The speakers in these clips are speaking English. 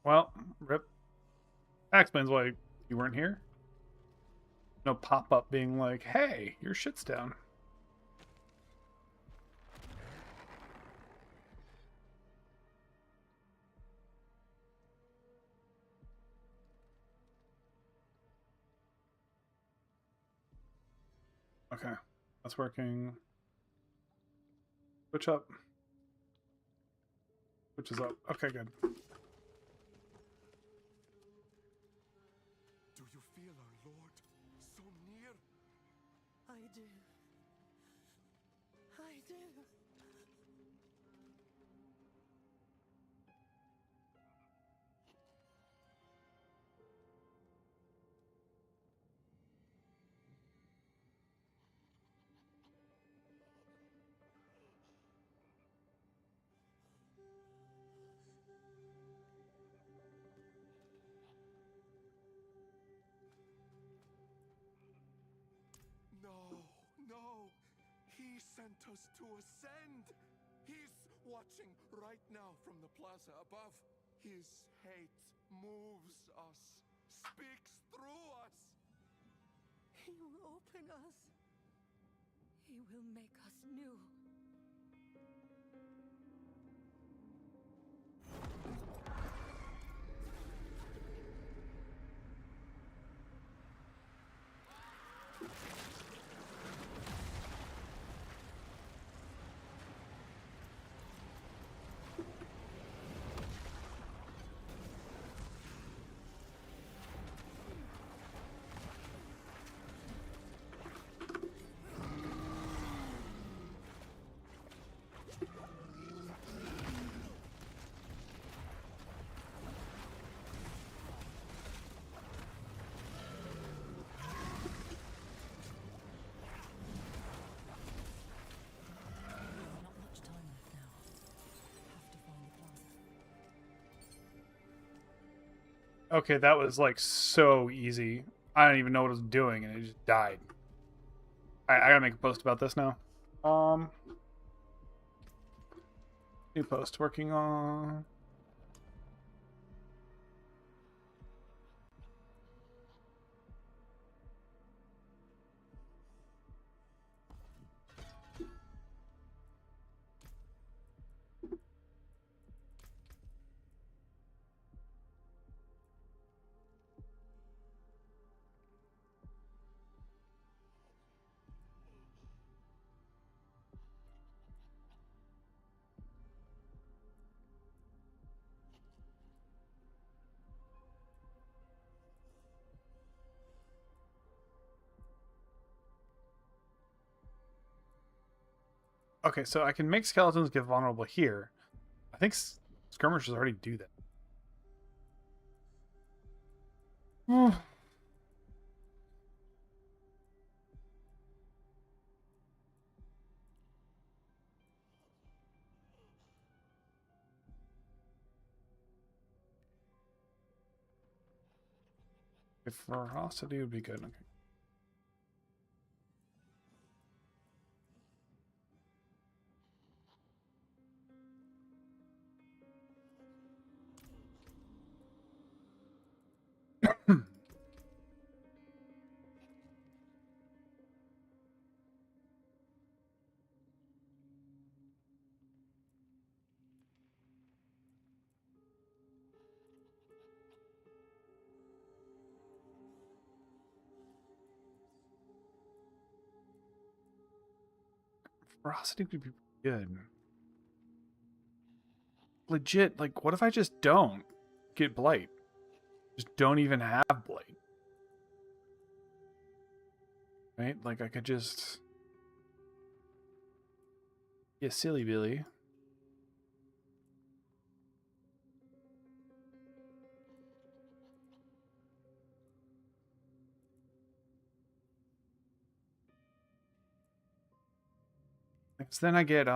Well, rip. That explains why you weren't here. No pop-up being like, hey, your shit's down. Okay, that's working. Switch up. Which is up. Okay, good. Do you feel our Lord so near? I do. I do. No. He sent us to ascend. He's watching right now from the plaza above. His hate moves us, speaks through us. He will open us. He will make us new. Not much time left now. Have to find the plaza. Okay, that was like so easy. I don't even know what I was doing, and it just died. I gotta make a post about this now. New post working on. Okay, so I can make skeletons get vulnerable here. I think skirmishers already do that. If ferocity would be good. Okay. Ferocity would be good. Legit, like, what if I just don't get blight? Just don't even have blight. Right? Like, I could just get silly Billy. So then I get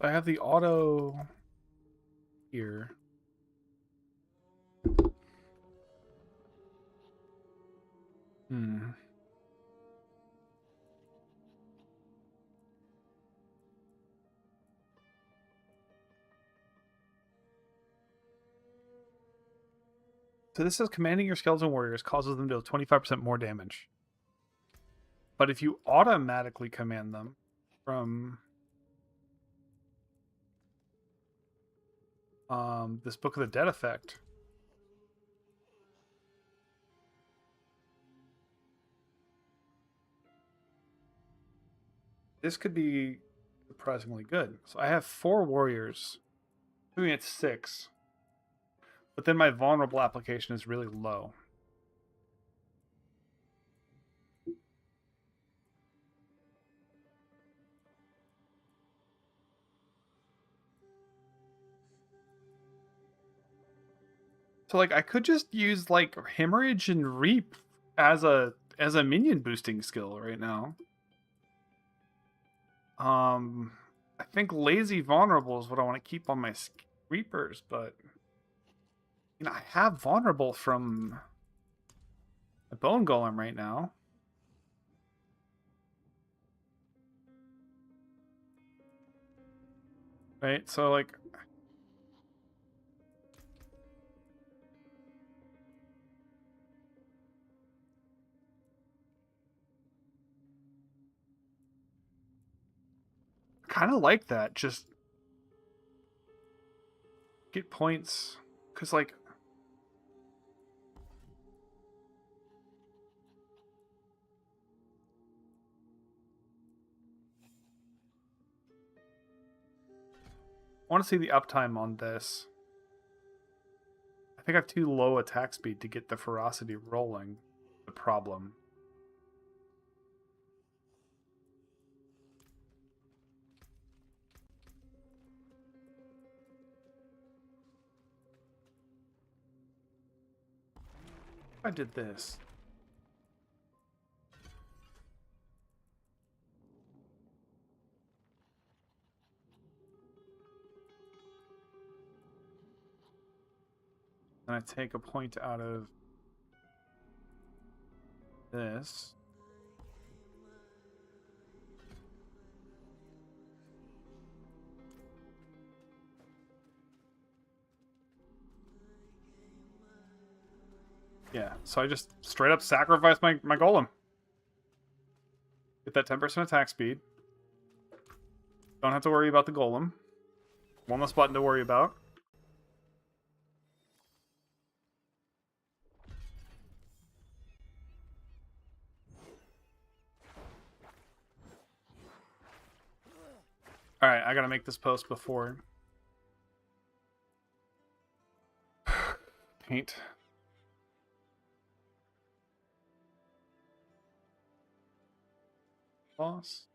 I have the auto here. Hmm. So this says commanding your skeleton warriors causes them to deal 25% more damage. But if you automatically command them from this Book of the Dead effect, this could be surprisingly good. So I have 4 warriors. Maybe it's 6. But then my vulnerable application is really low. So like I could just use like Hemorrhage and Reap as a minion boosting skill right now. I think Lazy Vulnerable is what I want to keep on my Reapers, but you know, I have Vulnerable from a Bone Golem right now. Right? So like kind of like that. Just get points cuz like I want to see the uptime on this. I think I have too low attack speed to get the ferocity rolling. The problem. If I did this. And I take a point out of this. Yeah, so I just straight up sacrifice my golem. Get that 10% attack speed. Don't have to worry about the golem. One less button to worry about. Alright, I gotta make this post before. Paint. Boss.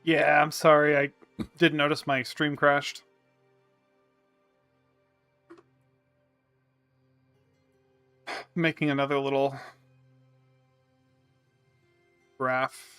Yeah, I'm sorry. I didn't notice my stream crashed. Making another little graph.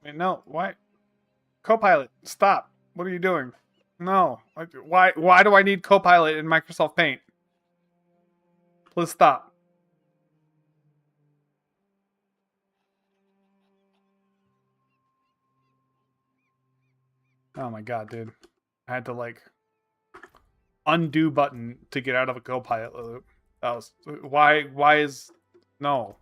Wait, no, why? Copilot, stop. What are you doing? No. Why do I need Copilot in Microsoft Paint? Please stop. Oh my god, dude. I had to like undo button to get out of a Copilot loop. That was why is no.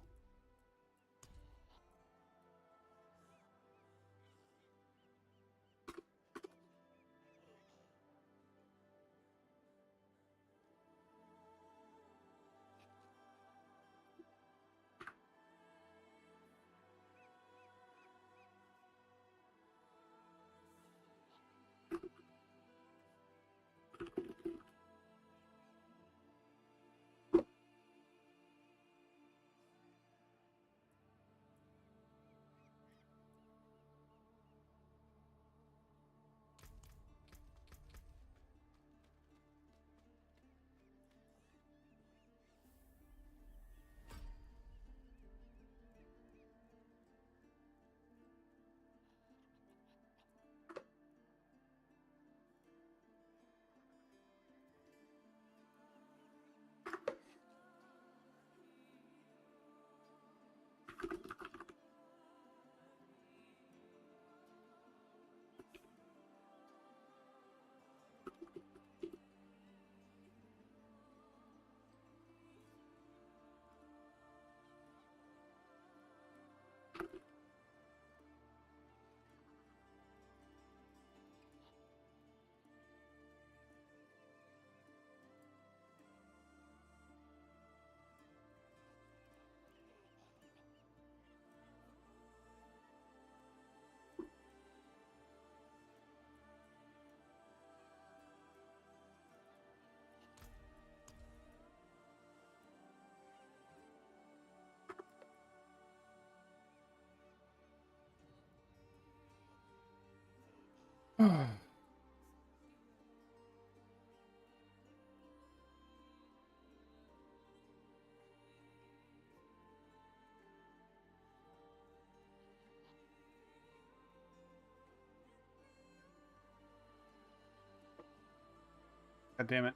God damn it.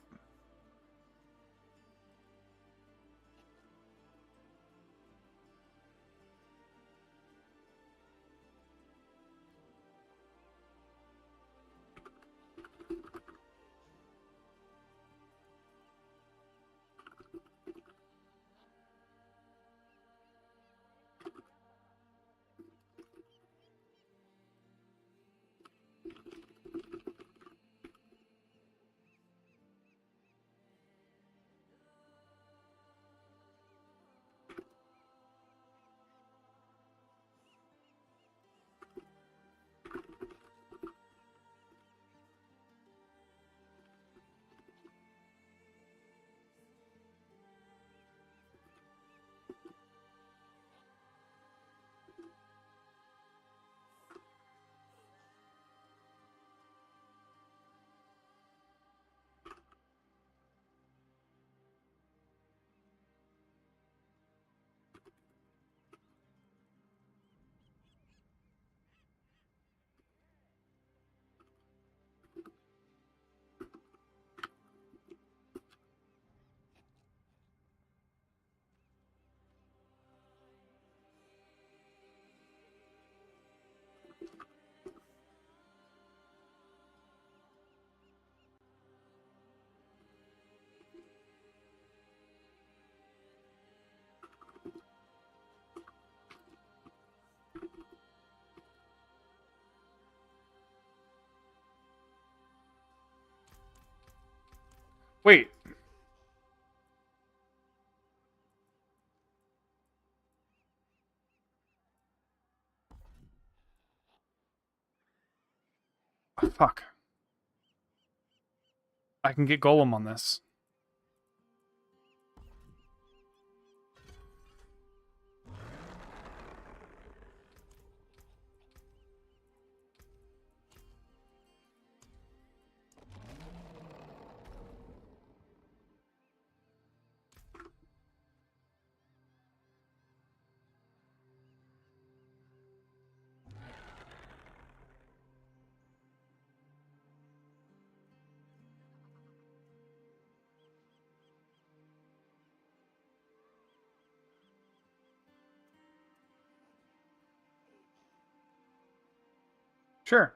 Wait. Oh, fuck. I can get Golem on this. Sure.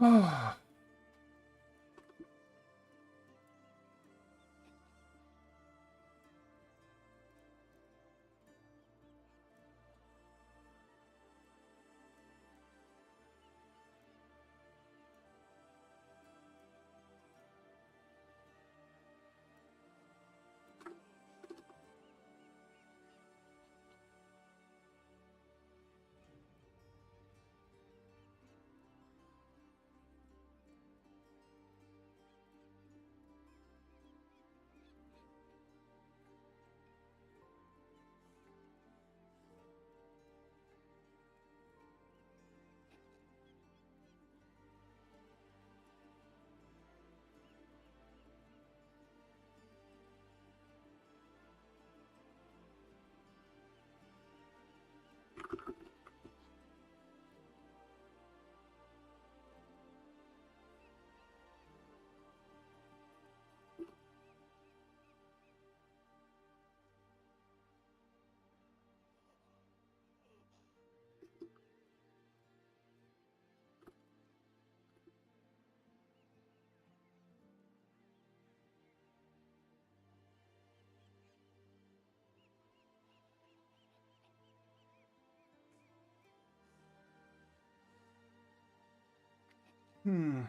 Oh. Hmm.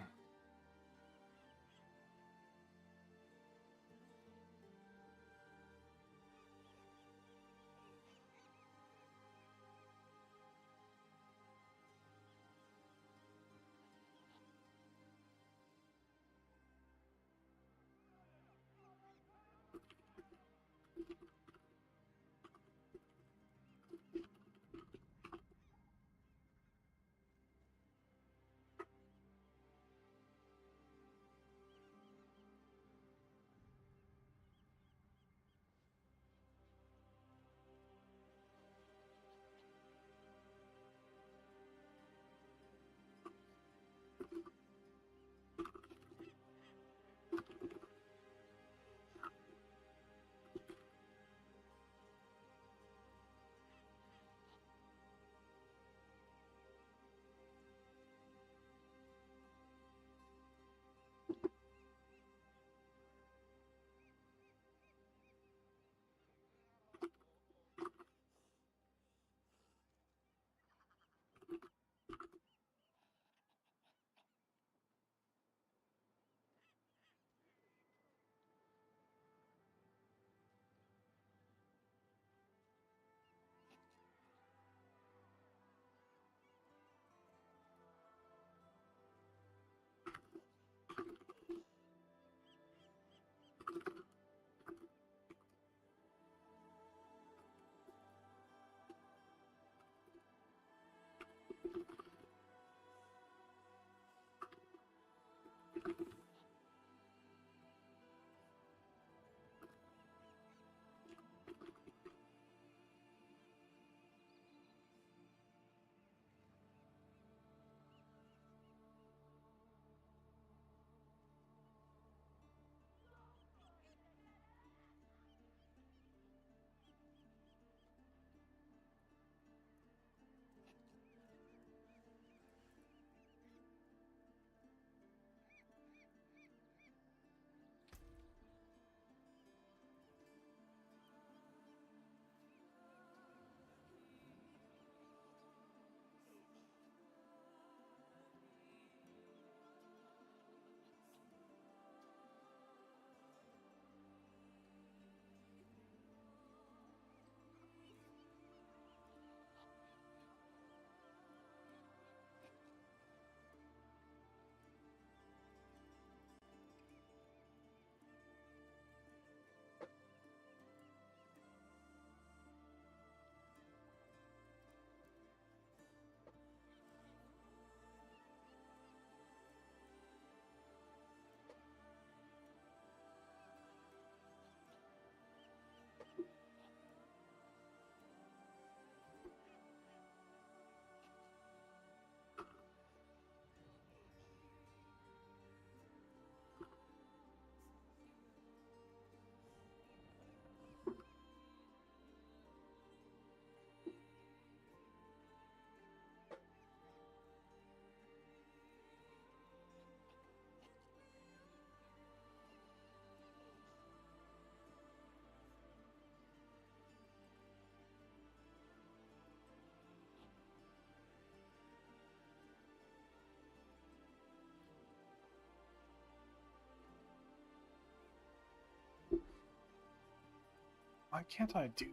Why can't I do?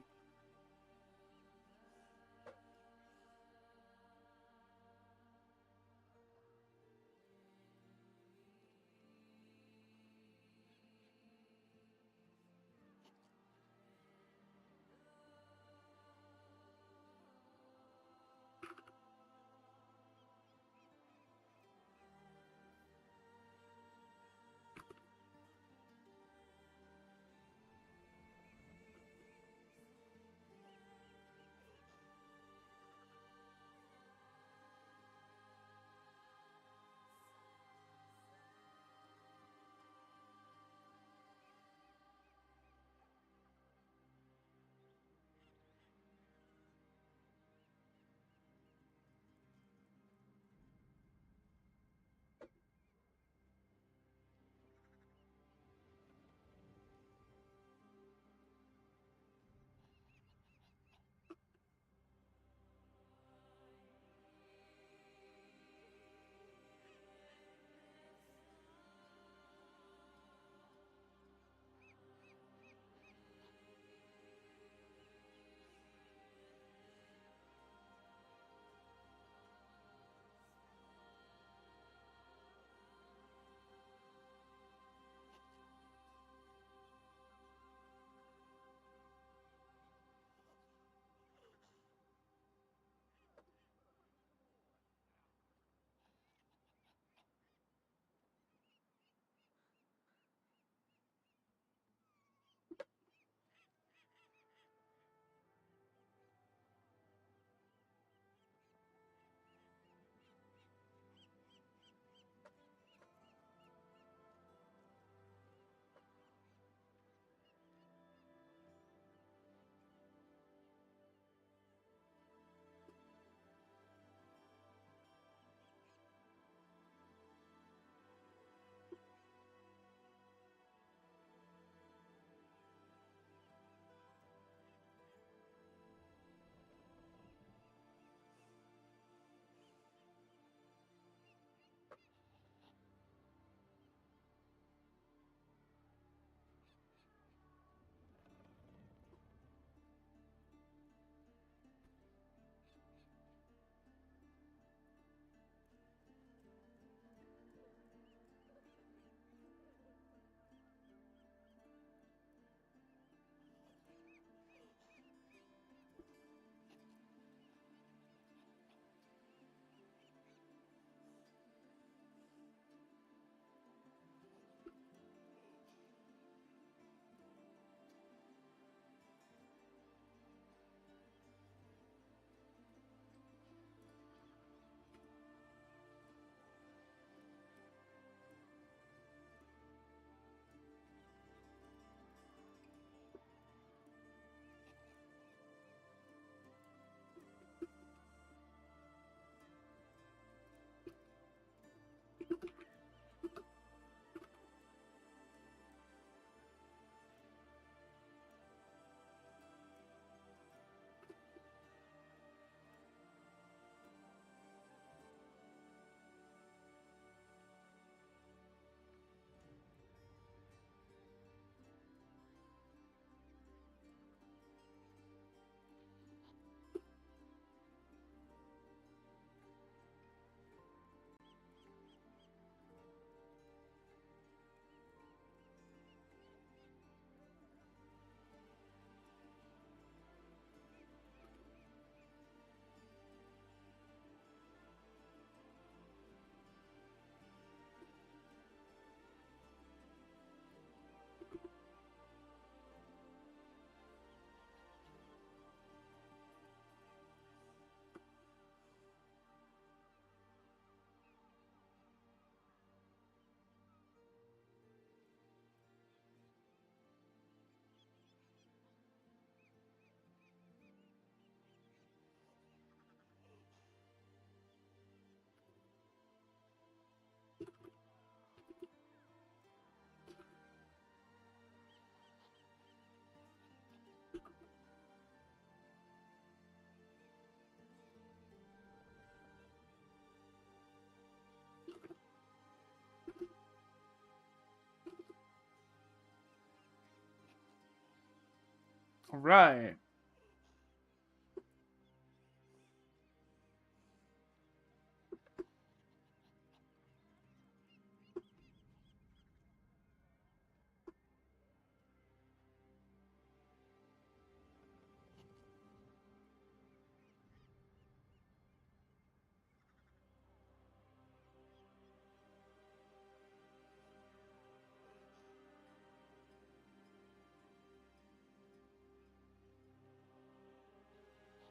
Right.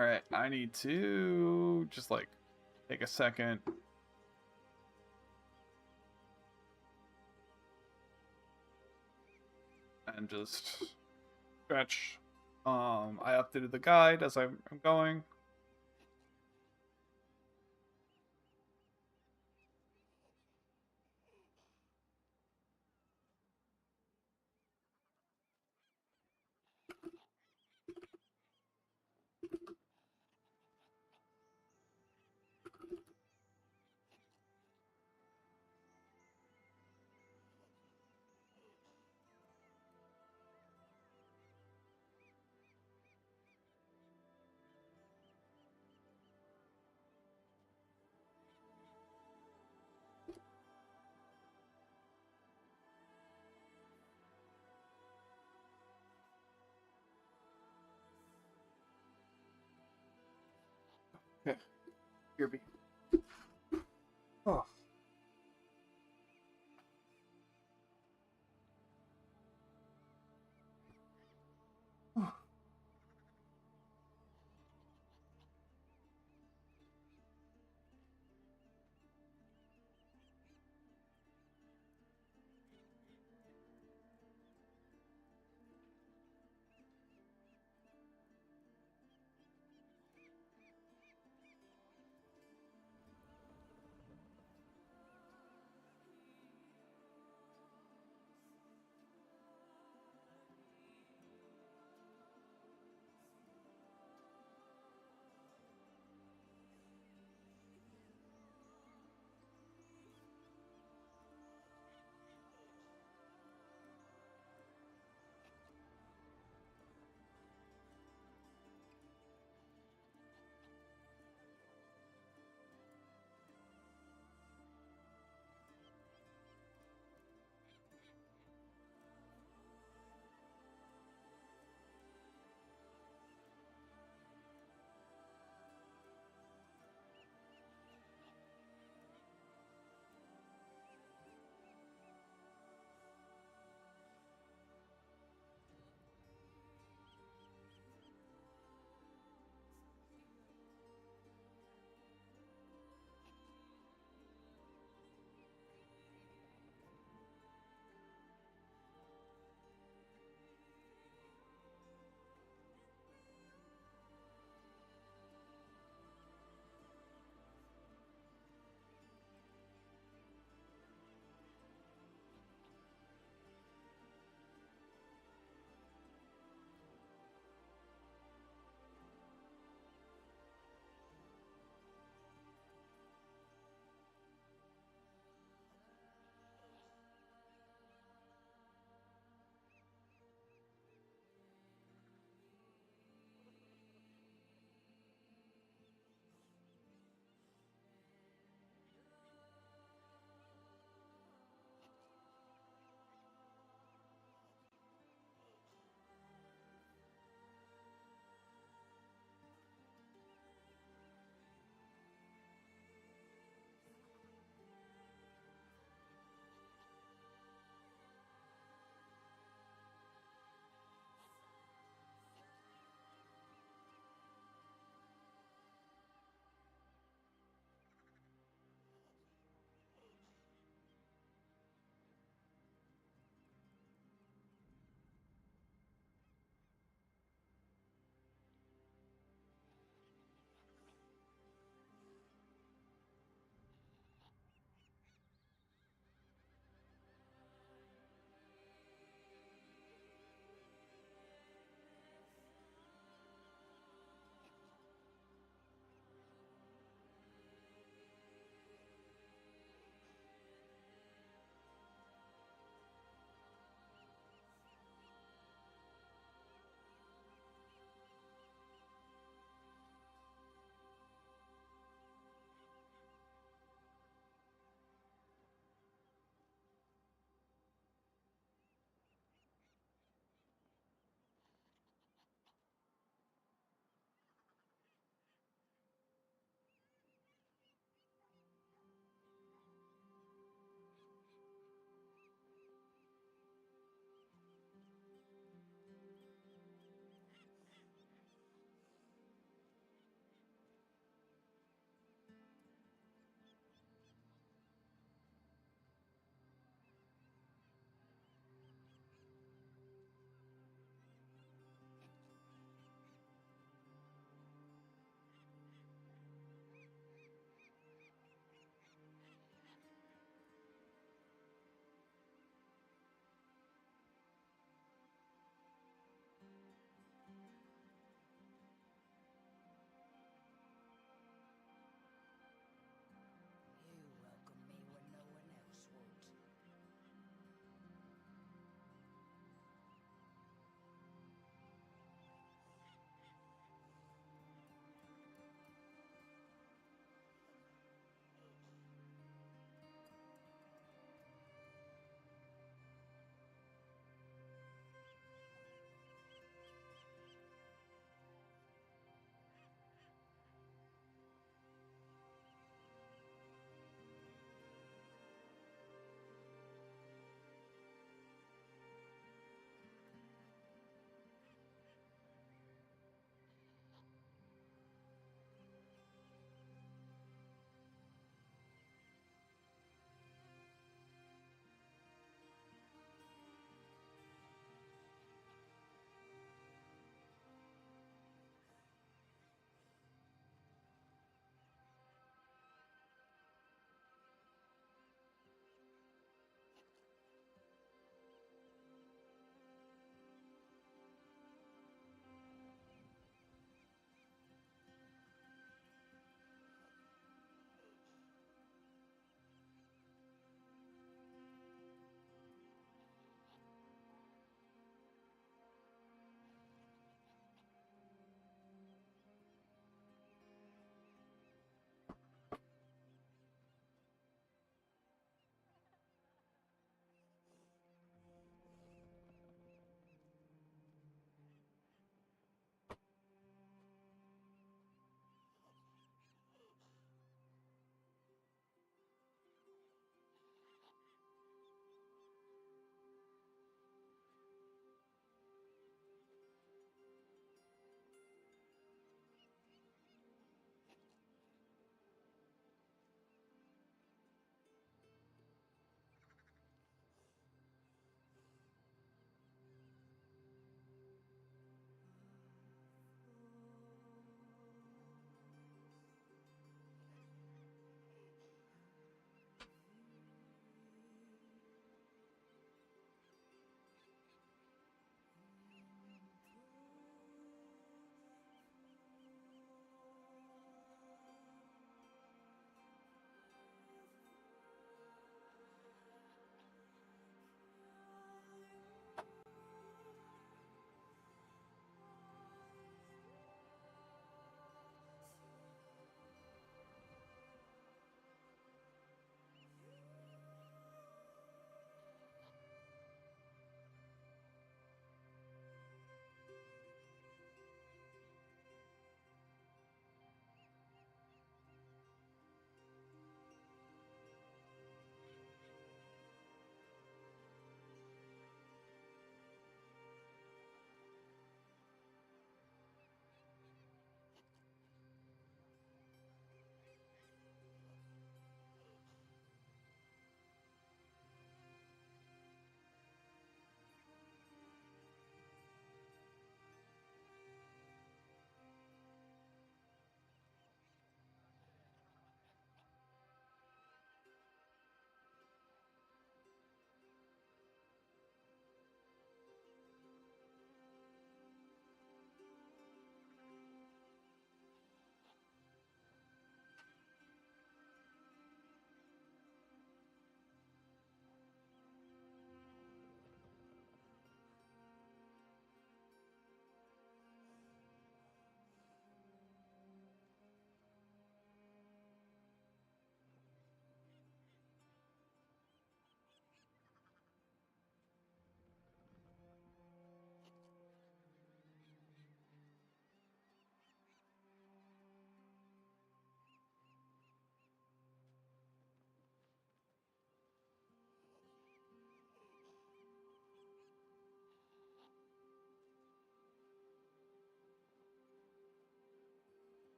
All right, I need to just like take a second. And just stretch. I updated the guide as I'm going. Okay, here be. Oh.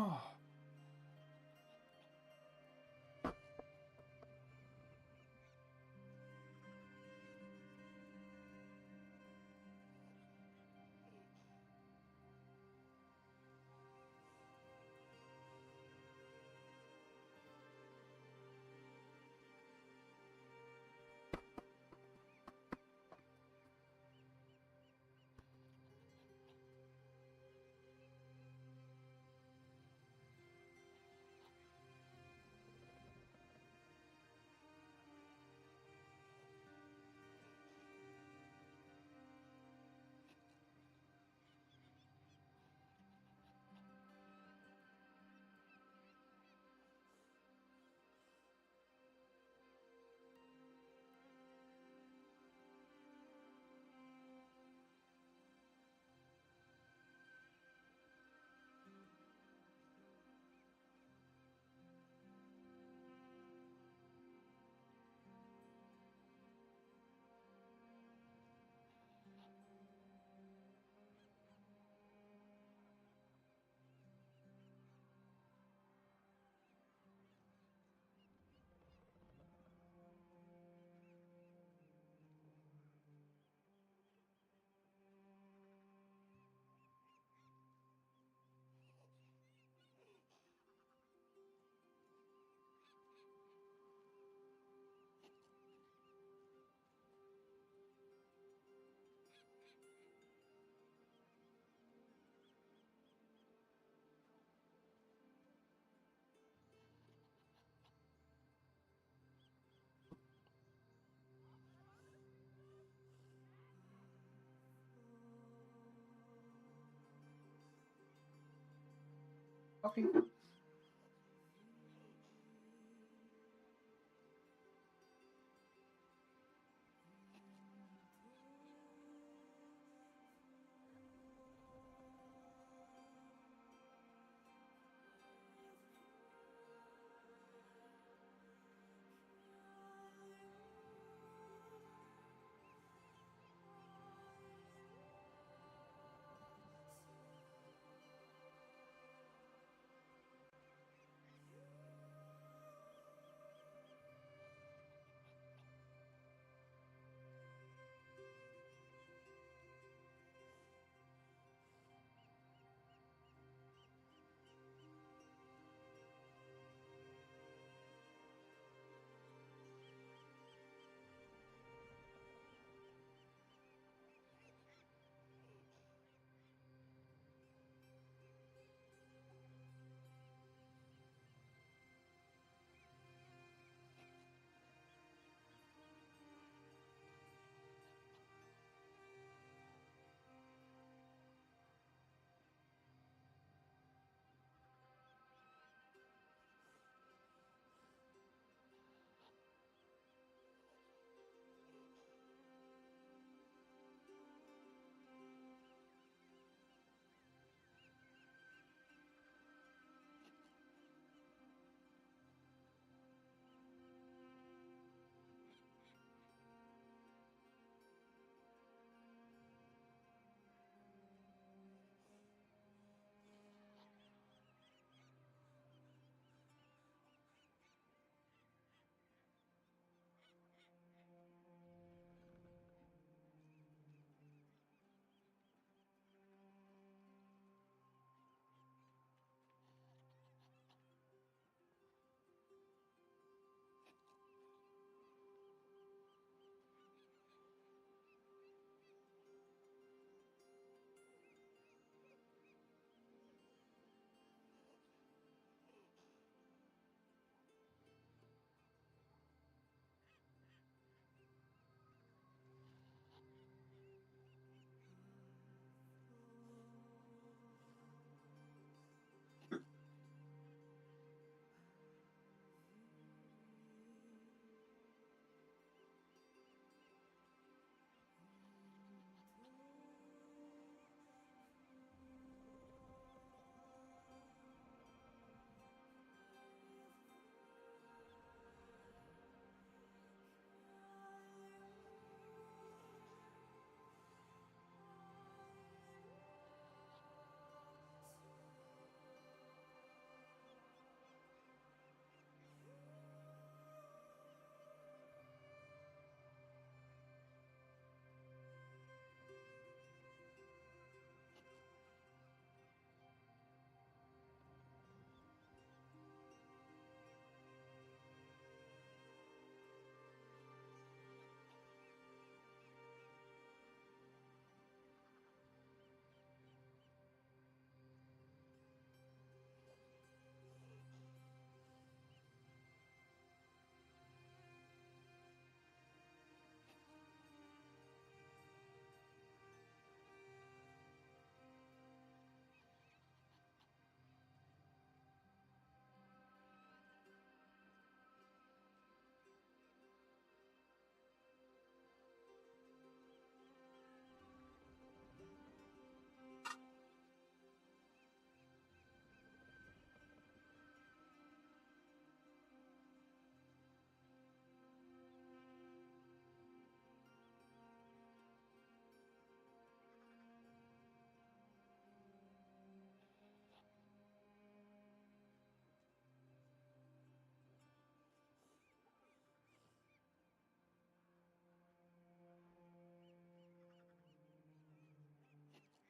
Oh. Okay.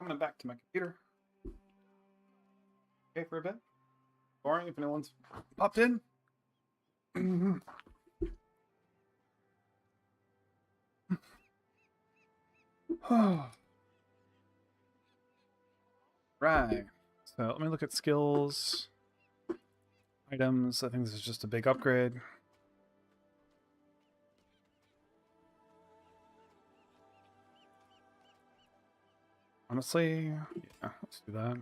Coming back to my computer. Okay, for a bit. Boring if anyone's popped in. Right. So let me look at skills, items. I think this is just a big upgrade. Honestly, yeah, let's do that.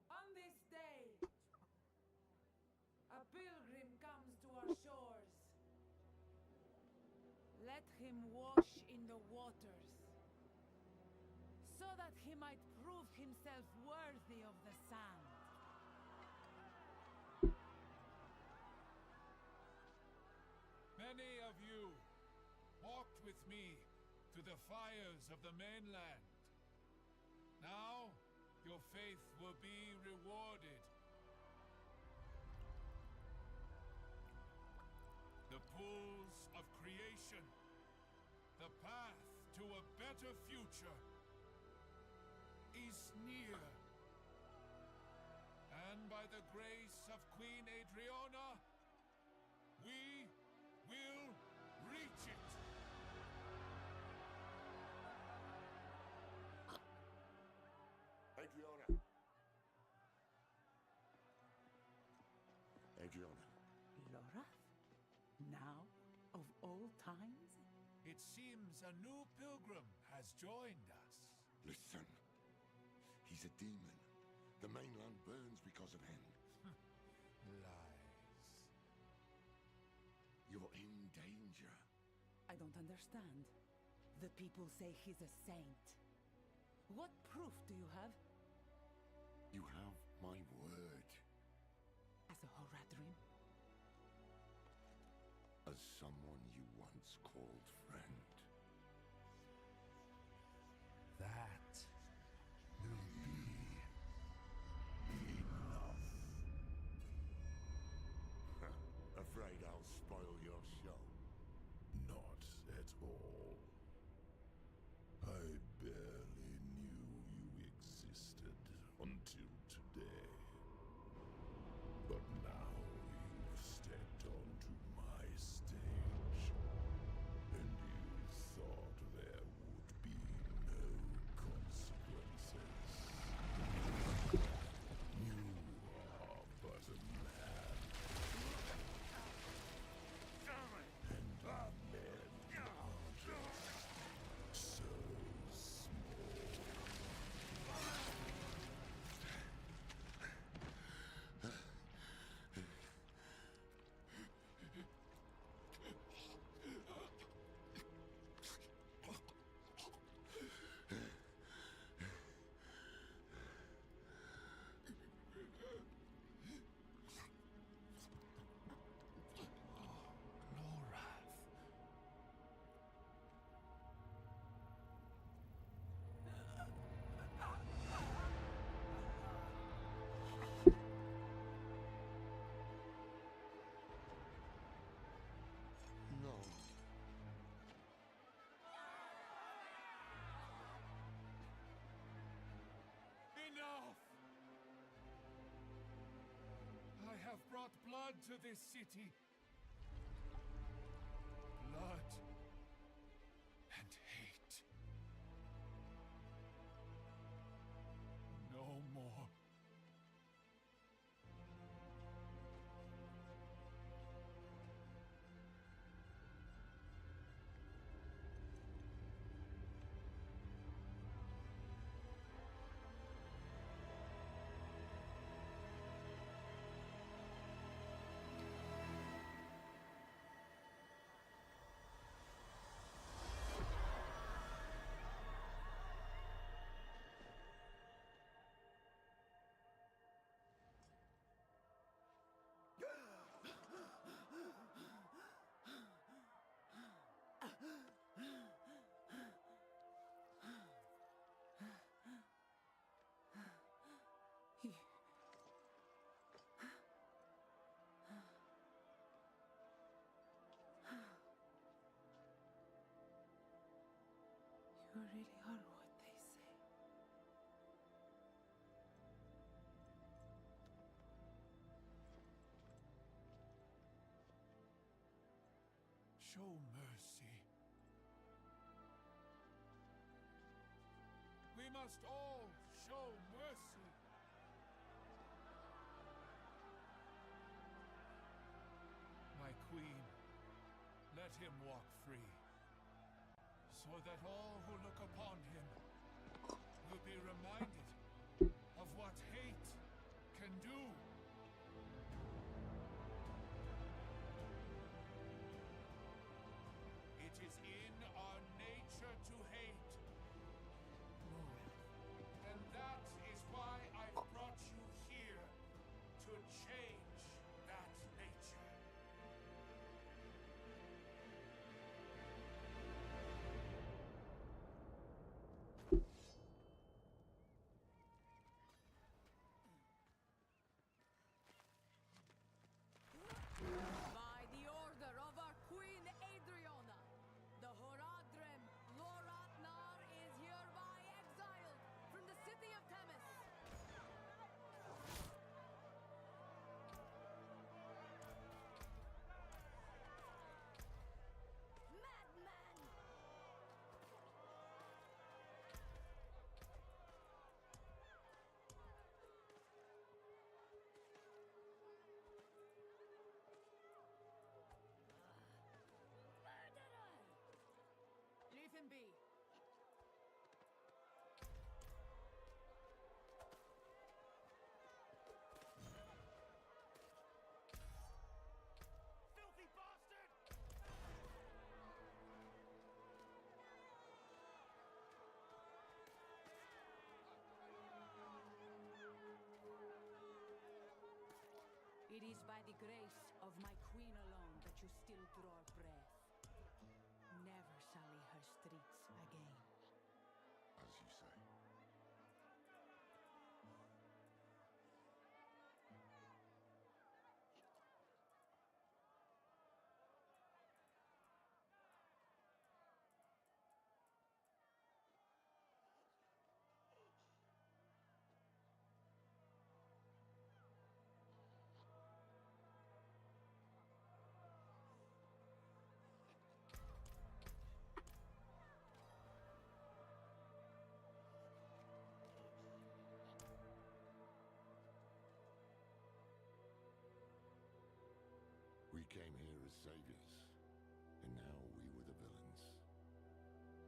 On this day, a pilgrim comes to our shores. Let him wash in the waters, so that he might prove himself worthy of the sand. Many of you walked with me to the fires of the mainland. Now, your faith will be rewarded. The pools of creation, the path to a better future, is near. And by the grace of Queen Adriana, we will reach it. Adriana. Adriana. Lorath? Now, of all times? It seems a new pilgrim has joined us. Listen. He's a demon. The mainland burns because of him. Lies. You're in danger. I don't understand. The people say he's a saint. What proof do you have? You have my word. As a Horadrim? As someone you once called friend. That will be enough. Afraid I'll spoil your show? Not at all. I barely knew you existed until today. But now you've stepped onto my stage, and you thought there would be no consequences. You are but a man. And men are just so small. Lorath. No. Enough! I have brought blood to this city. Blood and hate. No more. really are what they say. Show mercy. We must all show mercy. My queen, let him walk free, so that all who look upon him will be reminded of what hate can do. It is in our nature to hate. And that is why I've brought you here, to change that nature. By the order of our Queen Adriana, the Horadrim Loratnar is hereby exiled from the city of Themis. Madman! Murderer! Leave him be. Filthy bastard! It is by the grace of my queen alone that you still draw breath. Never sully her streets again. As you say. We came here as saviors, and now we were the villains.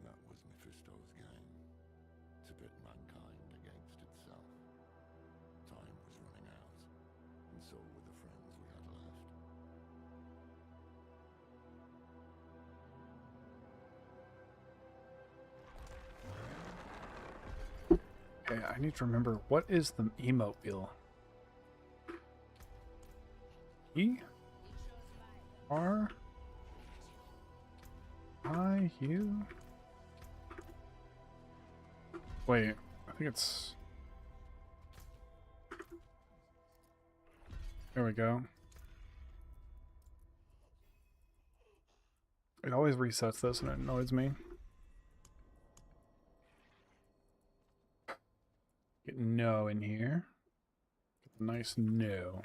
That was Mephisto's game, to pit mankind against itself. Time was running out, and so were the friends we had left. Okay, I need to remember, what is the emote wheel? E? R? I? U? Wait, I think it's... There we go. It always resets this and it annoys me. Get no in here. Get a nice no.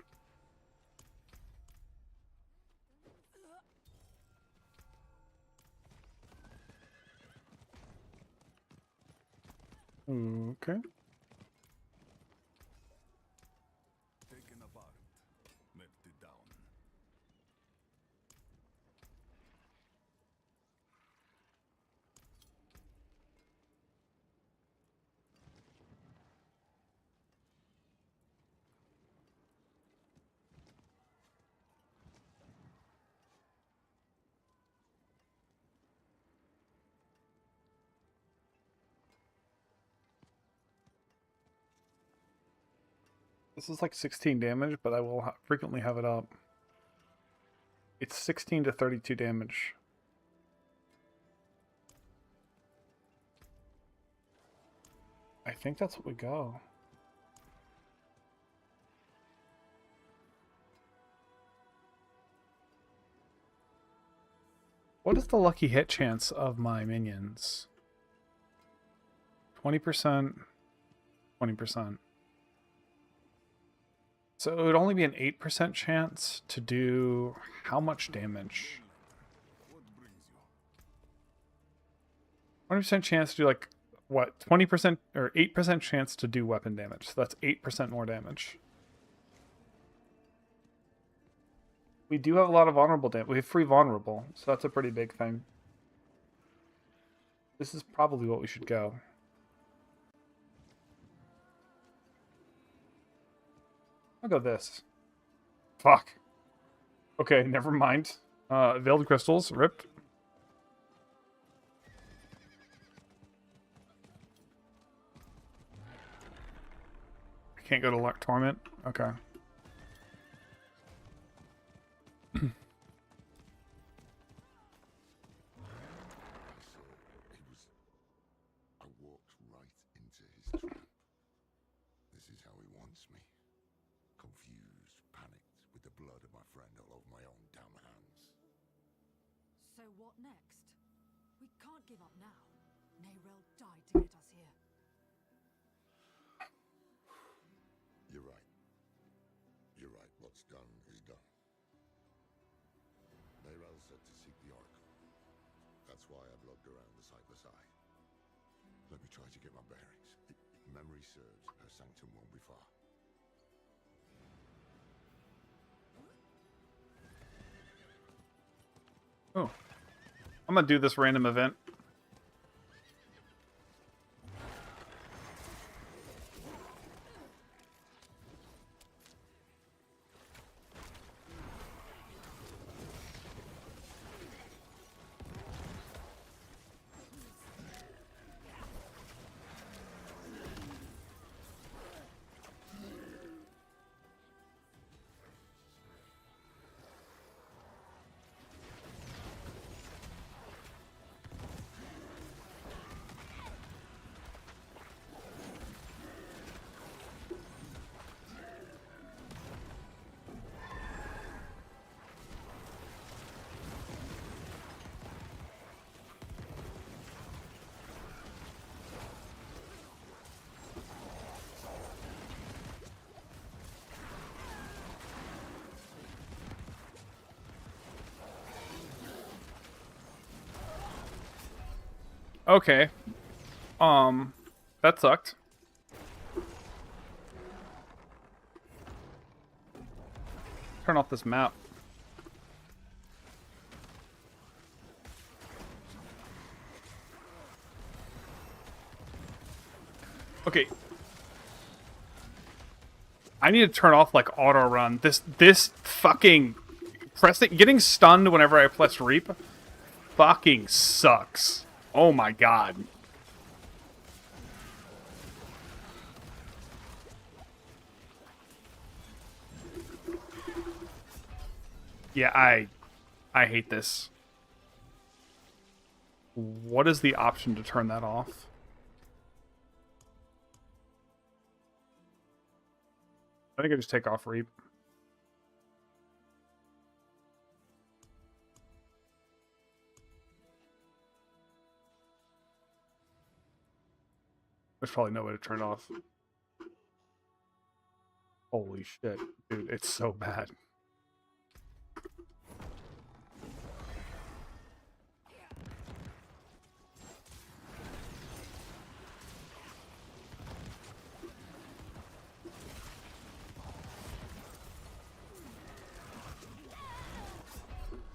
Okay. Taken apart, melted down. This is like 16 damage, but I will frequently have it up. It's 16 to 32 damage. I think that's what we go. What is the lucky hit chance of my minions? 20%, 20%. So it would only be an 8% chance to do how much damage? What brings you? 20% chance to do like what? 20% or 8% chance to do weapon damage. So that's 8% more damage. We do have a lot of vulnerable damage. We have free vulnerable, so that's a pretty big thing. This is probably what we should go. I'll go this. Fuck. Okay, never mind. Veiled crystals, ripped. I can't go to Luck Torment. Okay. I walked right into his trap. This is how he wants me. Confused, panicked, with the blood of my friend all over my own damn hands. So what next? We can't give up now. Nerel died to get us here. You're right. You're right. What's done is done. Nerel said to seek the Oracle. That's why I've looked around the Sightless Eye. Let me try to get my bearings. If memory serves, her sanctum won't be far. Oh. I'm gonna do this random event. Okay. That sucked. Turn off this map. Okay. I need to turn off like auto run. This fucking pressing getting stunned whenever I press reap fucking sucks. Oh my god. Yeah, I hate this. What is the option to turn that off? I think I just take off reap. There's probably no way to turn it off. Holy shit, dude, it's so bad.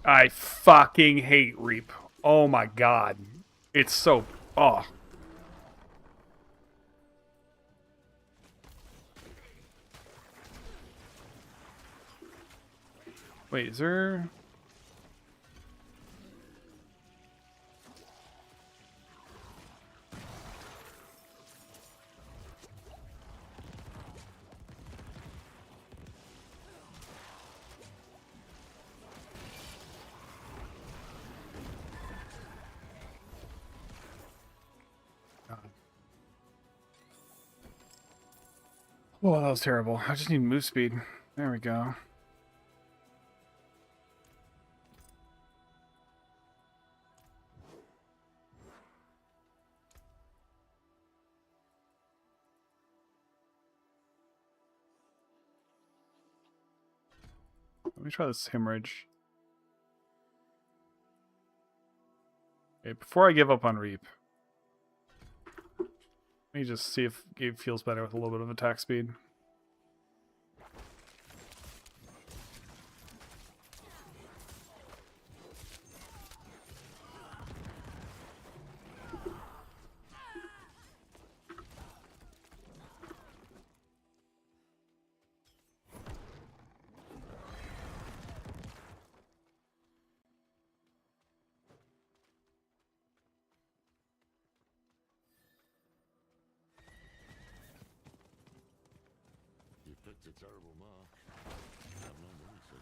I fucking hate reap. Oh my god. It's so... Oh. Wait, is there... Oh, that was terrible. I just need move speed. There we go. Let me try this hemorrhage. Okay, before I give up on Reap. Let me just see if Gabe feels better with a little bit of attack speed. You picked a terrible mark. You have no money, see.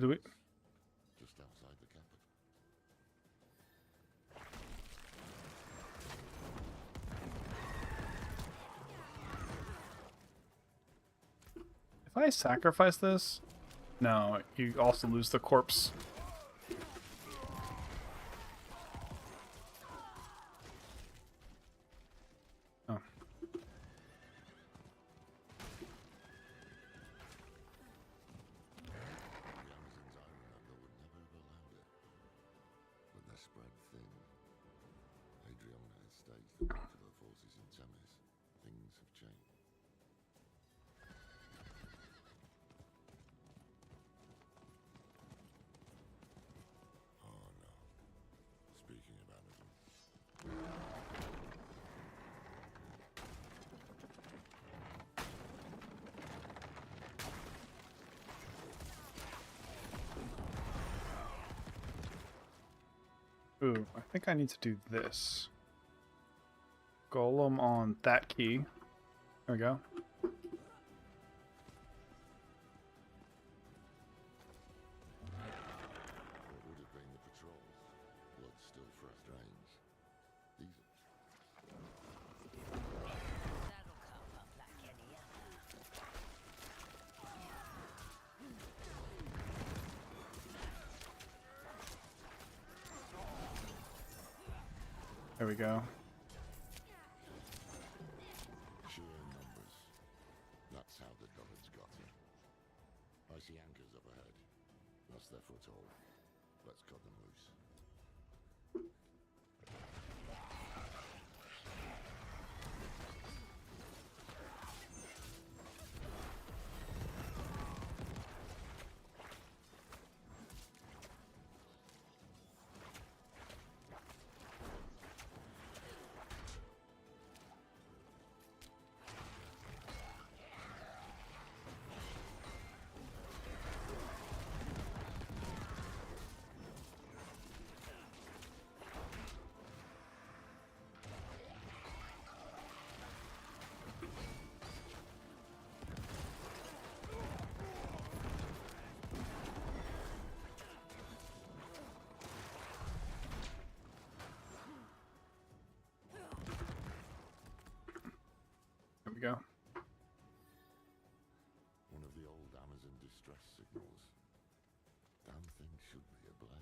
Do we? Just outside the capital. If I sacrifice this, no, you also lose the corpse. Oh. The Amazon's iron number would never have allowed it. But they're spread thin. Adriana has staged the bulk of her forces in Temis. Things have changed. Oh no. Speaking of Amazon. Ooh, I think I need to do this. Golem on that key. There we go. What would have been the patrols? Blood still fresh drains. These are... That'll come up like any other. There we go. Sheer numbers. That's how the Dullards got it. I see anchors up ahead. That's their foothold. Let's cut them loose. There we go. One of the old Amazon distress signals. Damn thing should be ablaze.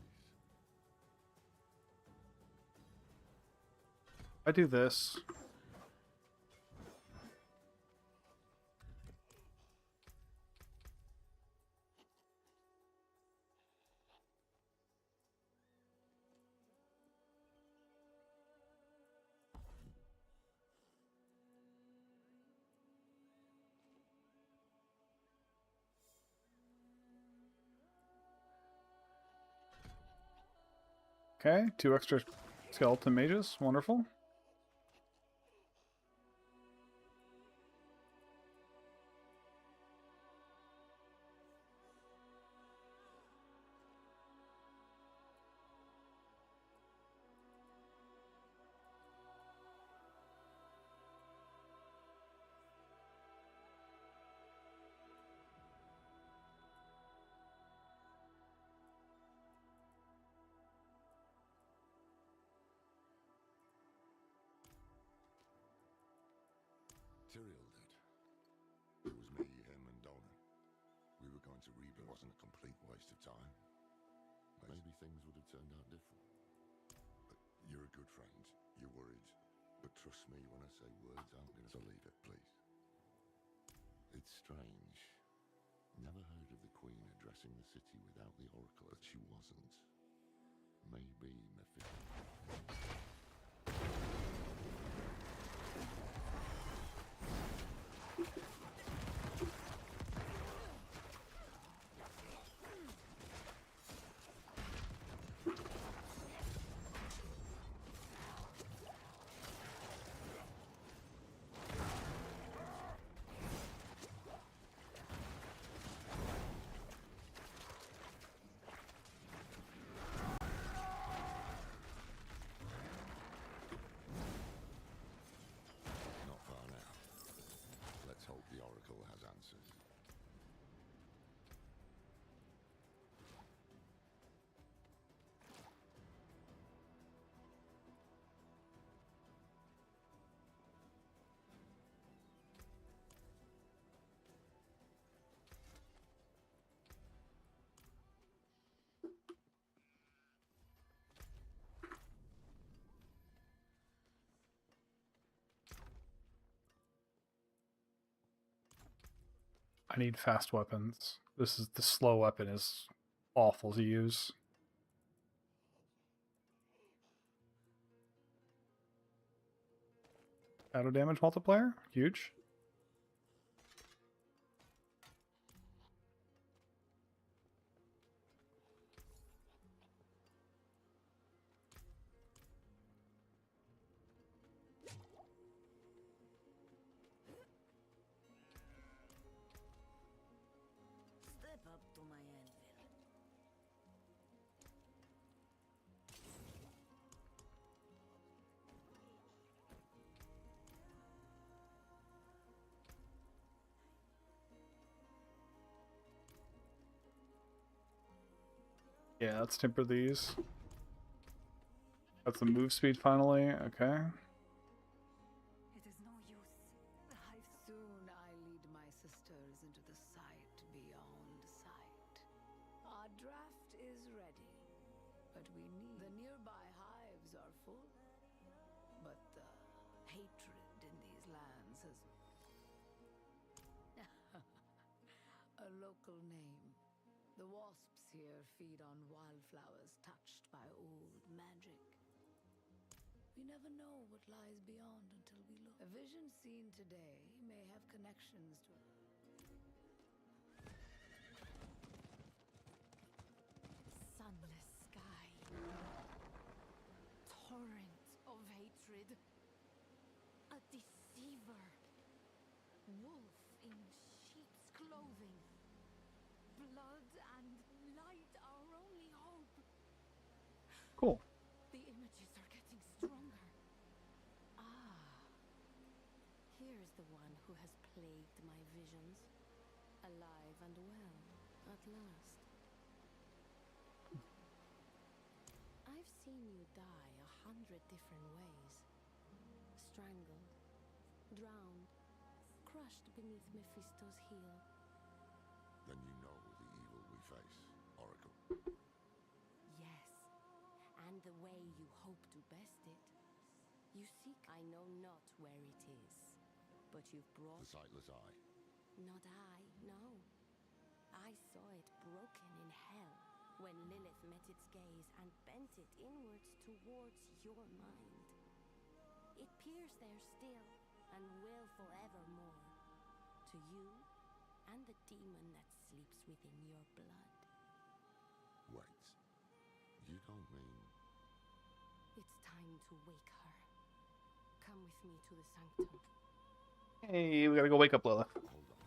I do this. Okay, 2 extra skeleton mages. Wonderful. Tyrael did. It was me, him, and Dolan. We were going to rebuild. It wasn't a complete waste of time. Maybe things would have turned out different. But You're a good friend. You're worried. But trust me when I say words, I'm going to leave it, please. It's strange. Never heard of the Queen addressing the city without the Oracle, but she wasn't. Maybe Mephisto. Not far now. Let's hope the Oracle has answers. I need fast weapons. The slow weapon is awful to use. Shadow damage multiplier? Huge. Step up to my anvil. Yeah, let's temper these. That's the move speed finally. Okay. It is no use. Soon I lead my sisters into the sight beyond sight. Our draft is ready, but we need... The nearby hives are full, but the hatred in these lands has... A local name. The wasps here feed on wildflowers touched by old magic. We never know what lies beyond until we look. A vision seen today may have connections to... Sunless sky. Torrent of hatred. A deceiver. Wolf in sheep's clothing. Blood and light, our only hope. Cool. The images are getting stronger. Ah. Here's the one who has plagued my visions. Alive and well, at last. I've seen you die 100 different ways. Strangled, drowned, crushed beneath Mephisto's heel. Then you know the evil we face, Oracle. Yes, and the way you hope to best it. You seek, I know not where it is, but you've brought... The sightless eye. Not I, no. I saw it broken in hell when Lilith met its gaze and bent it inwards towards your mind. It peers there still and will forevermore. To you and the demon that sleeps within your blood. Wait. You don't mean... It's time to wake her. Come with me to the sanctum. Hey, we gotta go wake up Lilith. Hold on.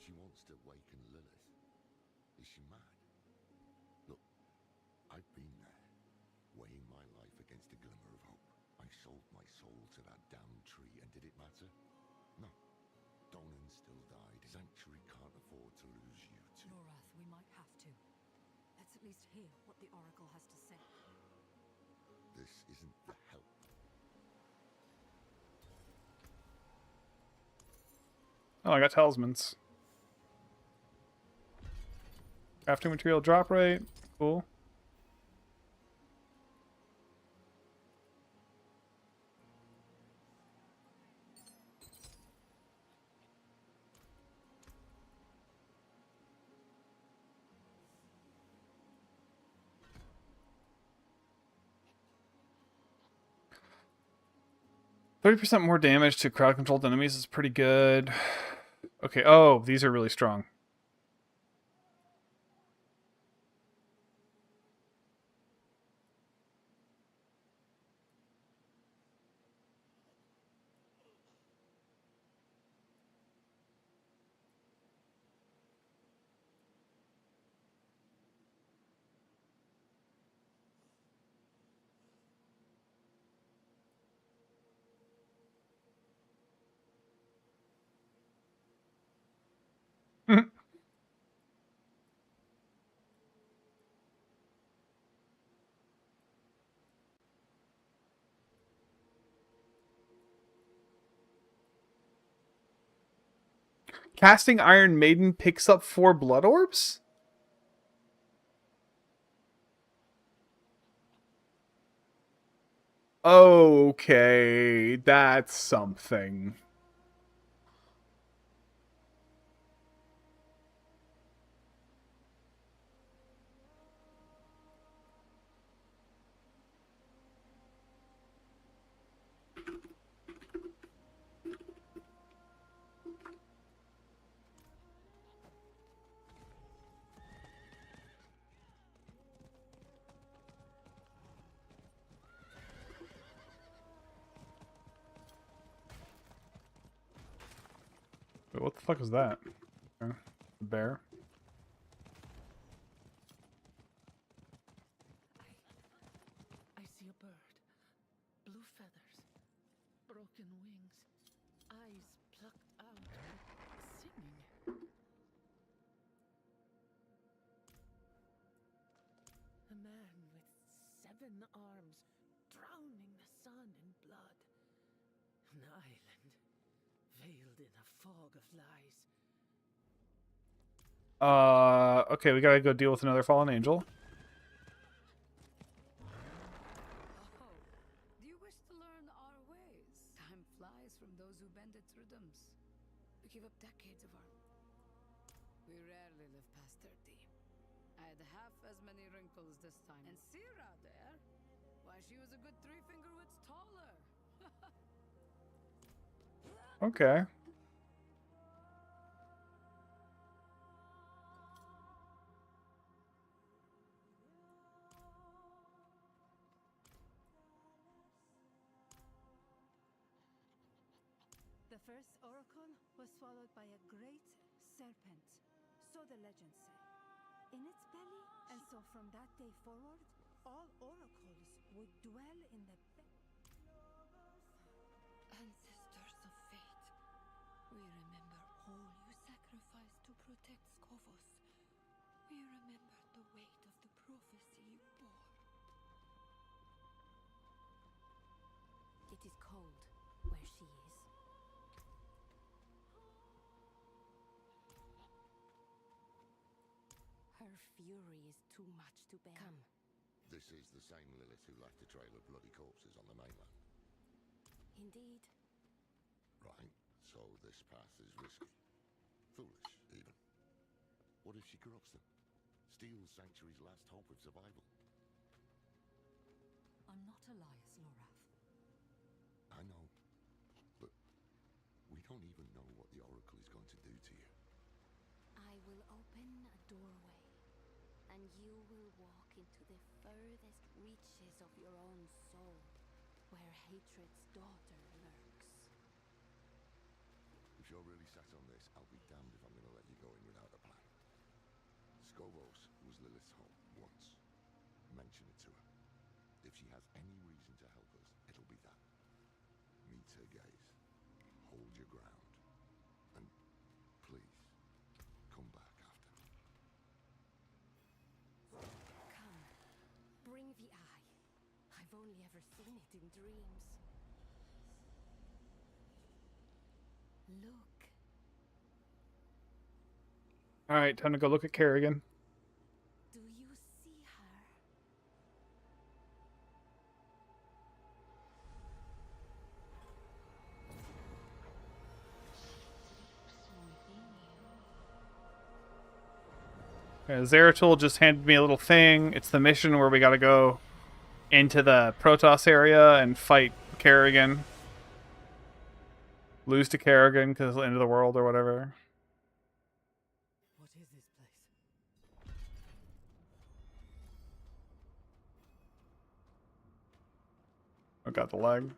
She wants to waken Lilith. Is she mad? Look, I've been there, weighing my life against a glimmer of hope. I sold my soul to that damned tree, and did it matter? No. Donan still died. Sanctuary can't afford to lose you two. Lorath, we might have to. Let's at least hear what the Oracle has to say. This isn't the help. Oh, I got talismans. Crafting material drop rate. Cool. %30 more damage to crowd controlled enemies is pretty good. Okay, oh, these are really strong. Casting Iron Maiden picks up 4 blood orbs? Okay, that's something. Wait, what the fuck is that? Okay. Bear? I see a bird. Blue feathers, broken wings, eyes plucked out, singing. A man with 7 arms, drowning the sun in blood. An island, veiled in a fog of lies. Okay, we gotta go deal with another fallen angel. Oh, do you wish to learn our ways? Time flies from those who bend its rhythms. We give up decades of our... We rarely live past 30. I had half as many wrinkles this time. And Sira there, why, she was a good 3 fingerwoods taller. Okay. The first oracle was swallowed by a great serpent, so the legends say, in its belly. And so from that day forward, all oracles would dwell in the Ancestors of fate, we remember all you sacrificed to protect Skovos. We remember the weight of the prophecy you bore. It is cold where she is. Her fury is too much to bear. Come. This is the same Lilith who left a trail of bloody corpses on the mainland. Indeed. Right, so this path is risky. Foolish, even. What if she corrupts them? Steals Sanctuary's last hope of survival? I'm not Elias, Lorath. I know. But we don't even know what the Oracle is going to do to you. I will open a doorway, and you will walk into the furthest reaches of your own soul, where hatred's daughter lurks. If you're really sat on this, I'll be damned if I'm going to let you go in without a plan. Skovos was Lilith's home once. Mention it to her. If she has any reason to help us, it'll be that. Meet her gaze. Hold your ground. And please, come back after. Come, bring the eye. I've only ever seen it in dreams. Look. Alright, time to go look at Kerrigan. Zeratul just handed me a little thing. It's the mission where we gotta go into the Protoss area and fight Kerrigan. Lose to Kerrigan because the end of the world or whatever. What is this place? I got the leg.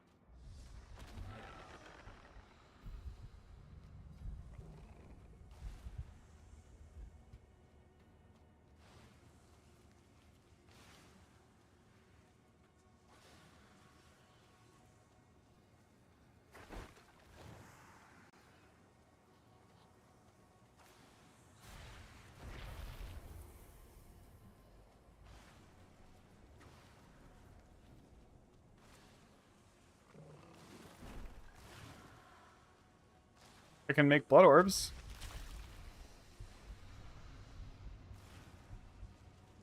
I can make blood orbs.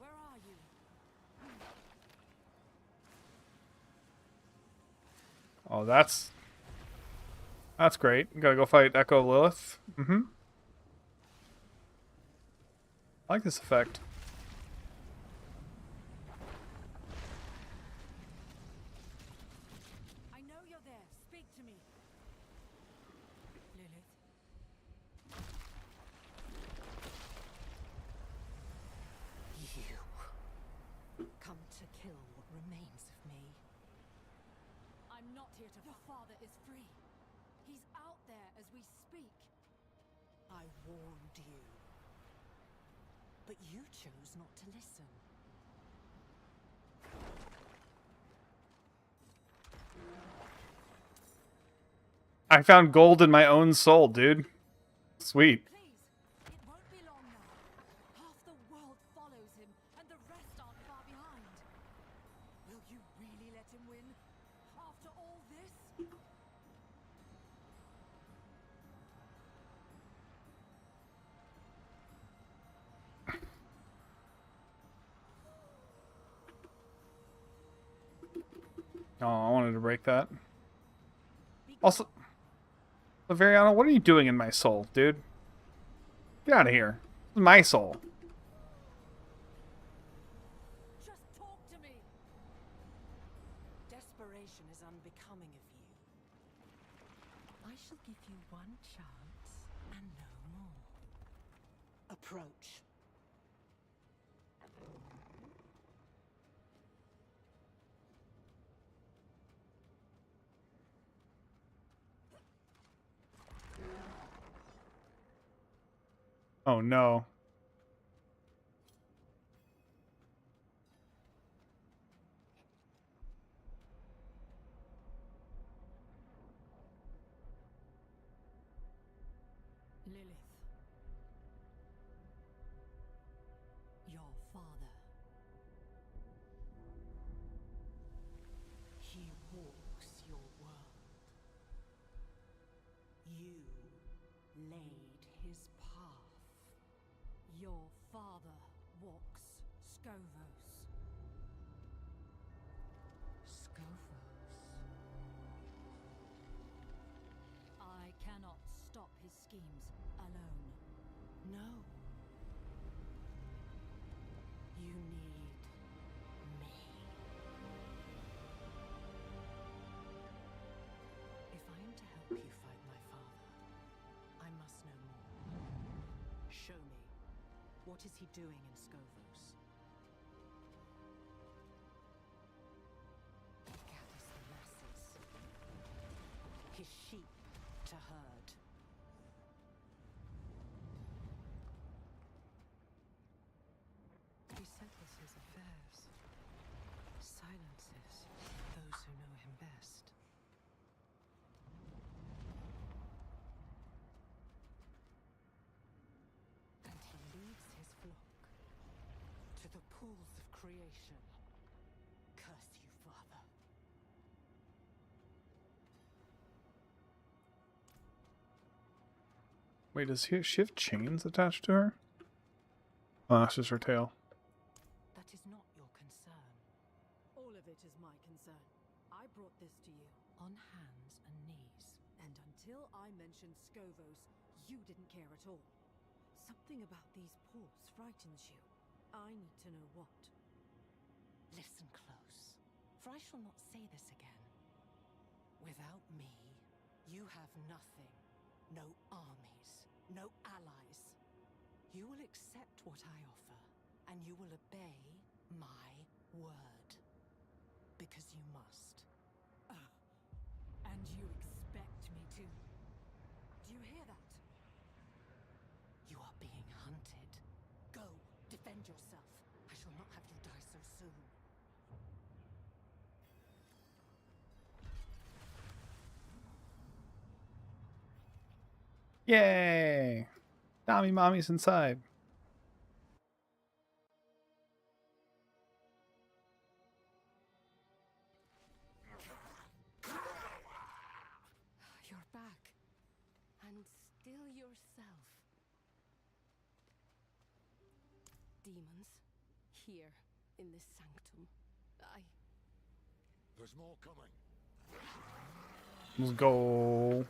Where are you? Oh, that's great. Gotta go fight Echo Lilith. I like this effect. I know you're there. Speak to me. Lilith. You come to kill what remains of me. I'm not here to. Your father is free. He's out there as we speak. I warned you. But you chose not to listen. I found gold in my own soul, dude. Sweet. Please, it won't be long now. Half the world follows him, and the rest aren't far behind. Will you really let him win? After all this? Oh, I wanted to break that. Also, Valeriana, what are you doing in my soul, dude? Get out of here. This is my soul. Just talk to me. Desperation is unbecoming of you. I shall give you one chance and no more. Approach. Oh no. Lilith. Your father. He walks your world. You laid his path. Your father walks Scovos. Scovos. I cannot stop his schemes alone. No. You need me. If I am to help you fight my father, I must know more. Show me. What is he doing in Scovos? He gathers the masses. His sheep to herd. He settles his affairs. Silences those who know him best. And he leads his flock to the pools of creation. Curse you, Father. Wait, does she have chains attached to her? Oh, that's just her tail. That is not your concern. All of it is my concern. I brought this to you. On hands and knees. And until I mentioned Scovos, you didn't care at all. Something about these paws frightens you. I need to know what. Listen close, for I shall not say this again. Without me, you have nothing. No armies, no allies. You will accept what I offer, and you will obey my word. Because you must. And you expect me to? Do you hear that? You are being hunted. Go, defend yourself. I shall not have you die so soon. Yay! Tommy Mommy's inside. You're back. And still yourself. Demons. Here, in this sanctum. There's more coming. Let's go.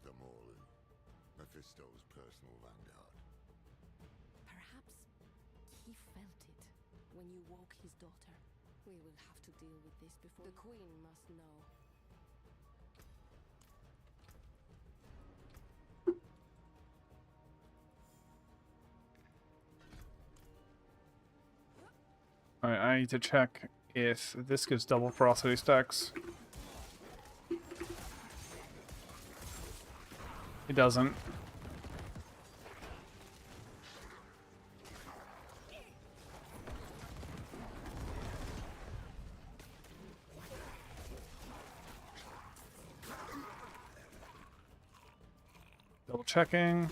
The Morlu, Mephisto's personal vanguard. Perhaps he felt it when you woke his daughter. We will have to deal with this before the Queen must know. Alright, I need to check if this gives double ferocity stacks. It doesn't. Double checking.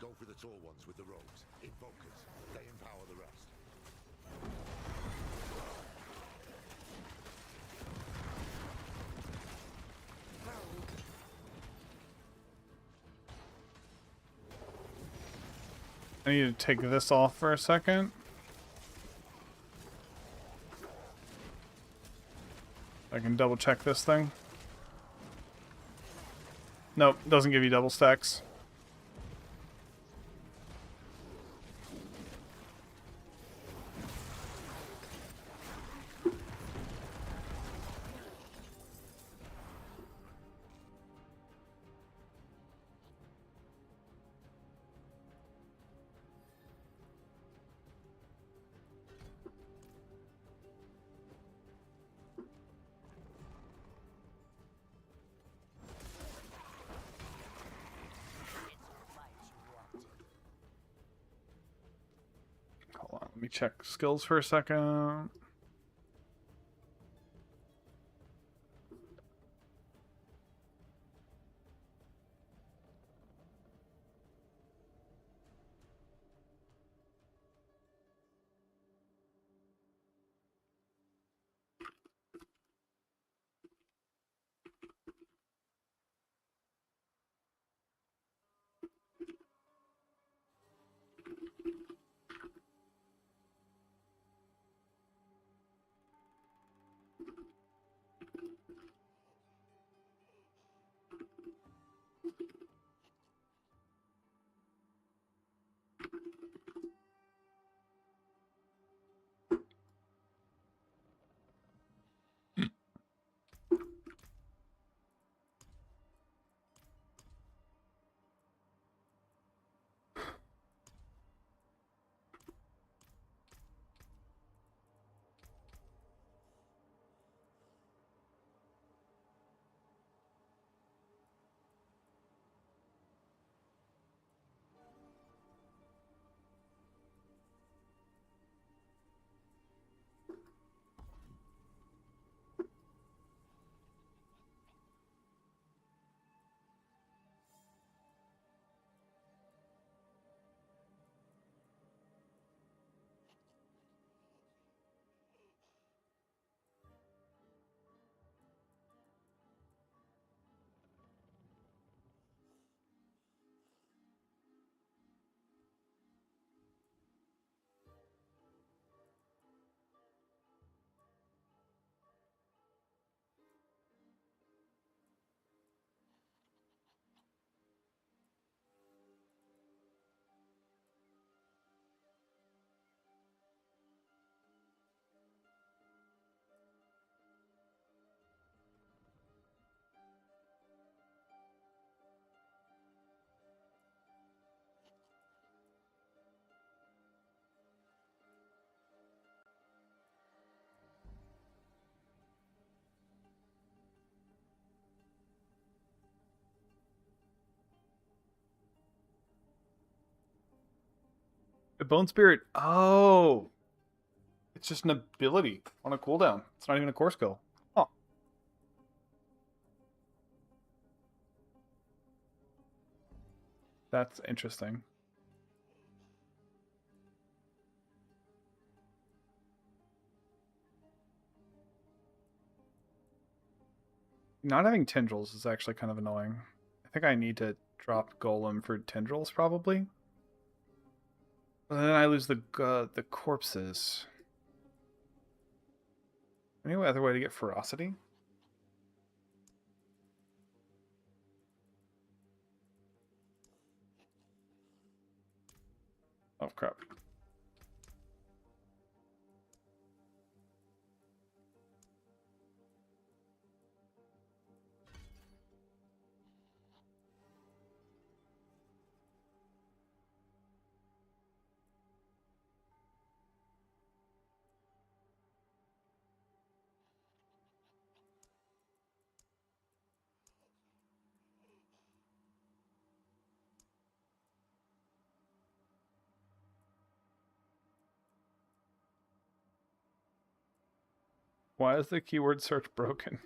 Go for the tall ones with the robes. Invokers. They empower the rest. I need to take this off for a second. I can double check this thing. Nope, doesn't give you double stacks. Hold on, let me check skills for a second. The Bone Spirit. Oh, it's just an ability on a cooldown. It's not even a core skill. Huh. That's interesting. Not having tendrils is actually kind of annoying. I think I need to drop Golem for tendrils, probably. But then I lose the corpses. Any other way to get ferocity? Oh crap. Why is the keyword search broken?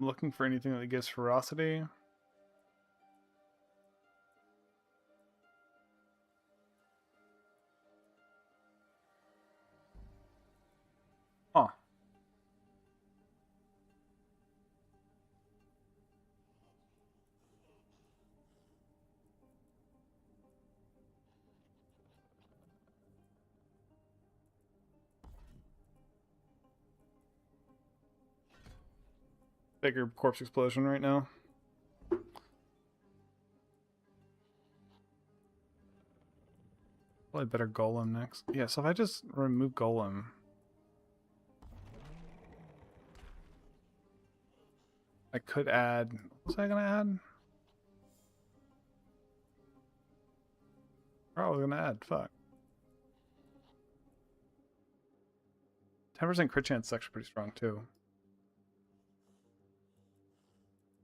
I'm looking for anything that gives ferocity. Huh. Bigger corpse explosion right now. Probably better Golem next. Yeah, so if I just remove Golem. I could add. What was I gonna add? What was I gonna add? Fuck. 10% crit chance is actually pretty strong too.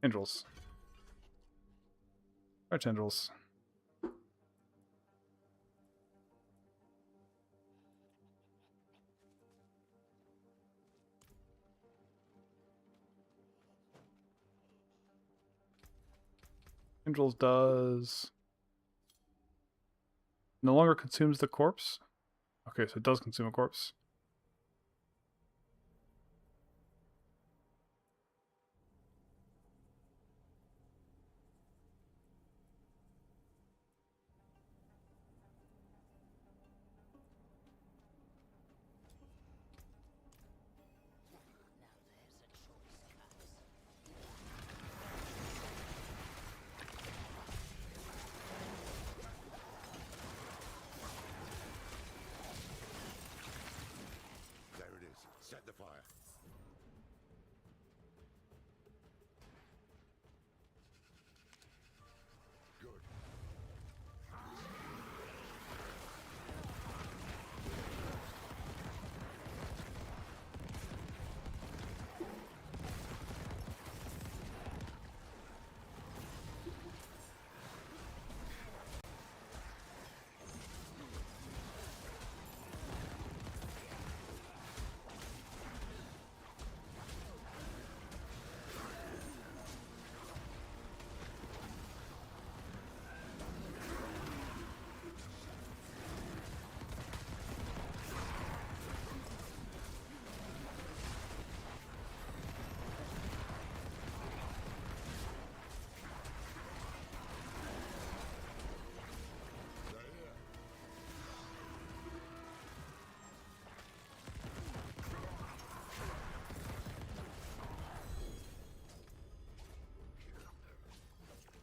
Tendrils. Or tendrils. Tendrils does... No longer consumes the corpse? Okay, so it does consume a corpse.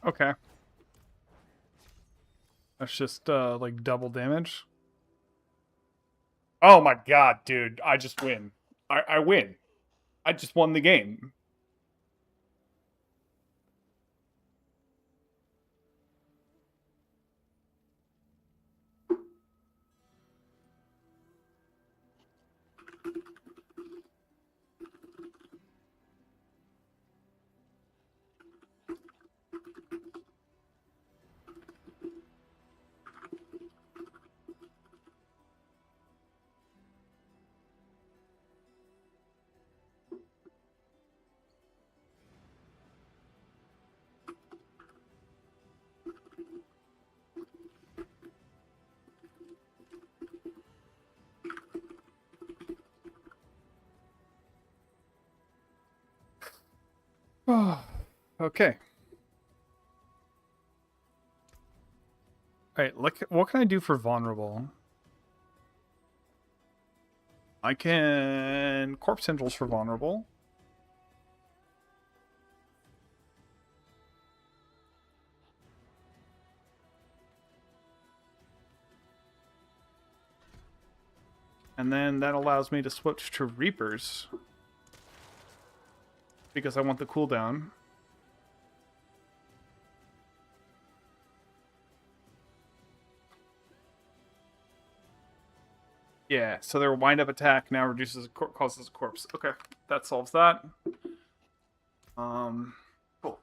Okay. That's just like double damage. Oh my god, dude! I just win. I win. I just won the game. Okay. Alright, look, what can I do for vulnerable? I can corpse tendrils for vulnerable. And then that allows me to switch to Reapers. Because I want the cooldown. Yeah, so their wind-up attack now reduces causes a corpse. Okay, that solves that. Cool.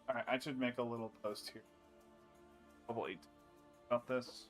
Alright, I should make a little post here. Probably about this.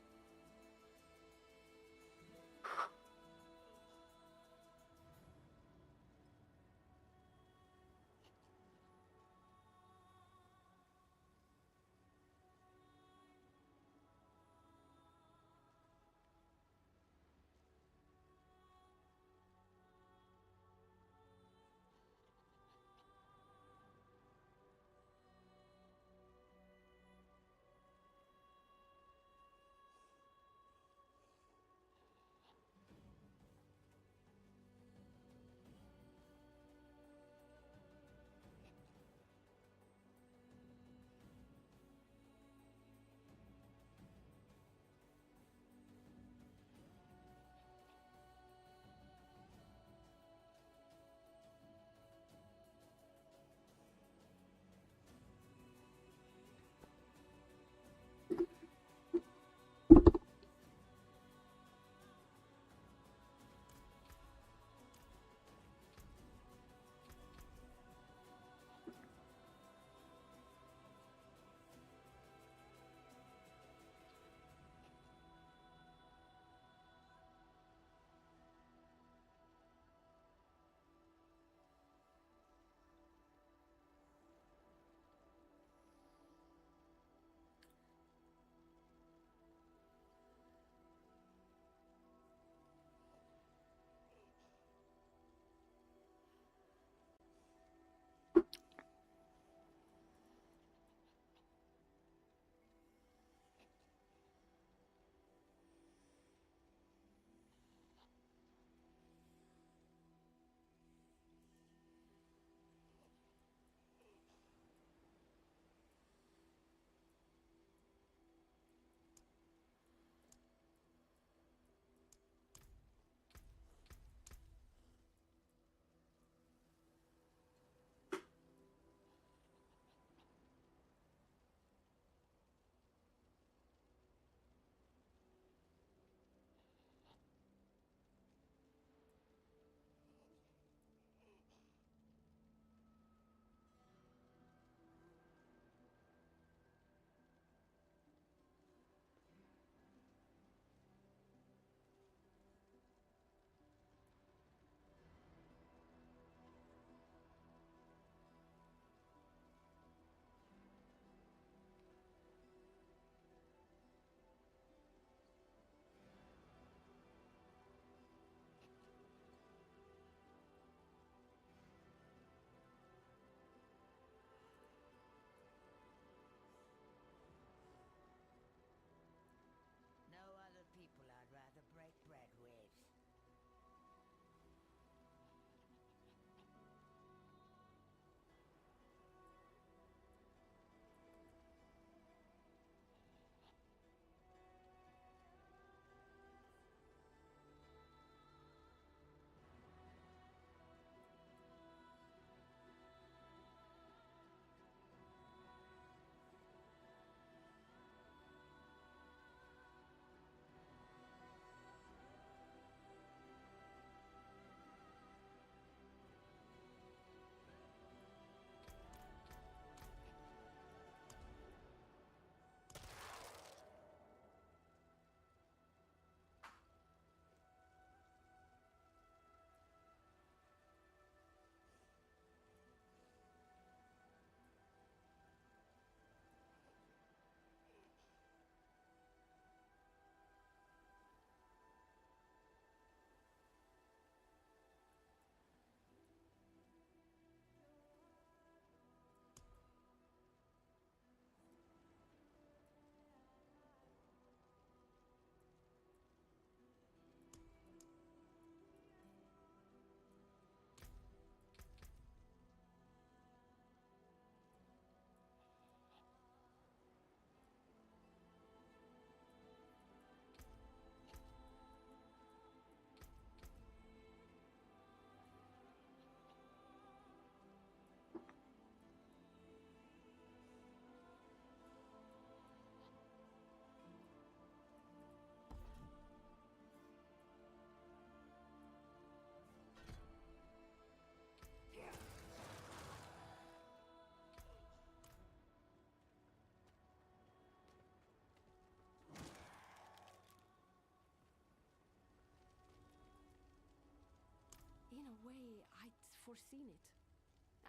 In a way, I'd foreseen it.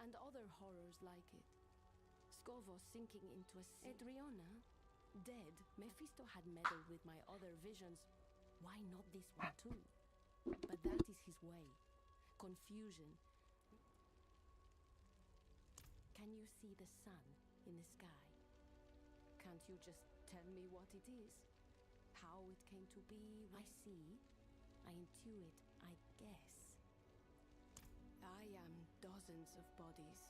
And other horrors like it. Scovo sinking into a sea. Adriana, dead. Mephisto had meddled with my other visions. Why not this one too? But that is his way. Confusion. Can you see the sun in the sky? Can't you just tell me what it is? How it came to be? I see. I intuit. I guess. I am dozens of bodies.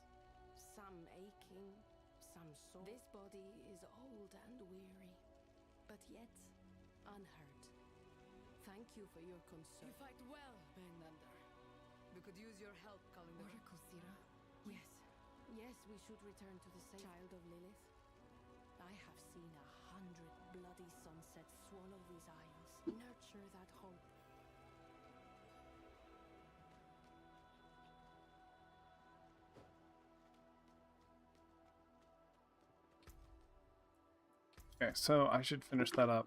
Some aching, some sore. This body is old and weary, but yet unhurt. Thank you for your concern. You fight well, Benander. We could use your help calling the Oracle Sira? Yes. Yes, we should return to the same child of Lilith. I have seen 100 bloody sunsets swallow these isles. Nurture that hope. Okay, so I should finish that up.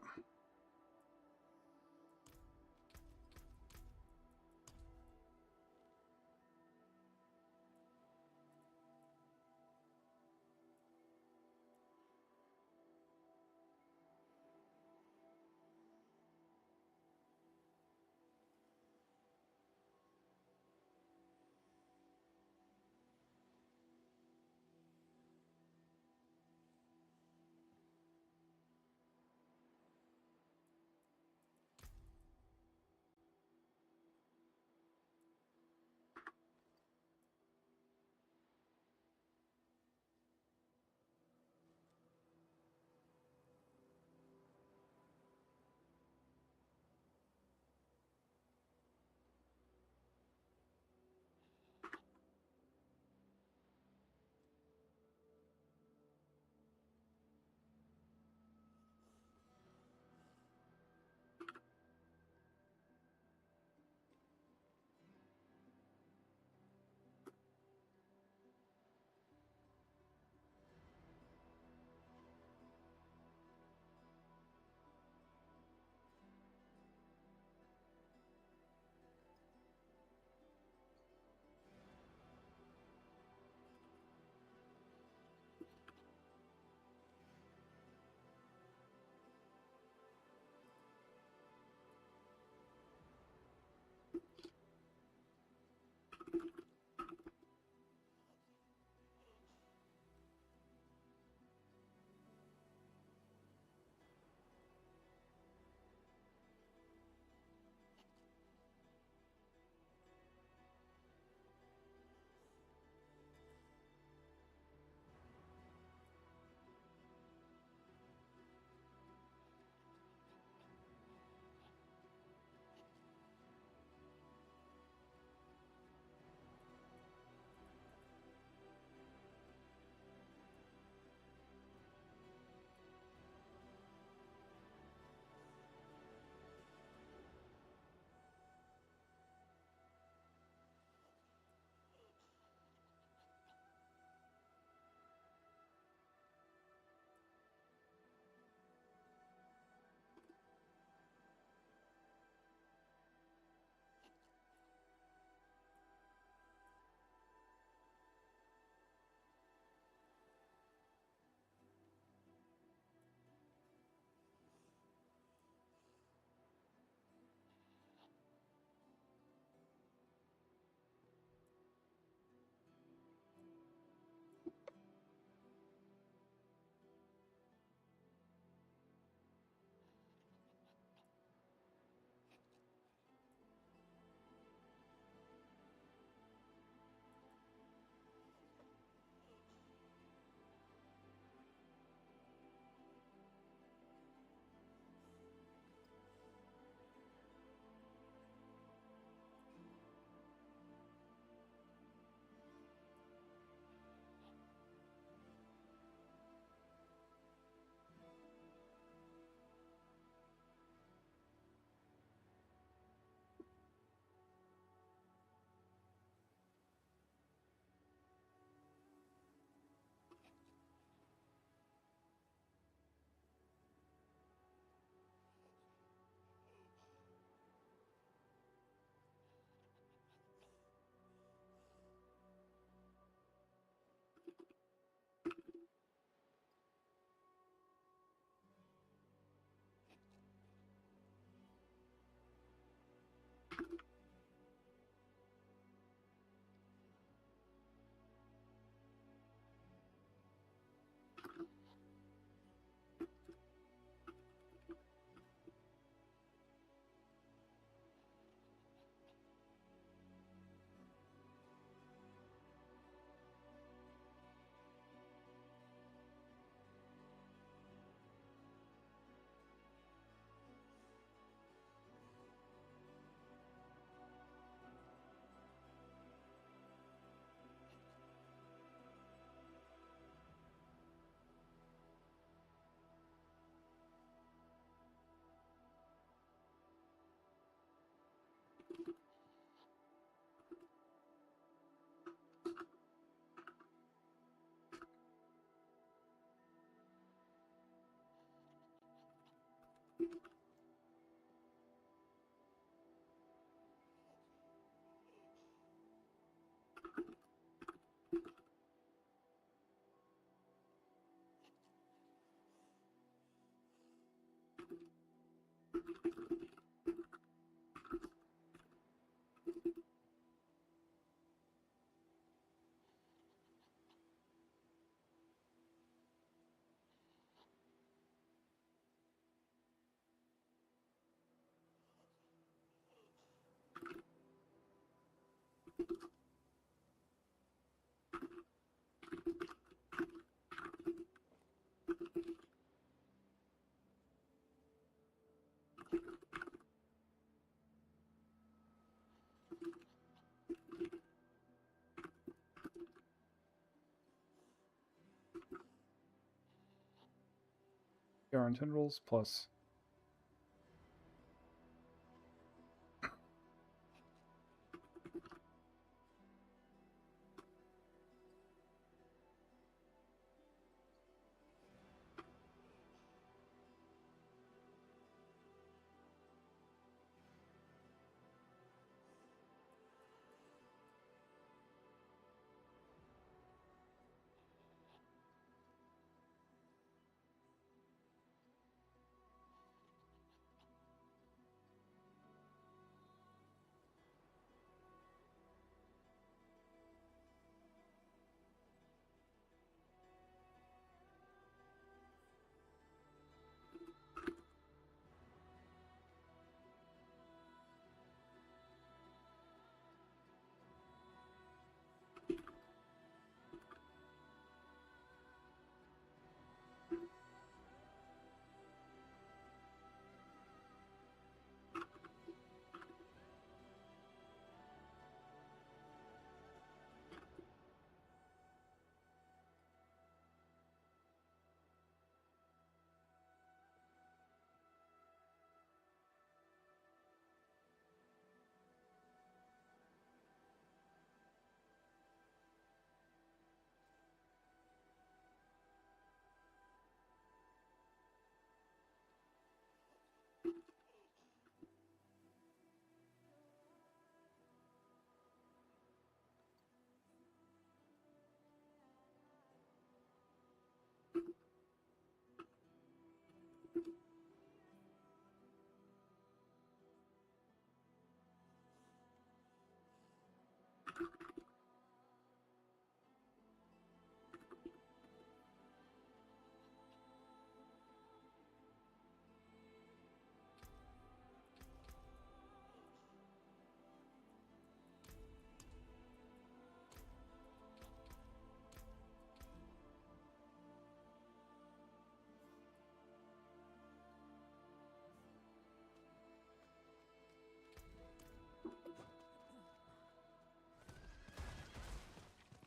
Yarn tendrils plus.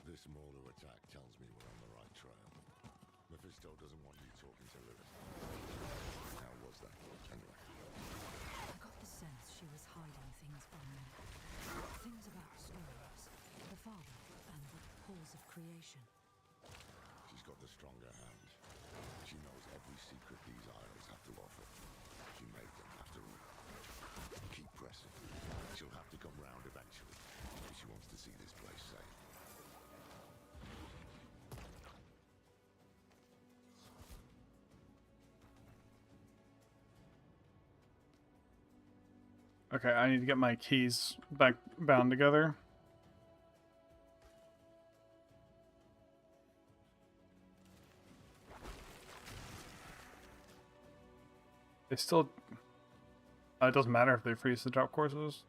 This Mauler attack tells me we're on the right trail. Mephisto doesn't want you talking to Lilith. How was that, anyway? I got the sense she was hiding things from me. Things about stories, the father, and the halls of creation. She's got the stronger hand. She knows every secret these isles have to offer. She made them after all. Keep pressing. She'll have to come round eventually, if she wants to see this place safe. Okay, I need to get my keys back bound together. They still... it doesn't matter if they freeze the drop courses.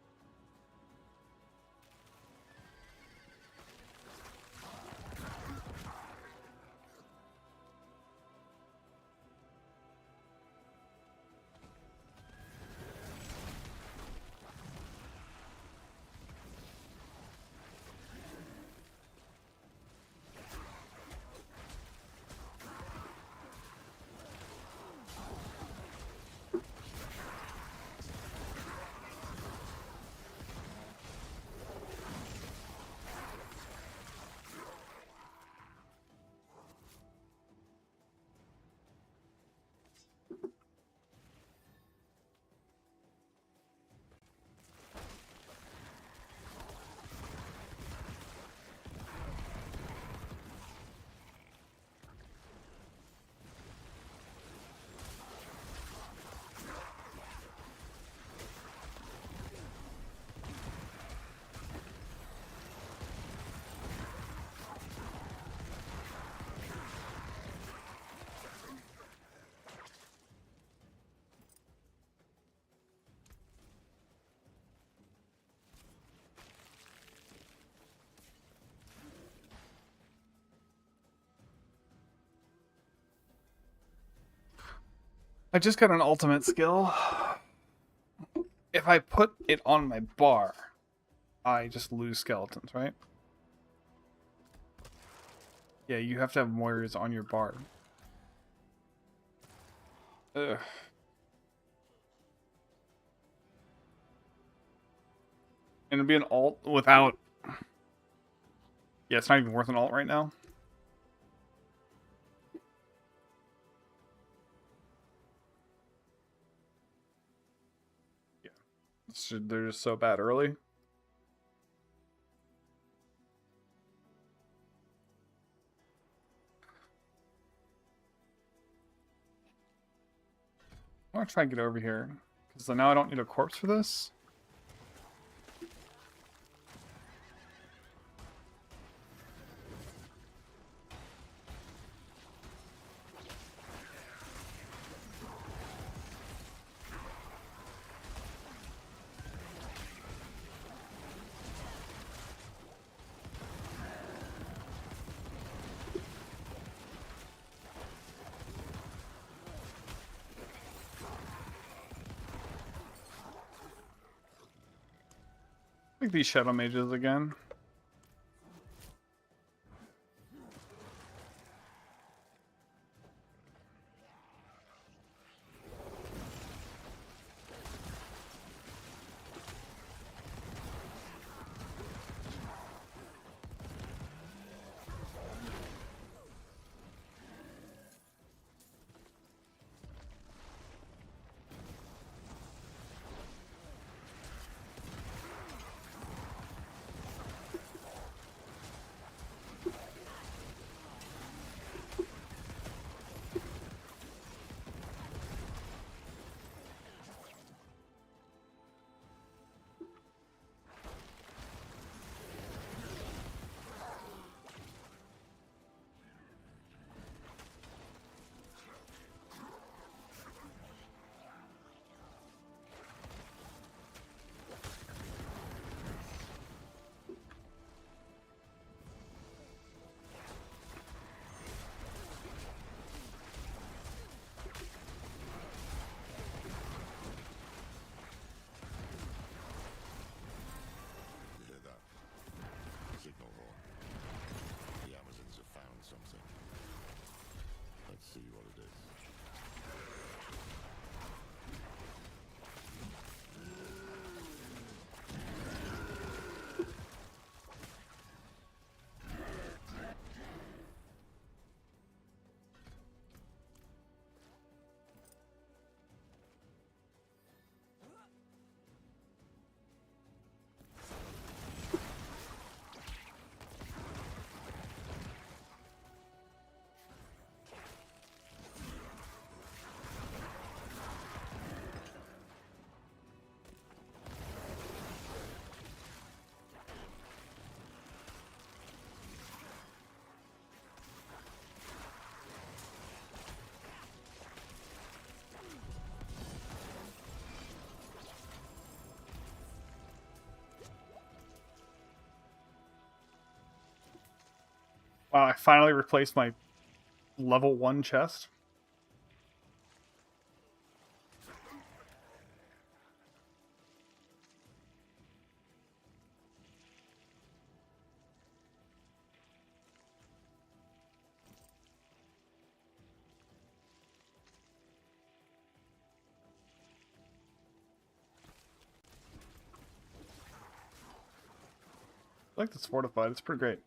I just got an ultimate skill. If I put it on my bar, I just lose skeletons, right? Yeah, you have to have warriors on your bar. Ugh. And it'd be an alt without... Yeah, it's not even worth an alt right now. Yeah. They're just so bad early. I want to try and get over here. Because now I don't need a corpse for this. Like these shadow mages again. You hear that? Signal horn. The Amazons have found something. Let's see what it is. Wow, I finally replaced my level 1 chest. I like this fortified, it's pretty great.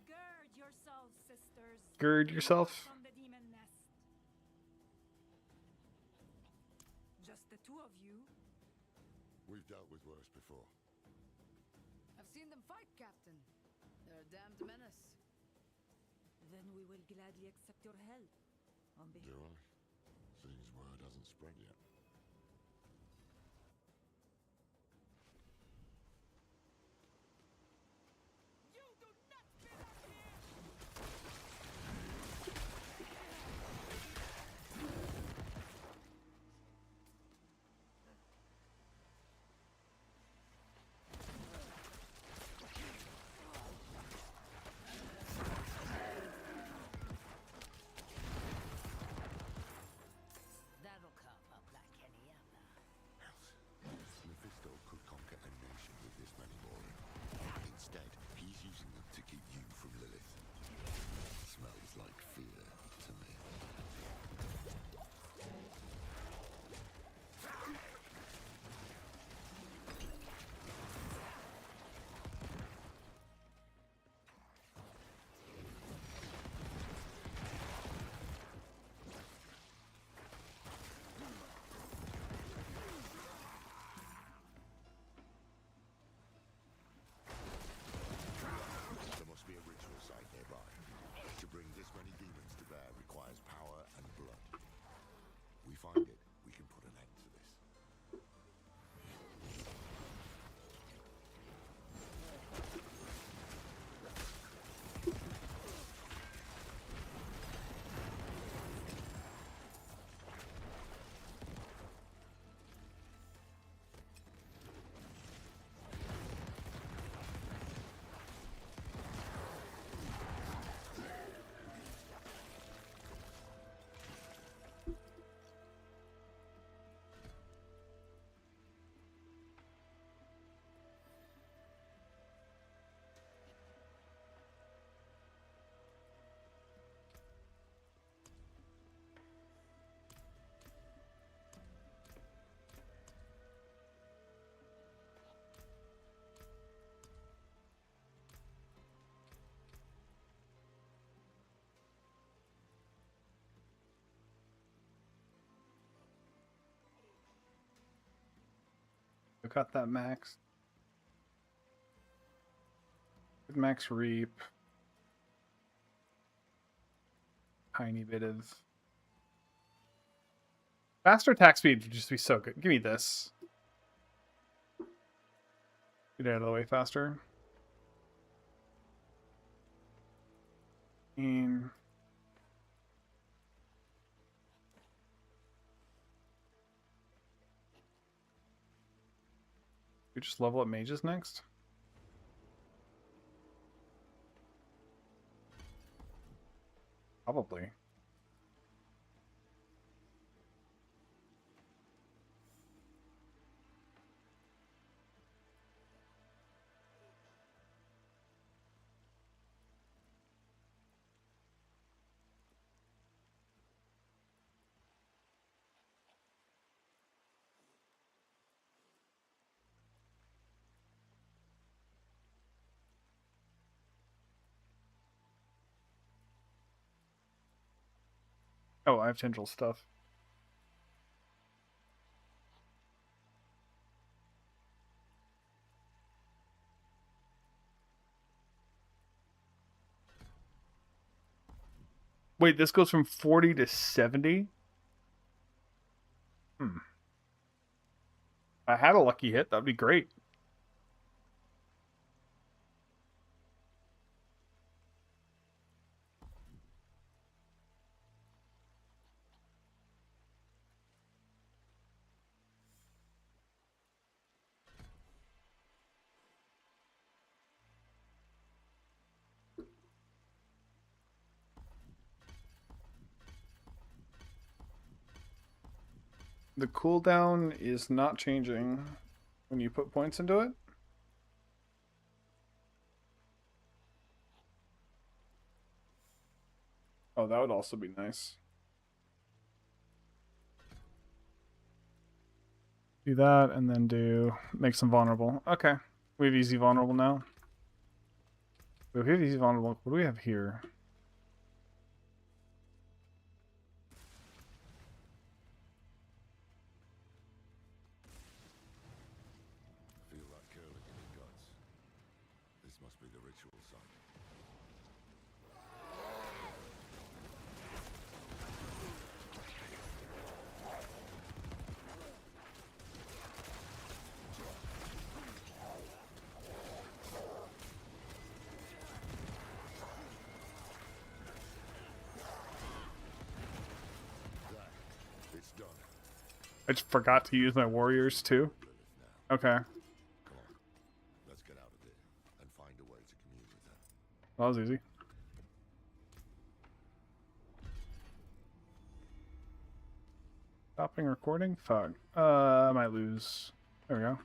Gird yourselves, sisters. Gird yourself. From the demon nest. Just the two of you. We've dealt with worse before. I've seen them fight, Captain. They're a damned menace. Then we will gladly accept your help. On Do behalf. I? Seeing as word hasn't spread yet. find it, we can put an end to this. I got that max. Max reap. Tiny bit of faster attack speed would just be so good. Give me this. Get out of the way faster. And we just level up mages next. Probably. Oh, I have tendril stuff. Wait, this goes from 40 to 70? I had a lucky hit. That'd be great. The cooldown is not changing when you put points into it. Oh, that would also be nice. Do that and then make some vulnerable. Okay. We have easy vulnerable now. We have easy vulnerable. What do we have here? Feel that curling in your guts. This must be the ritual site. It's done. I just forgot to use my warriors too. Okay. Come on. Let's get out of here and find a way to commune with her. That was easy. Stopping recording? Fuck. I might lose. There we go.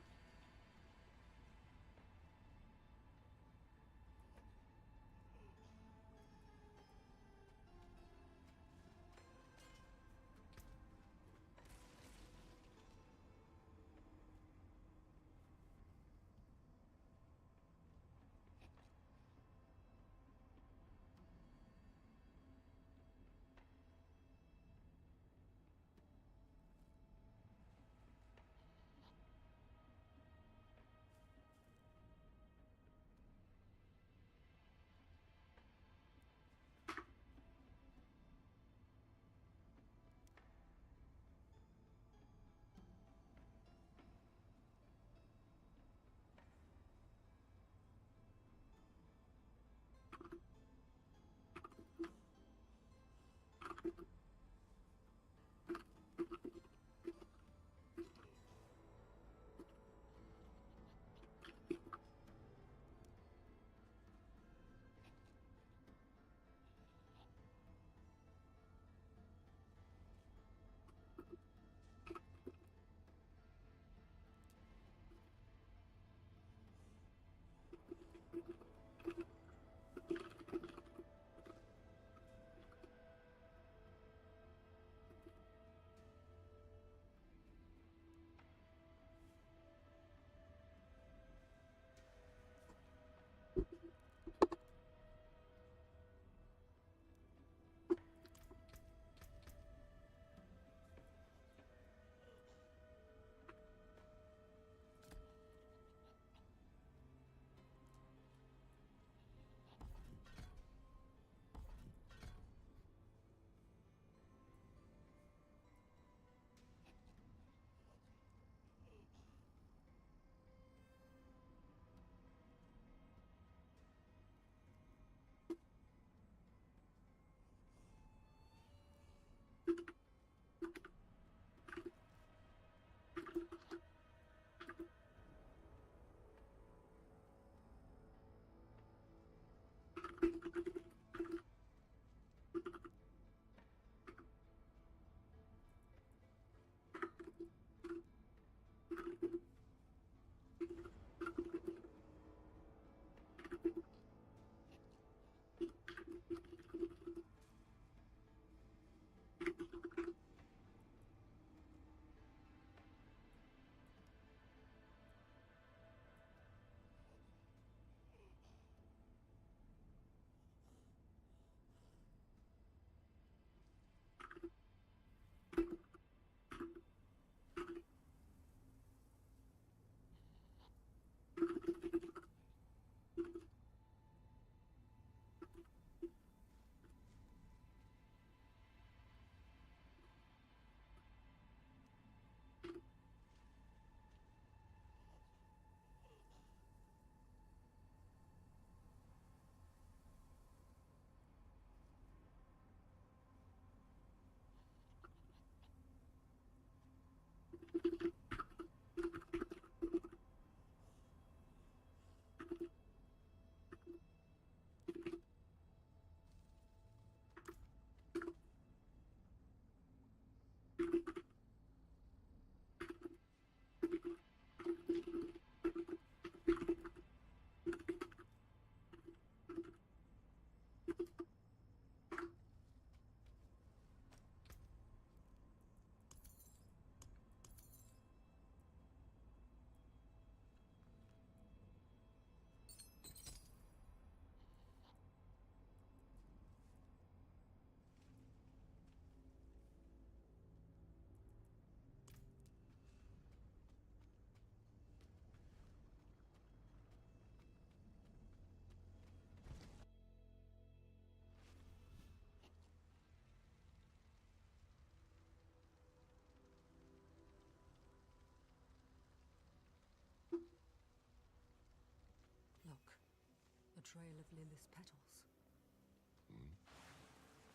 trail of Lilith's petals.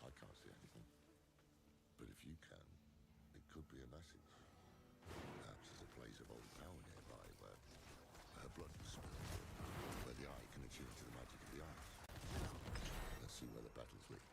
I can't see anything. But if you can, it could be a message. Perhaps there's a place of old power nearby where her blood was spilled, where the eye can attune to the magic of the eyes. Let's see where the battles lead.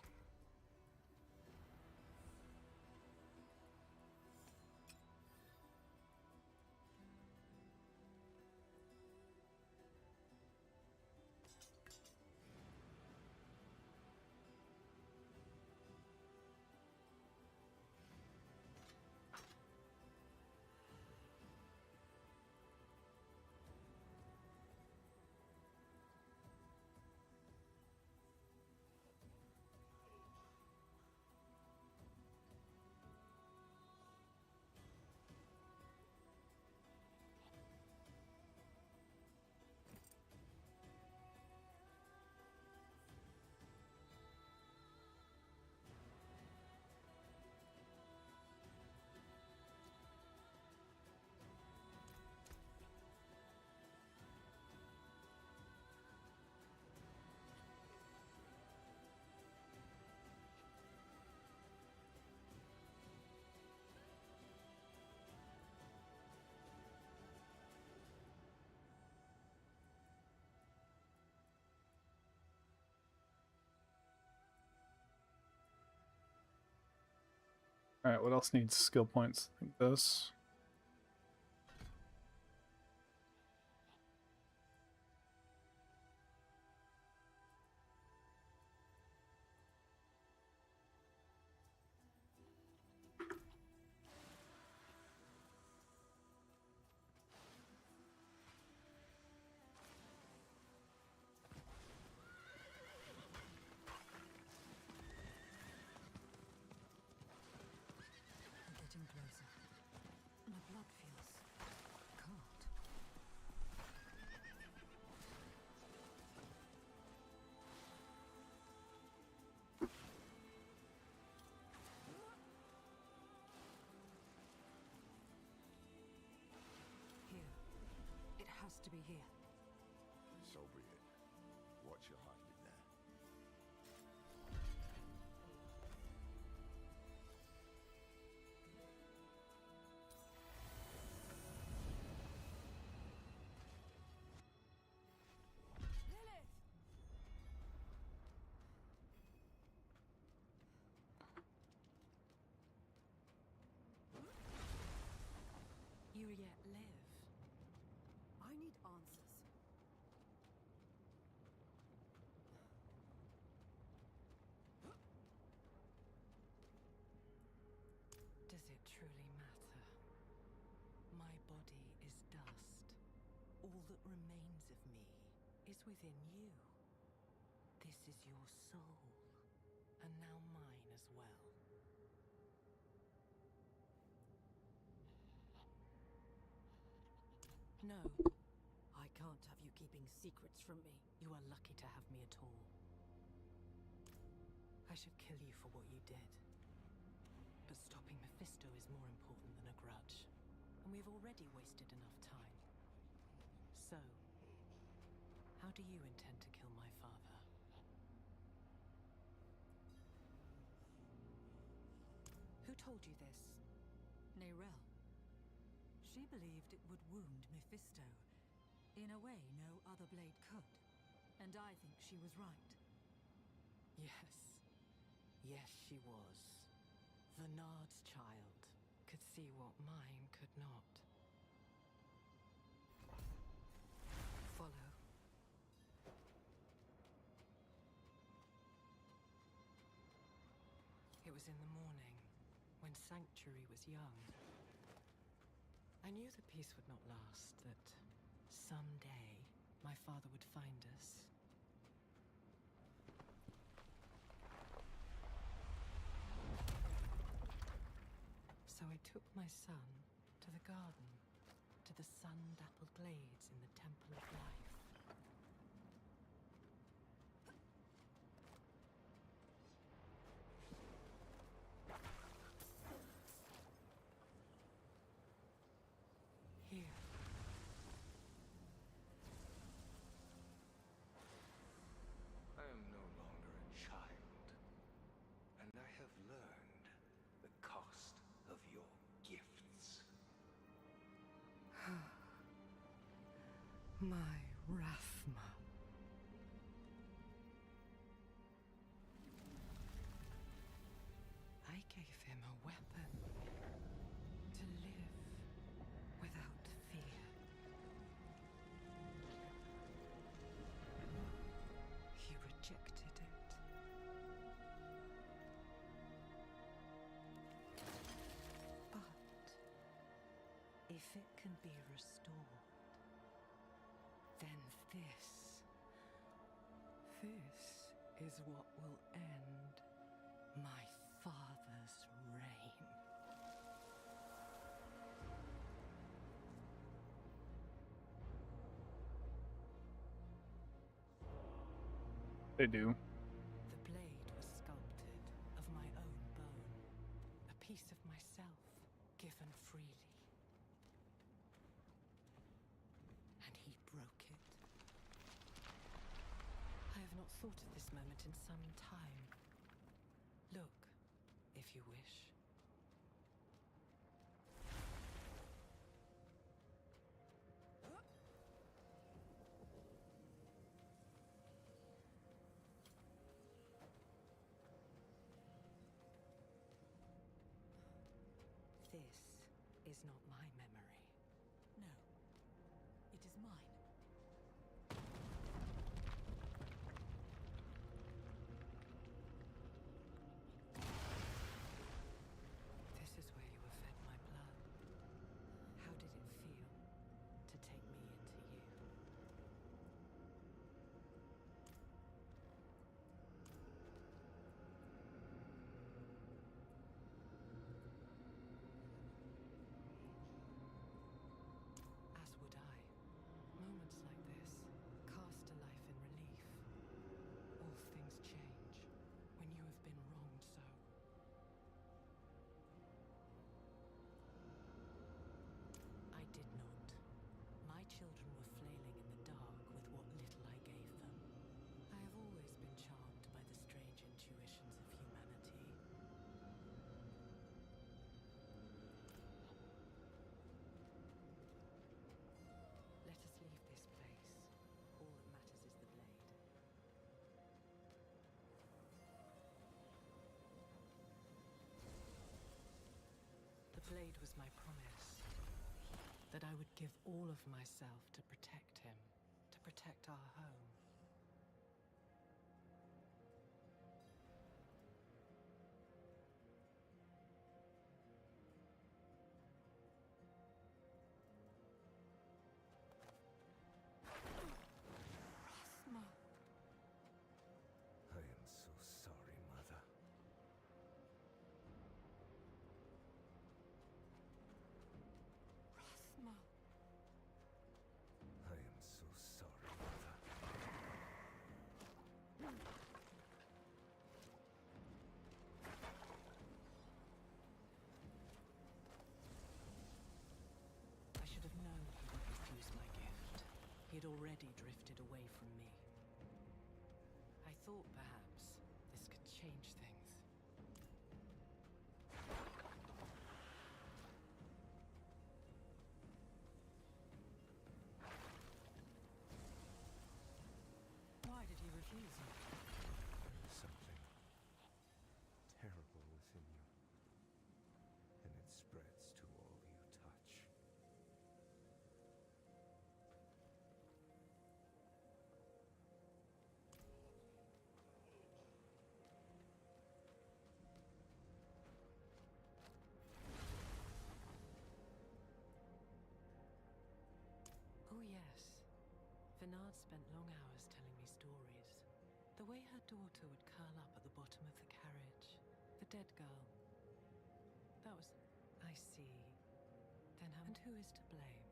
All right, what else needs skill points? I think this. Getting closer. My blood feels cold. Here. It has to be here. So be it. Watch your hiding there. Lilith! You yet live. I need answers. Does it truly matter? My body is dust. All that remains of me is within you. This is your soul, and now mine as well. No, I can't have you keeping secrets from me. you are lucky to have me at all. I should kill you for what you did. But stopping Mephisto is more important than a grudge. And we've already wasted enough time. So, how do you intend to kill my father? Who told you this? Neyrelle. She believed it would wound Mephisto. In a way, no other blade could. And I think she was right. Yes. Yes, she was. The Nard's child could see what mine could not. Follow. It was in the morning, when Sanctuary was young. I knew the peace would not last, that someday my father would find us. So I took my son to the garden, to the sun-dappled glades in the Temple of Life. Here. My Rathma. I gave him a weapon to live without fear. He rejected it. But if it can be restored, then this is what will end my father's reign. They do. The blade was sculpted of my own bone, a piece of myself given freely. And he broke it. I have not thought of this moment in some time. Look, if you wish. This is not my memory. No, it is mine. This is where you were fed my blood. How did it feel to take me into you? As would I. Moments like this cast a life in relief. All things change when you have been wronged so. I did not. My children were flailing in the dark with what little I gave them. I have always been charmed by the strange intuitions of humanity. Let us leave this place. All that matters is the blade. The blade was my promise. That I would give all of myself to protect him, to protect our home. Rathma. I am so sorry, Mother. Rathma. I am so sorry, Mother. I should have known he would refuse my gift. He had already drifted away from me. I thought perhaps this could change things. Why did he refuse you? There is something terrible within you, and it spreads to all you touch. Oh yes. Vinard spent long hours telling me stories. The way her daughter would curl up at the bottom of the carriage. The dead girl. That was... I see. Then how... And who is to blame?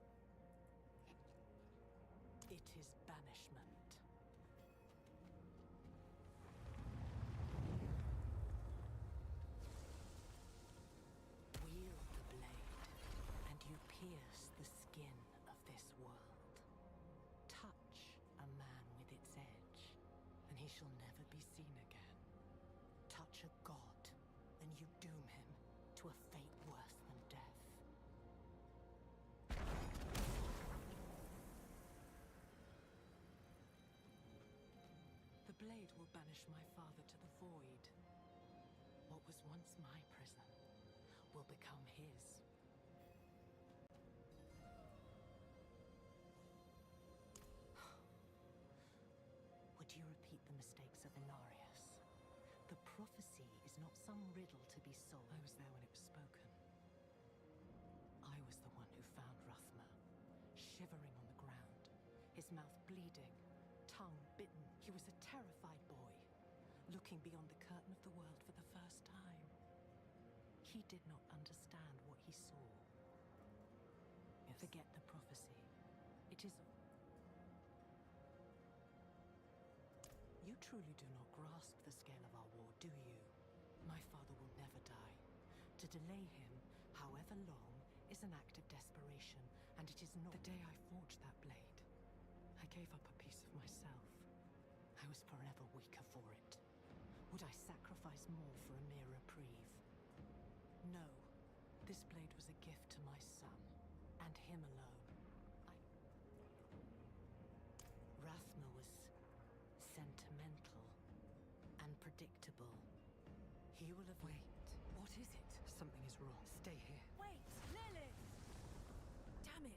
It is banishment. Wield the blade, and you pierce the skin of this world. Touch a man with its edge, and he shall never be seen again. Touch a god, and you doom him to a fate worse than death. blade will banish my father to the void. What was once my prison will become his. Would you repeat the mistakes of Inarius? The prophecy is not some riddle to be solved. I was there when it was spoken. I was the one who found Rathma, shivering on the ground, his mouth bleeding, tongue bitten. He was a terrified boy, looking beyond the curtain of the world for the first time. He did not understand what he saw. Forget the prophecy. It is... You truly do not grasp the scale of our war, do you? My father will never die. To delay him, however long, is an act of desperation, and it is not... The day I forged that blade, I gave up a piece of myself. I was forever weaker for it. Would I sacrifice more for a mere reprieve? No. This blade was a gift to my son, and him alone. Rathma was sentimental and predictable. He will have... Wait, what is it? Something is wrong. Stay here. Wait, Lilith! Damn it!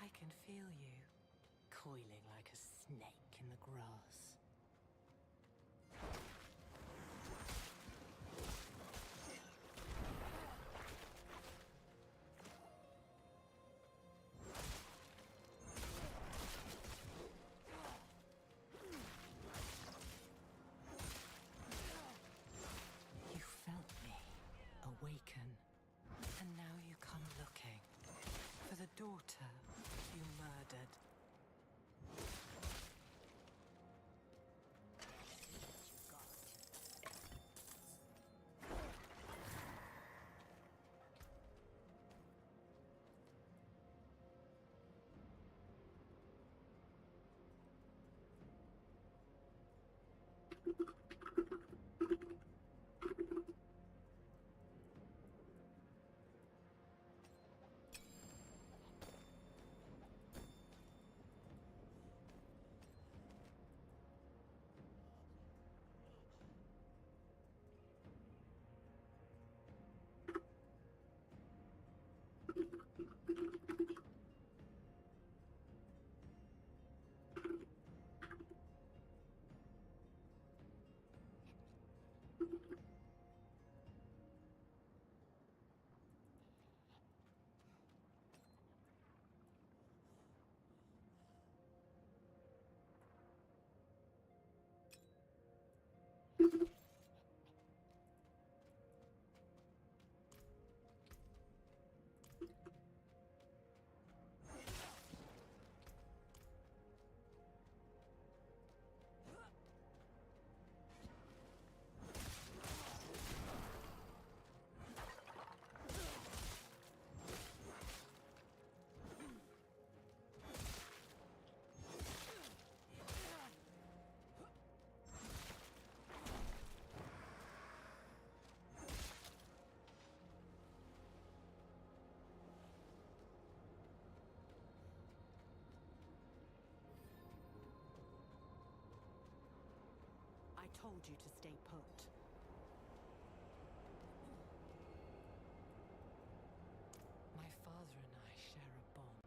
I can feel you, coiling like a snake in the grass. You felt me awaken, and now you come looking for the daughter you murdered. told you to stay put. My father and I share a bond.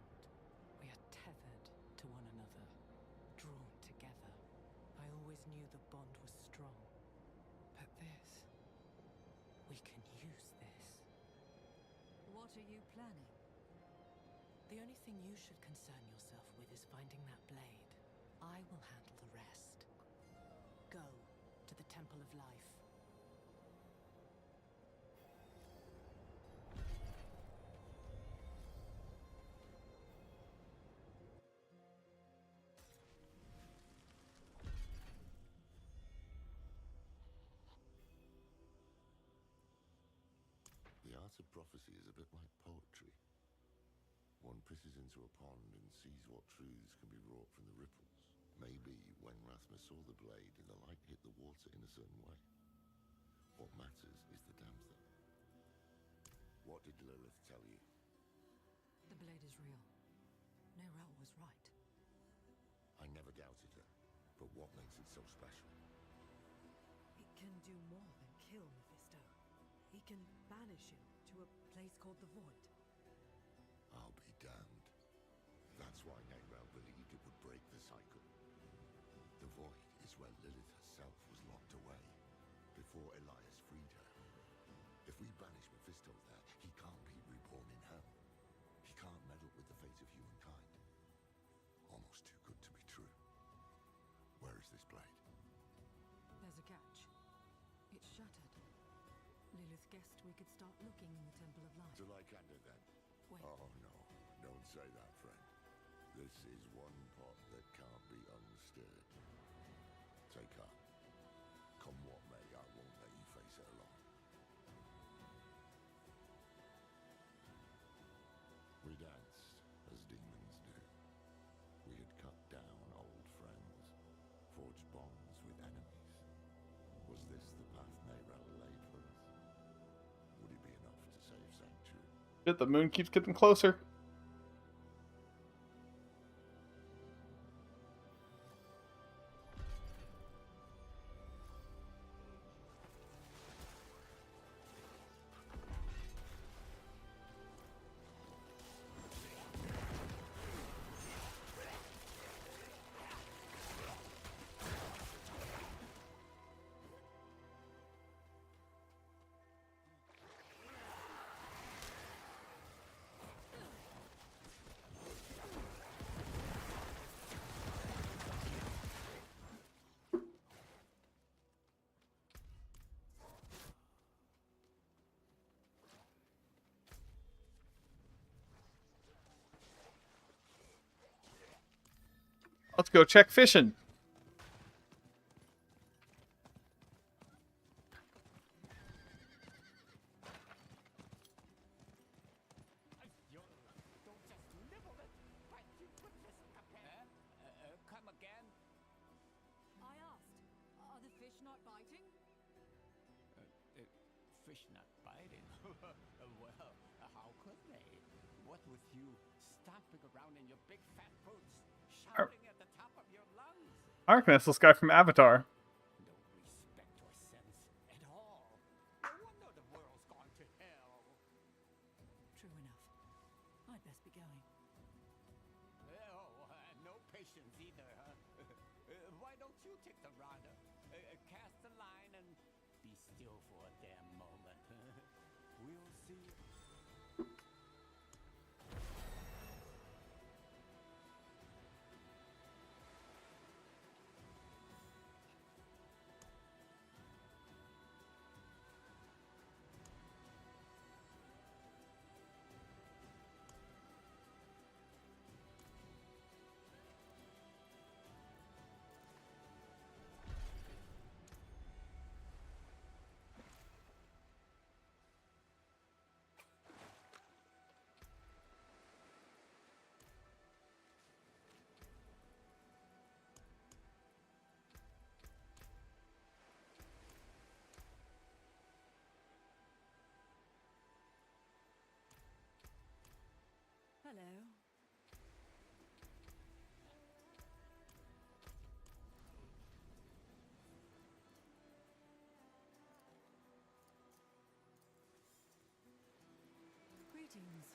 We are tethered to one another, drawn together. I always knew the bond was strong. But this... we can use this. What are you planning? The only thing you should concern yourself with is finding that blade. I will handle the rest. Go to the Temple of Life. The art of prophecy is a bit like poetry. One pisses into a pond and sees what truths can be wrought from the ripples. Maybe when Rathma saw the blade, the light hit the water in a certain way. What matters is the damn thing. What did Lilith tell you? The blade is real. Nerel was right. I never doubted her, but what makes it so special? It can do more than kill Mephisto. He can banish him to a place called the Void. I'll be damned. That's why Nerel believed it would break the cycle. The Void is where Lilith herself was locked away, before Elias freed her. If we banish Mephisto there, he can't be reborn in hell. He can't meddle with the fate of humankind. Almost too good to be true. Where is this blade? There's a catch. It's shattered. Lilith guessed we could start looking in the Temple of Life. To Lycander, then? Wait. Oh, no. Don't say that, friend. This is one pot that can't be unstirred. Take heart. Come what may, I won't let you face it alone. We danced, as demons do. We had cut down old friends, forged bonds with enemies. Was this the path Nerel laid for us? Would it be enough to save Sanctuary? Shit, the moon keeps getting closer. Let's go check fishing. Come again? I asked, are the fish not biting? Fish not biting? Well, how could they? What with you stomping around in your big fat boots, shouting at the top of your lungs? Arcanist, this guy from Avatar. Don't respect your sense at all. No wonder the world's gone to hell. True enough. I'd best be going. Oh, no patience either, huh? Why don't you take the rod, cast the line, and be still for a damn moment? We'll see. Hello. machines.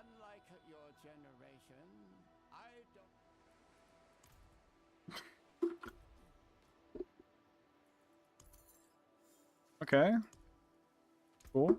Unlike your generation, I don't. Okay. Cool.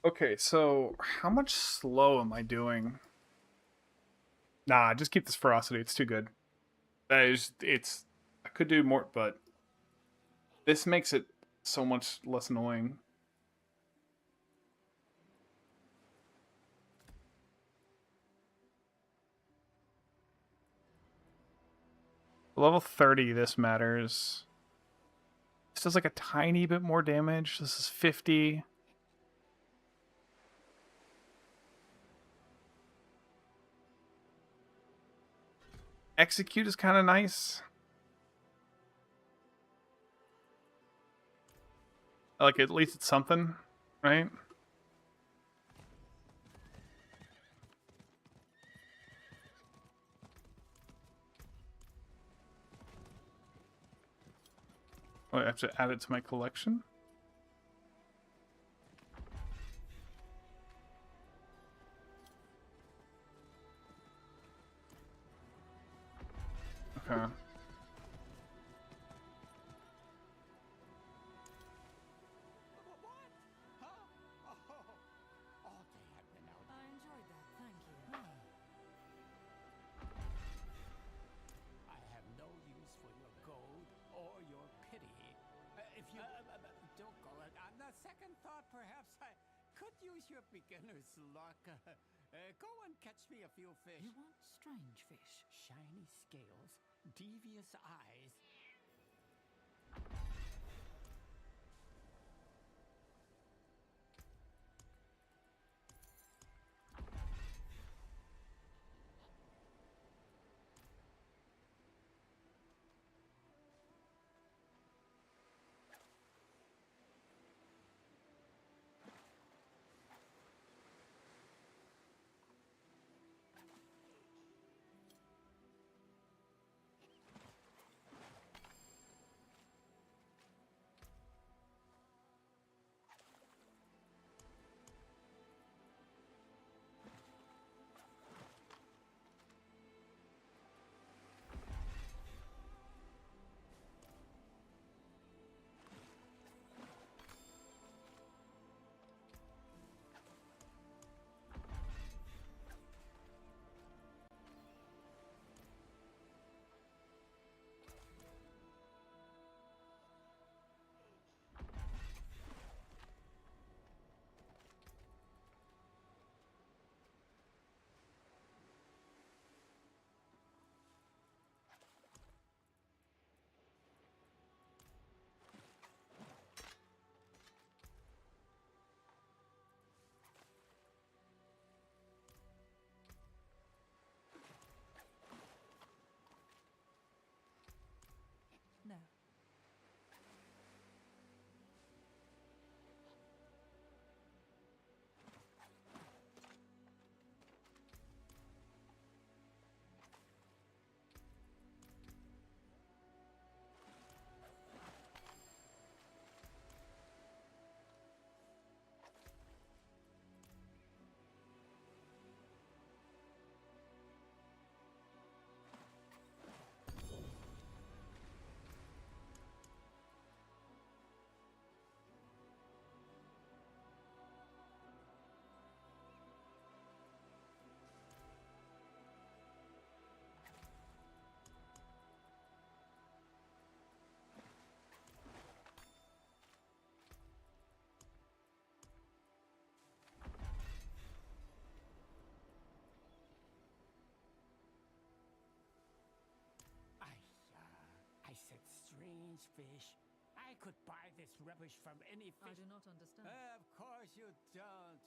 Okay, so how much slow am I doing? Nah, just keep this ferocity. It's too good. It's. I could do more, but this makes it so much less annoying. Level 30, this matters. This does like a tiny bit more damage. This is 50. Execute is kind of nice. Like, at least it's something, right? Oh, I have to add it to my collection? Okay. I enjoyed that, thank you. I have no use for your gold or your pity. If you don't call it, on the second thought, perhaps I could use your beginner's luck. Go and catch me a few fish. You want strange fish? Shiny scales, devious eyes. Nonsense, fish. I could buy this rubbish from any I fish. do not understand. Of course you don't.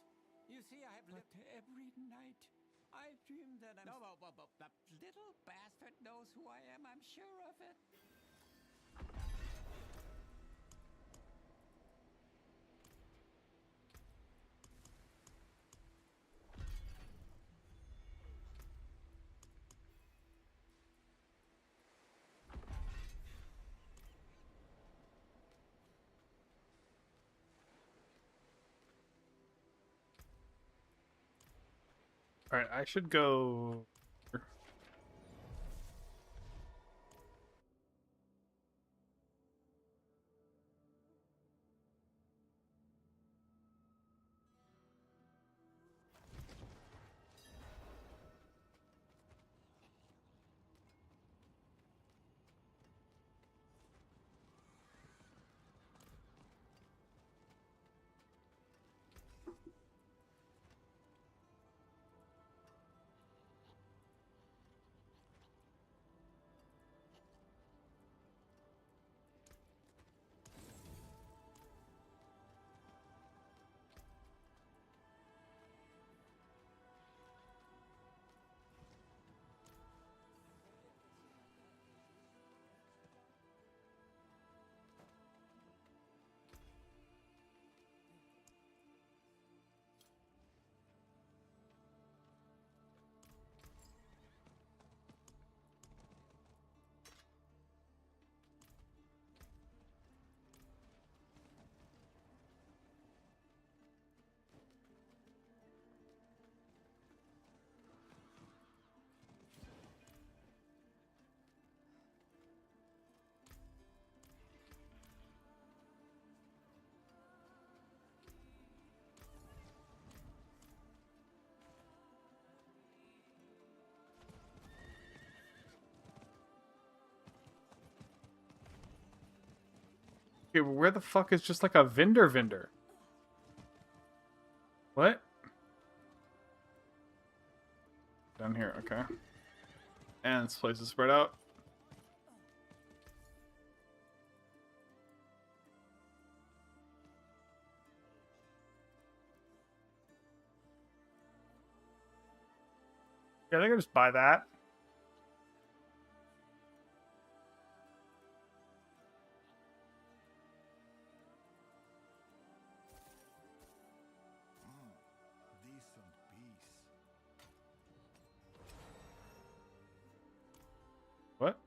You see, I have lived every night. I dream that I'm. No, the little bastard knows who I am. I'm sure of it. All right, I should go. Okay, where the fuck is just like a vendor? What? Down here, okay. And this place is spread out. Yeah, I think I'll just buy that. Decent piece. What?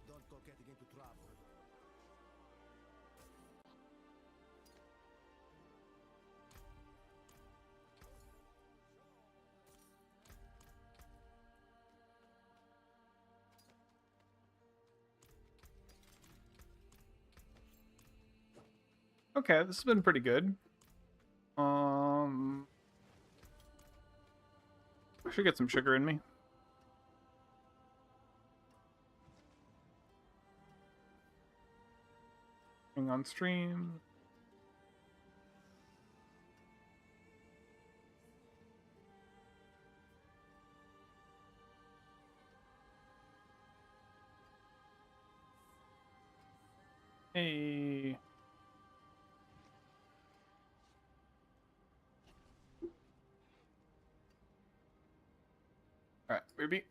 Don't go getting into trouble. Okay, this has been pretty good. I should get some sugar in me. On stream. Hey. All right, baby.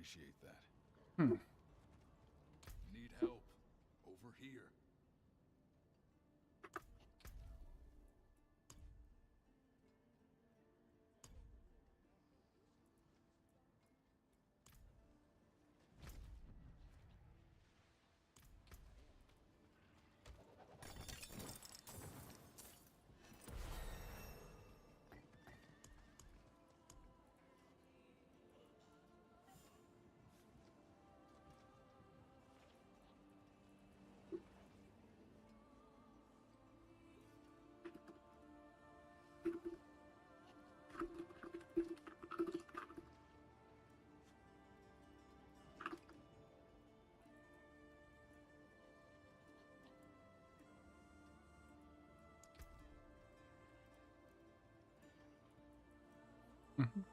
appreciate that. Hmm. Need help? Over here. Mhm.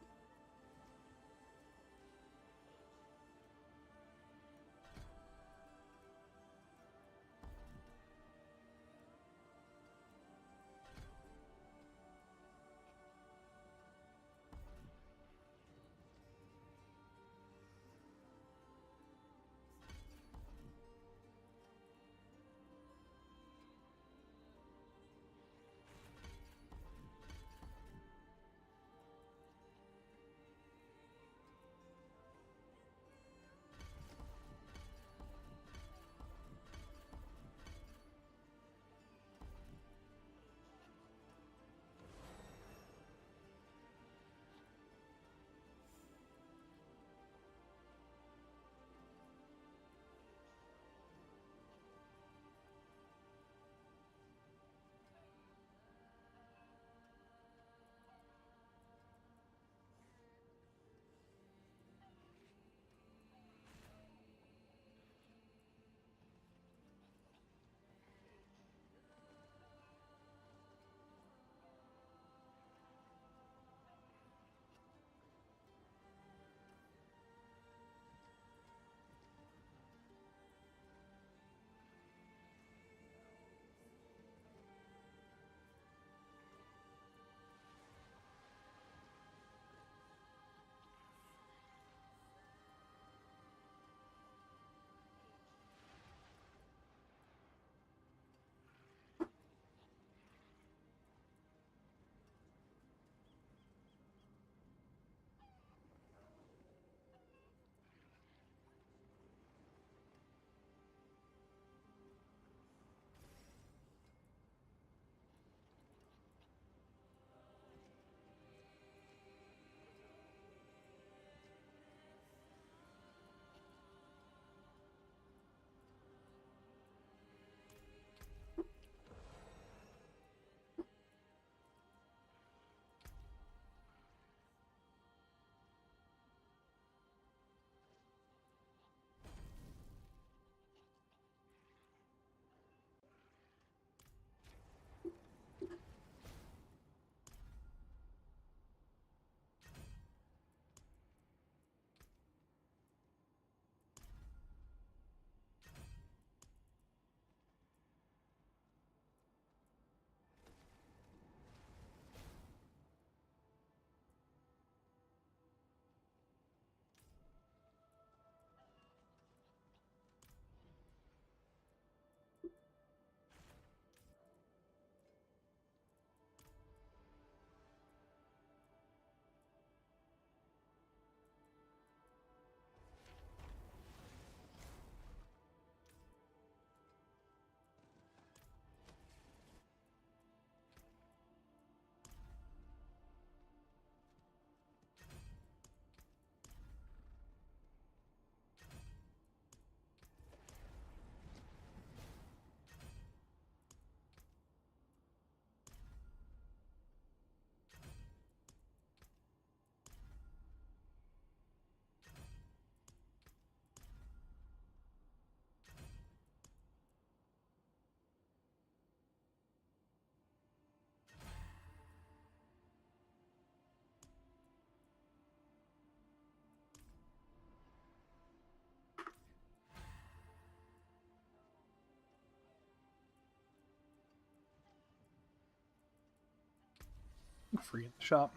Free in the shop.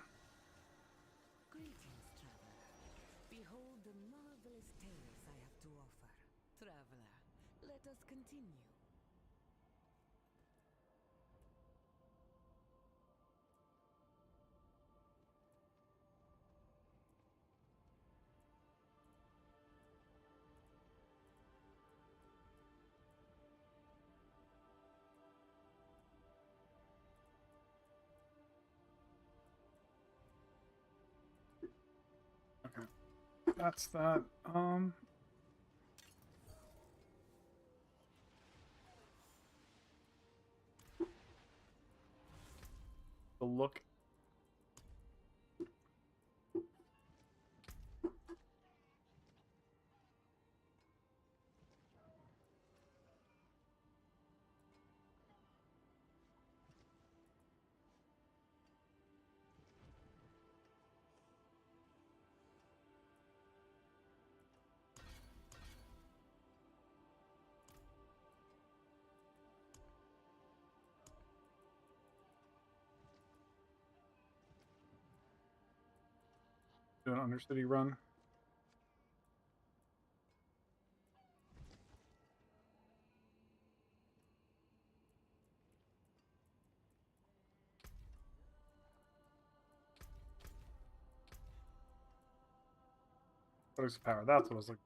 Greetings, traveler. Behold the marvelous continue. Okay. That's that. The look. Do an Undercity run. What is the power? That's what I was looking.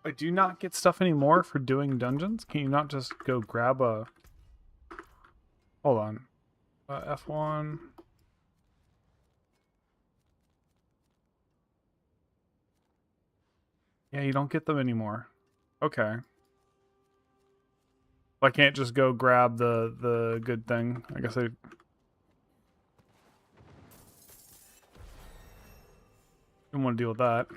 Wait, do you not get stuff anymore for doing dungeons? Can you not just go grab a... Hold on. F1. Yeah, you don't get them anymore. Okay. I can't just go grab the good thing. I guess I... didn't want to deal with that.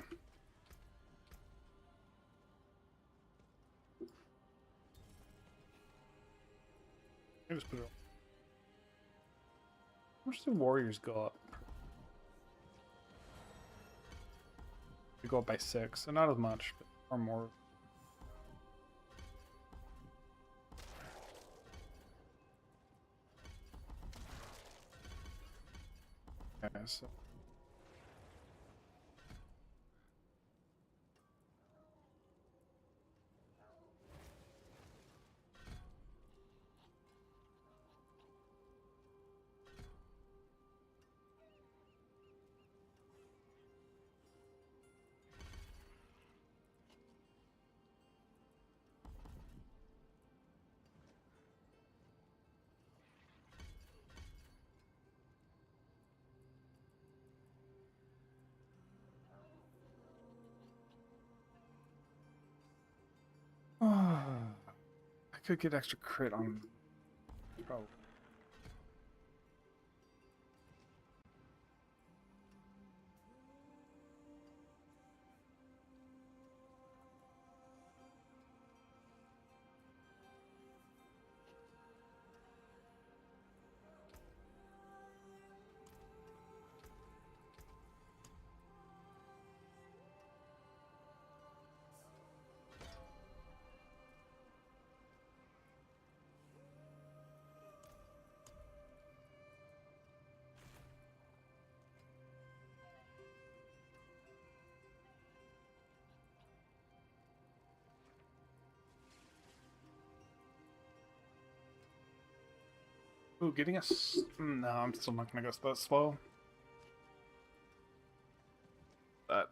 I just put it on. How much do warriors go up? They go up by 6, so not as much, but or more. Okay, so I could get extra crit on. Probably. Ooh, getting us. No, I'm still not gonna go that slow. That.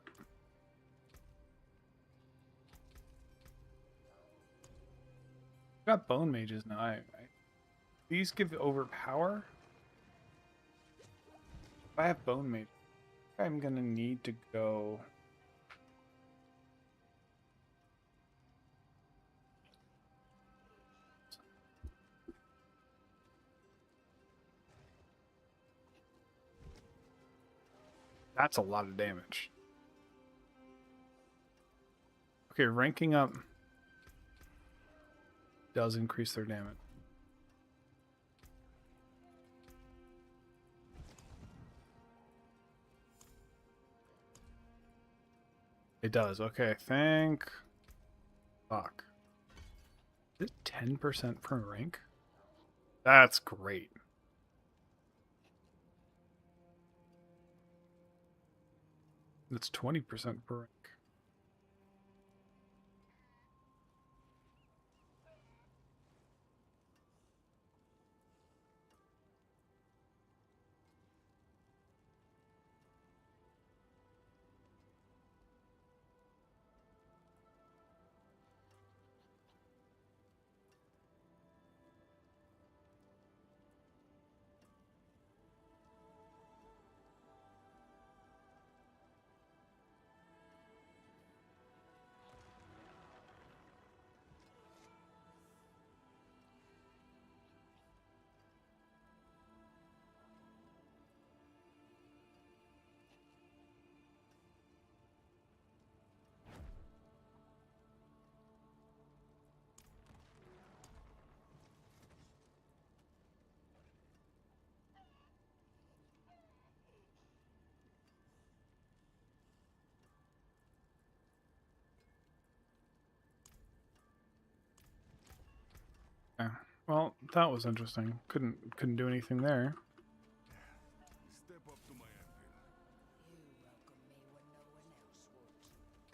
Got bone mages now. These give overpower. If I have bone mage, I'm gonna need to go. That's a lot of damage. Okay, ranking up does increase their damage. It does. Okay, I think. Fuck. Is it 10% per rank? That's great. It's 20% per rank. Yeah. Well, that was interesting. Couldn't do anything there. Step up to my anvil. You welcome me when no one else would.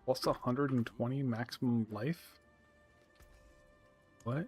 Plus 120 maximum life? What?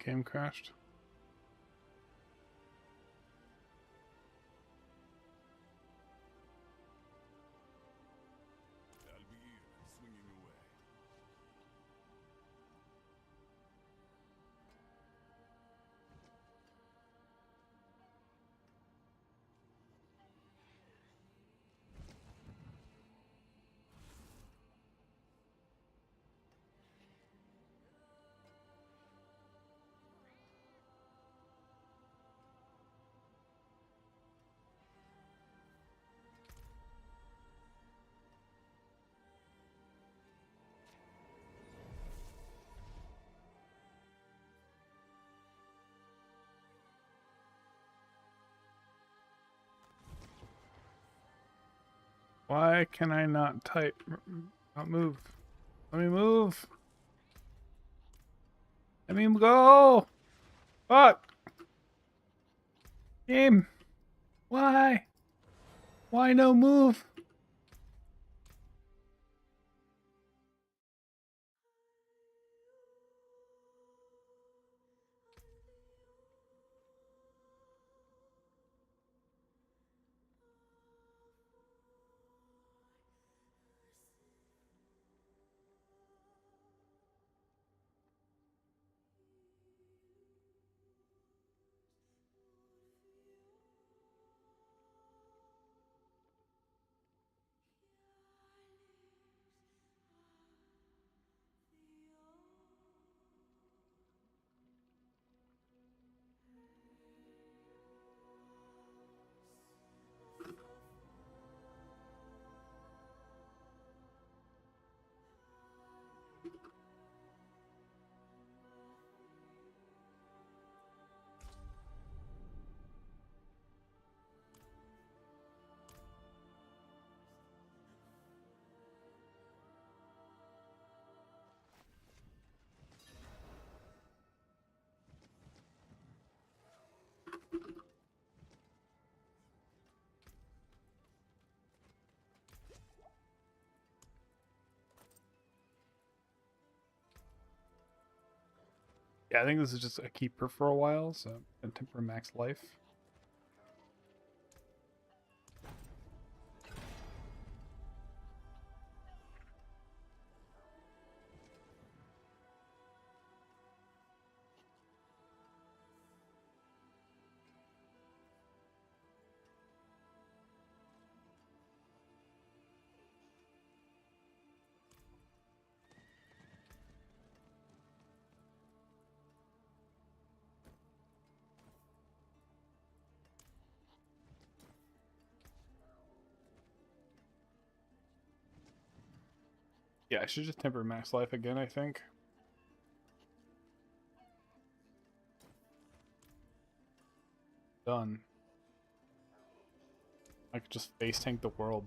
Game crashed. I'll be here, swinging away. Why can I not type? Not move. Let me move. Let me go. Fuck. Game. Why? Why no move? Yeah, I think this is just a keeper for a while, so a temper max life. Yeah, I should just temper max life again, I think. Done. I could just face tank the world.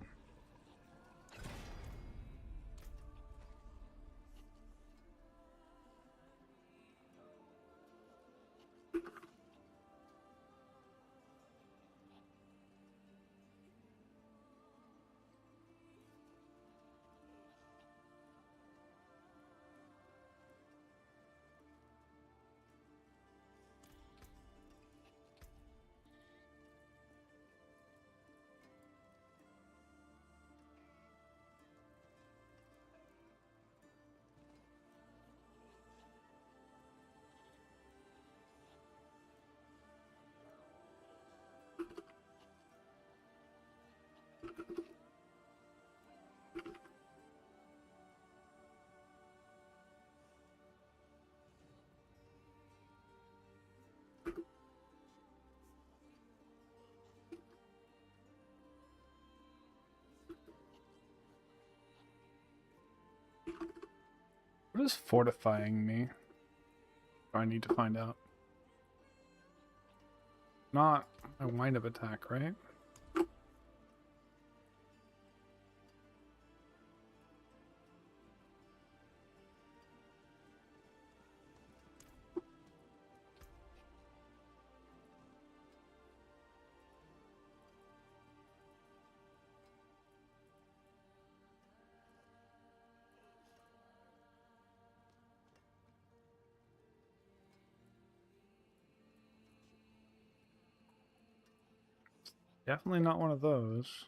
What is fortifying me? I need to find out. Not my wind-up attack, right? Definitely not one of those.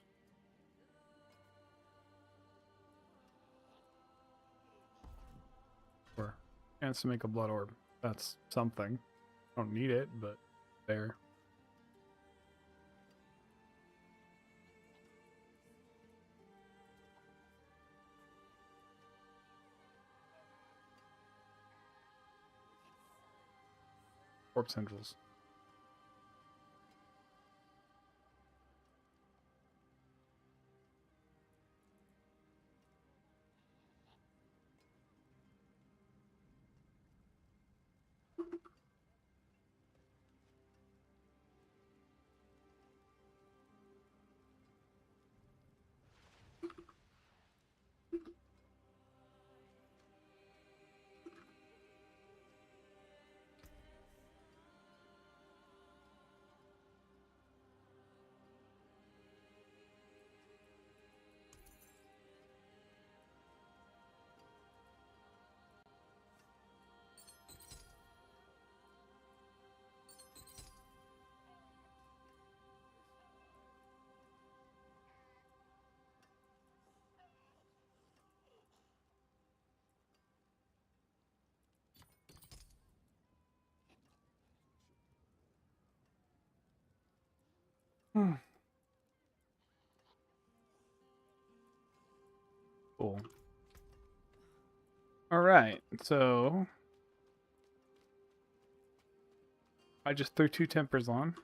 Or chance to make a blood orb. That's something. I don't need it, but there. Corpse tendrils. Cool. Alright, so I just threw 2 tempers on.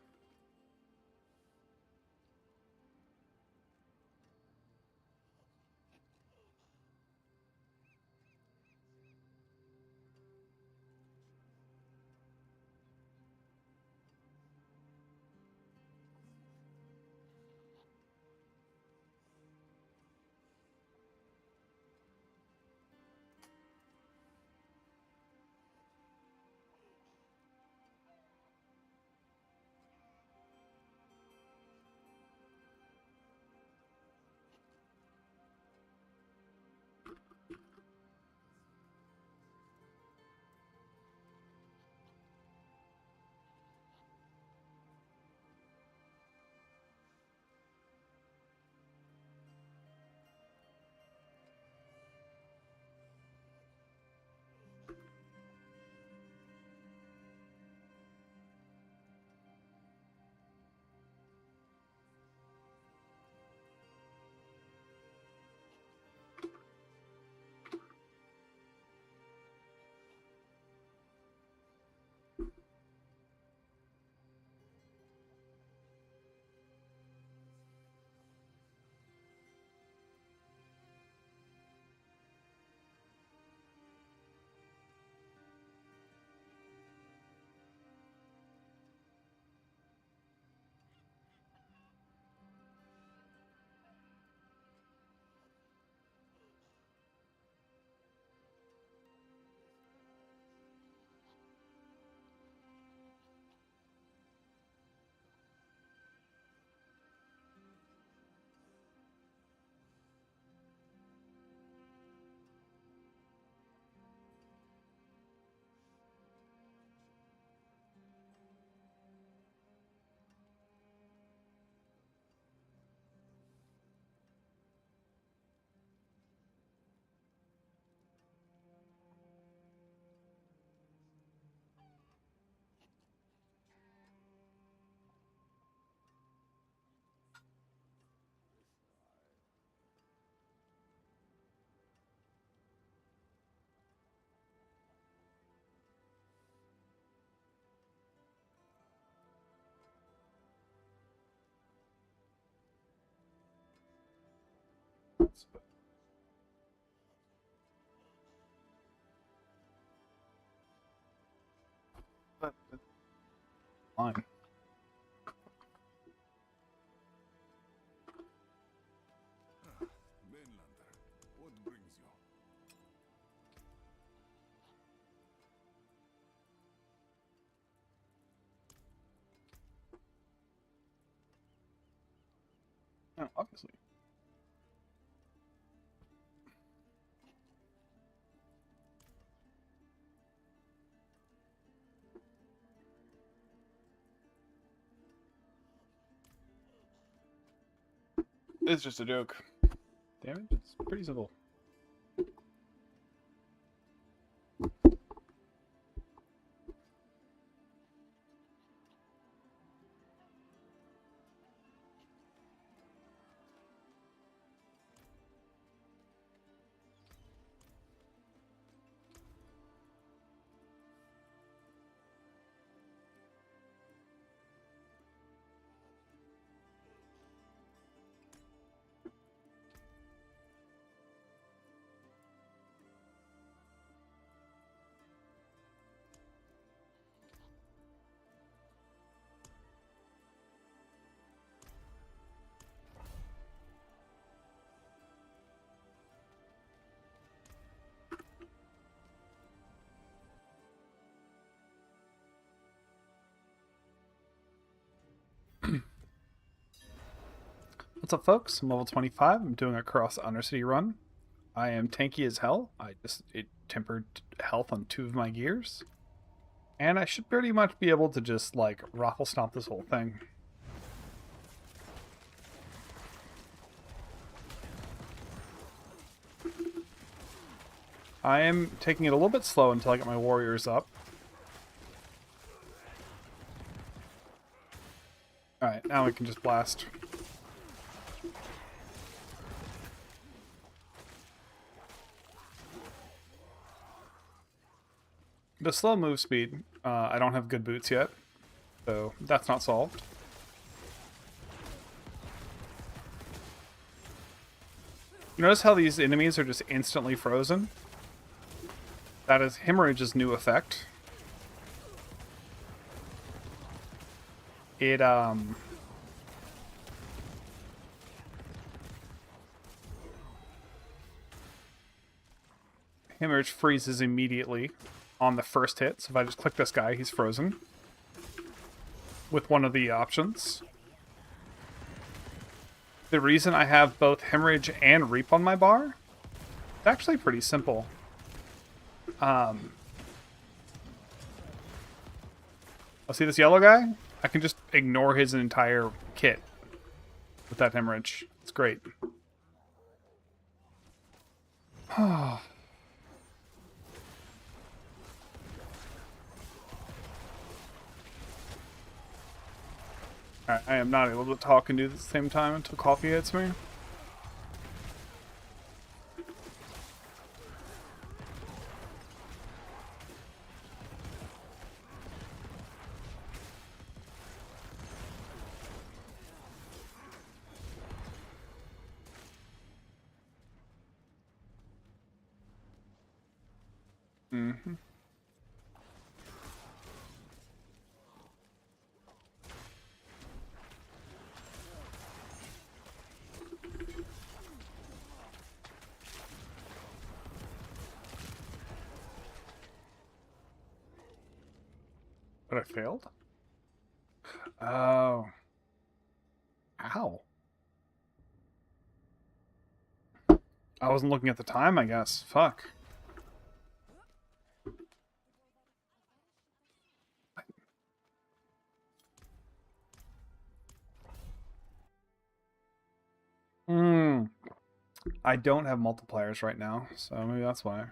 But fine. Mainlander, what brings you? Oh, obviously. It's just a joke. Damage? It's pretty simple. What's up, folks? I'm level 25. I'm doing a cross Undercity run. I am tanky as hell. It tempered health on 2 of my gears. And I should pretty much be able to just, like, raffle stomp this whole thing. I am taking it a little bit slow until I get my warriors up. Alright, now we can just blast. The slow move speed, I don't have good boots yet, so that's not solved. You notice how these enemies are just instantly frozen? That is Hemorrhage's new effect. It, Hemorrhage freezes immediately on the first hit. So if I just click this guy, he's frozen. With one of the options. The reason I have both Hemorrhage and Reap on my bar, it's actually pretty simple. I'll see this yellow guy? I can just ignore his entire kit with that Hemorrhage. It's great. I am not able to talk and do this at the same time until coffee hits me. Mm-hmm. But I failed? Oh. Ow. I wasn't looking at the time, I guess. Fuck. I don't have multipliers right now, so maybe that's why.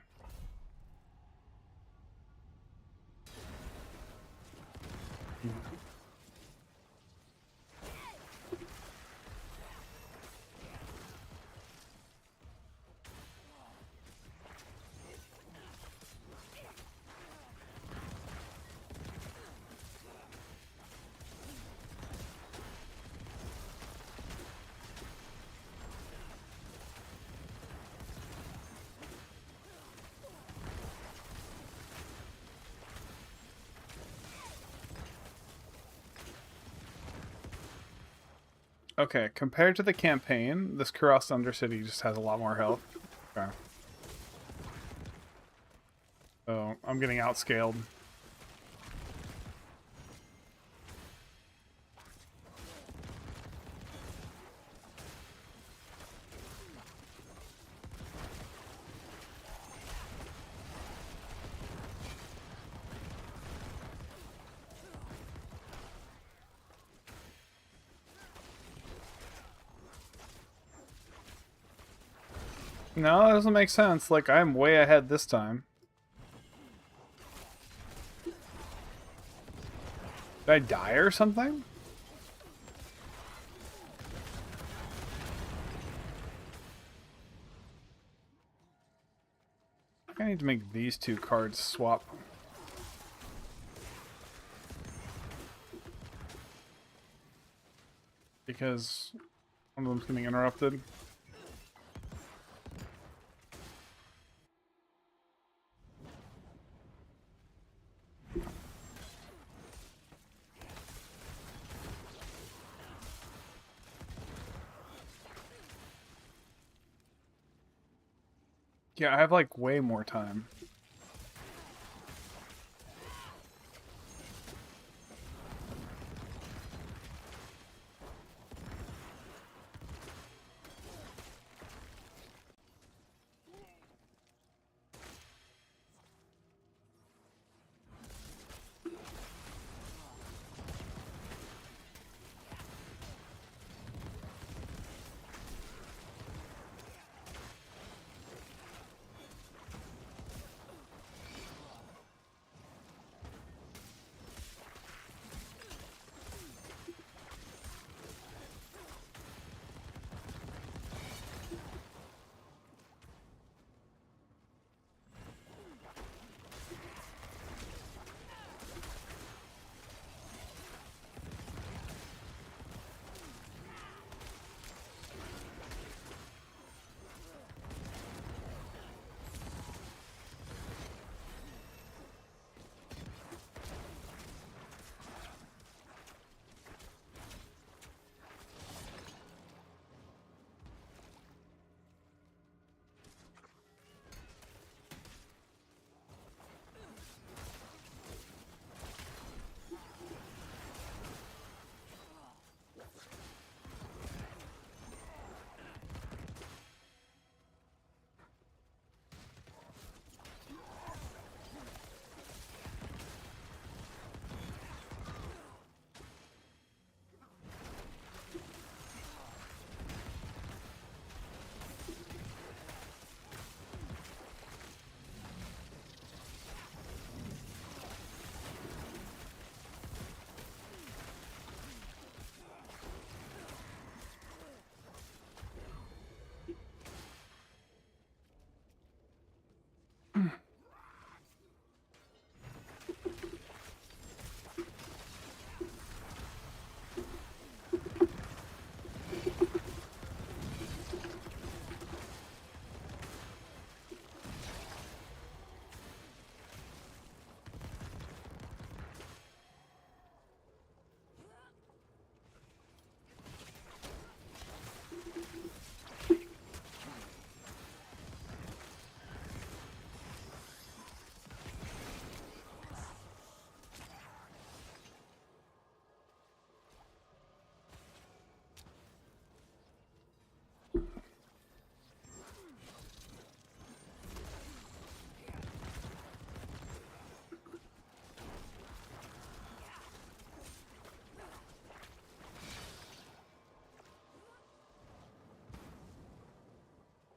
Okay, compared to the campaign, this Kuros Undercity just has a lot more health. Okay. So, I'm getting outscaled. No, that doesn't make sense. Like, I'm way ahead this time. Did I die or something? I need to make these two cards swap. Because one of them's getting interrupted. Yeah, I have like way more time.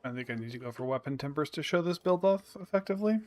I think I need to go for weapon tempers to show this build off effectively.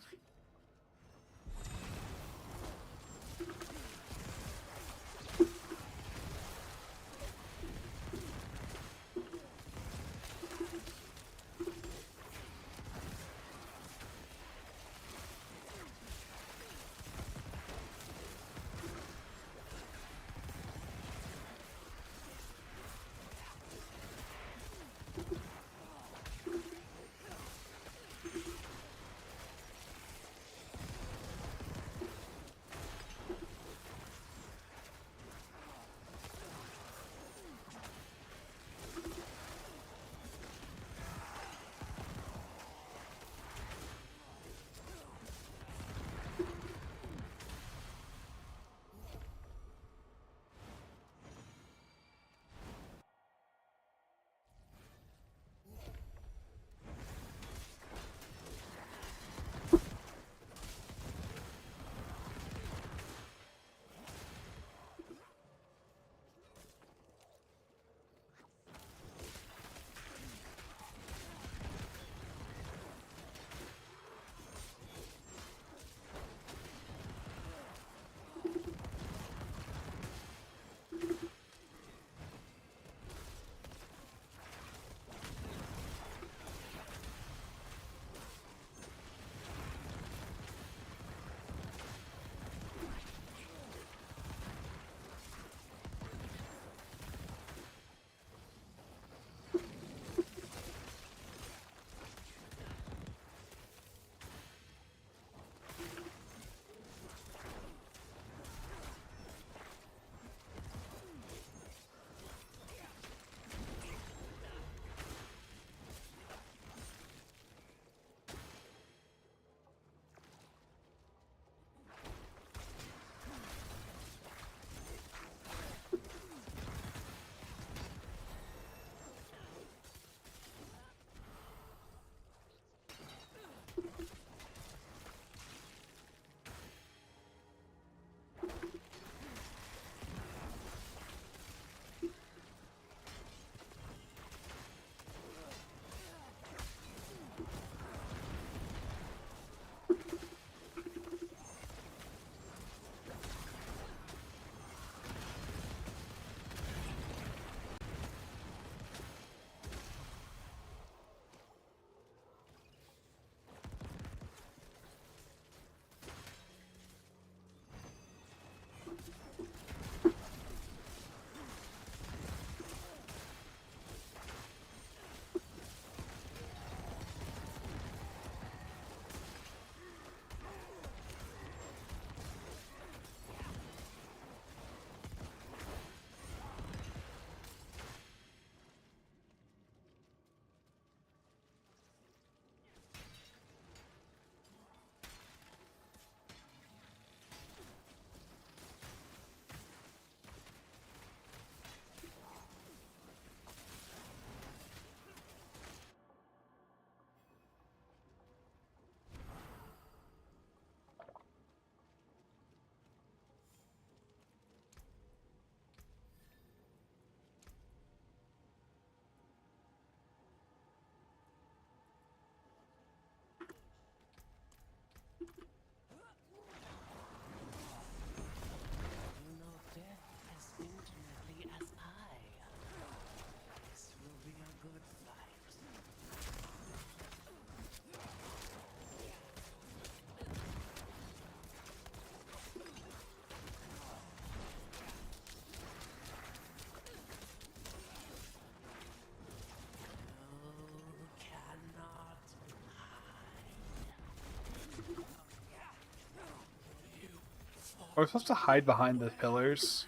Are we supposed to hide behind the pillars?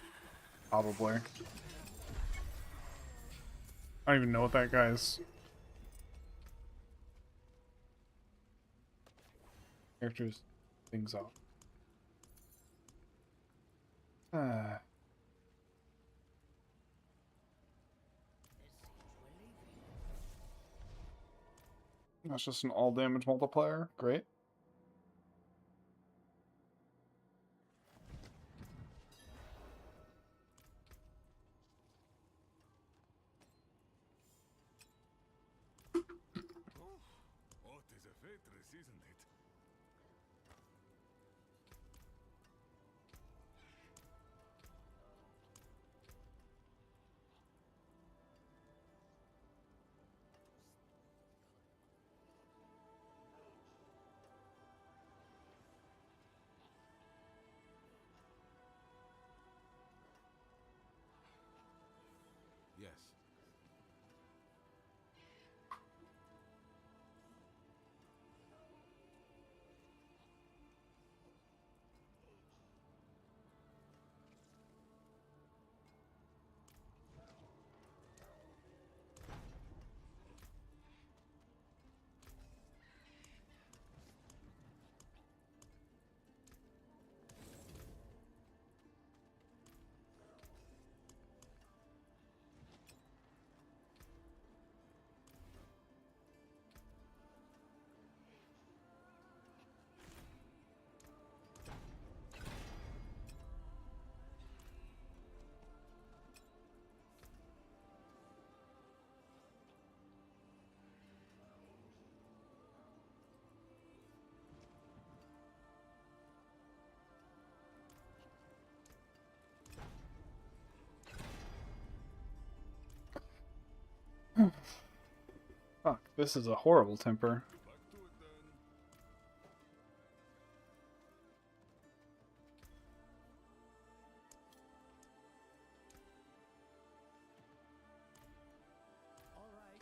Probably. I don't even know what that guy's character's things off. That's just an all damage multiplier. Great. What is a waitress, isn't it? Yes. Fuck, this is a horrible temper. Back to it then. All right,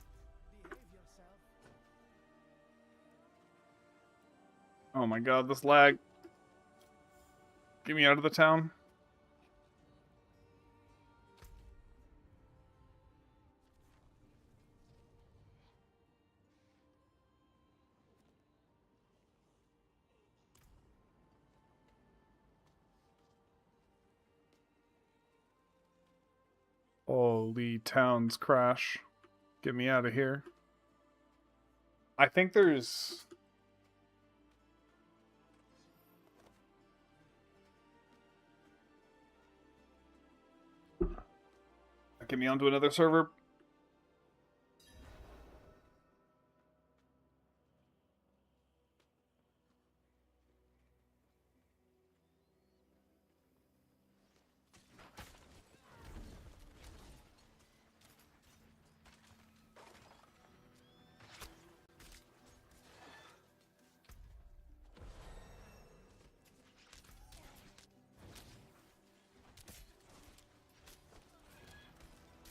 behave yourself. Oh my god, this lag. Get me out of the town. Holy towns crash. Get me out of here. I think there's... Get me onto another server.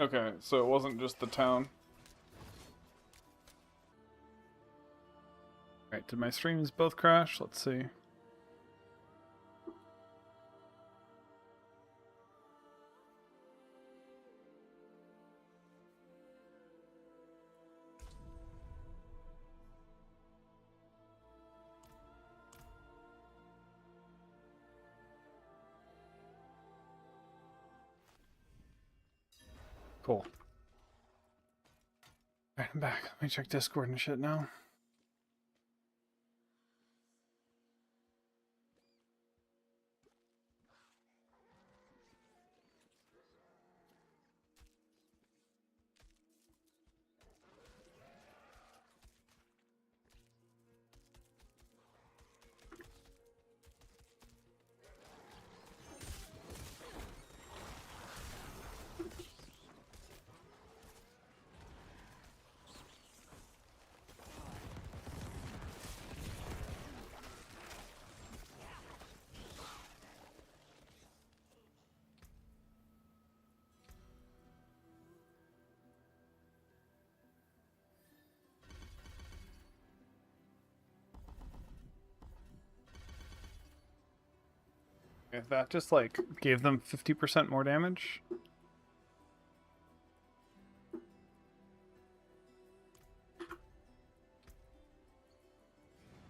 Okay, so it wasn't just the town. Alright, did my streams both crash? Let's see. Cool. Alright, I'm back. Let me check Discord and shit now. If that just like gave them 50% more damage.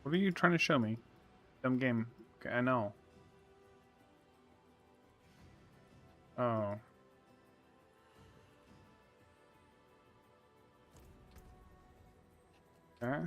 What are you trying to show me? Dumb game. Okay, I know. Oh. Okay.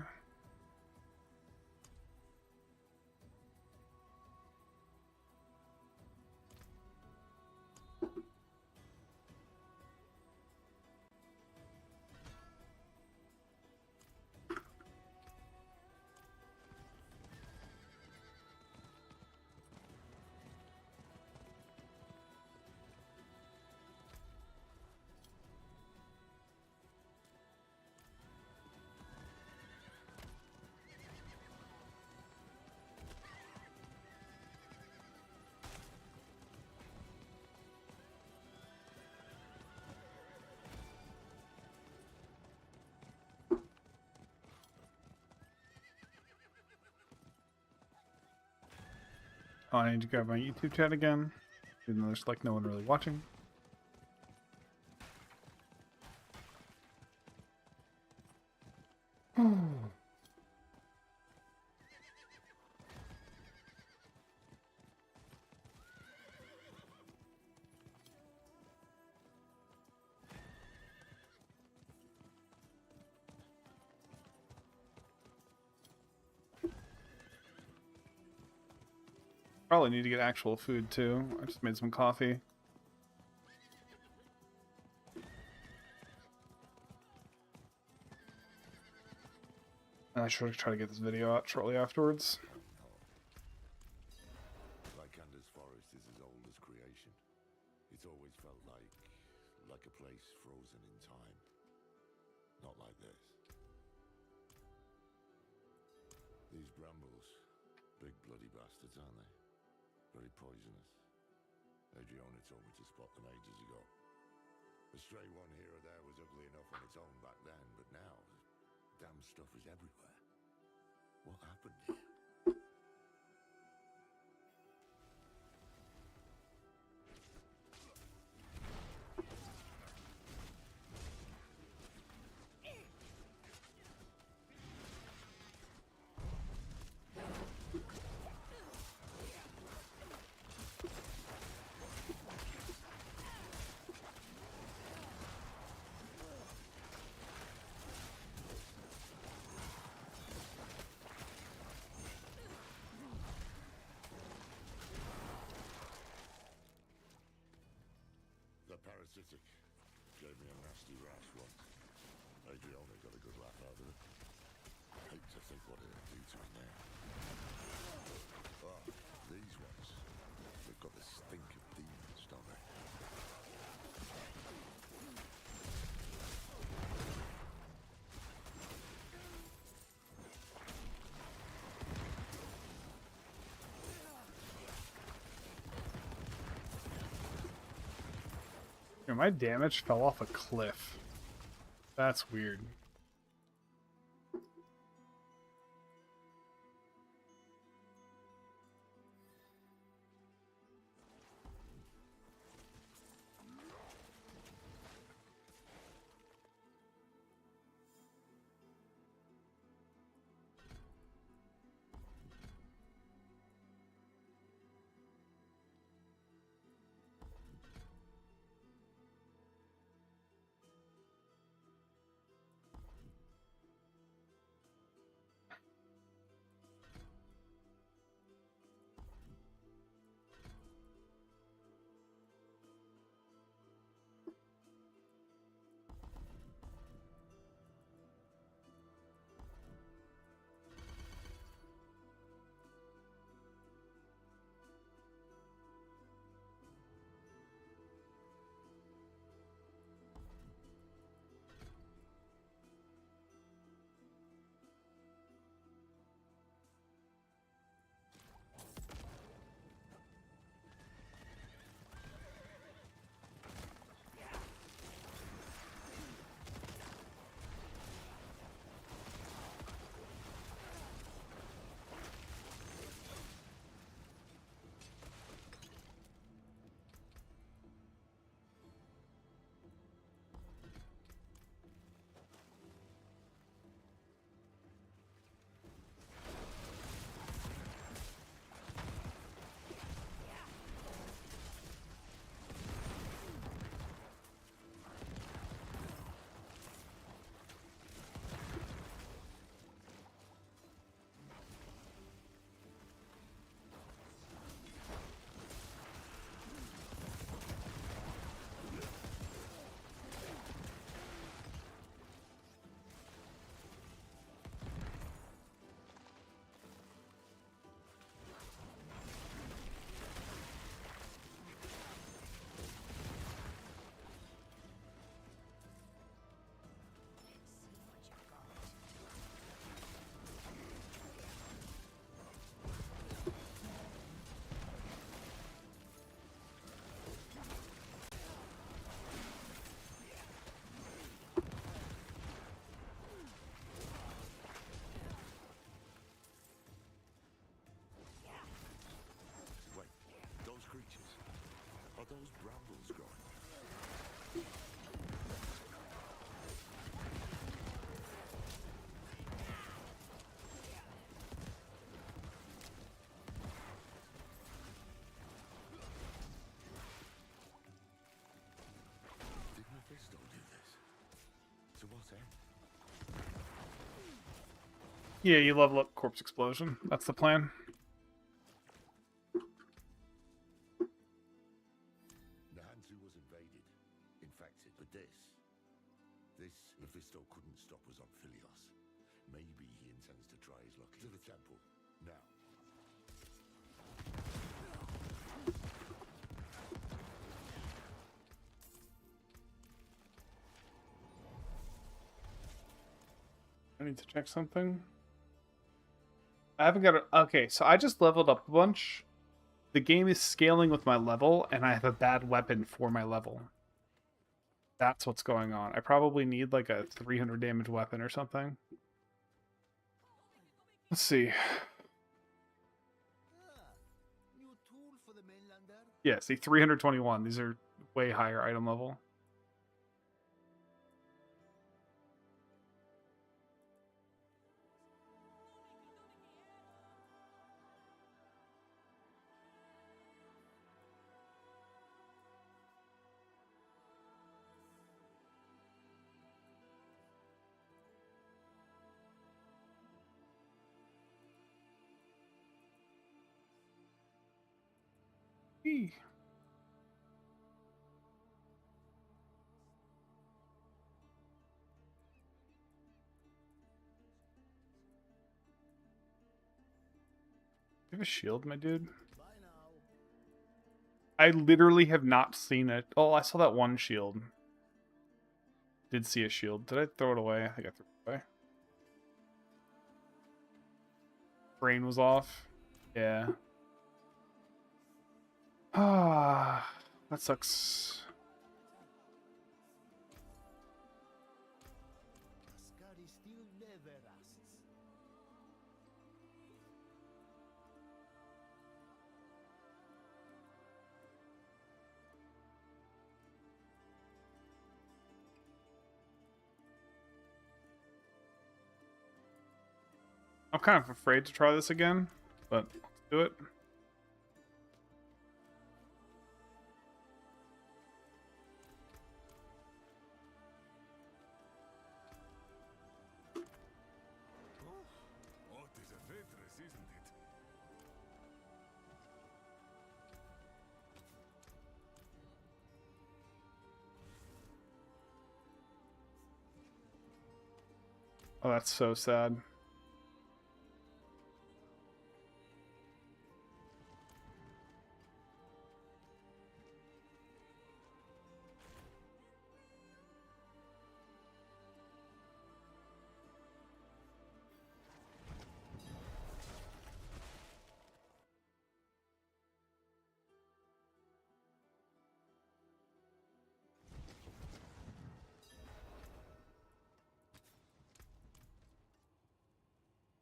Oh, I need to grab my YouTube chat again. Even though there's like no one really watching. Probably need to get actual food too. I just made some coffee. And I should try to get this video out shortly afterwards. Lycander's forest is as old as creation. It's always felt like a place frozen in time. Not like this. These brambles, big bloody bastards, aren't they? Very poisonous. Adriana told me to spot them ages ago. A stray one here or there was ugly enough on its own back then, but now, damn stuff is everywhere. What happened here? The parasitic gave me a nasty rash once. Adriana got a good laugh out of it. Hate to think what it'll do to me now. Ah, these ones. They've got the stink of demons, don't they? Yeah, my damage fell off a cliff. That's weird. What end? Yeah, you level up Corpse Explosion. That's the plan. Nahantu was invaded, infected, but this Mephisto couldn't stop us on Philios. Maybe he intends to try his luck to the temple, now. I need to check something. I haven't got a... Okay, so I just leveled up a bunch. The game is scaling with my level, and I have a bad weapon for my level. That's what's going on. I probably need like a 300 damage weapon or something. Let's see. New tool for the mainlander. Yeah, see, 321. These are way higher item level. Eee. You have a shield, my dude? Bye now. I literally have not seen it. Oh, I saw that one shield. Did see a shield. Did I throw it away? I think I threw it away. Brain was off. Yeah. Ah, that sucks. Ascari still never rests. I'm kind of afraid to try this again, but let's do it. Oh, it is adventurous, isn't it? Oh, that's so sad.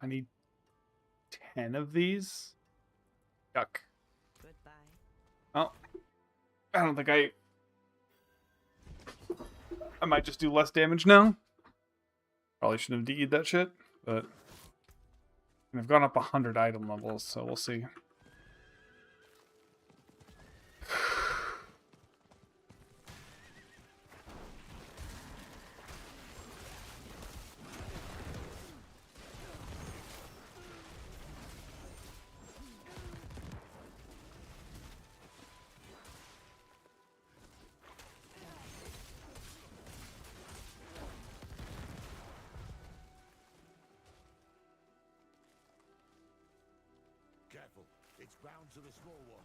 I need 10 of these. Yuck. Goodbye. Oh, I don't think I might just do less damage now. Probably shouldn't have DE'd that shit, but I've gone up 100 item levels, so we'll see. Careful, it's bound to the small one.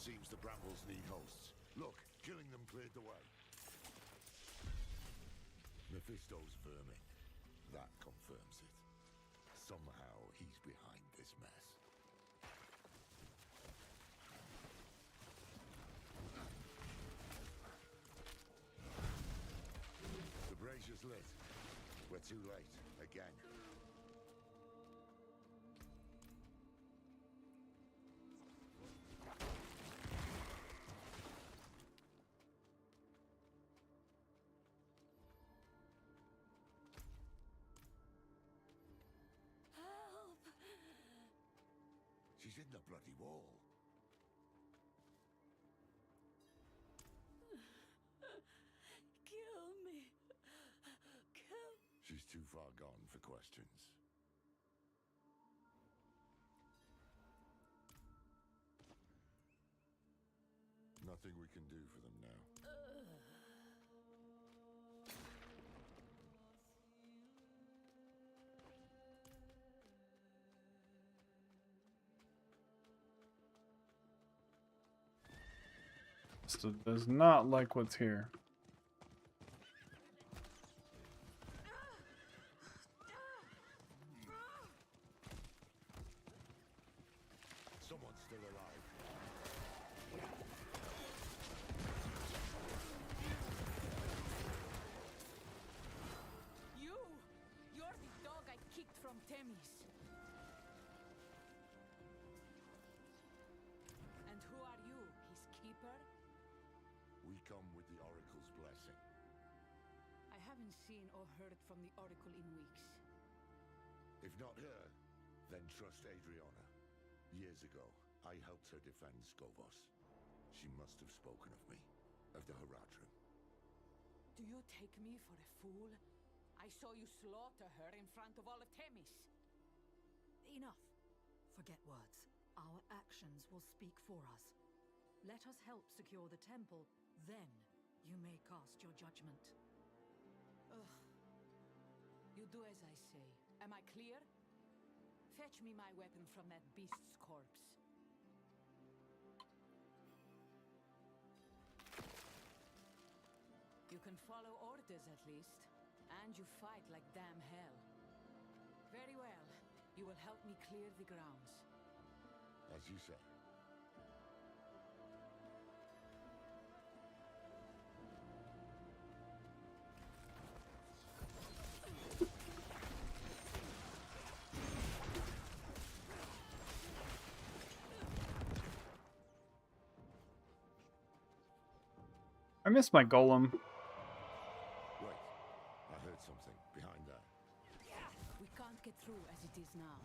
Seems the brambles need hosts. Look, killing them cleared the way. Mephisto's vermin. That confirms it. Somehow he's behind this mess. Never too late. Again. Help! She's in the bloody wall. Kill me. Kill me. She's too far gone for questions. Nothing we can do for them now. Still does not like what's here. Someone's still alive. You're the dog I kicked from Themis. And who are you, his keeper? We come with the Oracle's blessing. I haven't seen or heard from the Oracle in weeks. If not her, then trust Adriana. Years ago, I helped her defend Skovos. She must have spoken of me, of the Horadrim. Do you take me for a fool? I saw you slaughter her in front of all of Themis. Enough. Forget words. Our actions will speak for us. Let us help secure the temple, then you may cast your judgment. Ugh. You do as I say. Am I clear? Fetch me my weapon from that beast's corpse. You can follow orders at least, and you fight like damn hell. Very well. You will help me clear the grounds. As you say. I miss my golem. Wait, I heard something behind that. We can't get through as it is now.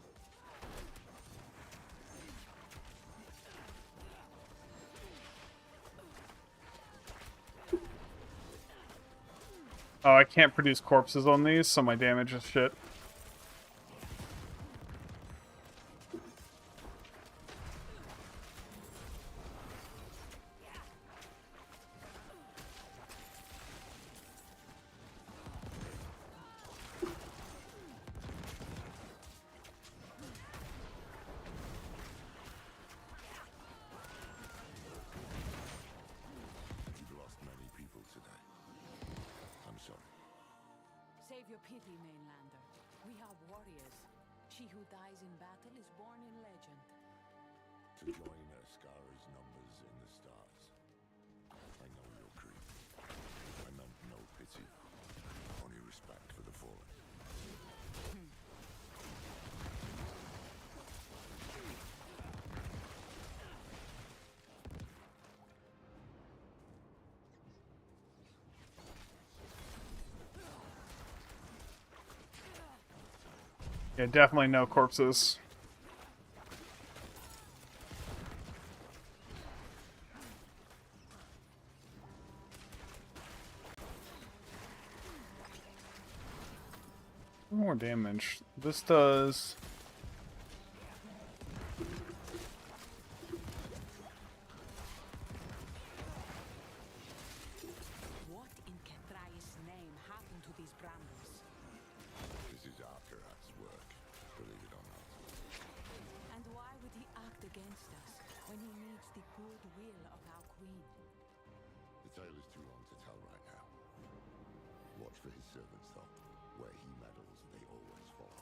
Oh, I can't produce corpses on these, so my damage is shit. You've lost many people today. I'm sorry. Save your pity, mainlander. We are warriors. She who dies in battle is born in legend. To join Ascara's numbers in the stars. I know your creed. I meant no pity. Only respect for the fallen. Yeah, definitely no corpses. More damage. This does. What in Ketraeus' name happened to these brambles? This is Arkarat's work, believe it or not. And why would he act against us when he needs the goodwill of our queen? The tale is too long to tell right now. Watch for his servants, though. Where he meddles, they always follow.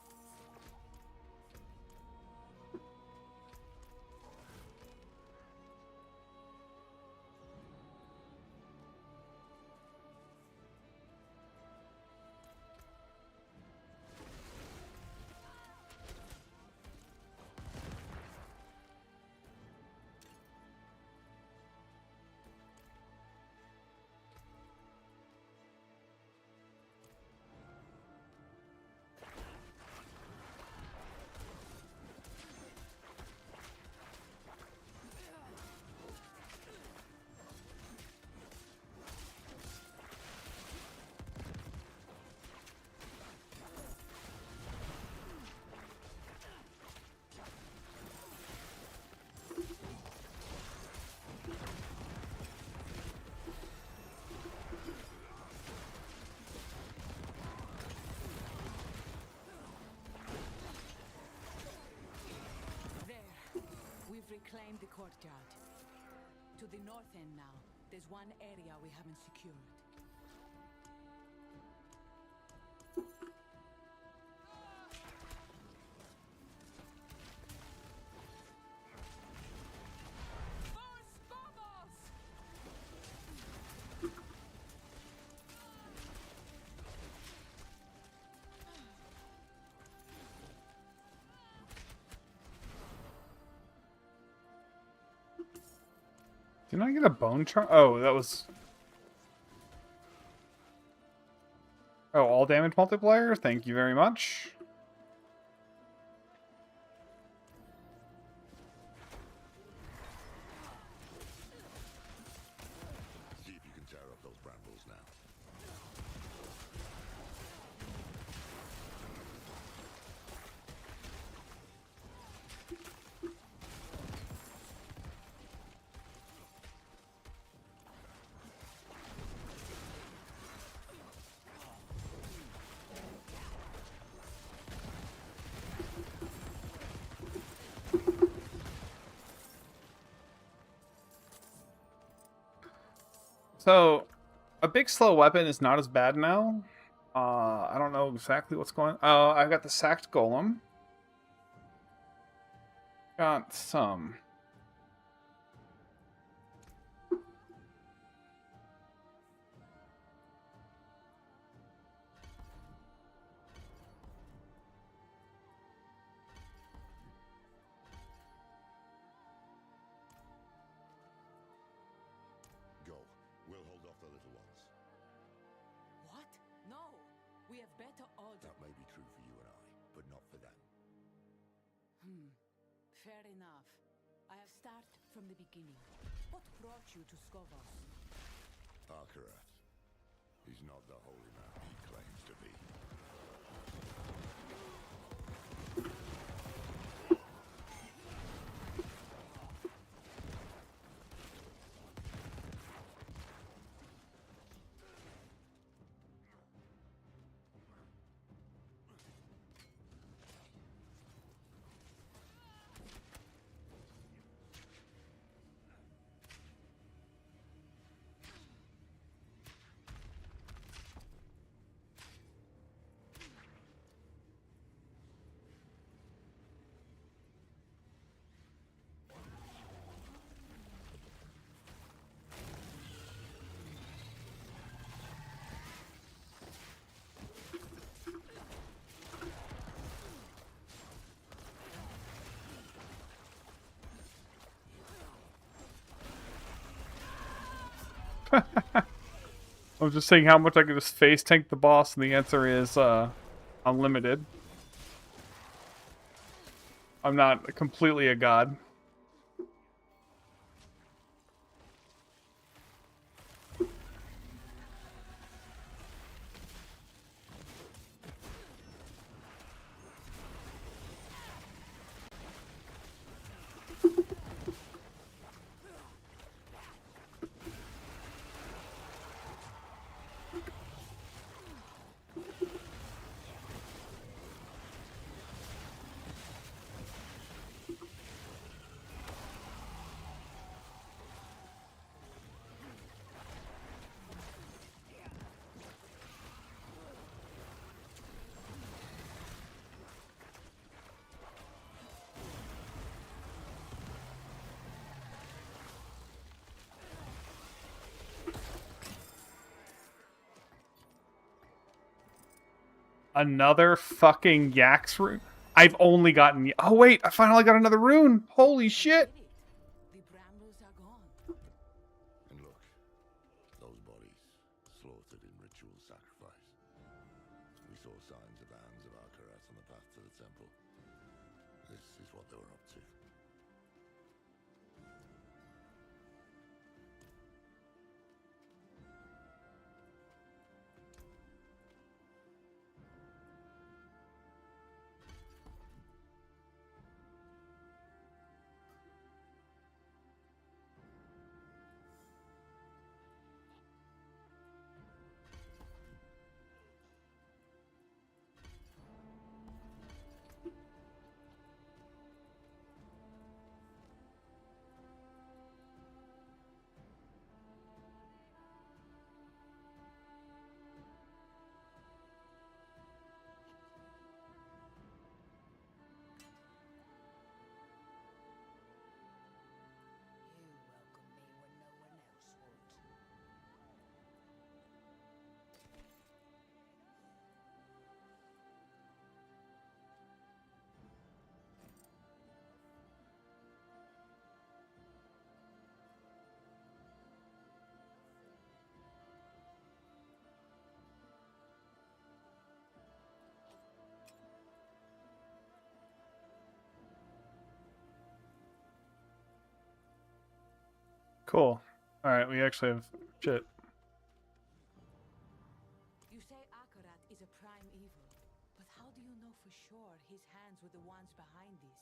claimed the courtyard. To the north end now, there's one area we haven't secured. Didn't I get a bone charm? Oh, that was... Oh, all damage multiplier? Thank you very much. See if you can tear up those brambles now. So, a big slow weapon is not as bad now. I don't know exactly what's going on. Oh, I've got the sacked golem. Got some. Go. We'll hold off the little ones. What? No! We have better odds. That may be true for you and I, but not for them. Fair enough. I have start from the beginning. What brought you to Skovos? Arkarat. He's not the holy man he claims to be. I was just saying how much I could just face tank the boss, and the answer is unlimited. I'm not completely a god. Another fucking Yax rune? I've only gotten... Oh, wait! I finally got another rune! Holy shit! The brambles are gone. And look, those bodies, slaughtered in ritual sacrifice. We saw signs of the hands of Arkarat on the path to the temple. This is what they were up to. Cool. Alright, we actually have shit. You say Akarat is a prime evil, but how do you know for sure his hands were the ones behind this?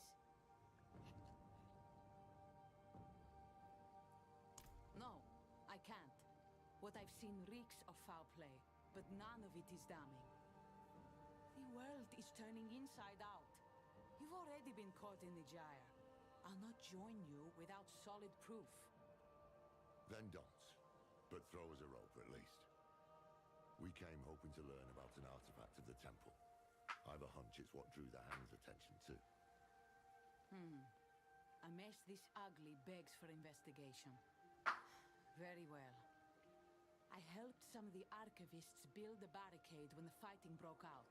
No, I can't. What I've seen reeks of foul play, but none of it is damning. The world is turning inside out. You've already been caught in the gyre. I'll not join you without solid proof. Then don't. But throw us a rope, at least. We came hoping to learn about an artifact of the temple. I've a hunch it's what drew the hand's attention too. A mess this ugly begs for investigation. Very well. I helped some of the archivists build the barricade when the fighting broke out.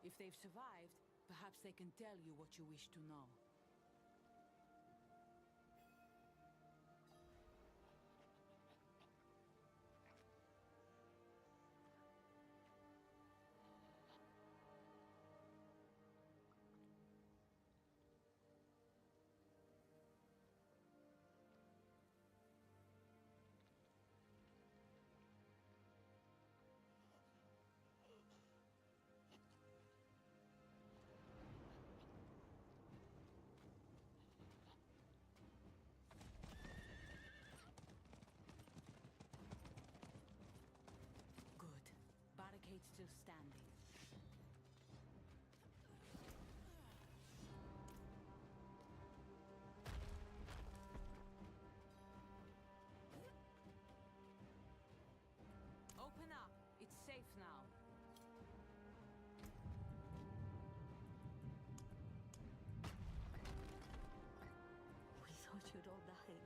If they've survived, perhaps they can tell you what you wish to know. Good. Barricade still standing. Open up. It's safe now. We thought you'd all died.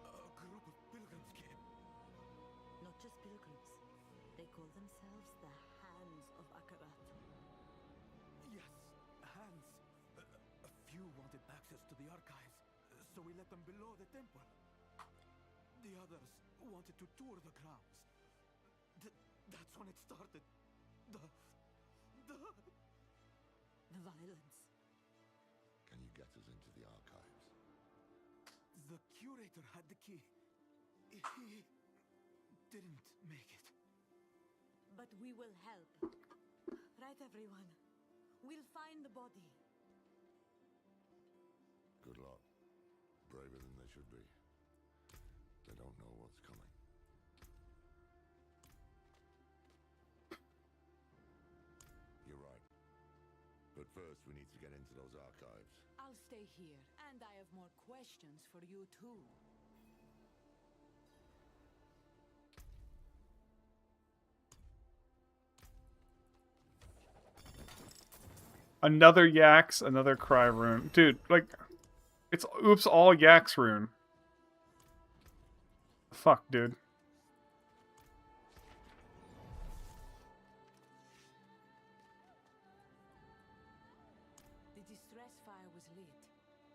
A group of pilgrims came. Not just pilgrims. They call themselves the Hands of Akarat. Yes, hands. A few wanted access to the archives, so we let them below the temple. The others wanted to tour the grounds. That's when it started. The violence. Can you get us into the archives? The curator had the key. He didn't make it. But we will help. Right, everyone? We'll find the body. Good luck. Braver than they should be. They don't know what's coming. You're right. But first, we need to get into those archives. I'll stay here, and I have more questions for you too. Another Yaks, another Cry rune. Dude, like, it's oops all Yaks rune. Fuck, dude. The distress fire was lit.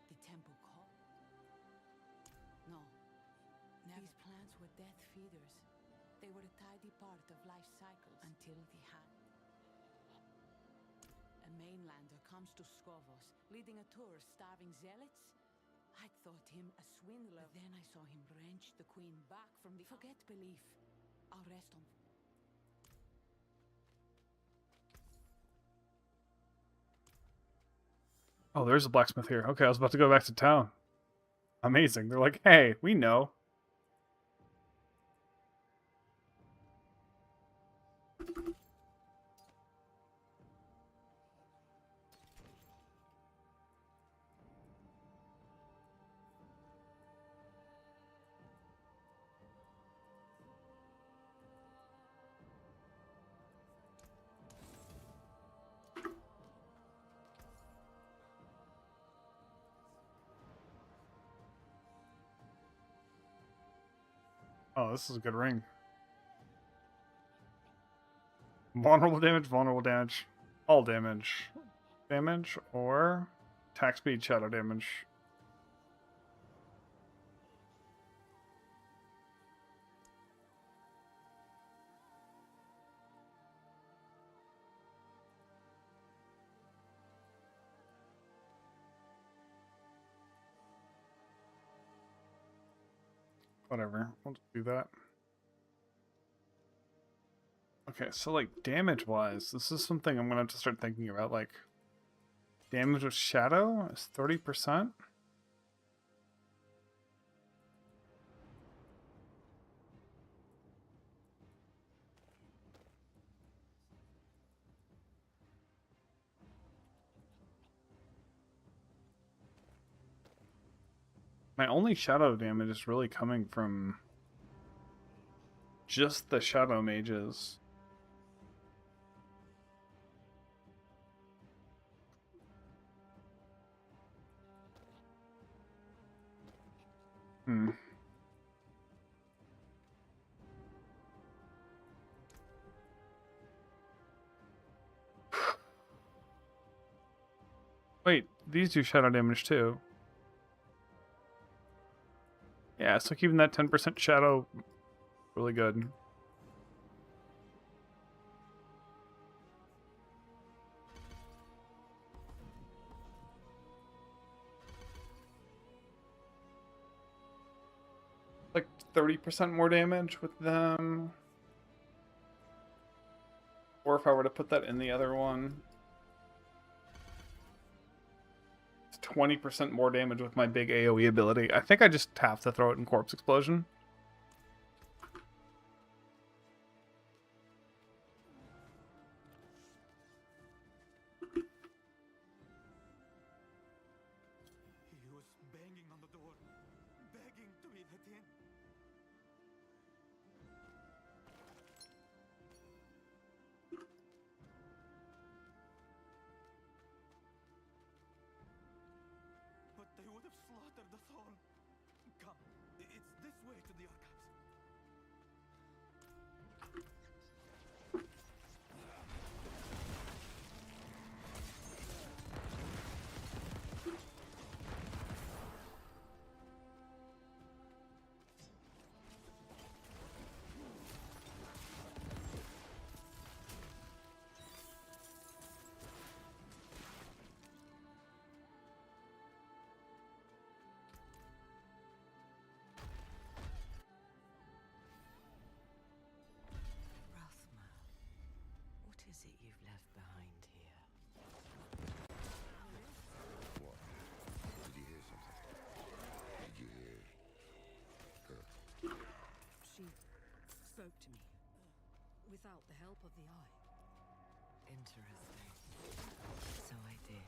The temple caught. No. These plants were death feeders. They were a tidy part of life's cycles until the hand. A mainlander comes to Skovos, leading a tour of starving zealots. I thought him a swindler. But then I saw him wrench the queen back from the... Forget belief. I'll rest on... Oh, there's a blacksmith here. Okay, I was about to go back to town. Amazing. They're like, hey, we know. Oh, this is a good ring. Vulnerable damage, all damage. Damage or attack speed, shadow damage. Whatever. We'll just do that. Okay, so like damage-wise, this is something I'm gonna have to start thinking about. Like, damage with shadow is 30%. My only shadow damage is really coming from just the shadow mages. Hmm. Wait, these do shadow damage too. Yeah, so keeping that 10% shadow really good. Like 30% more damage with them. Or if I were to put that in the other one. It's 20% more damage with my big AoE ability. I think I just have to throw it in Corpse Explosion. He was banging on the door, begging to be let in. But they would have slaughtered us all. Come, it's this way to the archives. Rothma, what is it you've left behind here? What? Did you hear something? Did you hear her? She spoke to me without the help of the eye. Interesting. So I did.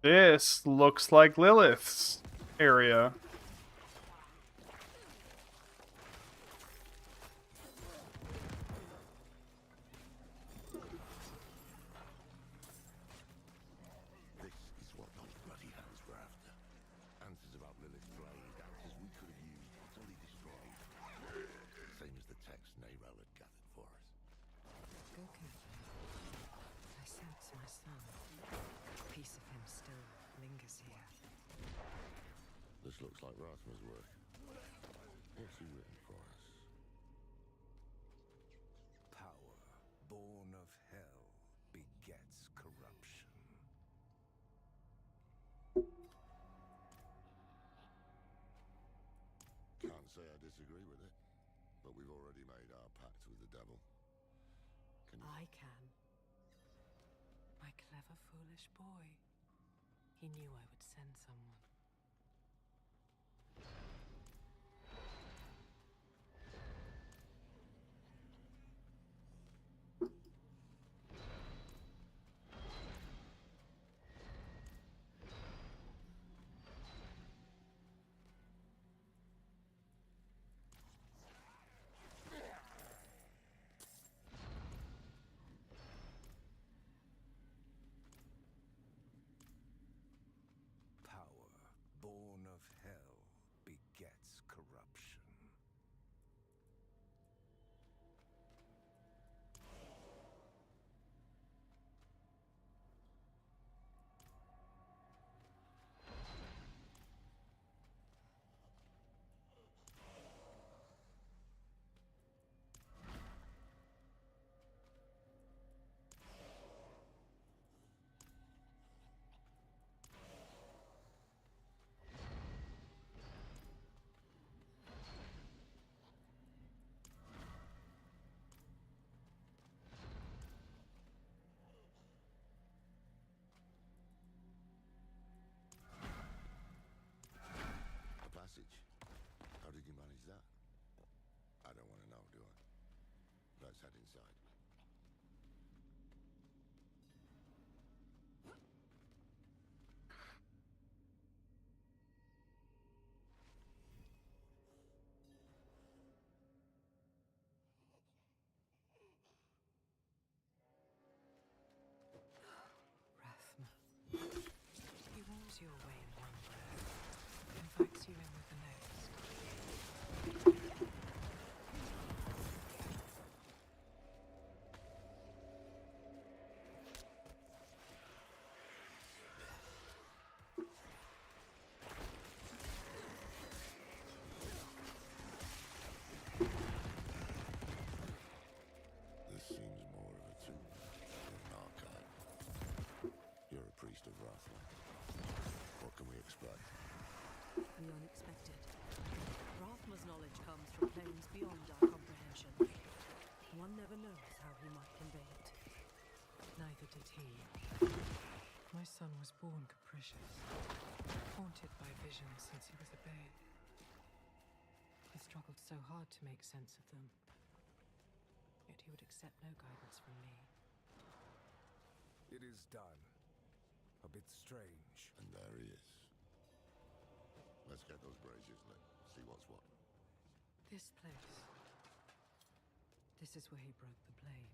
This looks like Lilith's area. This is what those bloody hands were after. Answers about Lilith's blade, answers we could have used, utterly destroyed. Same as the text Neyrel had gathered for us. Go carefully. I sense my son. A piece of him still lingers here. This looks like Rathma's work. What's he written for us? Power, born of hell, begets corruption. Can't say I disagree with it, but we've already made our pact with the devil. Can you... I can. My clever, foolish boy. He knew I would send someone. Power, I can bait. Neither did he. My son was born capricious, haunted by visions since he was a babe. He struggled so hard to make sense of them, yet he would accept no guidance from me. It is done. A bit strange. And there he is. Let's get those braziers lit. See what's what. This place. This is where he broke the blade.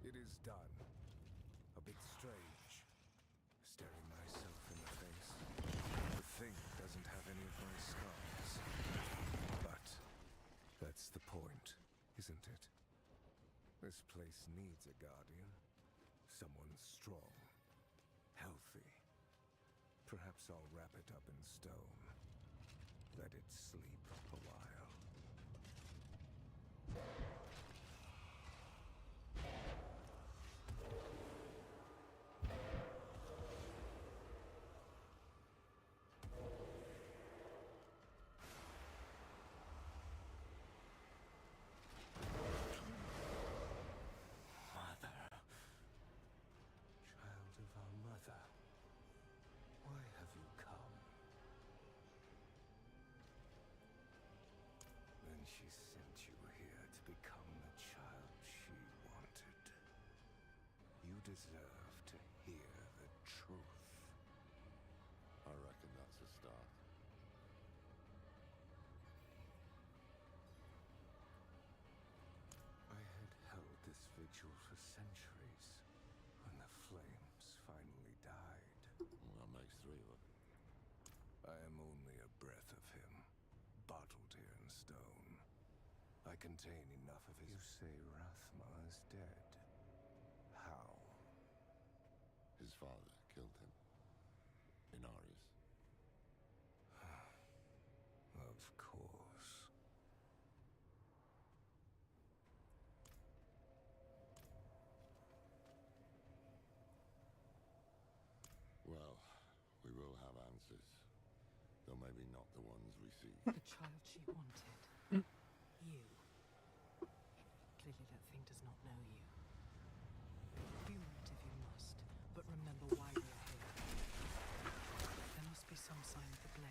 It is done. A bit strange. Staring myself in the face. The thing doesn't have any of my scars. But that's the point, isn't it? This place needs a guardian. Someone strong. Healthy. Perhaps I'll wrap it up in stone. Let it sleep a while. She sent you here to become the child she wanted. You deserve to hear the truth. I reckon that's a start. I had held this vigil for centuries when the flames finally died. Well, that makes three of them. I am only a breath of him, bottled here in stone. I contain enough of his... You say Rathma is dead. How? His father killed him. Inarius. Of course. Well, we will have answers. Though maybe not the ones we see. The child she wanted. You. Clearly that thing does not know you. Humor it if you must, but remember why we are here. There must be some sign of the blade.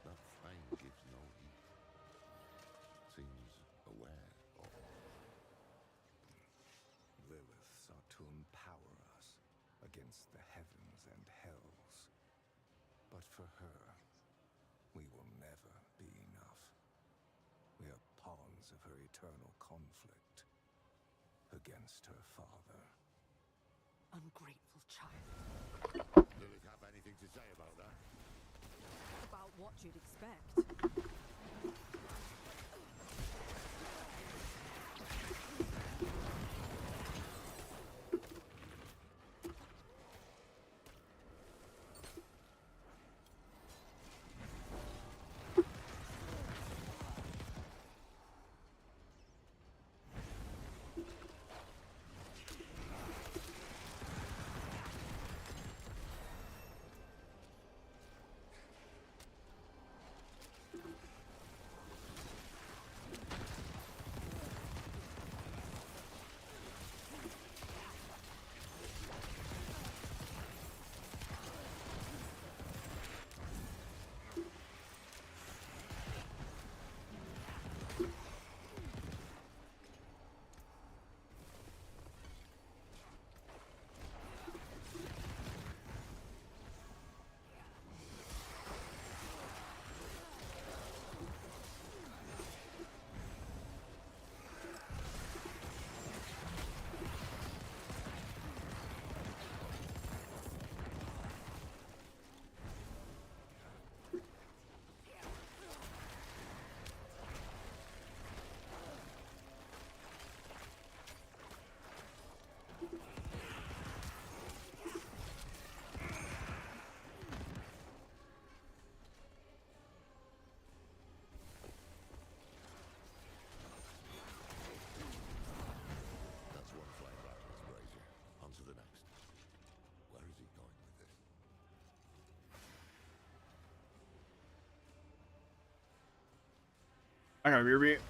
That flame gives no heat. Seems aware of... Lilith sought to empower us against the heavens and hells. But for her, we will never be enough. We are pawns of her eternal conflict against her father. Ungrateful child. Lilith have anything to say about that? About what you'd expect. I got a rear beat.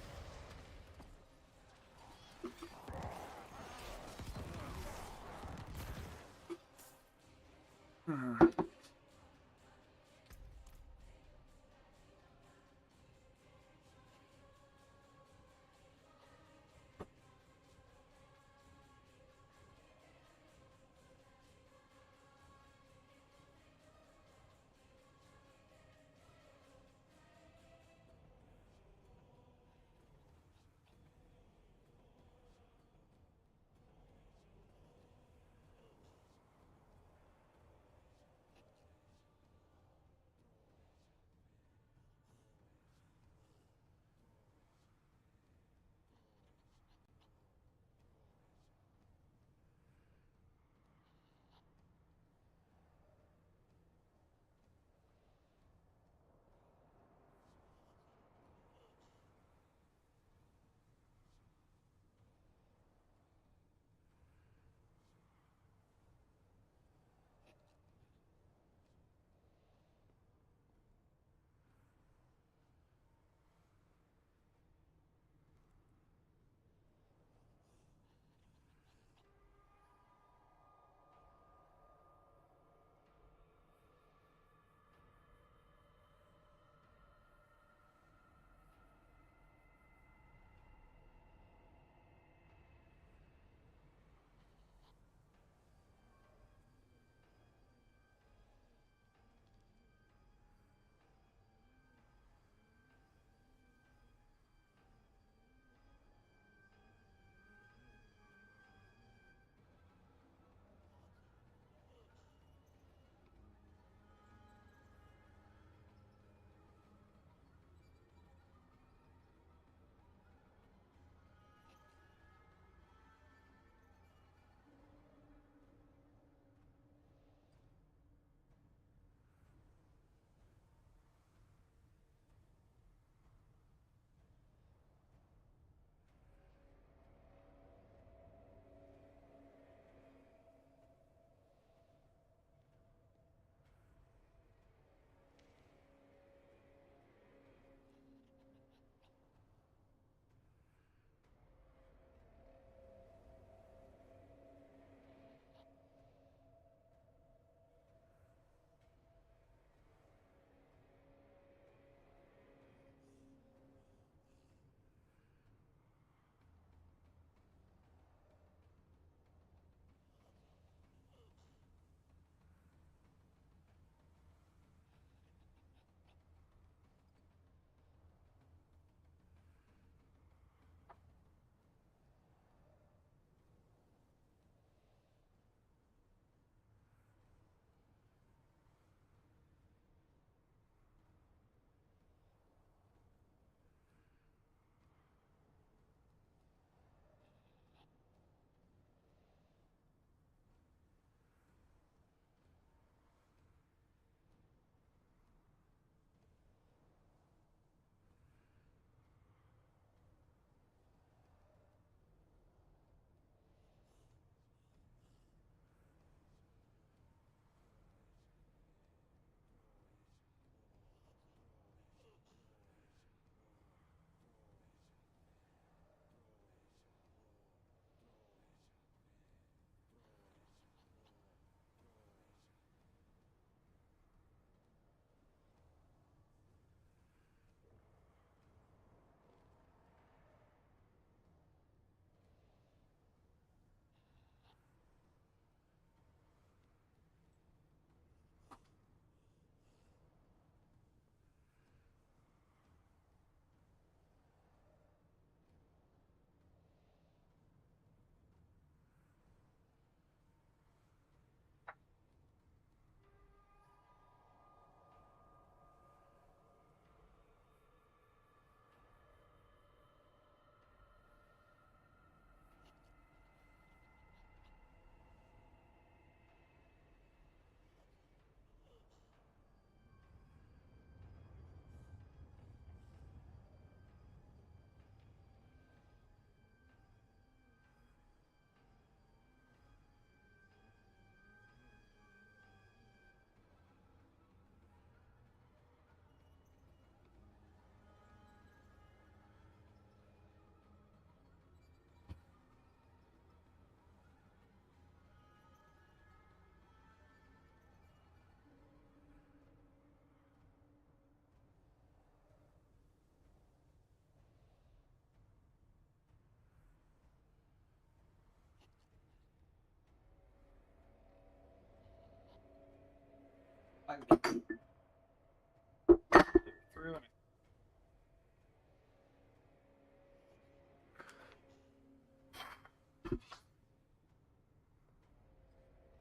Through and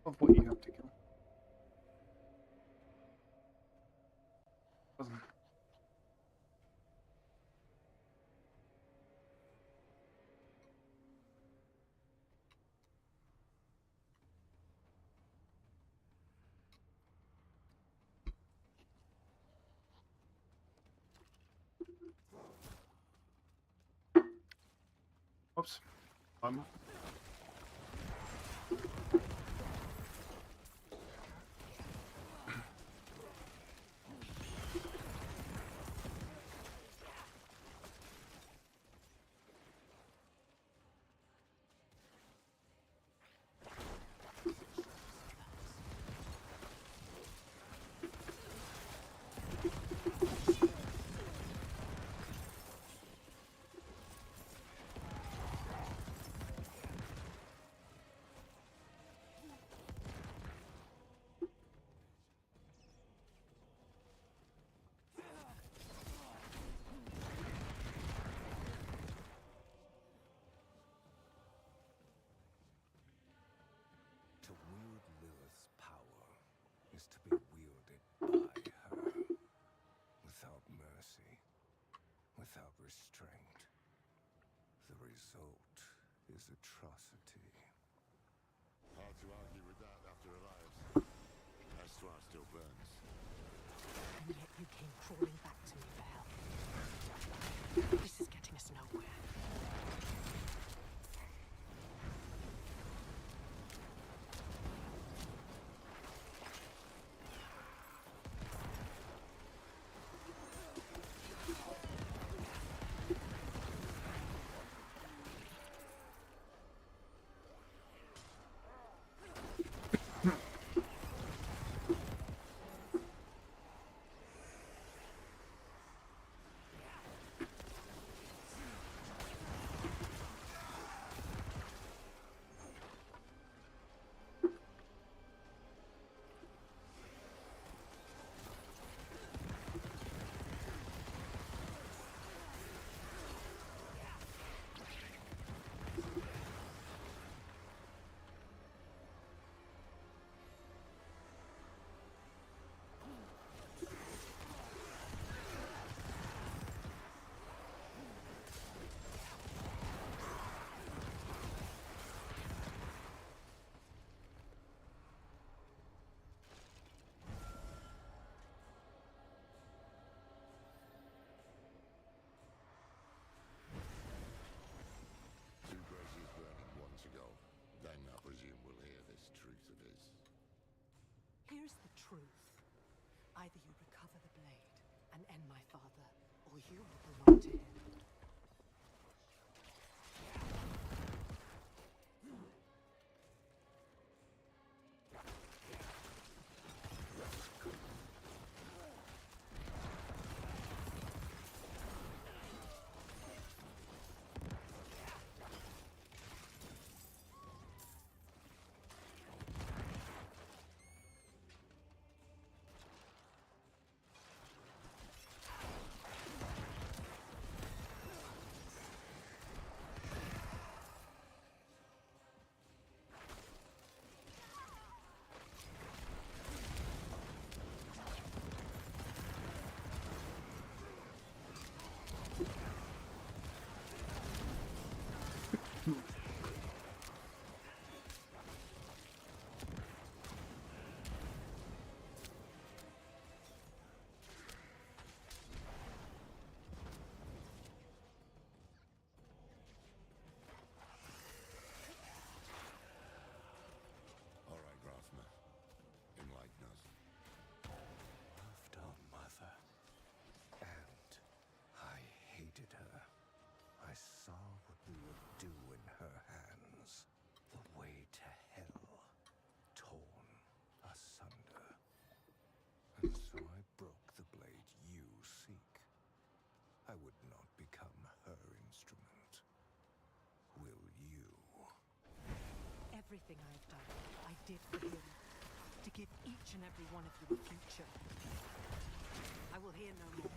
of what you have to kill. Doesn't. Whoops. To wield Lilith's power is to be wielded by her. Without mercy, without restraint. The result is atrocity. Hard to argue with that after Elias. Astral still burns. And yet you came crawling back to me for help. This is getting us nowhere. Two braziers burning once ago. Then I presume we'll hear this truth of his. Here's the truth. Either you recover the blade and end my father, or you will belong to him. give each and every one of you a future. I will hear no more.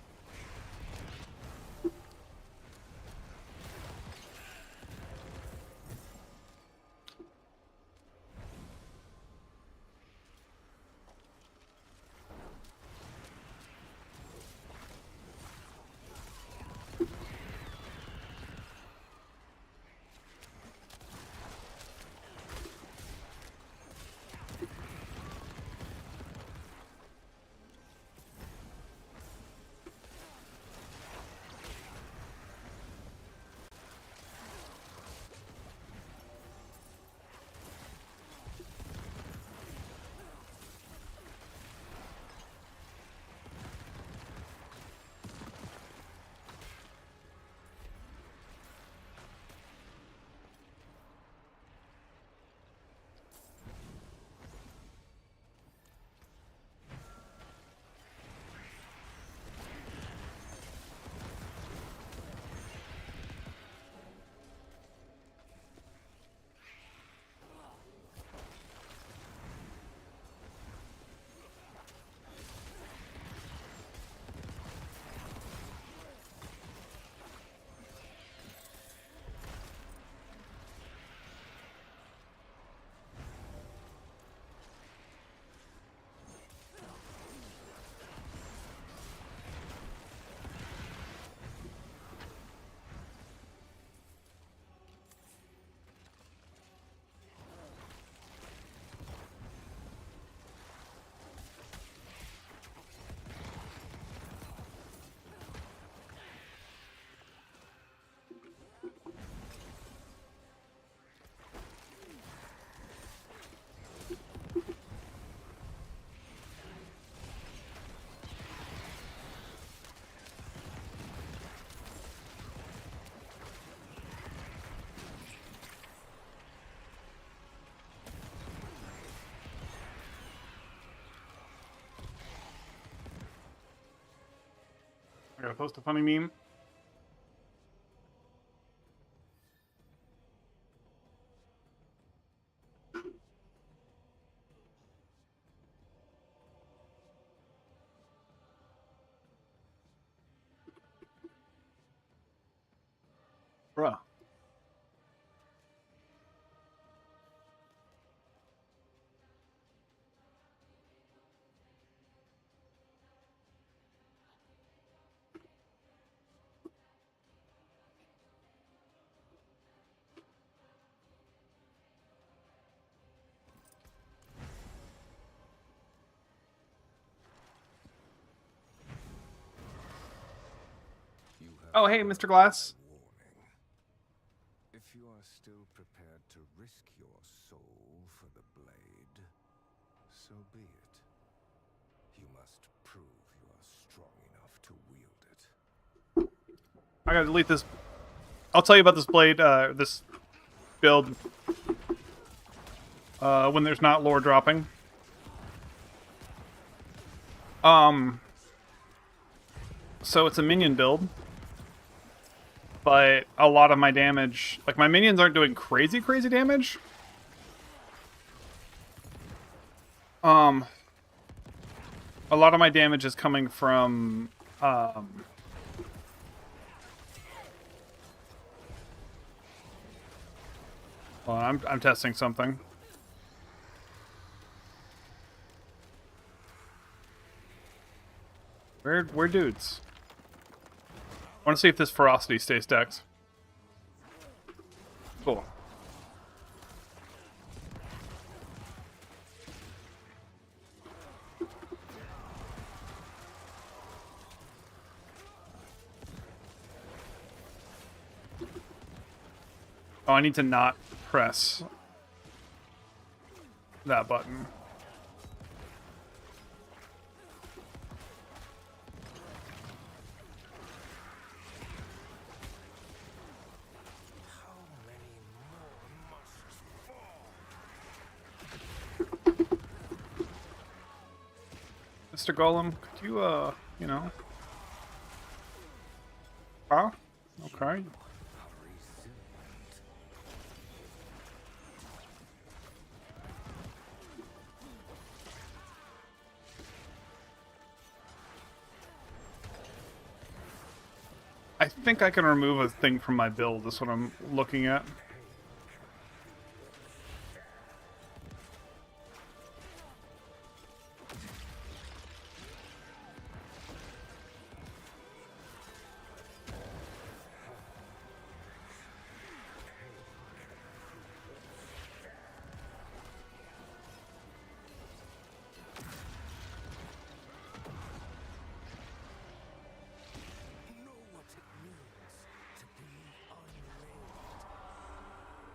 I gotta post a funny meme. Bruh. Oh, hey, Mr. Glass. If you are still prepared to risk your soul for the blade, so be it. You must prove you are strong enough to wield it. I gotta delete this. I'll tell you about this blade, this build, when there's not lore dropping. So it's a minion build. But a lot of my damage, like my minions aren't doing crazy damage. A lot of my damage is coming from, hold on, I'm testing something. Where dudes? I want to see if this ferocity stays decked. Cool. Oh, I need to not press that button. Mr. Golem, could you, you know... Oh, okay. I think I can remove a thing from my build. That's what I'm looking at.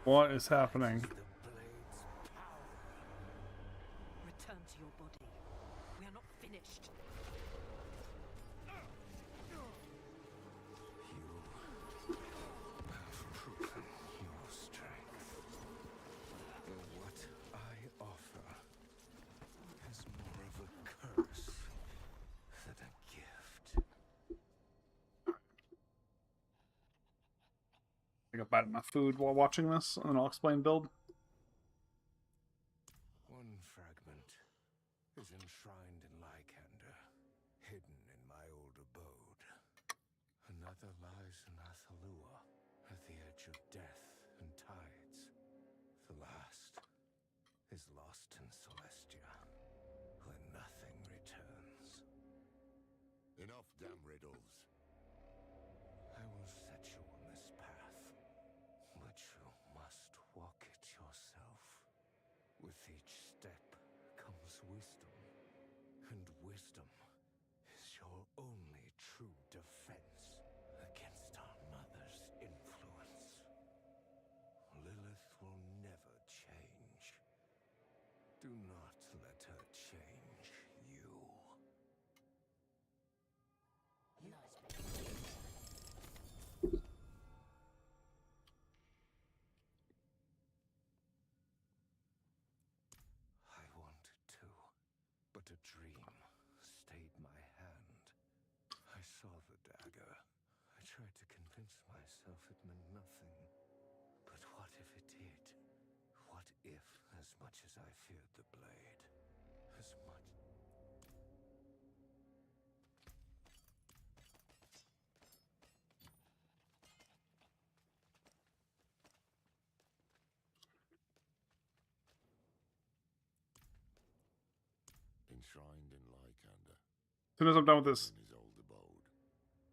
What is happening? Return to your body. We are not finished. You have proven your strength. What I offer is more of a curse than a gift. I got bite enough food while watching this, and then I'll explain build. One fragment is enshrined in Lycander, hidden in my old abode. Another lies in Athalua, at the edge of death and tides. The last is lost in Celestia, where nothing returns. Enough damn riddles. I will set you on this path, but you must walk it yourself. With each step comes wisdom, and wisdom is your only true defense against our mother's influence. Lilith will never change. Do not let her change you. I wanted to, but a dream stayed my hand. I saw the dagger. I tried to convince myself it meant nothing. But what if it did? What if, as much as I feared the blade, as much... Enshrined in Lycander, As soon as I'm done with this, in his old abode.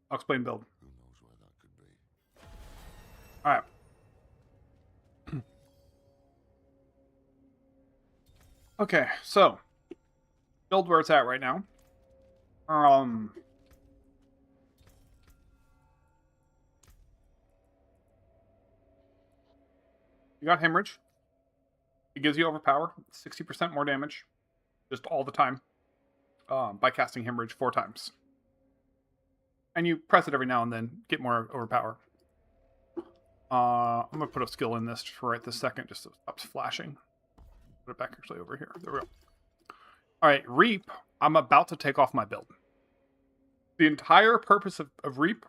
I'll explain build. Who knows where that could be? Alright. Okay, so build where it's at right now. You got Hemorrhage. It gives you overpower, 60% more damage, just all the time, by casting Hemorrhage 4 times. And you press it every now and then, get more overpower. I'm gonna put a skill in this for right this second, just so it stops flashing. Put it back actually over here. There we go. Alright, Reap, I'm about to take off my build. The entire purpose of Reap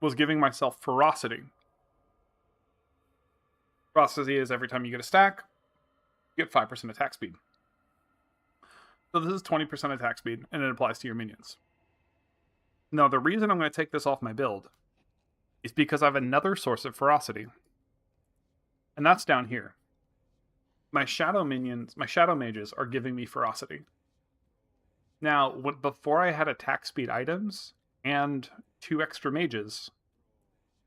was giving myself Ferocity. Ferocity is every time you get a stack, you get 5% attack speed. So this is 20% attack speed, and it applies to your minions. Now, the reason I'm going to take this off my build is because I have another source of Ferocity. And that's down here. My shadow minions, my shadow mages are giving me Ferocity. Now, before I had attack speed items and 2 extra mages,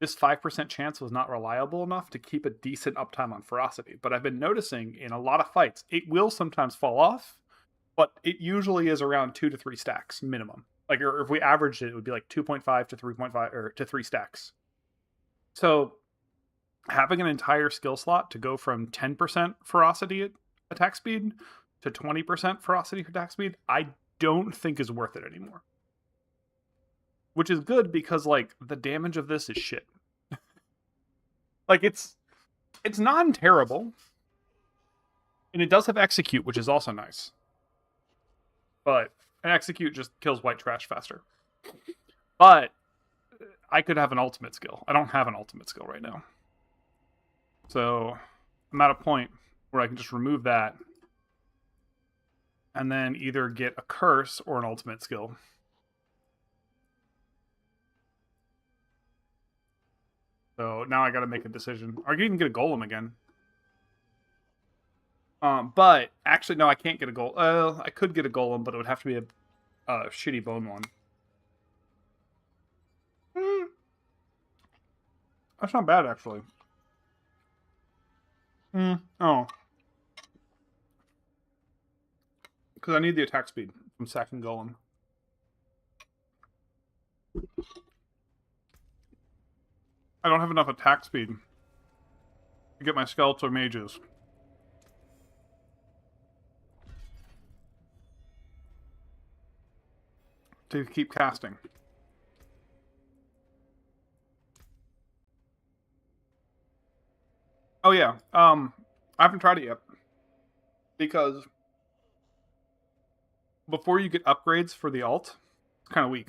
this 5% chance was not reliable enough to keep a decent uptime on Ferocity. But I've been noticing in a lot of fights, it will sometimes fall off, but it usually is around 2 to 3 stacks minimum. Like, or if we averaged it, it would be like 2.5 to 3.5 or to 3 stacks. So having an entire skill slot to go from 10% Ferocity attack speed to 20% Ferocity attack speed, I don't think is worth it anymore. Which is good because, like, the damage of this is shit. Like, it's non-terrible. And it does have Execute, which is also nice. But an Execute just kills white trash faster. But I could have an ultimate skill. I don't have an ultimate skill right now. So I'm at a point where I can just remove that and then either get a curse or an ultimate skill. So now I got to make a decision. Or I can even get a golem again. But actually, no, I can't get a golem. I could get a golem, but it would have to be a shitty bone one. That's not bad, actually. Oh. Because I need the attack speed from sacking golem. I don't have enough attack speed to get my skeletal mages. To keep casting. Oh yeah. I haven't tried it yet. Because before you get upgrades for the alt, it's kind of weak.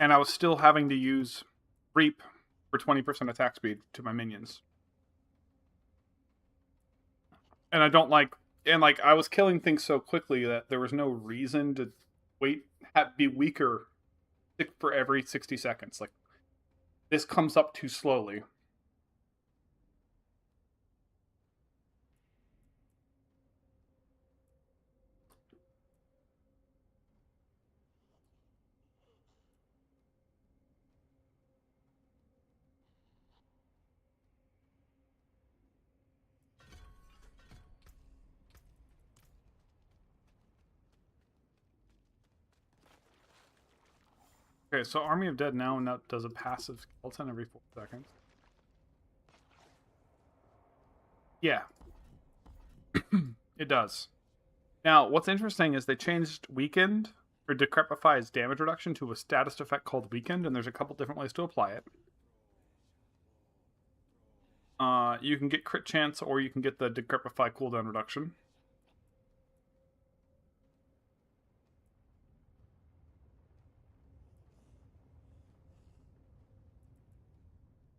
And I was still having to use Reap for 20% attack speed to my minions. And I don't like... And, like, I was killing things so quickly that there was no reason to be weaker for every 60 seconds. Like, this comes up too slowly. Okay, so Army of Dead now does a passive skeleton every 4 seconds. Yeah. It does. Now, what's interesting is they changed Weakened, or Decrepify's damage reduction to a status effect called Weakened, and there's a couple different ways to apply it. You can get crit chance, or you can get the Decrepify cooldown reduction.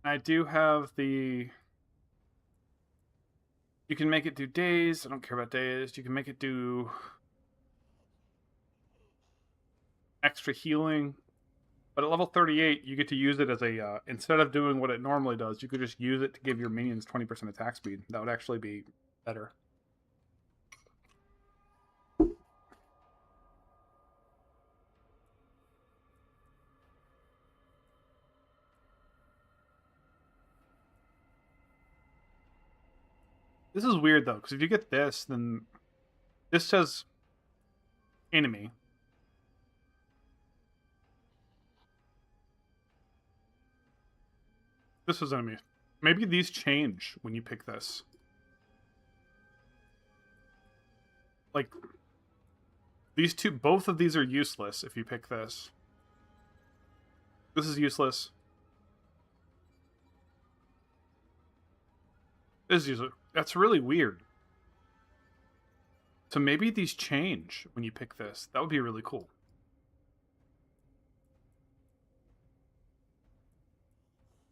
I do have the... You can make it do days. I don't care about days. You can make it do extra healing. But at level 38, you get to use it as a... instead of doing what it normally does, you could just use it to give your minions 20% attack speed. That would actually be better. This is weird, though, because if you get this, then this says enemy. This is enemy. Maybe these change when you pick this. Like, these two, both of these are useless if you pick this. This is useless. This is useless. That's really weird. So maybe these change when you pick this. That would be really cool.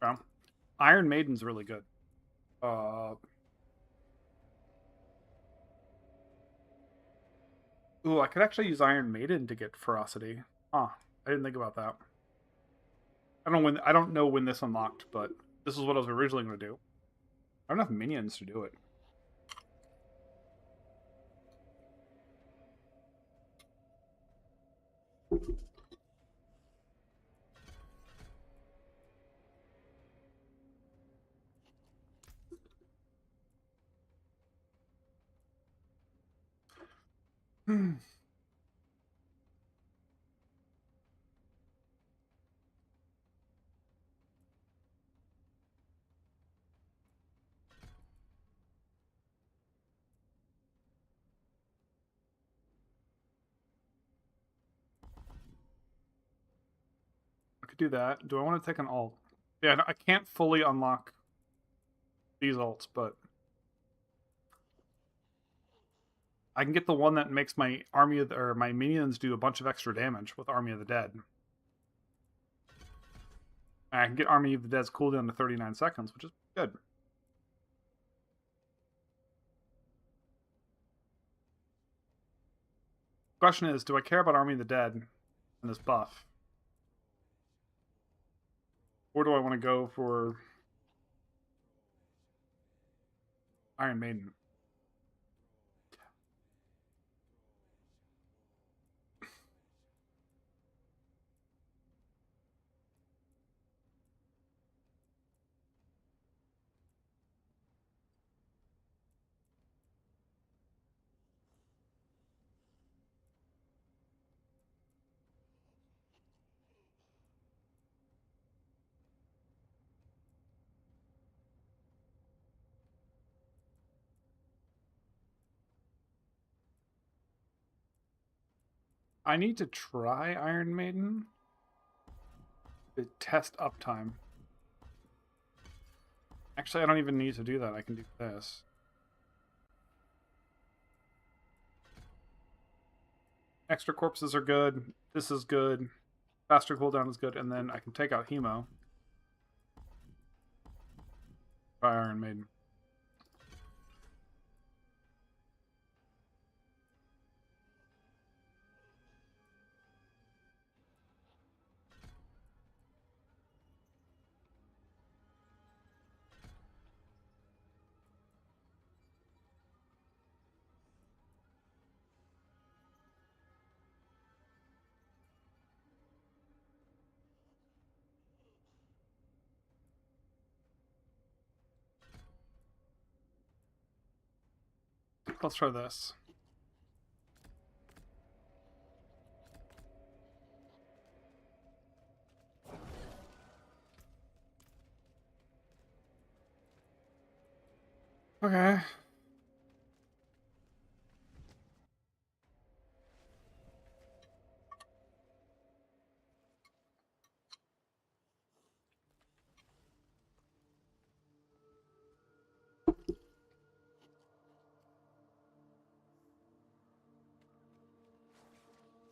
Well, Iron Maiden's really good. Ooh, I could actually use Iron Maiden to get Ferocity. Huh. I didn't think about that. I don't know when this unlocked, but this is what I was originally going to do. I don't have minions to do it. Do that. Do I want to take an alt? Yeah, I can't fully unlock these alts, but I can get the one that makes my my minions do a bunch of extra damage with Army of the Dead. I can get Army of the Dead's cooldown to 39 seconds, which is good. Question is, do I care about Army of the Dead and this buff? Where do I want to go for Iron Maiden? I need to try Iron Maiden to test uptime. Actually, I don't even need to do that. I can do this. Extra corpses are good. This is good. Faster cooldown is good. And then I can take out Hemo. Try Iron Maiden. Let's try this. Okay.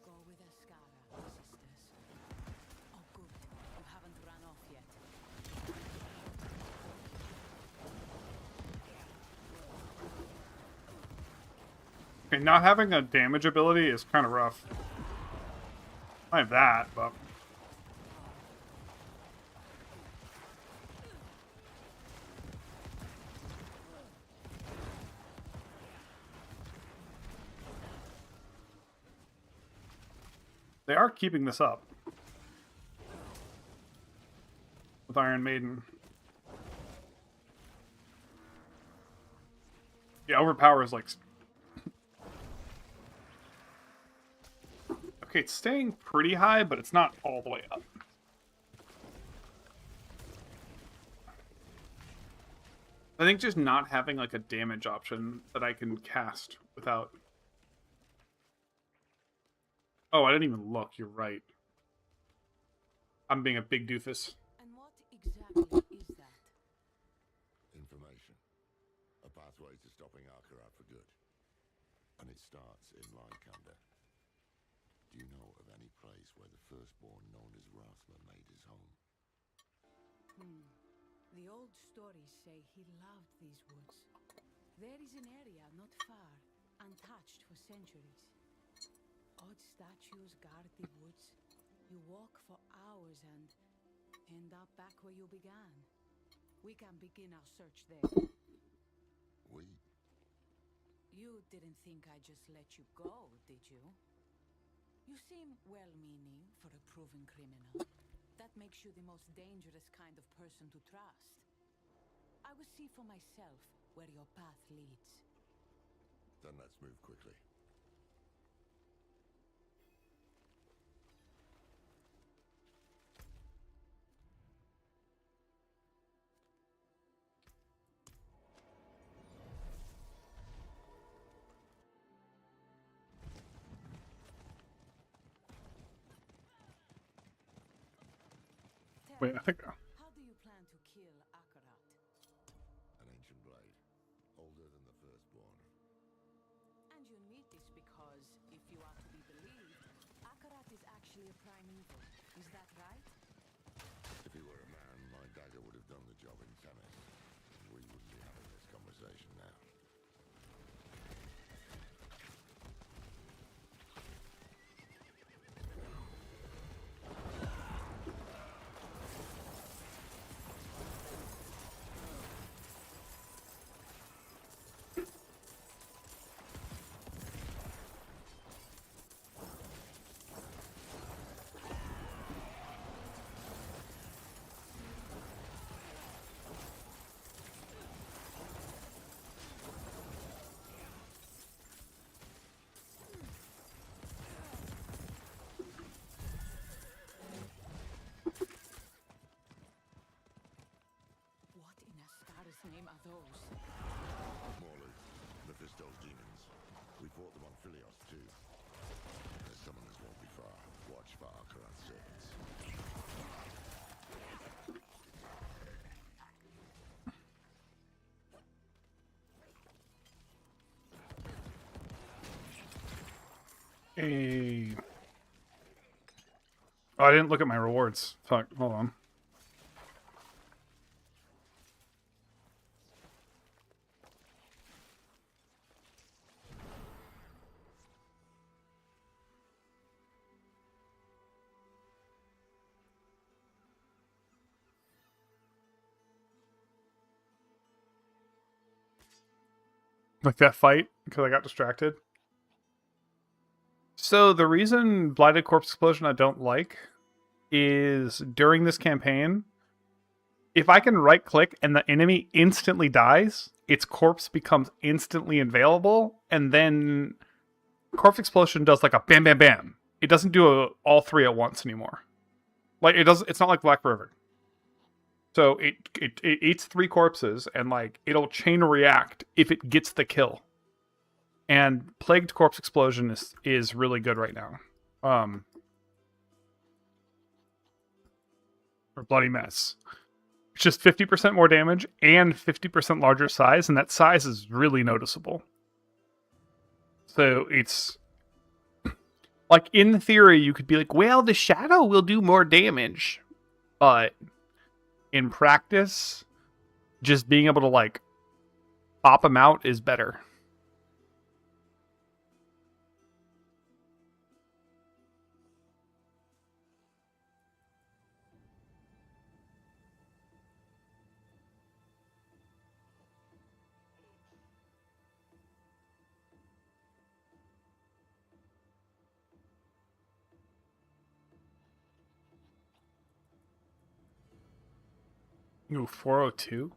Go with Ascara, sisters. Oh, good. You haven't run off yet. Okay, not having a damage ability is kind of rough. I have that, but... They are keeping this up. With Iron Maiden. Yeah, overpower is like... Okay, it's staying pretty high, but it's not all the way up. I think just not having like a damage option that I can cast without... Oh, I didn't even look. You're right. I'm being a big doofus. And what exactly is that? Information. A pathway to stopping Akarat for good. And it starts in Lycander. Do you know of any place where the firstborn known as Rasma made his home? The old stories say he loved these woods. There is an area not far, untouched for centuries. Odd statues guard the woods. You walk for hours and end up back where you began. We can begin our search there. We? You didn't think I just let you go, did you? You seem well-meaning for a proven criminal. That makes you the most dangerous kind of person to trust. I will see for myself where your path leads. Then let's move quickly. Wait, I think... How do you plan to kill Akarat? An ancient blade. Older than the firstborn. And you need this because, if you are to be believed, Akarat is actually a prime evil. Is that right? If he were a man, my dagger would have done the job in tennis. We wouldn't be having this conversation now. fought them on Philios too. Their summoners won't be far. Watch for our current servants. Hey. Oh, I didn't look at my rewards. Fuck, hold on. Like that fight, because I got distracted. So the reason Blighted Corpse Explosion I don't like is during this campaign, if I can right click and the enemy instantly dies, its corpse becomes instantly available, and then Corpse Explosion does like a bam bam bam. It doesn't do all three at once anymore. Like it's not like Black River. So it eats three corpses and like it'll chain react if it gets the kill. And Plagued Corpse Explosion is really good right now. Or Bloody Mess. It's just 50% more damage and 50% larger size, and that size is really noticeable. So it's like in theory you could be like, well, the shadow will do more damage. But in practice, just being able to like pop them out is better. Ooh, 402?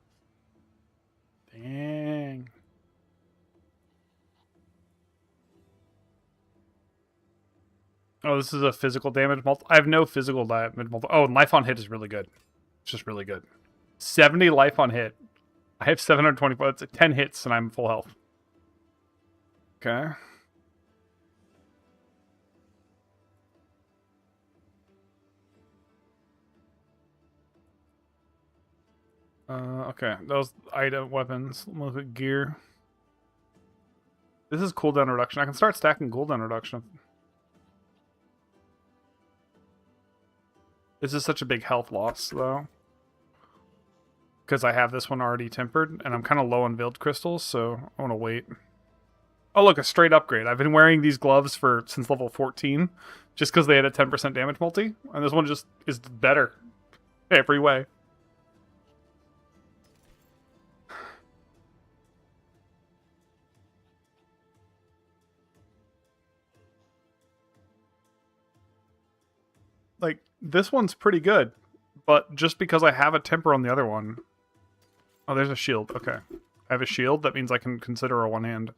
Dang. Oh, this is a physical damage multi. I have no physical damage multi. Oh, and life on hit is really good. It's just really good. 70 life on hit. I have 724. It's 10 hits and I'm full health. Okay. Okay. Those item weapons. Look at gear. This is cooldown reduction. I can start stacking cooldown reduction. This is such a big health loss, though. Because I have this one already tempered, and I'm kind of low on build crystals, so I want to wait. Oh, look, a straight upgrade. I've been wearing these gloves since level 14, just because they had a 10% damage multi, and this one just is better every way. Like, this one's pretty good, but just because I have a temper on the other one... Oh, there's a shield. Okay. I have a shield. That means I can consider a one-hand.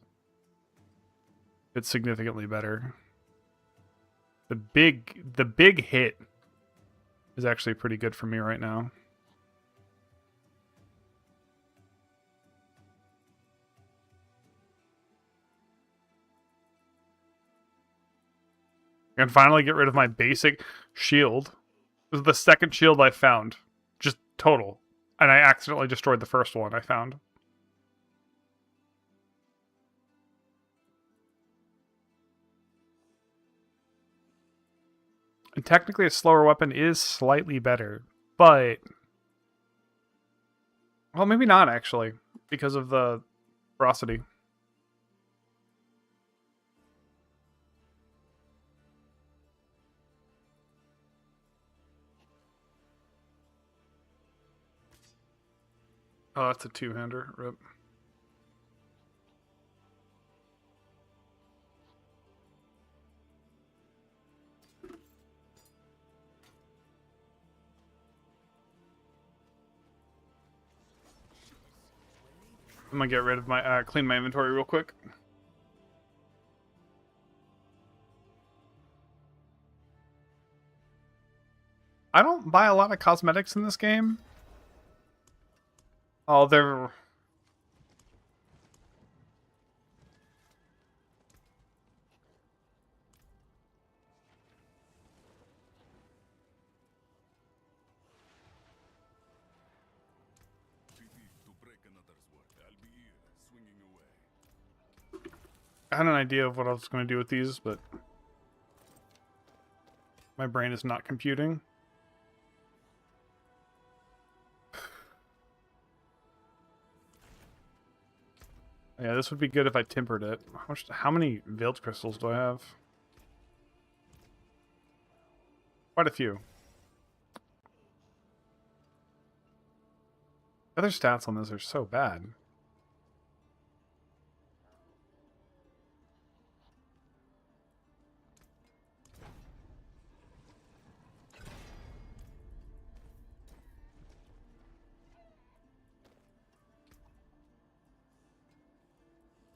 It's significantly better. The big hit is actually pretty good for me right now. I can finally get rid of my basic shield. This is the second shield I found. Just total. And I accidentally destroyed the first one I found. And technically a slower weapon is slightly better. But... well, maybe not, actually. Because of the ferocity. Oh, that's a two-hander. Rip. I'm gonna get rid of my, clean my inventory real quick. I don't buy a lot of cosmetics in this game. Oh, they're... swinging away. I had an idea of what I was going to do with these, but my brain is not computing. Yeah, this would be good if I tempered it. How many Veiled Crystals do I have? Quite a few. Other stats on this are so bad.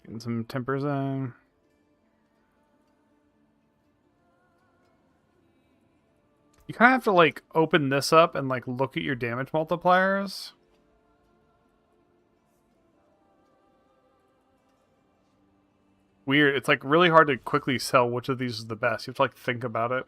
Getting some tempers in. You kind of have to like open this up and like look at your damage multipliers. Weird. It's like really hard to quickly sell which of these is the best. You have to like think about it.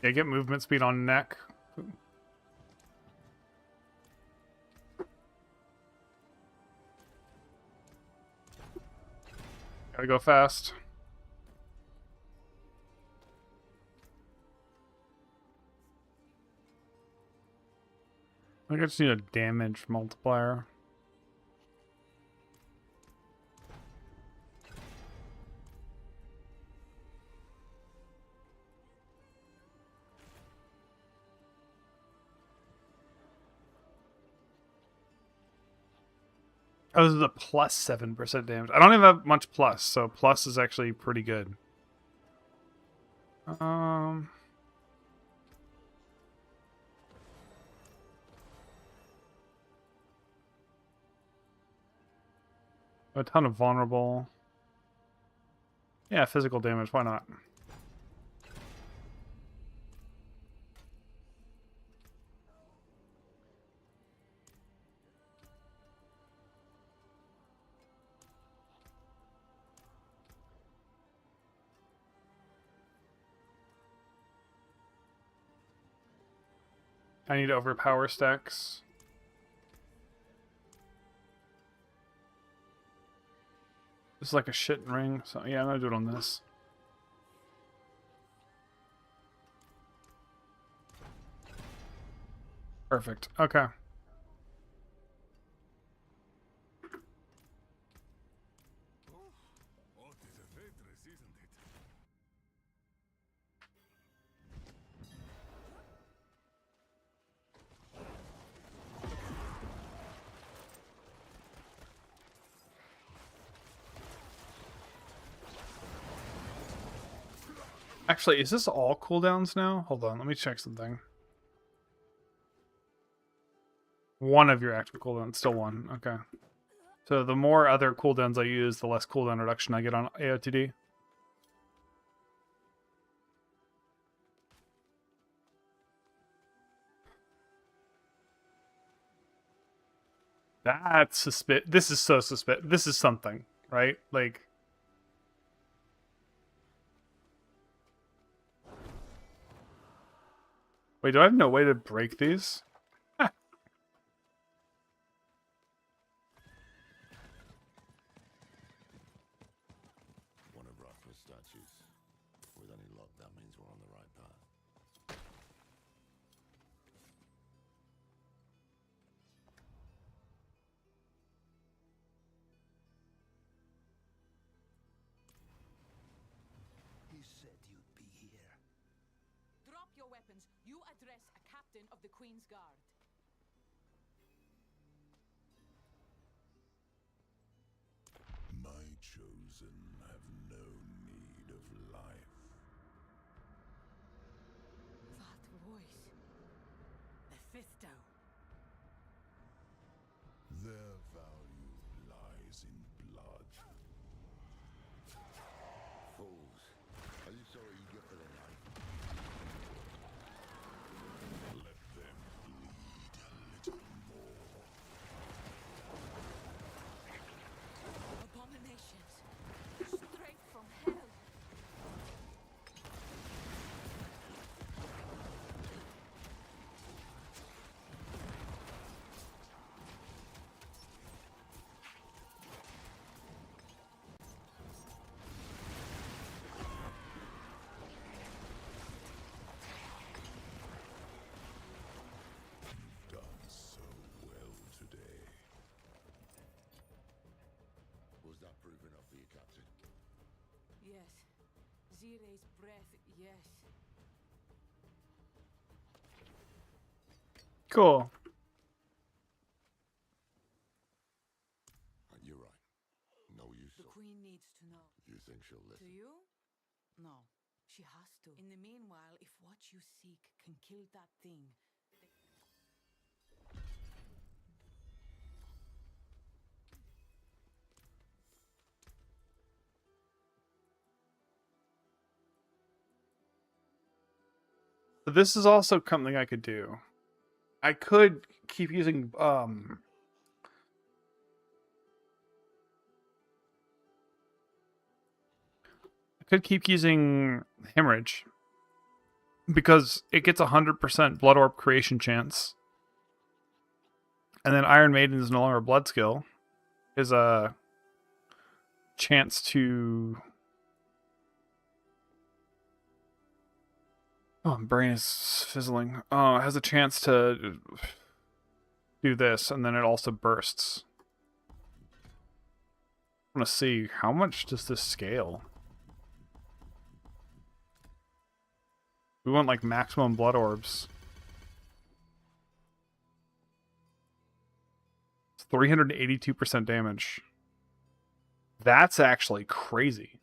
Yeah, get movement speed on neck. Gotta go fast. I think I just need a damage multiplier. Oh, this is a plus 7% damage. I don't even have much plus, so plus is actually pretty good. A ton of vulnerable. Yeah, physical damage, why not? I need to overpower stacks. This is like a shit ring, so yeah, I'm gonna do it on this. Perfect. Okay. What is a waitress, isn't it? Actually, is this all cooldowns now? Hold on, let me check something. One of your active cooldowns, still one. Okay. So the more other cooldowns I use, the less cooldown reduction I get on AOTD. That's This is so This is something, right? Like. Wait, do I have no way to break these? One of Rathma's statues. With any luck, that means we're on the right path. He said you'd be here. Drop your weapons. You address a captain of the Queen's Guard. My chosen have no need of life. That voice. Mephisto. Their value lies in blood. Fools. Are you so eager for the knife? proof enough for you, Captain? Yes. Zire's breath, yes. Cool. You're right. No use. The Queen needs to know. You think she'll To listen? you? No. She has to. In the meanwhile, if what you seek can kill that thing, But this is also something I could do. I could keep using hemorrhage because it gets 100% blood orb creation chance. And then Iron Maiden is no longer a blood skill. Is a chance to... Oh, my brain is fizzling. Oh, it has a chance to do this, and then it also bursts. I want to see, how much does this scale? We want, like, maximum blood orbs. It's 382% damage. That's actually crazy.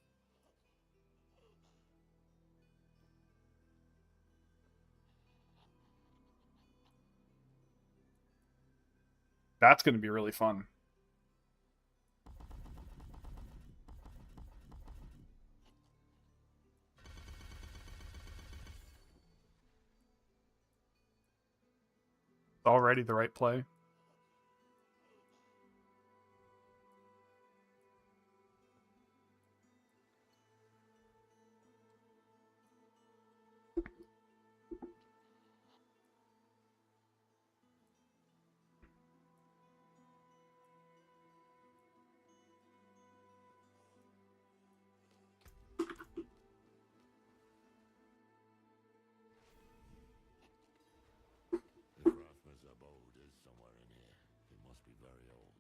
That's going to be really fun. Already the right play. If Rasmus' abode is somewhere in here, he must be very old.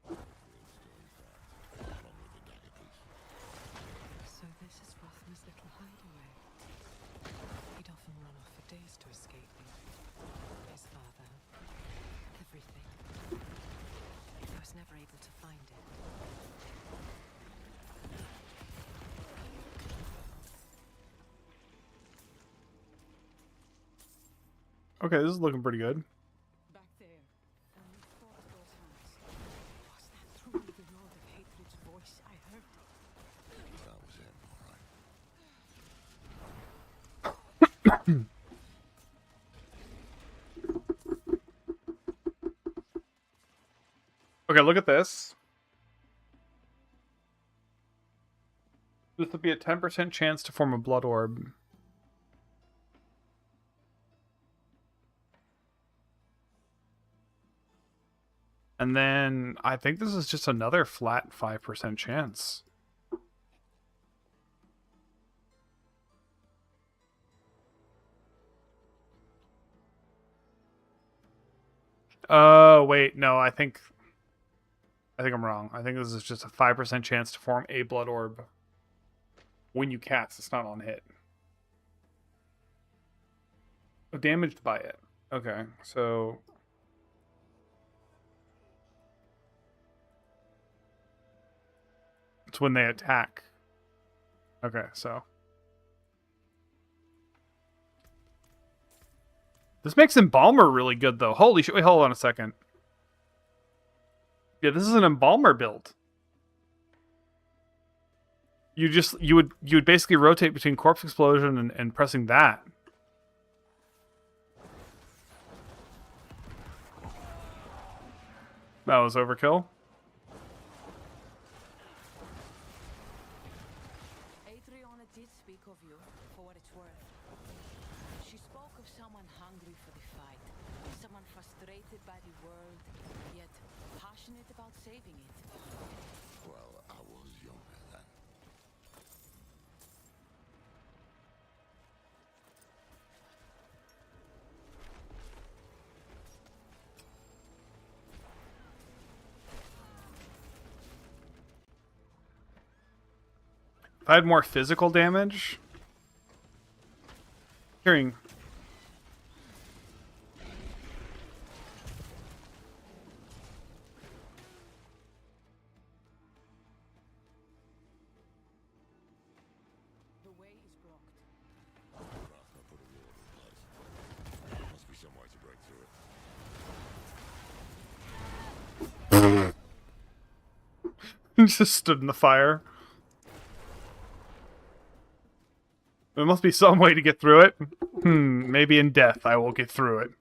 Real stone facts, along with the dagger piece. So this is Rothman's little hideaway. He'd often run off for days to escape me. His father. Everything. I was never able to find it. Okay, this is looking pretty good. back there, and we fought those hands. Was that truly the Lord of Hatred's voice I heard? That was him, all right. Okay, look at this. This would be a 10% chance to form a blood orb. And then I think this is just another flat 5% chance. Oh, wait, no, I think I'm wrong. I think this is just a 5% chance to form a blood orb when you cast. It's not on hit. Oh, damaged by it. Okay, so it's when they attack. Okay, so this makes Embalmer really good, though. Holy shit! Wait, hold on a second. Yeah, this is an Embalmer build. You would basically rotate between Corpse Explosion and pressing that. That was overkill. Adriana did speak of you, for what it's worth. She spoke of someone hungry for the fight, someone frustrated by the world, yet passionate about saving it. Well, I was younger then. If I had more physical damage... Hearing... The way is blocked. Krasna put a wall in place. There must be some way to break through it. Just stood in the fire. There must be some way to get through it. Maybe in death I will get through it.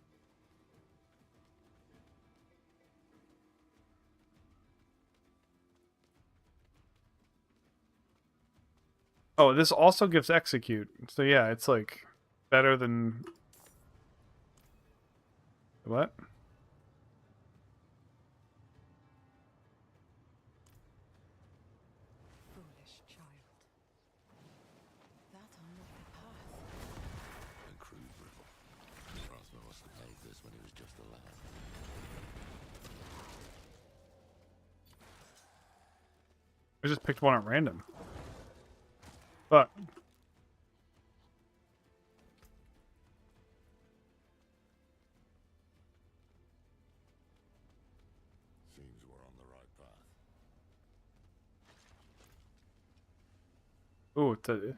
Oh, this also gives execute. So yeah, it's like better than... What? Foolish child. That unlucky path. And crude brittle. Krasna must have made this when he was just a lad. I just picked one at random. But... Seems we're on the right path. Ooh, it's a...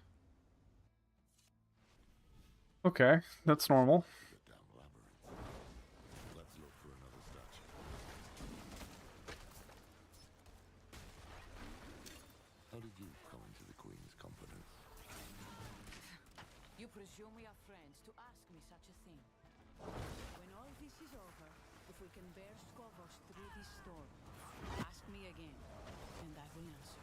Okay, that's normal. The damn labyrinth. Let's look for another statue. How did you come into the Queen's confidence? You presume we are friends to ask me such a thing. When all this is over, if we can bear Skovos through this storm, ask me again, and I will answer.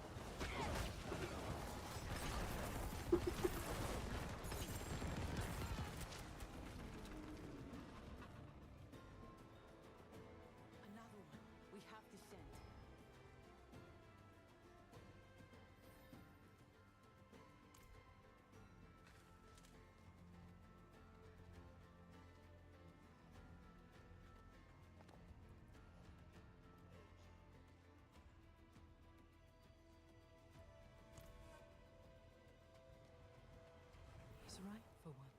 Another one. We have descent. He's right for once.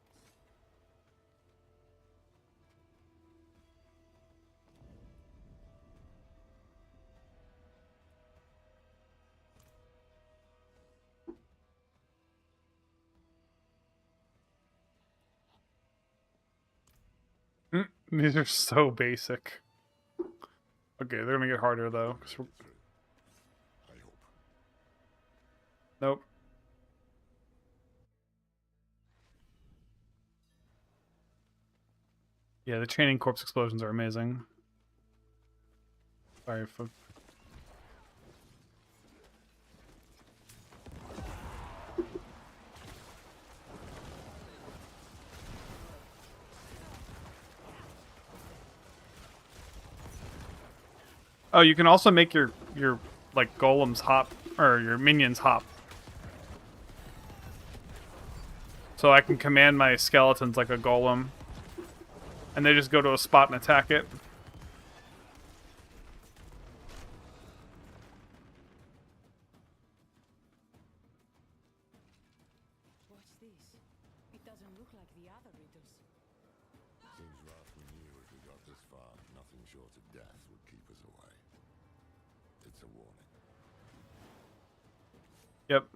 These are so basic. Okay, they're gonna get harder though. 'Cause we're... I hope. Nope. Yeah, the chaining corpse explosions are amazing. Sorry if... Oh, you can also make your like golems hop, or your minions hop. So I can command my skeletons like a golem, and they just go to a spot and attack it. What's this? It doesn't look like the other riddles. Seems Rathma knew if we got this far, nothing short of death would keep us away. It's a warning. Yep.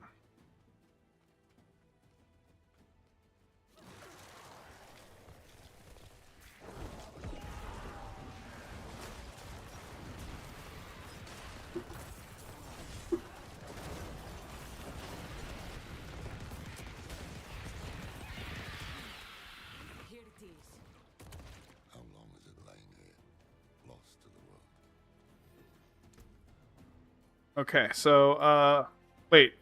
Here it is. How long has it lain here, lost to the world? Okay, so wait.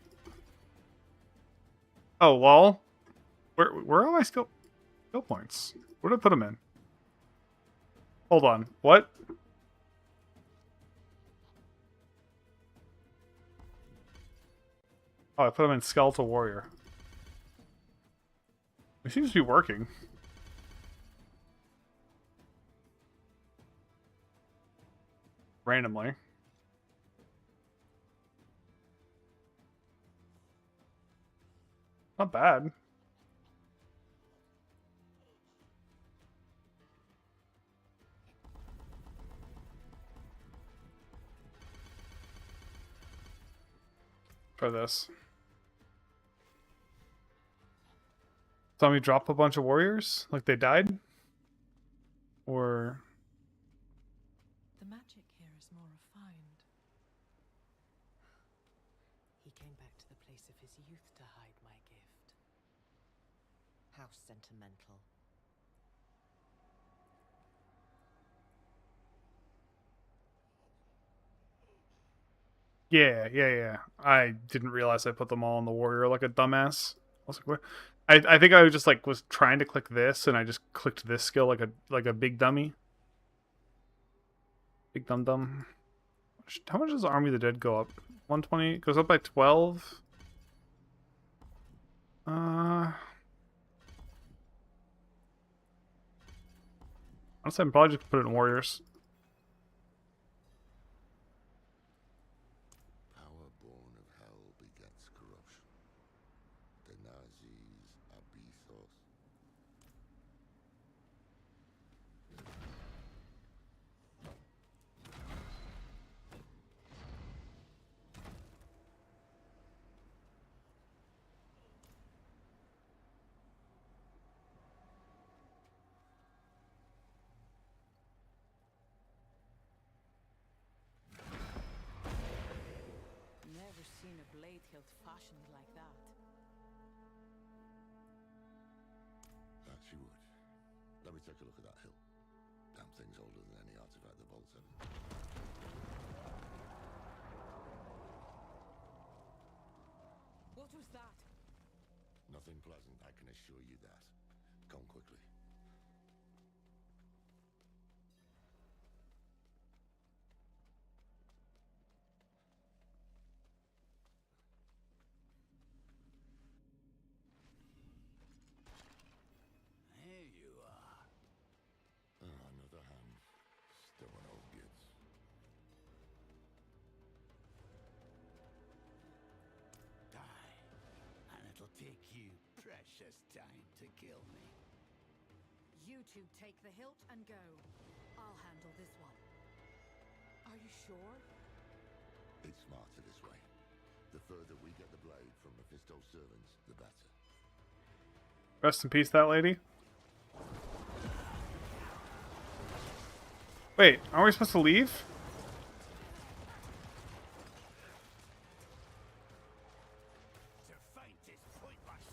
Oh, lol. Where are my skill points? Where did I put them in? Hold on. What? Oh, I put them in Skeletal Warrior. It seems to be working. Randomly. Not bad. For this. Tell me drop a bunch of warriors? Like they died? Or... The magic here is more refined. He came back to the place of his youth to hide my gift. How sentimental. Yeah. I didn't realize I put them all on the warrior like a dumbass. I was like, what? I think I was just like was trying to click this and I just clicked this skill like a big dummy. Big dum dum. How much does Army of the Dead go up? 120? It goes up by 12. Honestly, I'm probably just put it in warriors. Power born of hell begets corruption. The Nazis abythos. Never seen a blade hilt fashioned like that. That she would. Let me take a look at that hilt. Damn thing's older than any artifact the Vault's ever. What was that? Nothing pleasant, I can assure you that. Come quickly. There you are. Another hand. Still an old Gibbs. Die, and it'll take you precious time to kill me. You two take the hilt and go. I'll handle this one. Are you sure? It's smarter this way. The further we get the blade from Mephisto's servants, the better. Rest in peace, that lady. Wait, aren't we supposed to leave? To fight is pointless.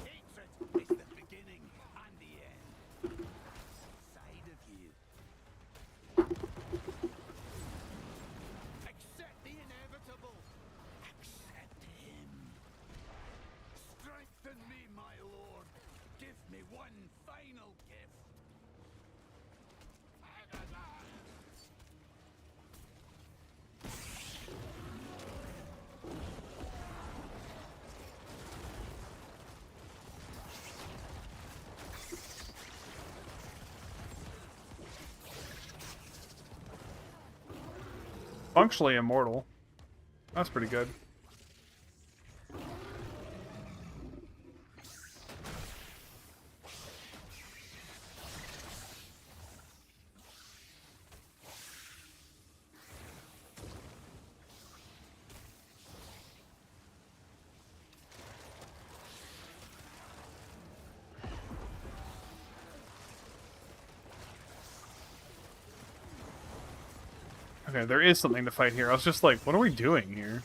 Hatred is the beginning and the end. Side of you. Accept the inevitable. Accept him. Strengthen me, my lord. Give me one final gift. Functionally immortal. That's pretty good. Okay, there is something to fight here. I was just like, what are we doing here?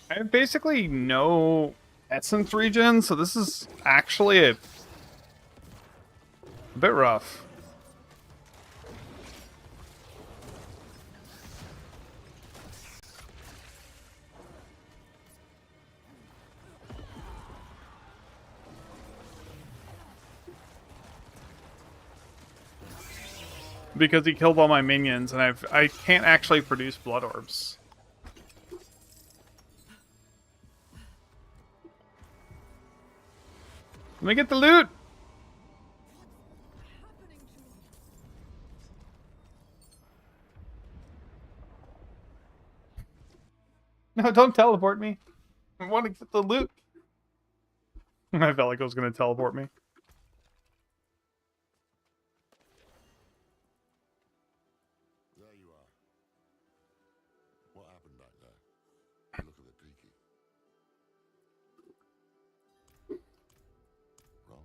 I have basically no essence regen, so this is actually a bit rough. because he killed all my minions, and I can't actually produce blood orbs. Let me get the loot. No, don't teleport me. I want to get the loot. I felt like it was going to teleport me. There you are. What happened back there? Look a bit peaky. Wrong?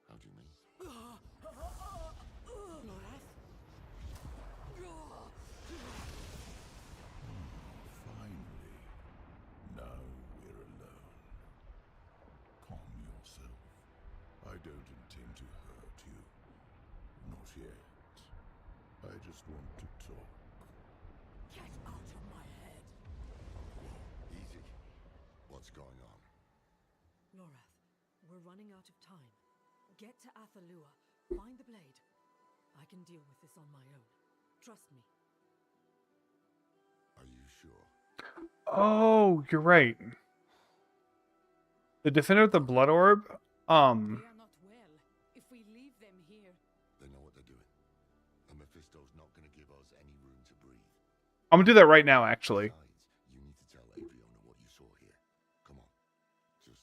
How do you mean? Finally. Now we're alone. Calm yourself. I don't intend to hurt you. Not yet. I just want to talk. Get out of my head! Easy. What's going on? Lorath, we're running out of time. Get to Athalua. Find the blade. I can deal with this on my own. Trust me. Are you sure? Oh, you're right. The defender with the blood orb. They are not well. If we leave them here, They know what they're doing. And Mephisto's not going to give us any room to breathe. I'm gonna do that right now, actually. Besides, you need to tell Adriana what you saw here. Come on. Just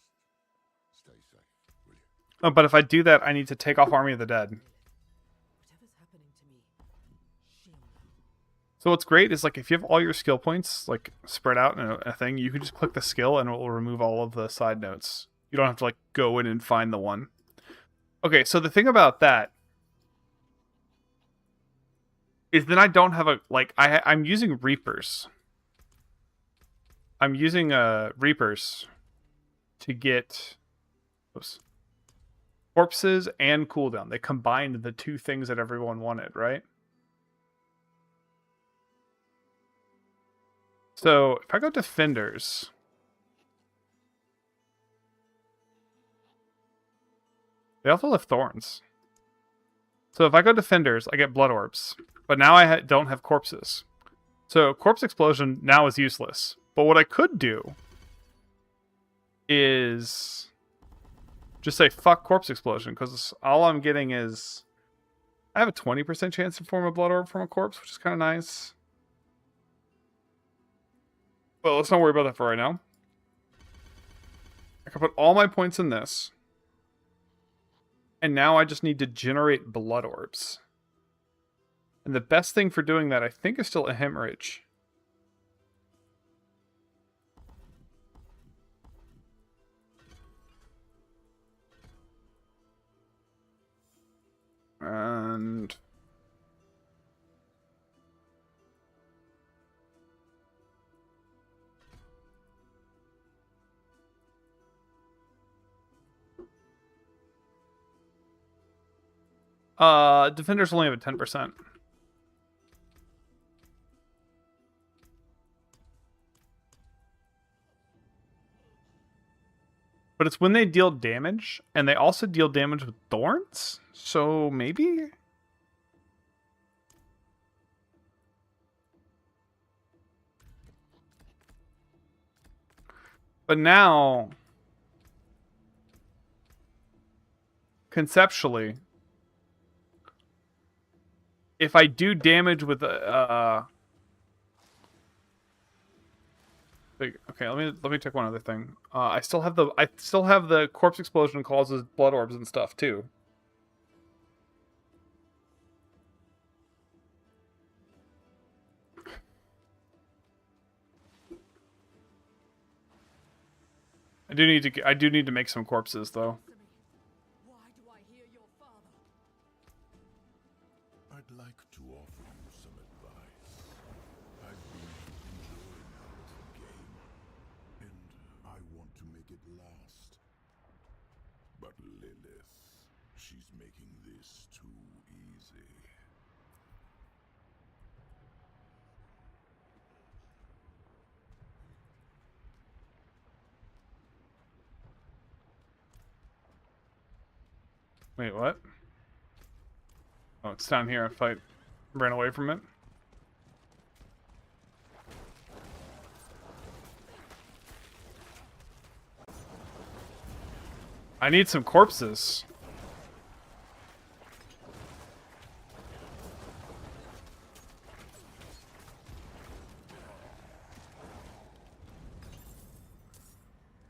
stay safe, will you? Oh, but if I do that, I need to take off Army of the Dead. Whatever's happening to me, she'll know. So what's great is, like, if you have all your skill points, like, spread out in a thing, you can just click the skill and it will remove all of the side notes. You don't have to, like, go in and find the one. Okay, so the thing about that is then I don't have a, like, I'm using Reapers. I'm using Reapers to get oops, corpses and cooldown. They combined the two things that everyone wanted, right? So if I go Defenders, they also have Thorns. So if I go Defenders, I get Blood Orbs. But now I don't have Corpses. So Corpse Explosion now is useless. But what I could do is just say fuck Corpse Explosion, because all I'm getting is I have a 20% chance to form a Blood Orb from a corpse, which is kind of nice. Well, let's not worry about that for right now. I can put all my points in this. And now I just need to generate blood orbs. And the best thing for doing that, I think, is still a hemorrhage. And Defenders only have a 10%. But it's when they deal damage, and they also deal damage with thorns? So maybe? But now, conceptually, if I do damage with okay, let me check one other thing. I still have the corpse explosion causes blood orbs and stuff too. I do need to make some corpses though. why do I hear your father? I'd like to offer you some advice. I've been enjoying our little game, and I want to make it last. But Lilith, she's making this too easy. Wait, what? Oh, it's down here. If I ran away from it. I need some corpses.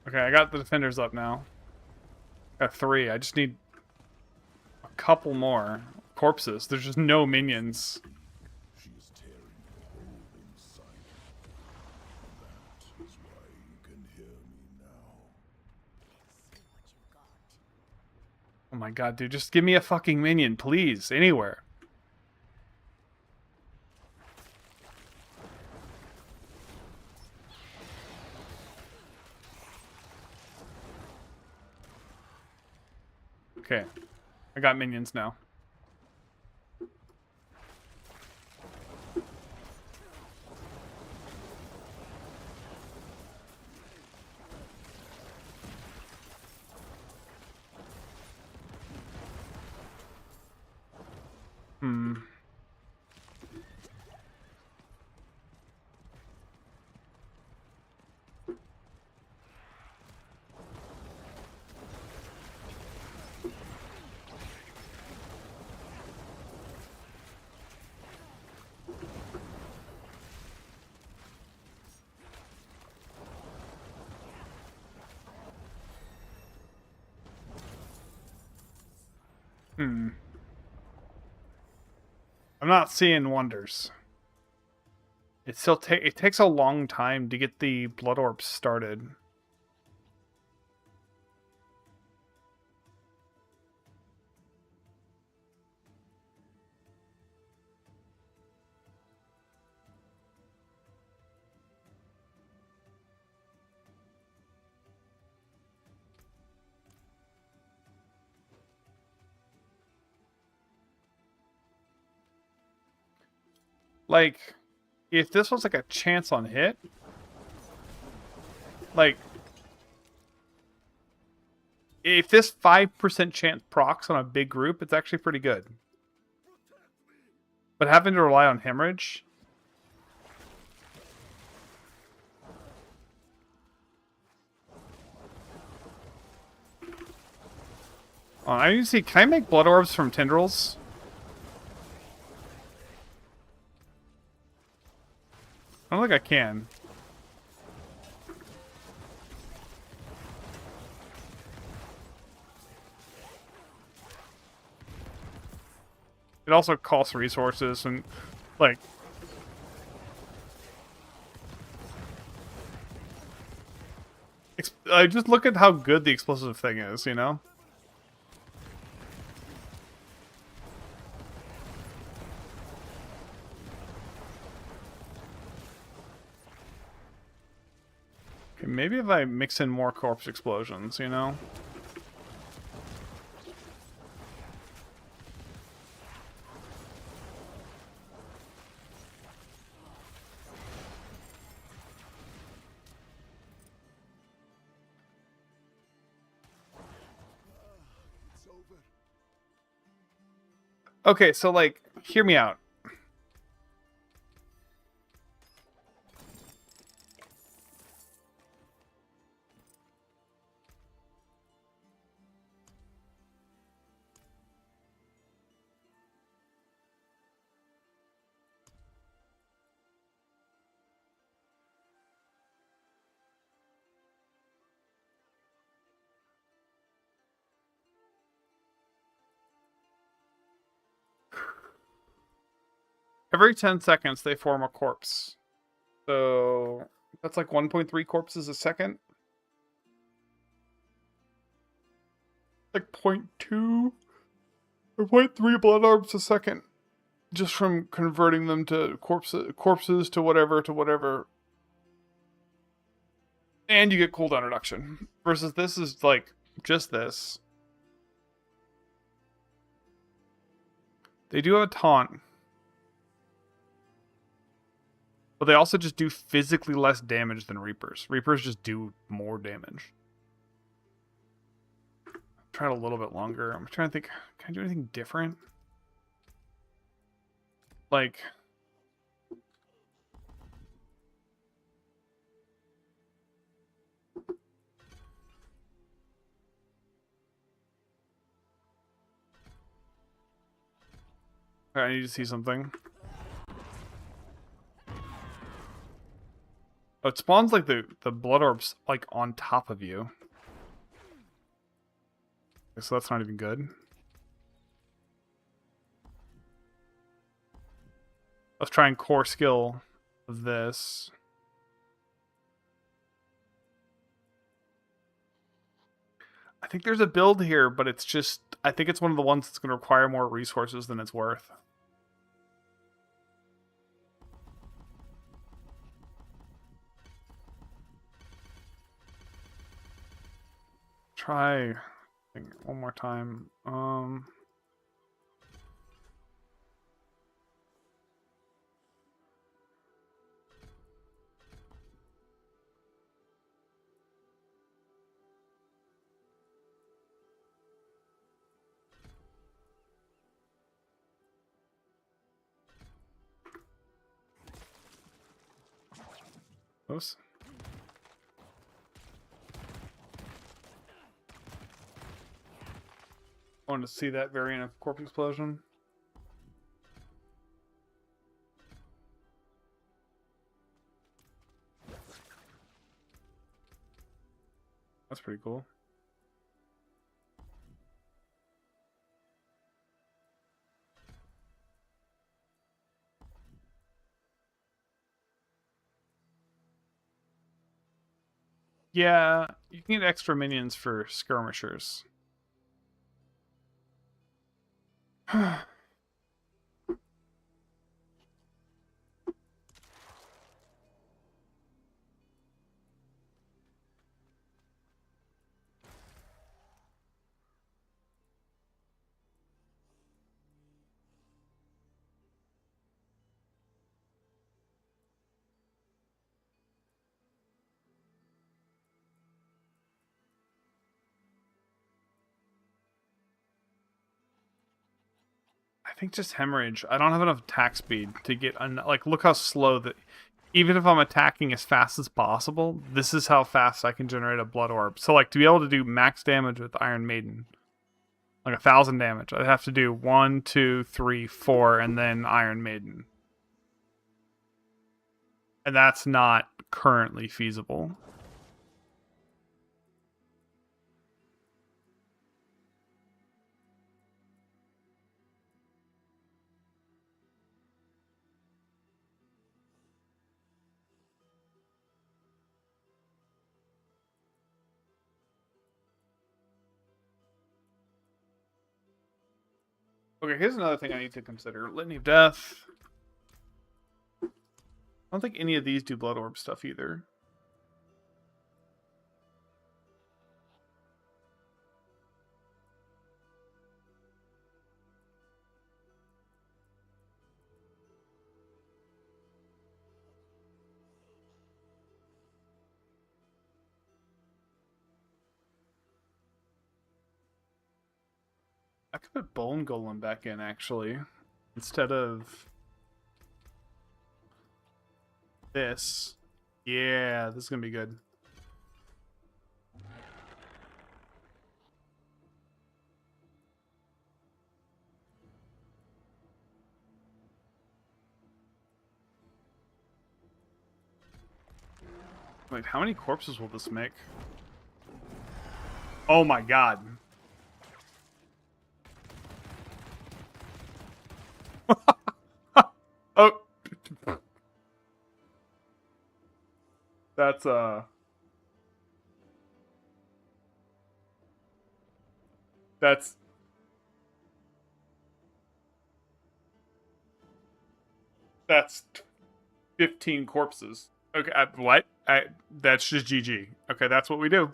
Okay, I got the defenders up now. Got 3. I just need a couple more corpses. There's just no minions. She is tearing a hole inside you. That is why you can hear me now. Oh my god, dude, just give me a fucking minion, please. Anywhere. Okay. I got minions now. Hmm. Hmm. I'm not seeing wonders. It still it takes a long time to get the blood orbs started. Like, if this was like a chance on hit, like, if this 5% chance procs on a big group, it's actually pretty good. But having to rely on hemorrhage... Oh, I need to see, can I make blood orbs from tendrils? I don't think I can. It also costs resources and, like... just look at how good the explosive thing is, you know? Okay, maybe if I mix in more corpse explosions, you know? It's over. Okay, so, like, hear me out. Every 10 seconds, they form a corpse. So, that's like 1.3 corpses a second. Like 0.2 or 0.3 blood orbs a second. Just from converting them to corpses to whatever. And you get cooldown reduction. Versus this is like just this. They do have a taunt. But they also just do physically less damage than Reapers. Reapers just do more damage. Try it a little bit longer. I'm trying to think, can I do anything different? Like, I need to see something. Oh, it spawns like the blood orbs like on top of you. Okay, so that's not even good. Let's try and core skill this. I think there's a build here, but it's just I think it's one of the ones that's going to require more resources than it's worth. Try one more time. Close. Wanted to see that variant of corpse explosion. That's pretty cool. Yeah, you can get extra minions for skirmishers. I think just hemorrhage. I don't have enough attack speed to get like look how slow that even if I'm attacking as fast as possible, this is how fast I can generate a blood orb. So like to be able to do max damage with Iron Maiden, like 1,000 damage, I'd have to do 1, 2, 3, 4, and then Iron Maiden. And that's not currently feasible. Okay, here's another thing I need to consider. Litany of Death. I don't think any of these do blood orb stuff either. I could put Bone Golem back in, actually. Instead of this. Yeah, this is going to be good. Wait, how many corpses will this make? Oh my god. Oh. That's that's 15 corpses. Okay, what? That's just GG. Okay, that's what we do.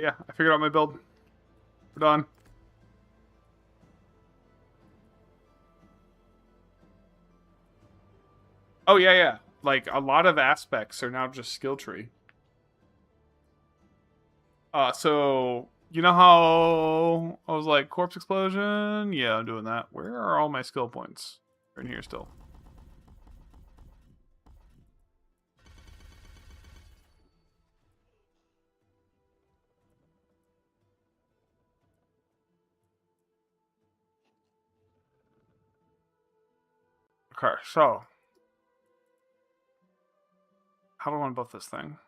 Yeah, I figured out my build. We're done. Oh, yeah, yeah. Like, a lot of aspects are now just skill tree. So you know how I was like corpse explosion? Yeah, I'm doing that. Where are all my skill points? They're in here still. Okay, so how do I want to buff this thing?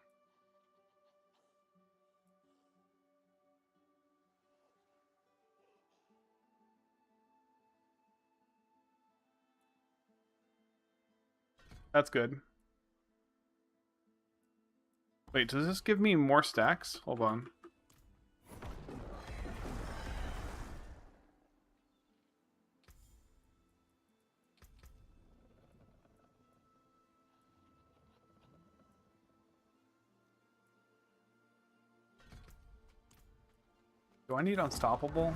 That's good. Wait, does this give me more stacks? Hold on. Do I need unstoppable?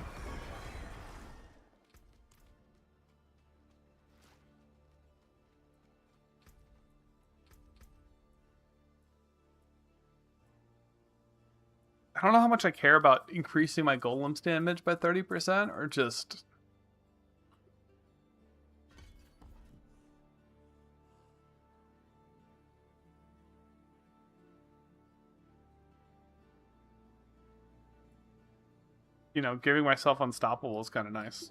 I don't know how much I care about increasing my golem's damage by 30% or just... You know, giving myself unstoppable is kind of nice.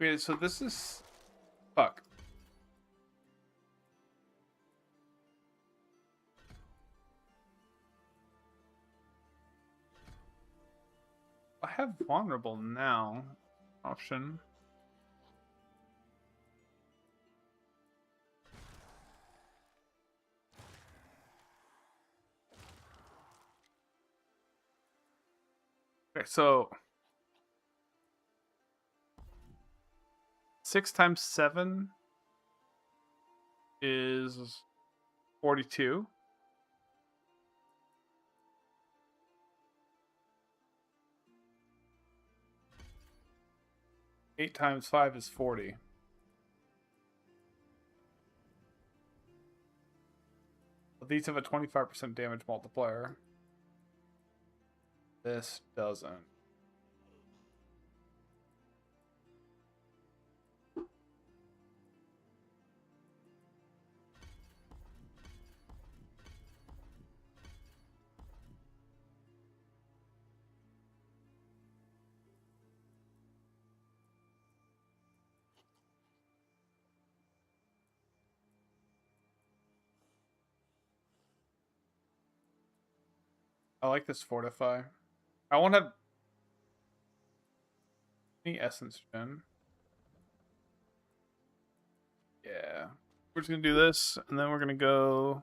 Okay, so this is... Fuck. I have vulnerable now. Option. Okay, so... 6 times 7 is 42. Eight times 5 is 40. But these have a 25% damage multiplier. This doesn't. I like this fortify. I won't have any essence gen. Yeah. We're just gonna do this, and then we're gonna go...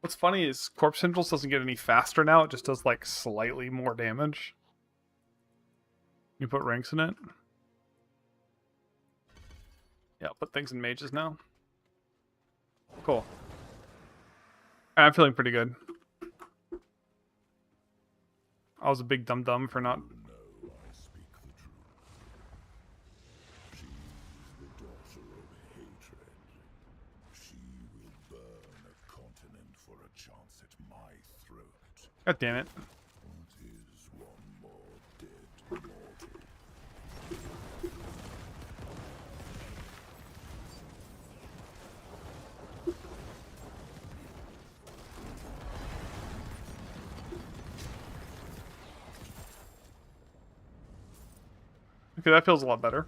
What's funny is Corpse Tendrils doesn't get any faster now, it just does like slightly more damage. You put ranks in it. Yeah, I'll put things in mages now. Cool. I'm feeling pretty good. I was a big dum-dum for not... No, I speak the truth. She's the daughter of hatred. She will burn a continent for a chance at my throat. God damn it. What is one more dead mortal? Okay, that feels a lot better.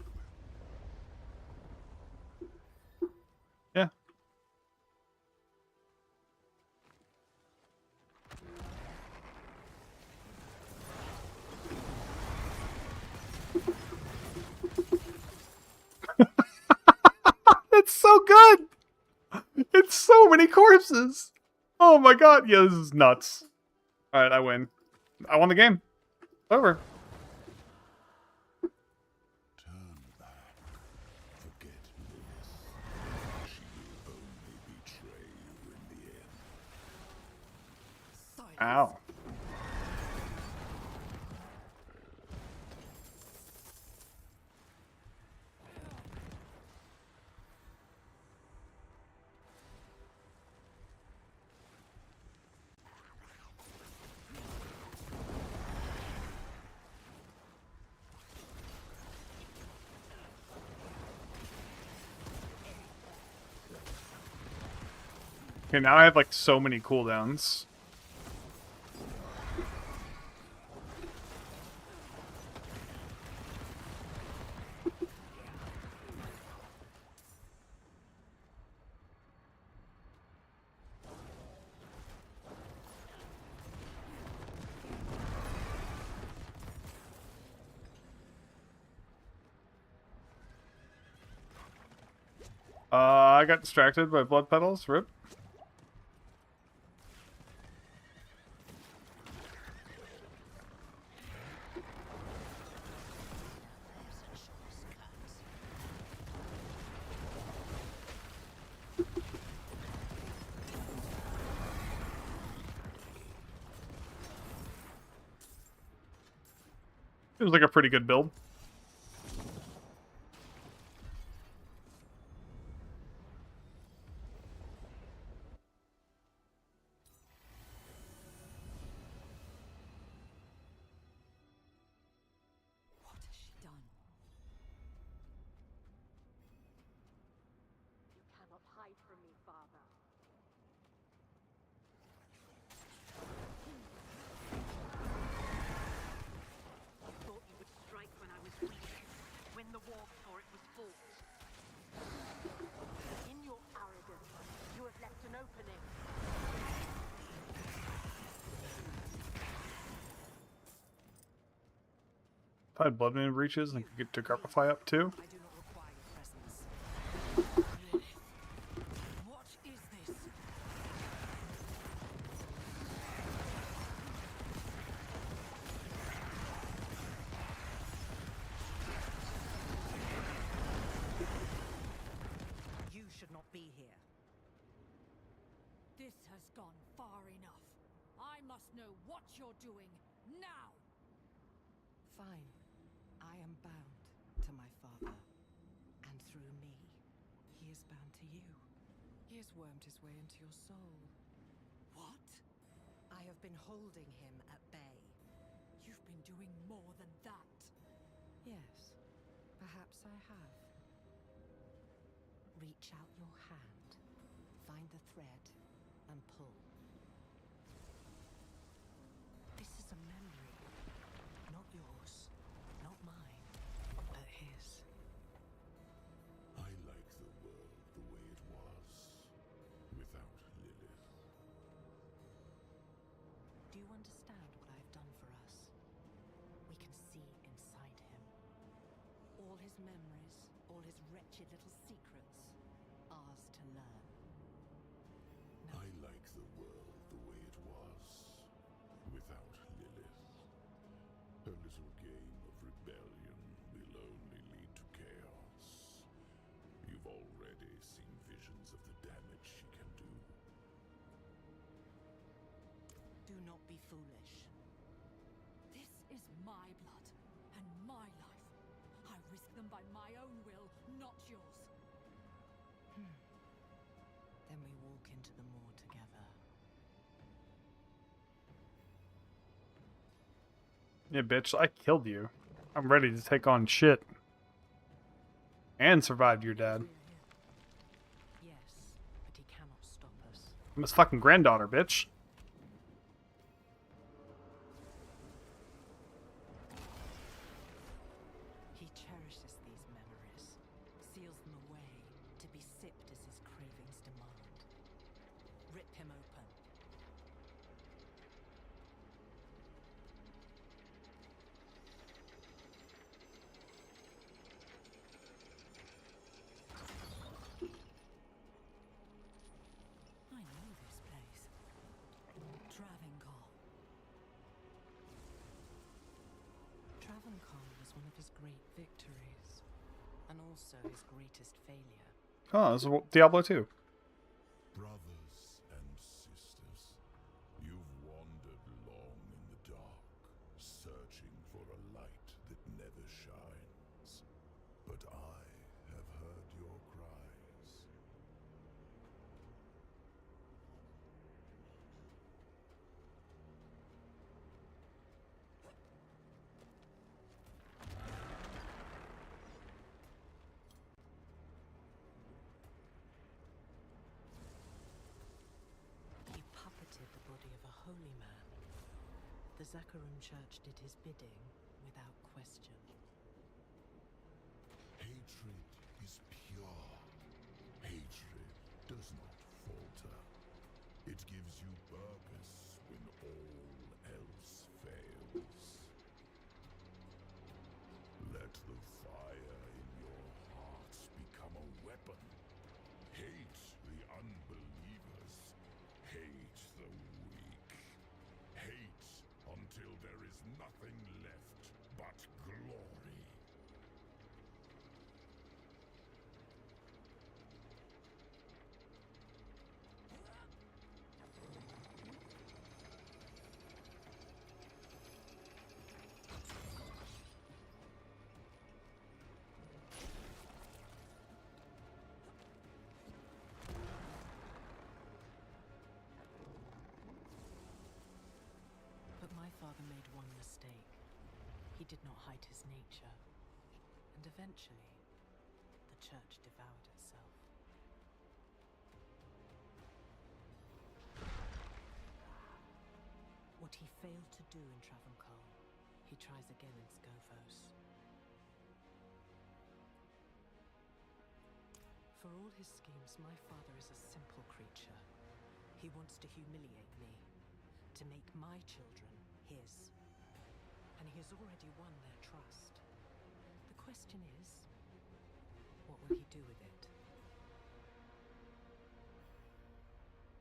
Yeah. It's so good! It's so many corpses! Oh my god, yeah, this is nuts. All right, I win. I won the game. Over. Turn back. Forget Lilith. She will only betray you in the end. Ow. Okay, now I have like so many cooldowns. I got distracted by blood petals. Rip. It was like a pretty good build. What has she done? You cannot hide from me, Father. You thought you would strike when I was weak, win the war before it was fought. In your arrogance, you have left an opening. If I had blood moon breaches and could get to Garpify up too. I do not require your presence. Lilith, what is this? You should not be here. This has gone far enough. I must know what you're doing now. Fine. I am bound to my father. And through me, he is bound to you. He has wormed his way into your soul. What? I have been holding him at bay. You've been doing more than that. Yes, perhaps I have. Reach out your hand, find the thread, and pull. This is a memory. Not yours, not mine, but his. I like the world the way it was, without Lilith. Do you understand what I've done for us? We can see inside him. All his memories, all his wretched little secrets, ours to learn. No. I like the world the way it was, without Lilith. Her little game of rebellion will only lead to chaos. You've already seen visions of the damage she can do. Do not be foolish. This is my blood and my life. I risk them by my own will, not yours. Then we walk into the moor together. Yeah, bitch, I killed you. I'm ready to take on shit. And survived your dad. Yes, but he cannot stop us. I'm his fucking granddaughter, bitch. He cherishes these memories, seals them away to be sipped as his cravings demand. Rip him open. I know this place. great victories, and also his greatest failure. Oh, this is Diablo 2. Brothers and sisters, you've wandered long in the dark, searching for a light that never shines. But I have heard your cries. He puppeted the body of a holy man. The Zakarum Church did his bidding without question. Hatred is pure. Hatred does not falter. It gives you purpose when all else fails. Let the fire in your hearts become a weapon. Hate the unbelievers. Hate the weak. Hate until there is nothing left but glory. But my father made one mistake. He did not hide his nature. And eventually, the church devoured itself. What he failed to do in Travancore, he tries again in Skovos. For all his schemes, my father is a simple creature. He wants to humiliate me, to make my children his. And he has already won their trust. The question is, what will he do with it?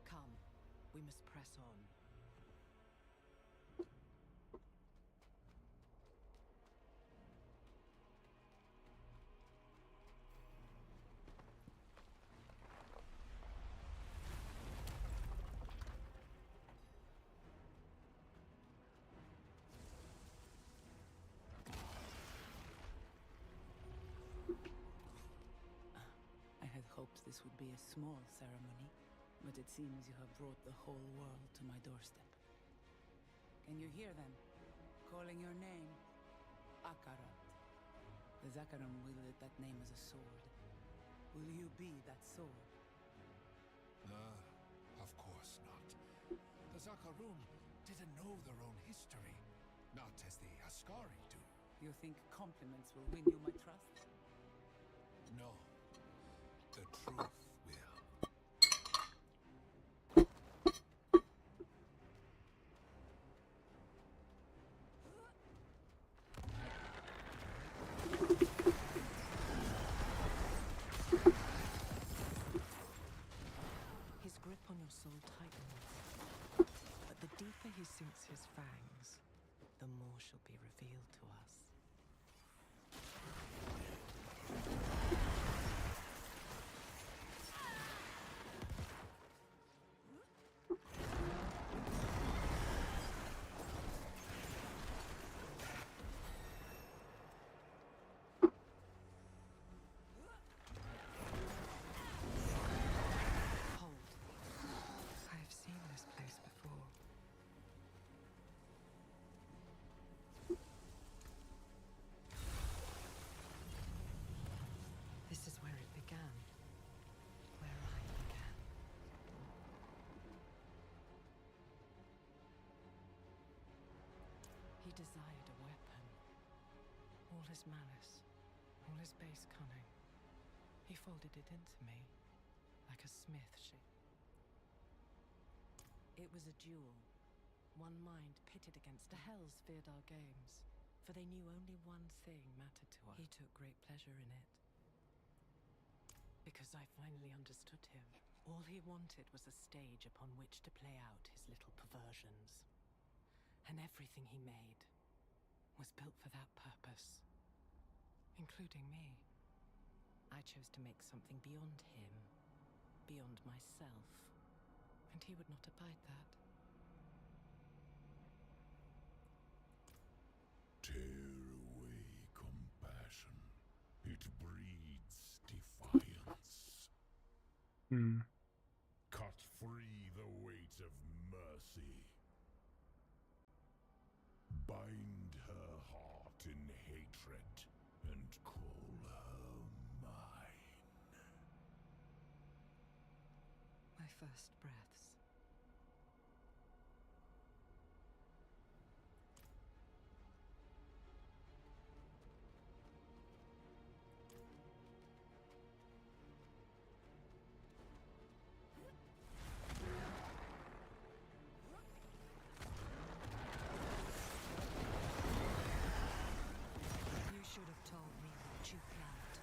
Come, we must press on. I had hoped this would be a small ceremony, but it seems you have brought the whole world to my doorstep. Can you hear them? Calling your name? Akarat. The Zakarum wielded that name as a sword. Will you be that sword? Of course not. The Zakarum didn't know their own history, not as the Ascari do. You think compliments will win you my trust? No. The truth will. His grip on your soul tightens, but the deeper he sinks his fangs, the more shall be revealed to us. Hold. I have seen this place before. This is where it began. Where I began. He desired a weapon. All his malice, all his base cunning. He folded it into me, like a smith It was a duel. One mind pitted against the hells feared our games, for they knew only one thing mattered to us. He took great pleasure in it. Because I finally understood him. All he wanted was a stage upon which to play out his little perversions. And everything he made was built for that purpose. including me. I chose to make something beyond him, beyond myself, and he would not abide that. Tear away compassion. It breeds defiance. Cut free the weight of mercy. Bind her heart in hatred and call her mine. My first breaths. You should have told me what you planned.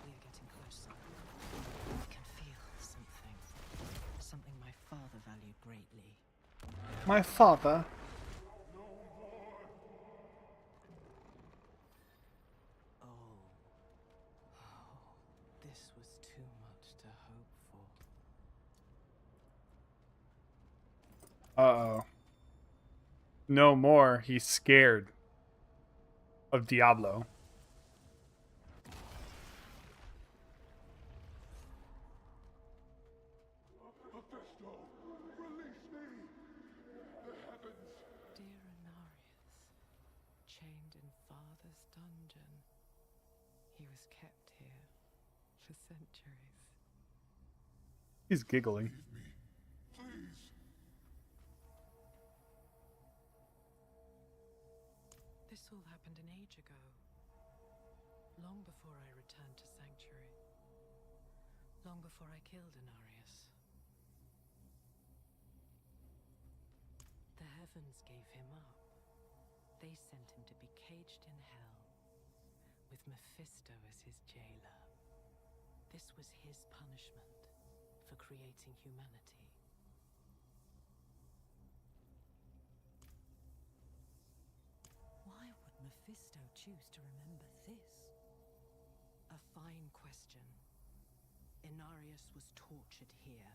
We are getting closer. I can feel something. Something my father valued greatly. My father? This was too much to hope for. Uh-oh. No more. He's scared of Diablo. Mephisto, release me! The heavens! Dear Inarius, chained in Father's dungeon. He was kept here for centuries. He's giggling. Leave me, please! This all happened an age ago. Long before I returned to Sanctuary. Long before I killed Inarius. The heavens gave him up. They sent him to be caged in hell, with Mephisto as his jailer. This was his punishment for creating humanity. Why would Mephisto choose to remember this? A fine question. Inarius was tortured here,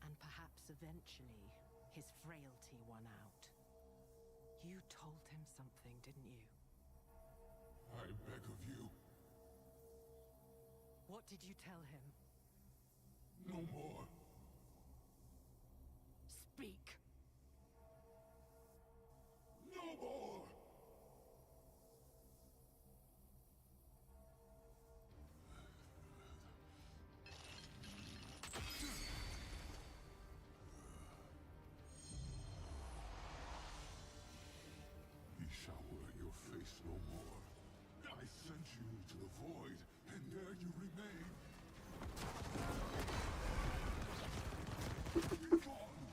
and perhaps eventually his frailty won out. You told him something, didn't you? I beg of you, What did you tell him? no more. Speak! No more! He shall wear your face no more. I sent you to the void, and there you remain. Be gone!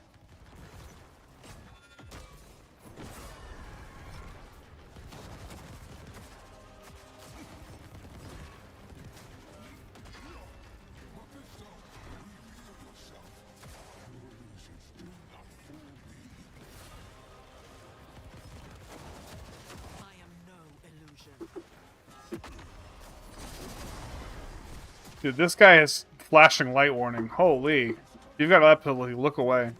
Mephisto, reveal yourself. Your illusions do not fool me. I am no illusion. Dude, this guy is flashing light warning. Holy. You've got to absolutely look away.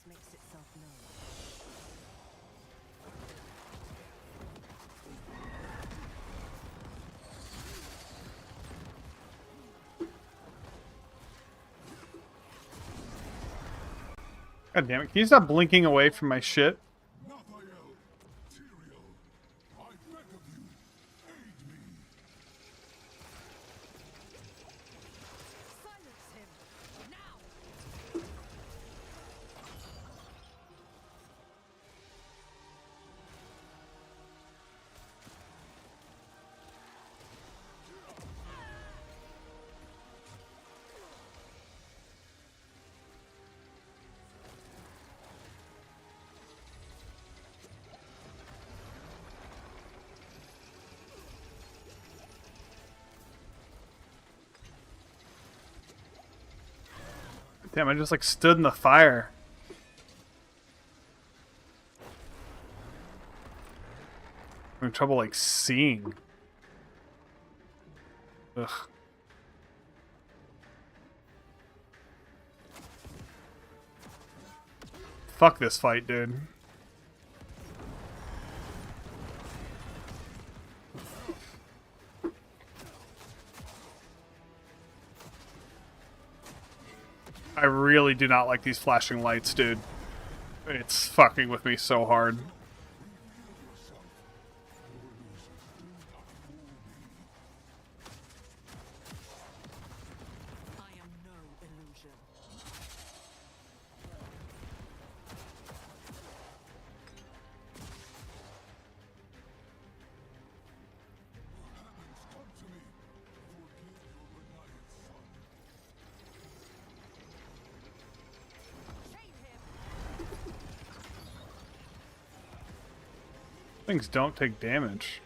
makes itself known. God damn it. Can you stop blinking away from my shit? Nathael, Tyrael, I beg of you, aid me. Silence him! Now! Damn, I just like stood in the fire. I'm having trouble like seeing. Ugh. Fuck this fight, dude. I really do not like these flashing lights, dude. It's fucking with me so hard. I am no illusion. Come to me. Forgive your benighted son. Shame him! Things don't take damage.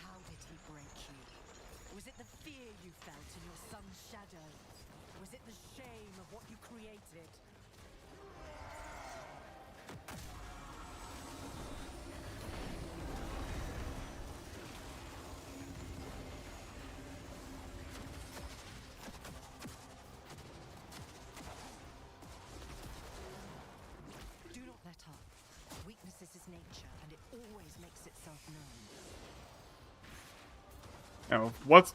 How did he break you? Was it the fear you felt in your son's shadow? Was it the shame of what you created? Do not let up. Weakness is his nature, and it always makes itself known. Now, what's...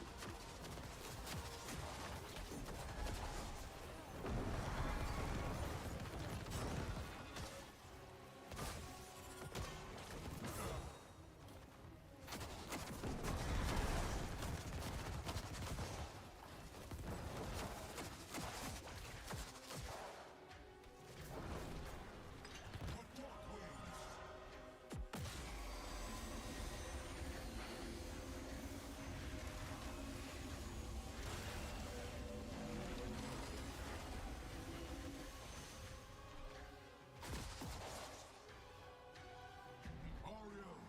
Ariel,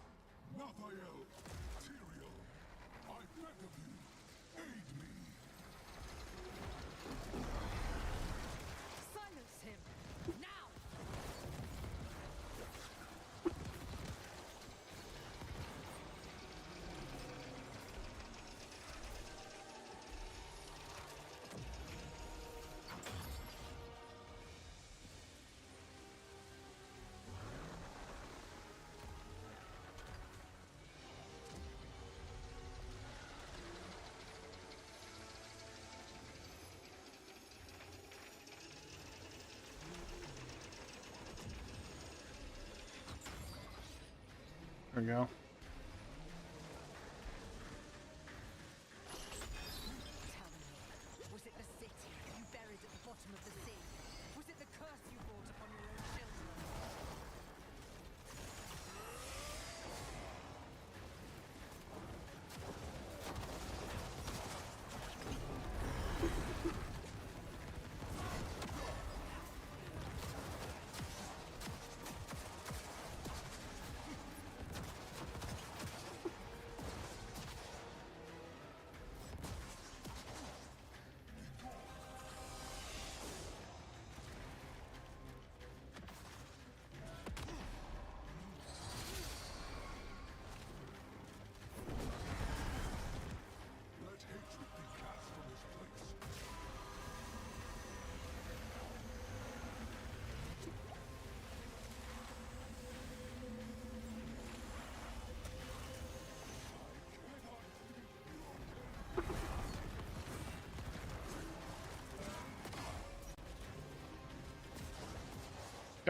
Nathael, Tyrael, I beg of you, aid me. Silence him! Now! There we go. Tell me, was it the city you buried at the bottom of the sea? Was it the curse you brought upon your own children?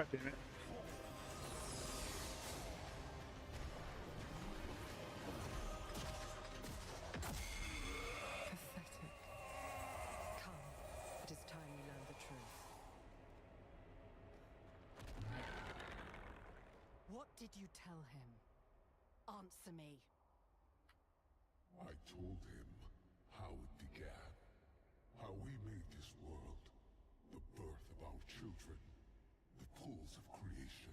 God damn it. Pathetic. Come, it is time we learn the truth. What did you tell him? Answer me. I told him how it began. How we made this world. The birth of our children. The pools of creation.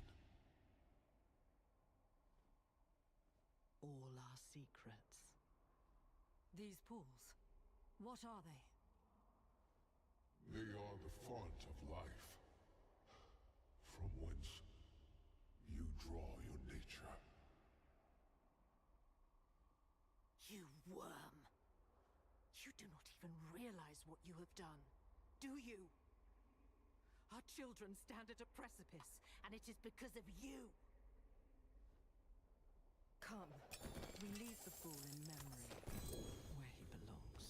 All our secrets. These pools, what are they? They are the font of life. From whence you draw your nature. You worm! You do not even realize what you have done, do you? Our children stand at a precipice, and it is because of you! Come, we leave the fool in memory, where he belongs.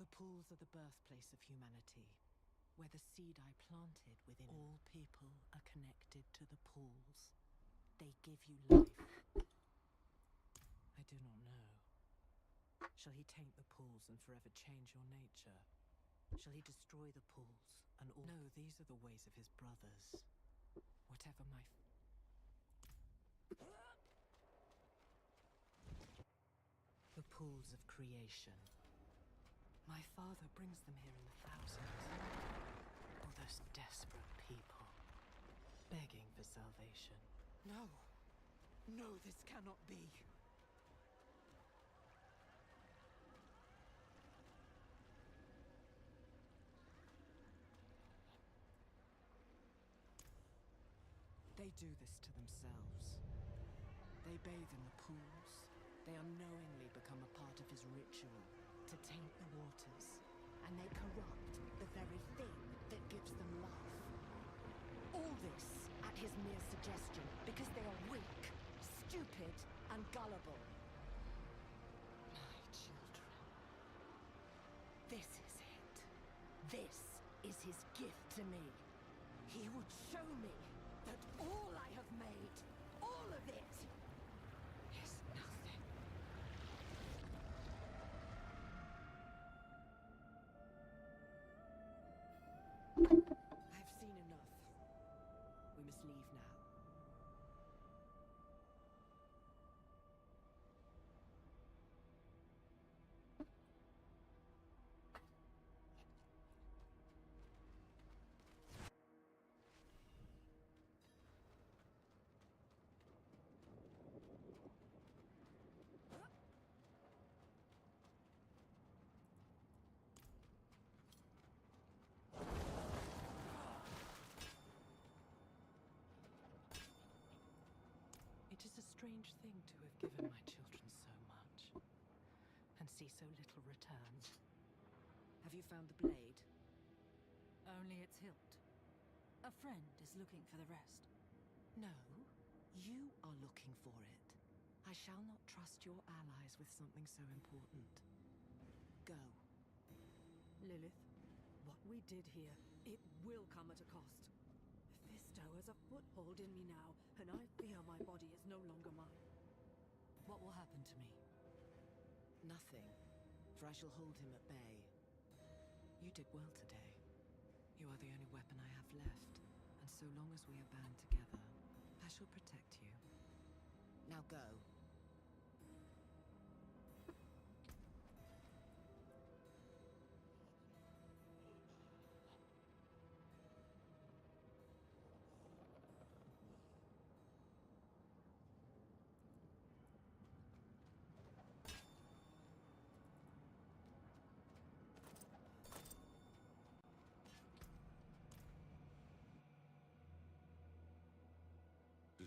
The pools are the birthplace of humanity, where the seed I planted within all people are connected to the pools. They give you life. I do not know. Shall he taint the pools and forever change your nature? Shall he destroy the pools and all? No, these are the ways of his brothers. Whatever my... The pools of creation. My father brings them here in the thousands. All those desperate people, begging for salvation. No! No, this cannot be! They do this to themselves. They bathe in the pools. They unknowingly become a part of his ritual to taint the waters. And they corrupt the very thing that gives them life. All this at his mere suggestion because they are weak, stupid, and gullible. My children. This is it. This is his gift to me. He would show me that all I have made, all of it, is nothing. I've seen enough. We must leave now. It is a strange thing to have given my children so much, and see so little return. Have you found the blade? Only its hilt. A friend is looking for the rest. No, you are looking for it. I shall not trust your allies with something so important. Go. Lilith, what we did here, it will come at a cost. Mephisto has a foothold in me now, and I fear my body is no longer mine. What will happen to me? Nothing, for I shall hold him at bay. You did well today. You are the only weapon I have left, and so long as we are bound together, I shall protect you. Now go.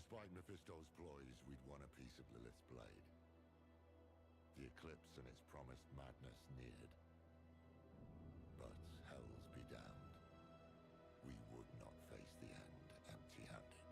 Despite Mephisto's ploys, we'd won a piece of Lilith's blade. The eclipse and its promised madness neared. But hells be damned. We would not face the end empty-handed.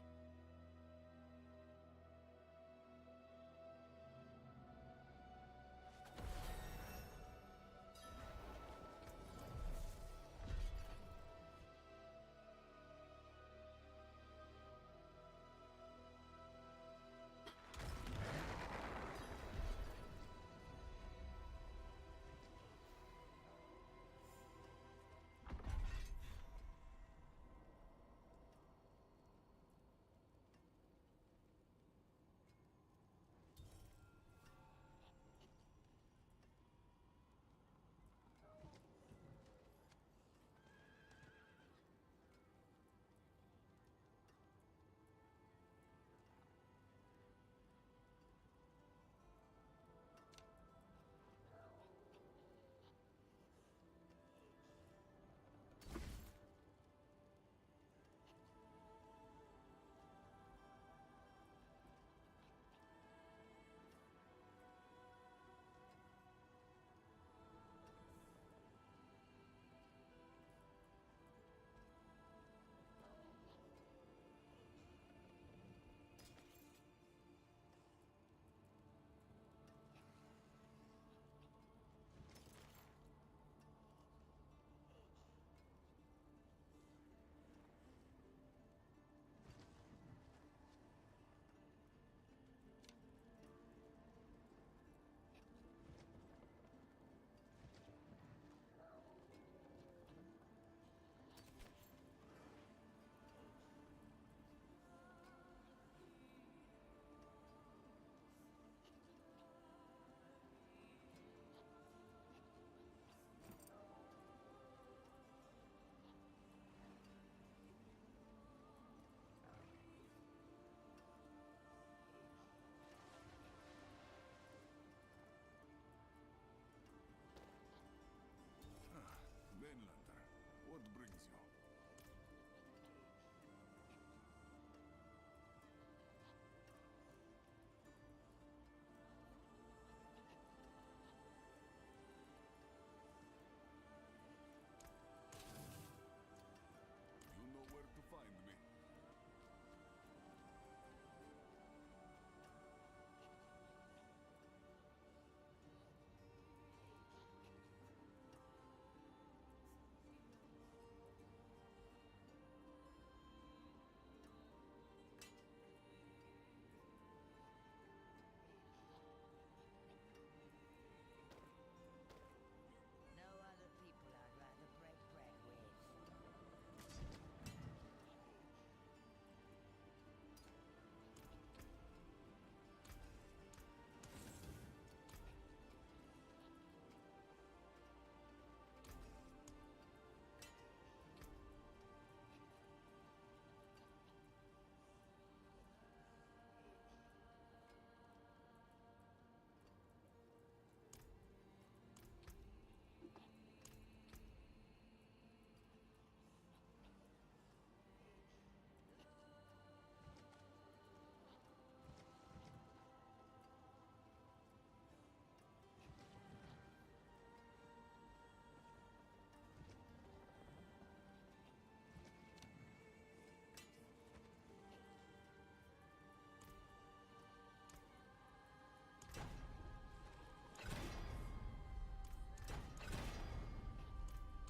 Mainlander, what brings you? You know where to find me. No other people I'd rather break bread with.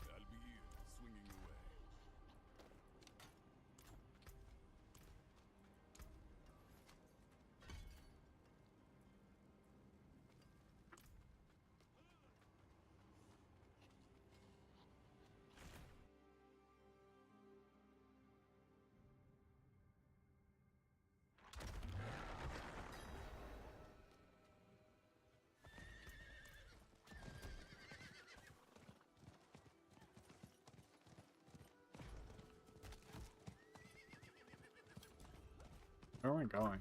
I'll be here, swinging away. Where am I going?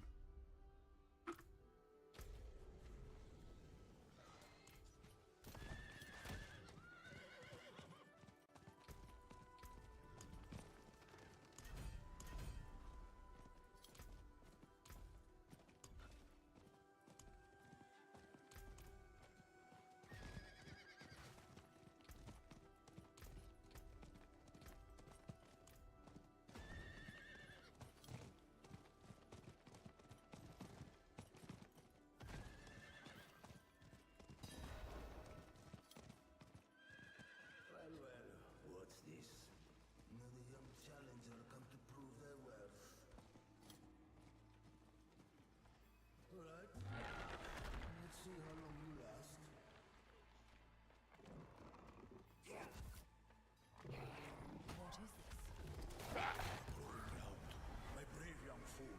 this? Another young challenger come to prove their worth. Alright. Let's see how long you last. What is this? Growing ground. My brave young fool.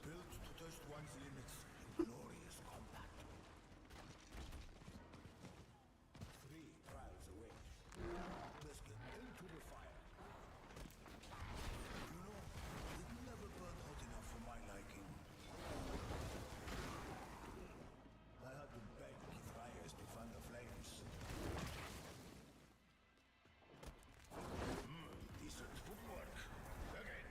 Built to test one's limits in glorious combat. 3 trials away. Let's get into the fire. You know, it never burned hot enough for my liking. I had to beg fires to fan the flames. Decent footwork. Again.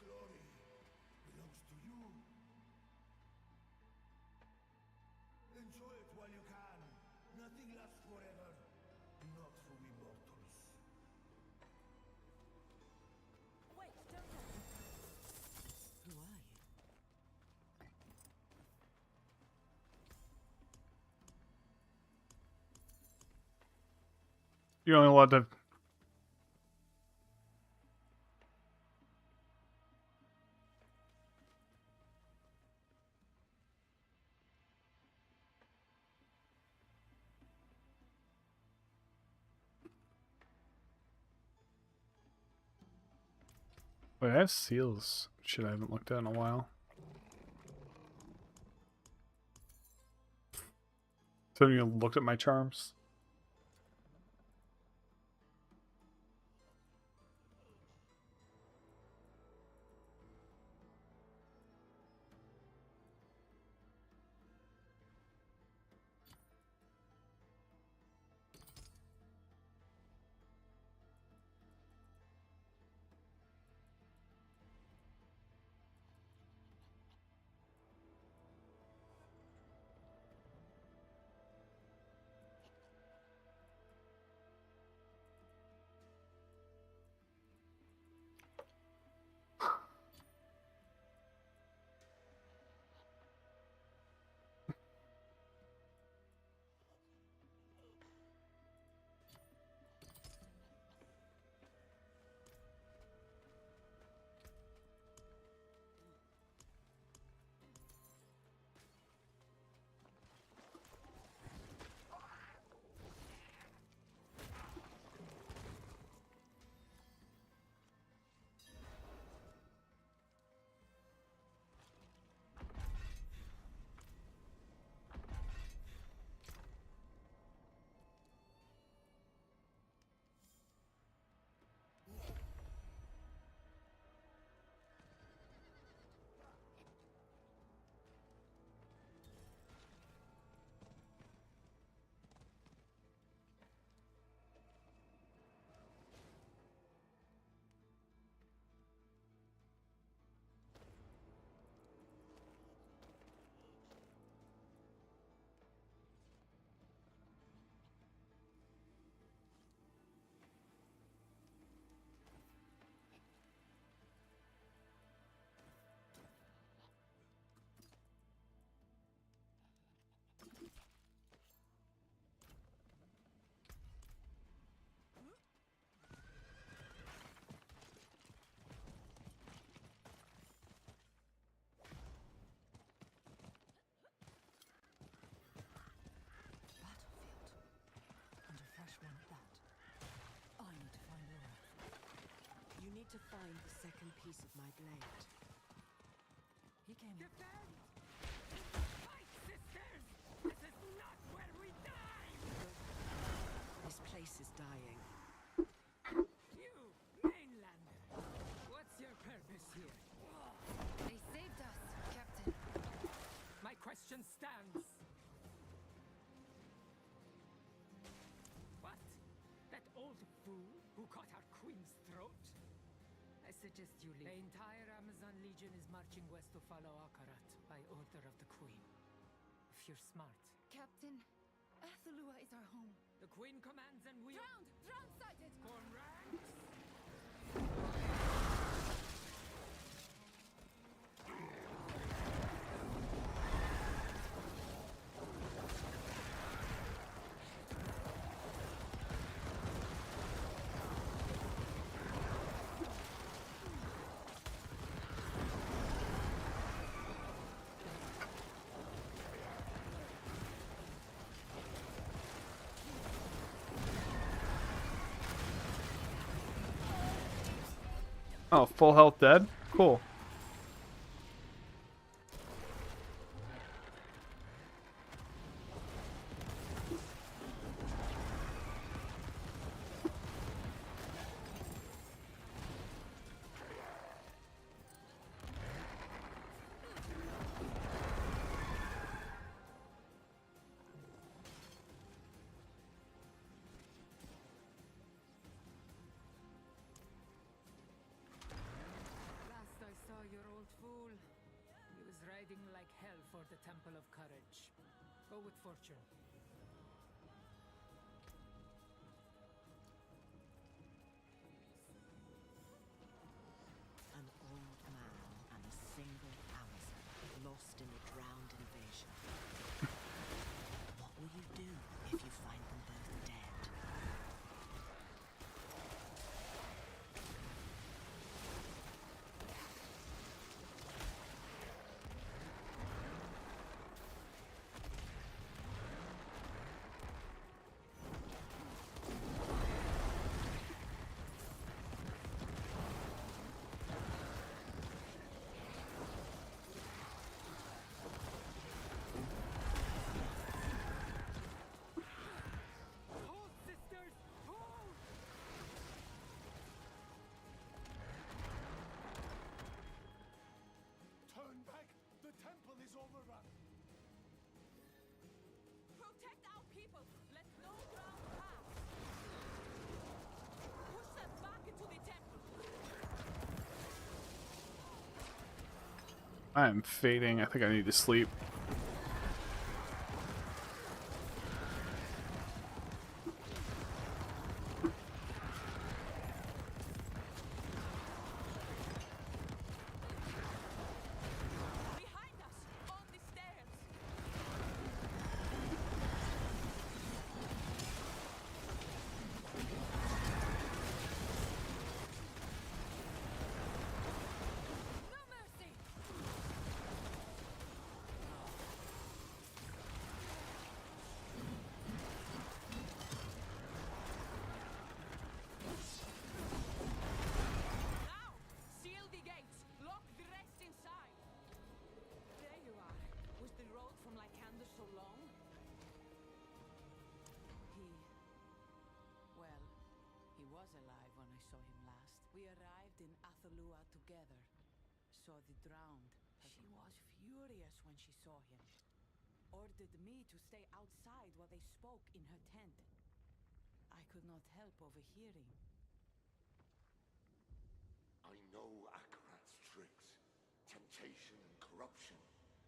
glory belongs to you. Enjoy it while you can. Nothing lasts forever. Not for we mortals. Wait, don't go. Who are you? You're only allowed to. Wait, I have seals. Shit, I haven't looked at in a while. So you looked at my charms? To find the second piece of my blade. He came. Defend! Fight, sisters! This is not where we die! This place is dying. You, mainlander! What's your purpose here? They saved us, Captain. My question stands. What? That old fool who cut our queen's throat? I suggest you leave. The entire Amazon Legion is marching west to follow Akarat by order of the Queen. If you're smart. Captain, Athalua is our home. The Queen commands and we... Drowned! Drowned sighted! Form ranks! Oh, full health dead? Cool. fighting like hell for the Temple of Courage. Go with fortune. An old man and a single Amazon lost in a drowned invasion. What will you do if you find them both dead? Turn back! The temple is overrun! Protect our people! Let no ground pass! Push them back into the temple! I am fading. I think I need to sleep. Behind us! On the stairs! No mercy! Now! Seal the gates! Lock the rest inside! There you are. Was the road from Lycander so long? Well, he was alive when I saw him last. We arrived in Athalua together. Saw the drowned. She was furious when she saw him. Ordered me to stay outside while they spoke in her tent. I could not help overhearing. I know Akarat's tricks. Temptation and corruption.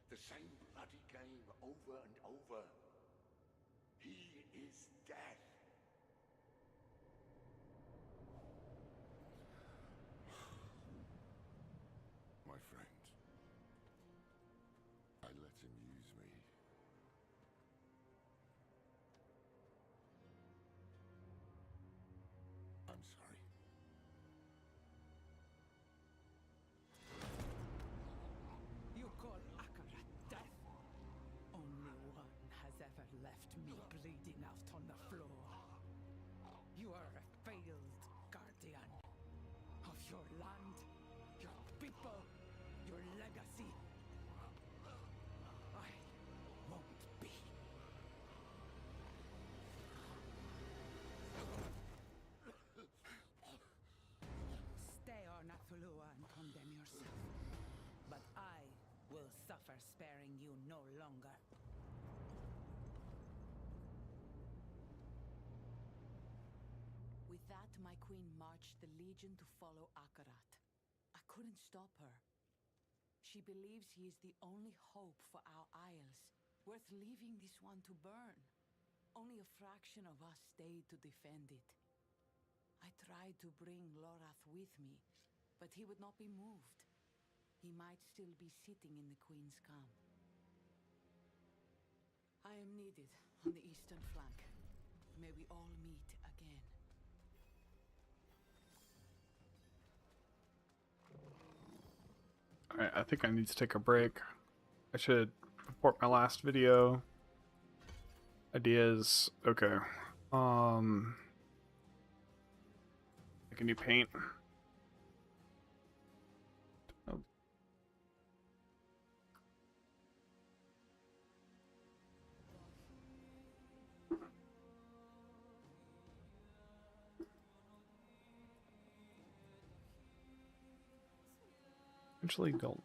The same bloody game over and over. He is death. My friend. I let him use me. I'm sorry. You call Akarat death? Only one has ever left me bleeding out on the floor. You are a failed guardian of your land, your people, your legacy. I won't be. Stay on Athalua and condemn yourself. But I will suffer sparing you no longer. With that, my queen marched the legion to follow Akarat. I couldn't stop her. She believes he is the only hope for our isles, worth leaving this one to burn. Only a fraction of us stayed to defend it. I tried to bring Lorath with me, but he would not be moved. He might still be sitting in the Queen's camp. I am needed on the eastern flank. May we all meet again. Alright, I think I need to take a break. I should report my last video. Ideas. Okay. Make a new paint. Oh. Actually, don't.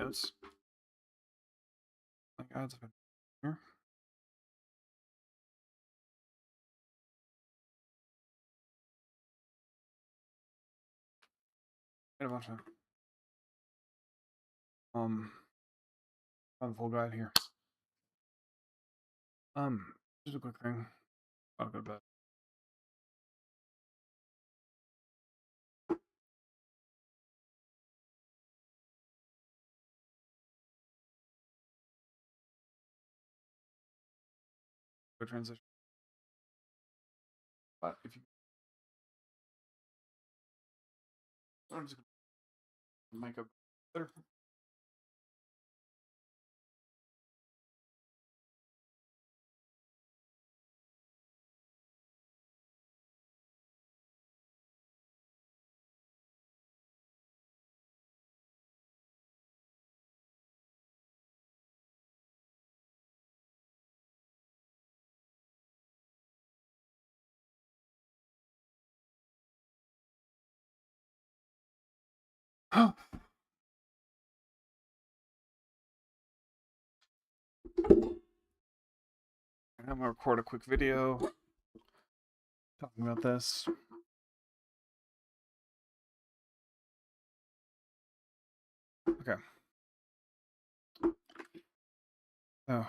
videos. Like ads have been here. Wait a bunch of on the full guide here. Just a quick thing. I'll go to bed. Go transition. But if you, I'm just gonna make up better. Oh. I'm gonna record a quick video talking about this. Okay. Oh.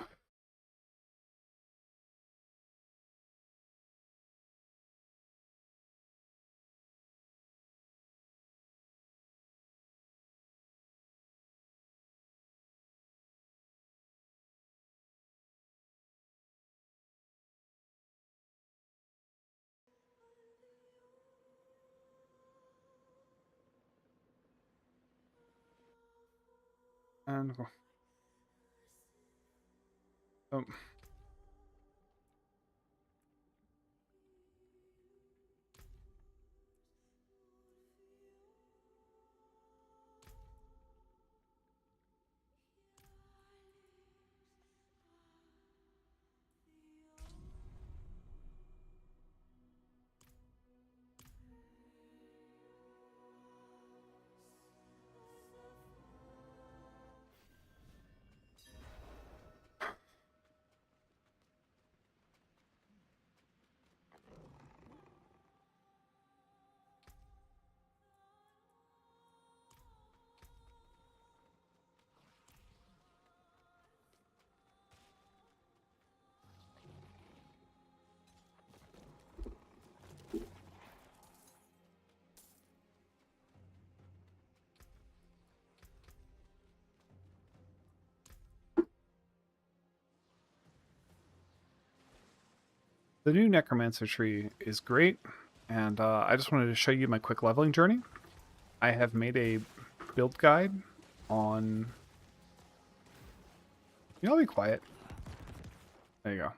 And go. Oh. The new Necromancer tree is great, and I just wanted to show you my quick leveling journey. I have made a build guide on... You know, I'll be quiet. There you go.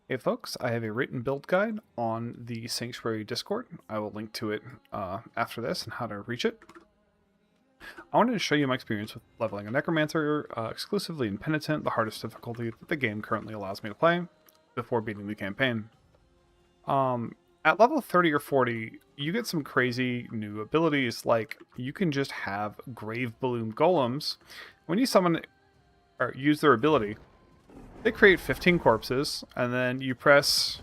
Hey folks, I have a written build guide on the Sanctuary Discord. I will link to it after this and how to reach it. I wanted to show you my experience with leveling a Necromancer exclusively in Penitent, the hardest difficulty that the game currently allows me to play, before beating the campaign. At level 30 or 40, you get some crazy new abilities, like you can just have Grave Balloon Golems. When you summon or use their ability, they create 15 corpses, and then you press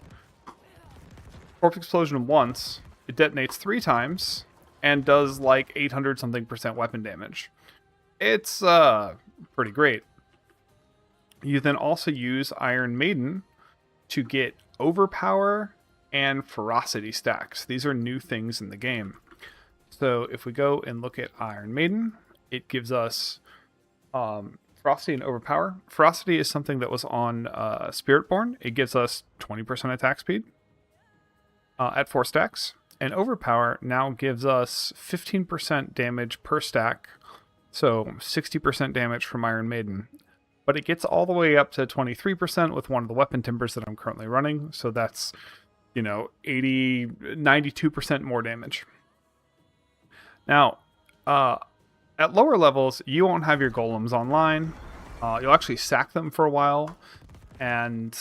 Corpse Explosion once, it detonates 3 times, and does like 800 something % weapon damage. It's pretty great. You then also use Iron Maiden to get Overpower and Ferocity stacks. These are new things in the game. So if we go and look at Iron Maiden, it gives us Ferocity and Overpower. Ferocity is something that was on Spiritborn. It gives us 20% attack speed at 4 stacks. And Overpower now gives us 15% damage per stack. So 60% damage from Iron Maiden. But it gets all the way up to 23% with one of the weapon timbers that I'm currently running. So that's, 92% more damage. Now, at lower levels, you won't have your golems online. You'll actually sack them for a while. And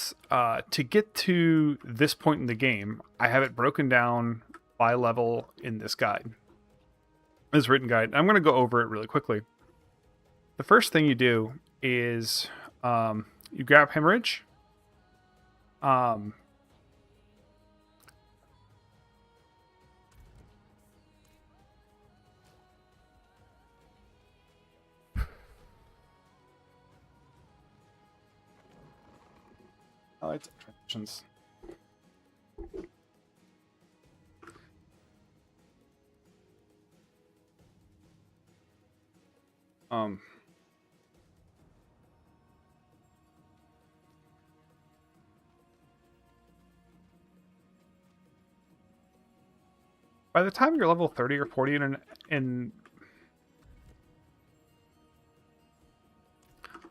to get to this point in the game, I have it broken down by level in this guide, this written guide. I'm going to go over it really quickly. The first thing you do is you grab Hemorrhage. I like transitions. By the time you're level 30 or 40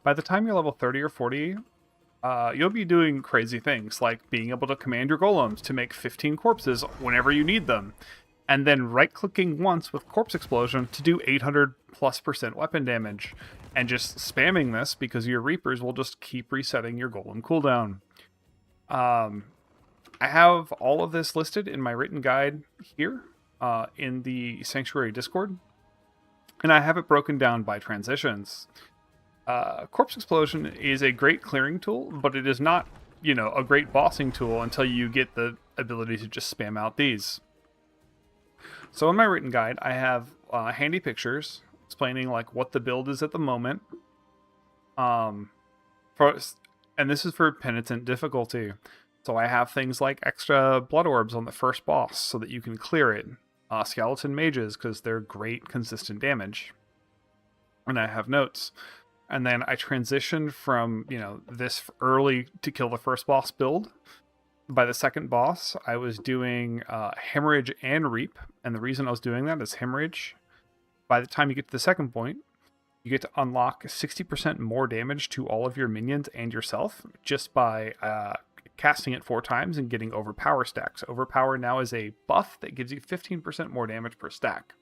by the time you're level 30 or 40, you'll be doing crazy things like being able to command your golems to make 15 corpses whenever you need them, and then right-clicking once with Corpse Explosion to do 800+% weapon damage, and just spamming this because your Reapers will just keep resetting your golem cooldown. I have all of this listed in my written guide here in the Sanctuary Discord, and I have it broken down by transitions. Corpse Explosion is a great clearing tool, but it is not, a great bossing tool until you get the ability to just spam out these. So in my written guide, I have handy pictures explaining like what the build is at the moment. And this is for Penitent difficulty. So I have things like extra blood orbs on the first boss so that you can clear it. Skeleton mages, because they're great consistent damage. And I have notes. And then I transitioned from, this early to kill the first boss build. By the second boss, I was doing Hemorrhage and Reap. And the reason I was doing that is Hemorrhage. By the time you get to the second point, you get to unlock 60% more damage to all of your minions and yourself just by casting it 4 times and getting Overpower stacks. Overpower now is a buff that gives you 15% more damage per stack.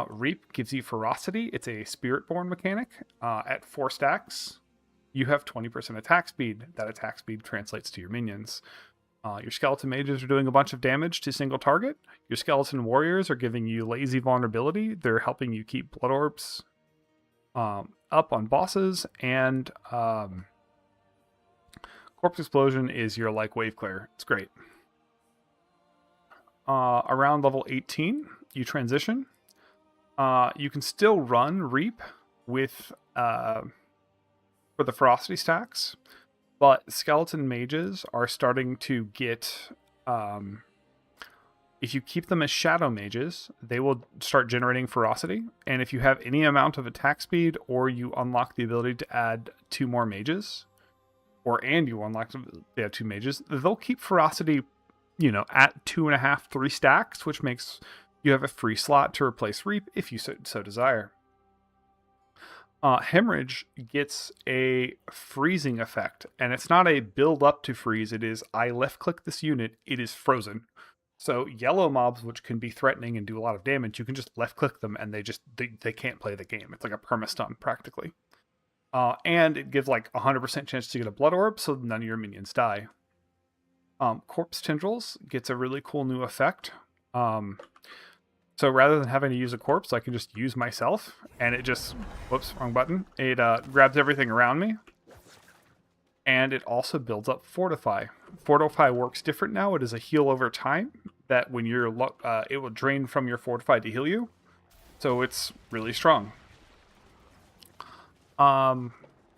Reap gives you Ferocity. It's a Spiritborn mechanic. At 4 stacks, you have 20% attack speed. That attack speed translates to your minions. Your Skeleton Mages are doing a bunch of damage to single target. Your Skeleton Warriors are giving you lazy vulnerability. They're helping you keep Blood Orbs up on bosses. And Corpse Explosion is your Wave Clear. It's great. Around level 18, you transition. You can still run Reap with for the Ferocity stacks, but Skeleton Mages are starting to get... if you keep them as Shadow Mages, they will start generating Ferocity, and if you have any amount of attack speed, or you unlock the ability to add 2 more mages, and you unlock they have 2 mages, they'll keep Ferocity, at 2.5, 3 stacks, which makes you have a free slot to replace Reap if you so desire. Hemorrhage gets a freezing effect, and it's not a build up to freeze. It is, I left click this unit, it is frozen. So yellow mobs, which can be threatening and do a lot of damage, you can just left click them and they can't play the game. It's like a perma-stun practically. And it gives 100% chance to get a blood orb, so none of your minions die. Corpse Tendrils gets a really cool new effect. So rather than having to use a corpse, I can just use myself, and it just, whoops, wrong button. It grabs everything around me, and it also builds up Fortify. Fortify works different now. It is a heal over time that when you're, it will drain from your Fortify to heal you. So it's really strong.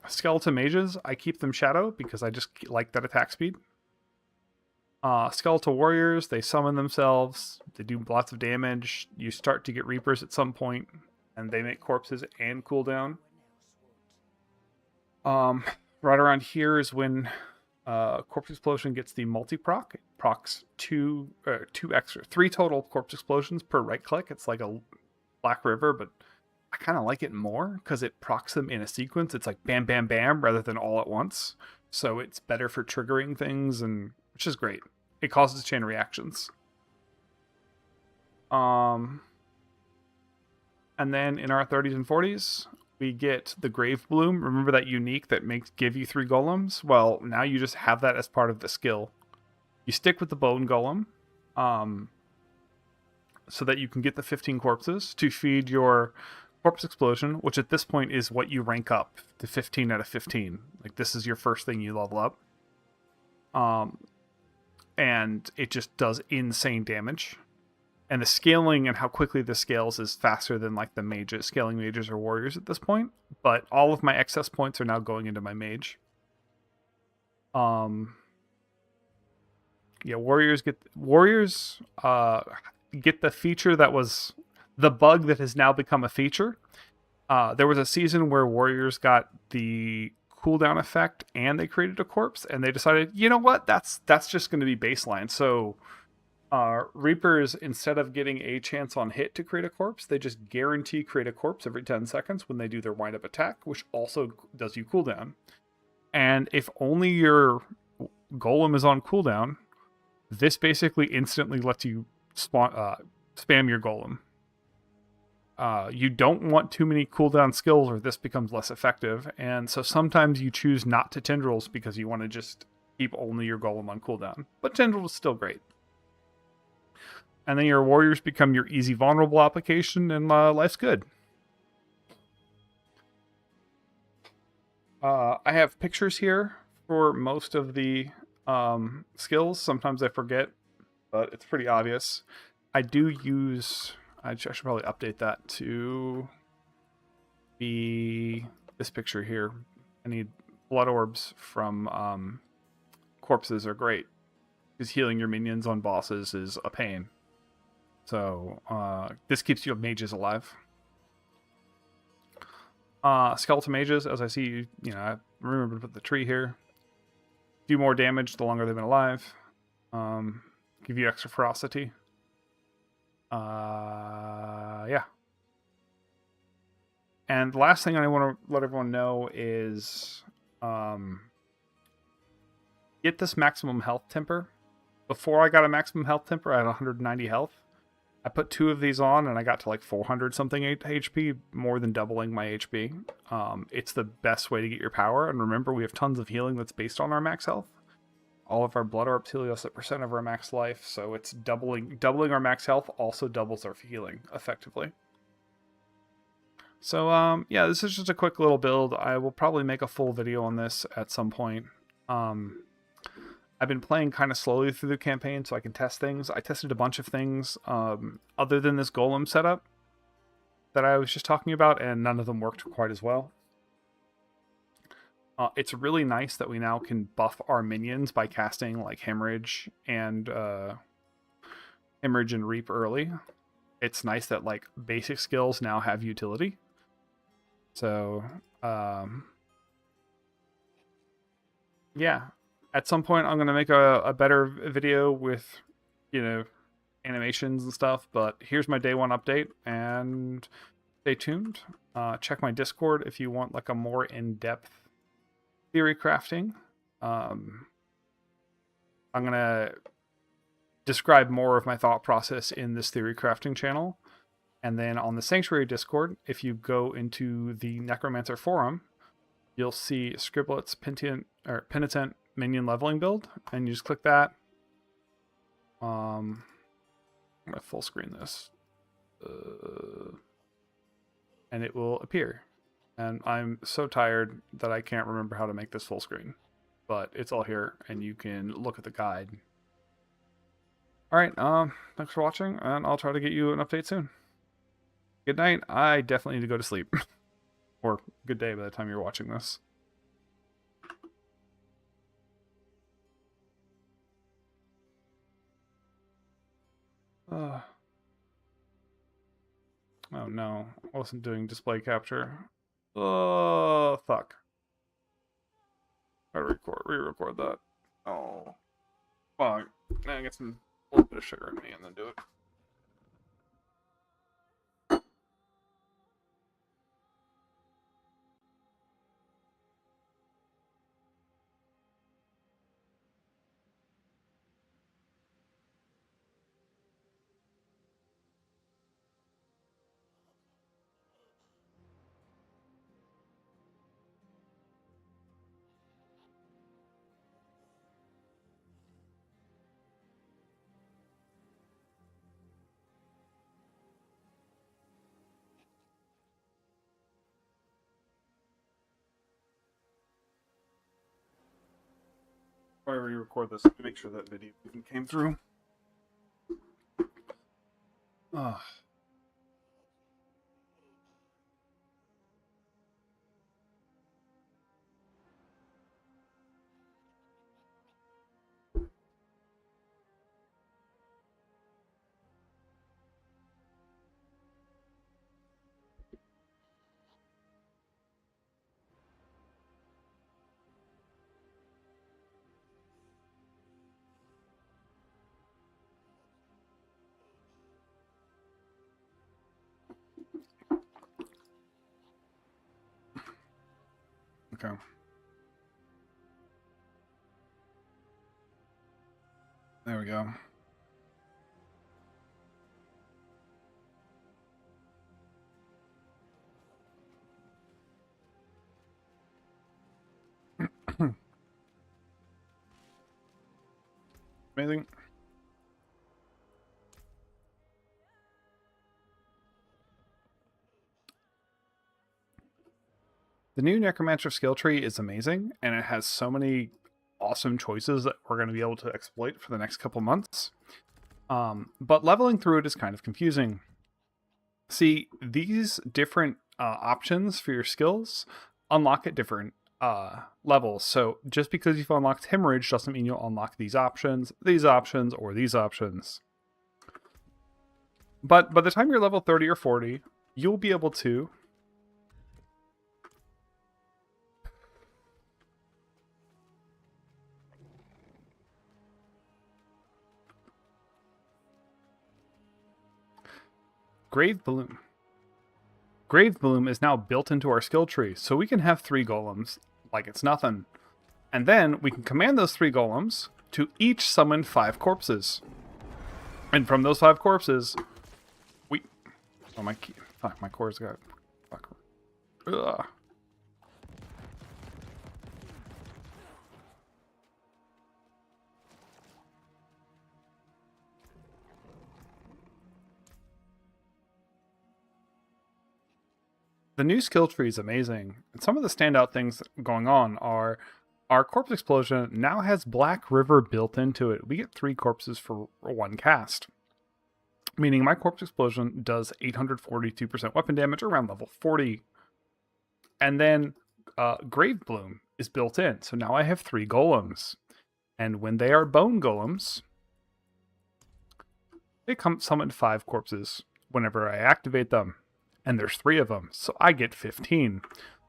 Skeleton Mages, I keep them Shadow because I just like that attack speed. Skeletal Warriors, they summon themselves, they do lots of damage. You start to get Reapers at some point, and they make corpses and cooldown. Right around here is when Corpse Explosion gets the multi-proc. It procs 3 total Corpse Explosions per right click. It's like a Black River, but I kind of like it more because it procs them in a sequence. It's like bam, bam, bam, rather than all at once. So it's better for triggering things, and which is great. It causes chain reactions. And then in our 30s and 40s, we get the Grave Bloom. Remember that unique that give you 3 golems? Well, now you just have that as part of the skill. You stick with the Bone Golem, so that you can get the 15 corpses to feed your Corpse Explosion, which at this point is what you rank up to 15 out of 15. Like, this is your first thing you level up. And it just does insane damage. And the scaling and how quickly this scales is faster than like the mages, scaling mages or warriors at this point. But all of my excess points are now going into my mage. Yeah, warriors get the feature that was the bug that has now become a feature. There was a season where warriors got the cooldown effect and they created a corpse, and they decided, you know what, that's just going to be baseline. So Reapers, instead of getting a chance on hit to create a corpse, they just guarantee create a corpse every 10 seconds when they do their wind-up attack, which also does you cooldown. And if only your golem is on cooldown, this basically instantly lets you spam your golem. You don't want too many cooldown skills or this becomes less effective, and so sometimes you choose not to Tendrils because you want to just keep only your golem on cooldown. But Tendril is still great. And then your warriors become your easy vulnerable application, and life's good. I have pictures here for most of the skills. Sometimes I forget, but it's pretty obvious. I do use... I should probably update that to be this picture here. I need blood orbs from corpses are great, because healing your minions on bosses is a pain. So this keeps your mages alive. Skeleton mages, as I see, I remember to put the tree here. Do more damage the longer they've been alive. Give you extra ferocity. Yeah. And the last thing I want to let everyone know is get this maximum health temper. Before I got a maximum health temper, I had 190 health. I put 2 of these on and I got to like 400 something HP, more than doubling my HP. It's the best way to get your power. And remember, we have tons of healing that's based on our max health. All of our blood orbs heal us at % of our max life, so it's doubling our max health also doubles our healing effectively. So yeah, this is just a quick little build. I will probably make a full video on this at some point. I've been playing kind of slowly through the campaign so I can test things. I tested a bunch of things other than this golem setup that I was just talking about, and none of them worked quite as well. It's really nice that we now can buff our minions by casting like Hemorrhage and Reap early. It's nice that like basic skills now have utility. So yeah, at some point I'm gonna make a better video with animations and stuff. But here's my day 1 update, and stay tuned. Check my Discord if you want like a more in-depth theory crafting. I'm gonna describe more of my thought process in this theory crafting channel, and then on the Sanctuary Discord, if you go into the Necromancer forum, you'll see Scriblet's Penitent minion leveling build, and you just click that. I'm gonna full screen this, and it will appear. And I'm so tired that I can't remember how to make this full screen. But it's all here, and you can look at the guide. Alright, thanks for watching, and I'll try to get you an update soon. Good night. I definitely need to go to sleep. Or good day by the time you're watching this. Oh no, I wasn't doing display capture. Oh, fuck. I re-record that. Oh. Fuck. Now I get a little bit of sugar in me and then do it. Before I re-record this, let me make sure that video even came through. Ah. Okay. There we go. Amazing. The new Necromancer skill tree is amazing, and it has so many awesome choices that we're going to be able to exploit for the next couple months. But leveling through it is kind of confusing. See, these different options for your skills unlock at different levels. So just because you've unlocked Hemorrhage doesn't mean you'll unlock these options, or these options. But by the time you're level 30 or 40, you'll be able to Grave Bloom. Grave Bloom is now built into our skill tree, so we can have 3 golems like it's nothing. And then we can command those 3 golems to each summon 5 corpses. And from those 5 corpses, we... Oh, my key... Fuck, my core's got... Fuck. Ugh. The new skill tree is amazing, and some of the standout things going on are our Corpse Explosion now has Black River built into it. We get 3 corpses for 1 cast, meaning my Corpse Explosion does 842% weapon damage around level 40. And then Grave Bloom is built in, so now I have 3 golems. And when they are bone golems, they summon 5 corpses whenever I activate them. And there's 3 of them, so I get 15.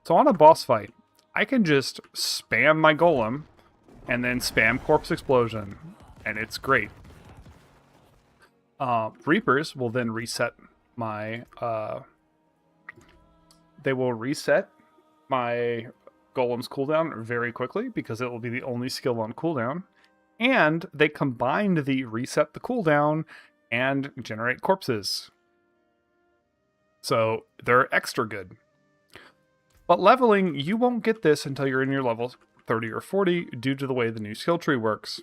So on a boss fight, I can just spam my golem and then spam Corpse Explosion, and it's great. Reapers will then reset my... they will reset my golem's cooldown very quickly because it will be the only skill on cooldown. And they combined the reset the cooldown and generate corpses. So they're extra good. But leveling, you won't get this until you're in your level 30 or 40 due to the way the new skill tree works.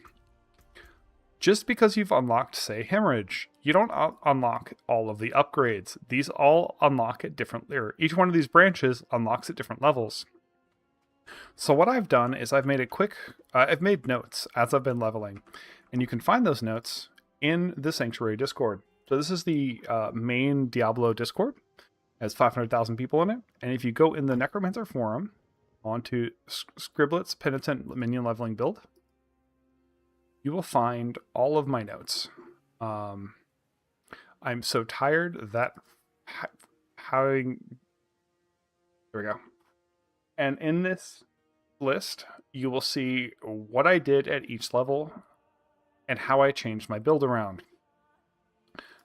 Just because you've unlocked, say, Hemorrhage, you don't unlock all of the upgrades. These all unlock at different... Each one of these branches unlocks at different levels. So what I've done is I've made a quick... I've made notes as I've been leveling. And you can find those notes in the Sanctuary Discord. So this is the main Diablo Discord. It has 500,000 people in it. And if you go in the Necromancer forum onto Scriblet's Penitent Minion Leveling Build, you will find all of my notes. I'm so tired that having... There we go. And in this list, you will see what I did at each level and how I changed my build around.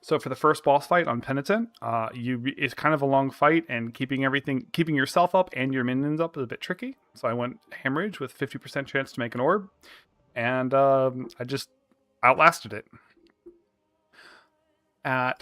So for the first boss fight on Penitent, it's kind of a long fight, and keeping yourself up and your minions up is a bit tricky. So I went Hemorrhage with 50% chance to make an orb, and I just outlasted it. At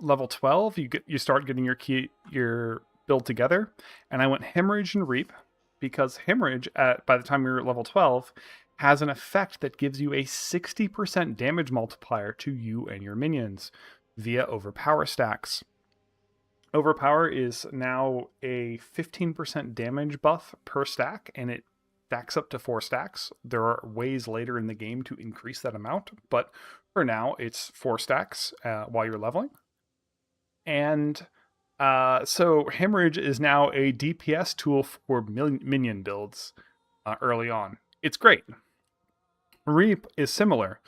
level 12, you start getting your build together, and I went Hemorrhage and Reap because Hemorrhage by the time you're level 12 has an effect that gives you a 60% damage multiplier to you and your minions via Overpower stacks. Overpower is now a 15% damage buff per stack, and it stacks up to 4 stacks. There are ways later in the game to increase that amount, but for now it's 4 stacks while you're leveling. And so Hemorrhage is now a DPS tool for minion builds early on. It's great. Reap is similar.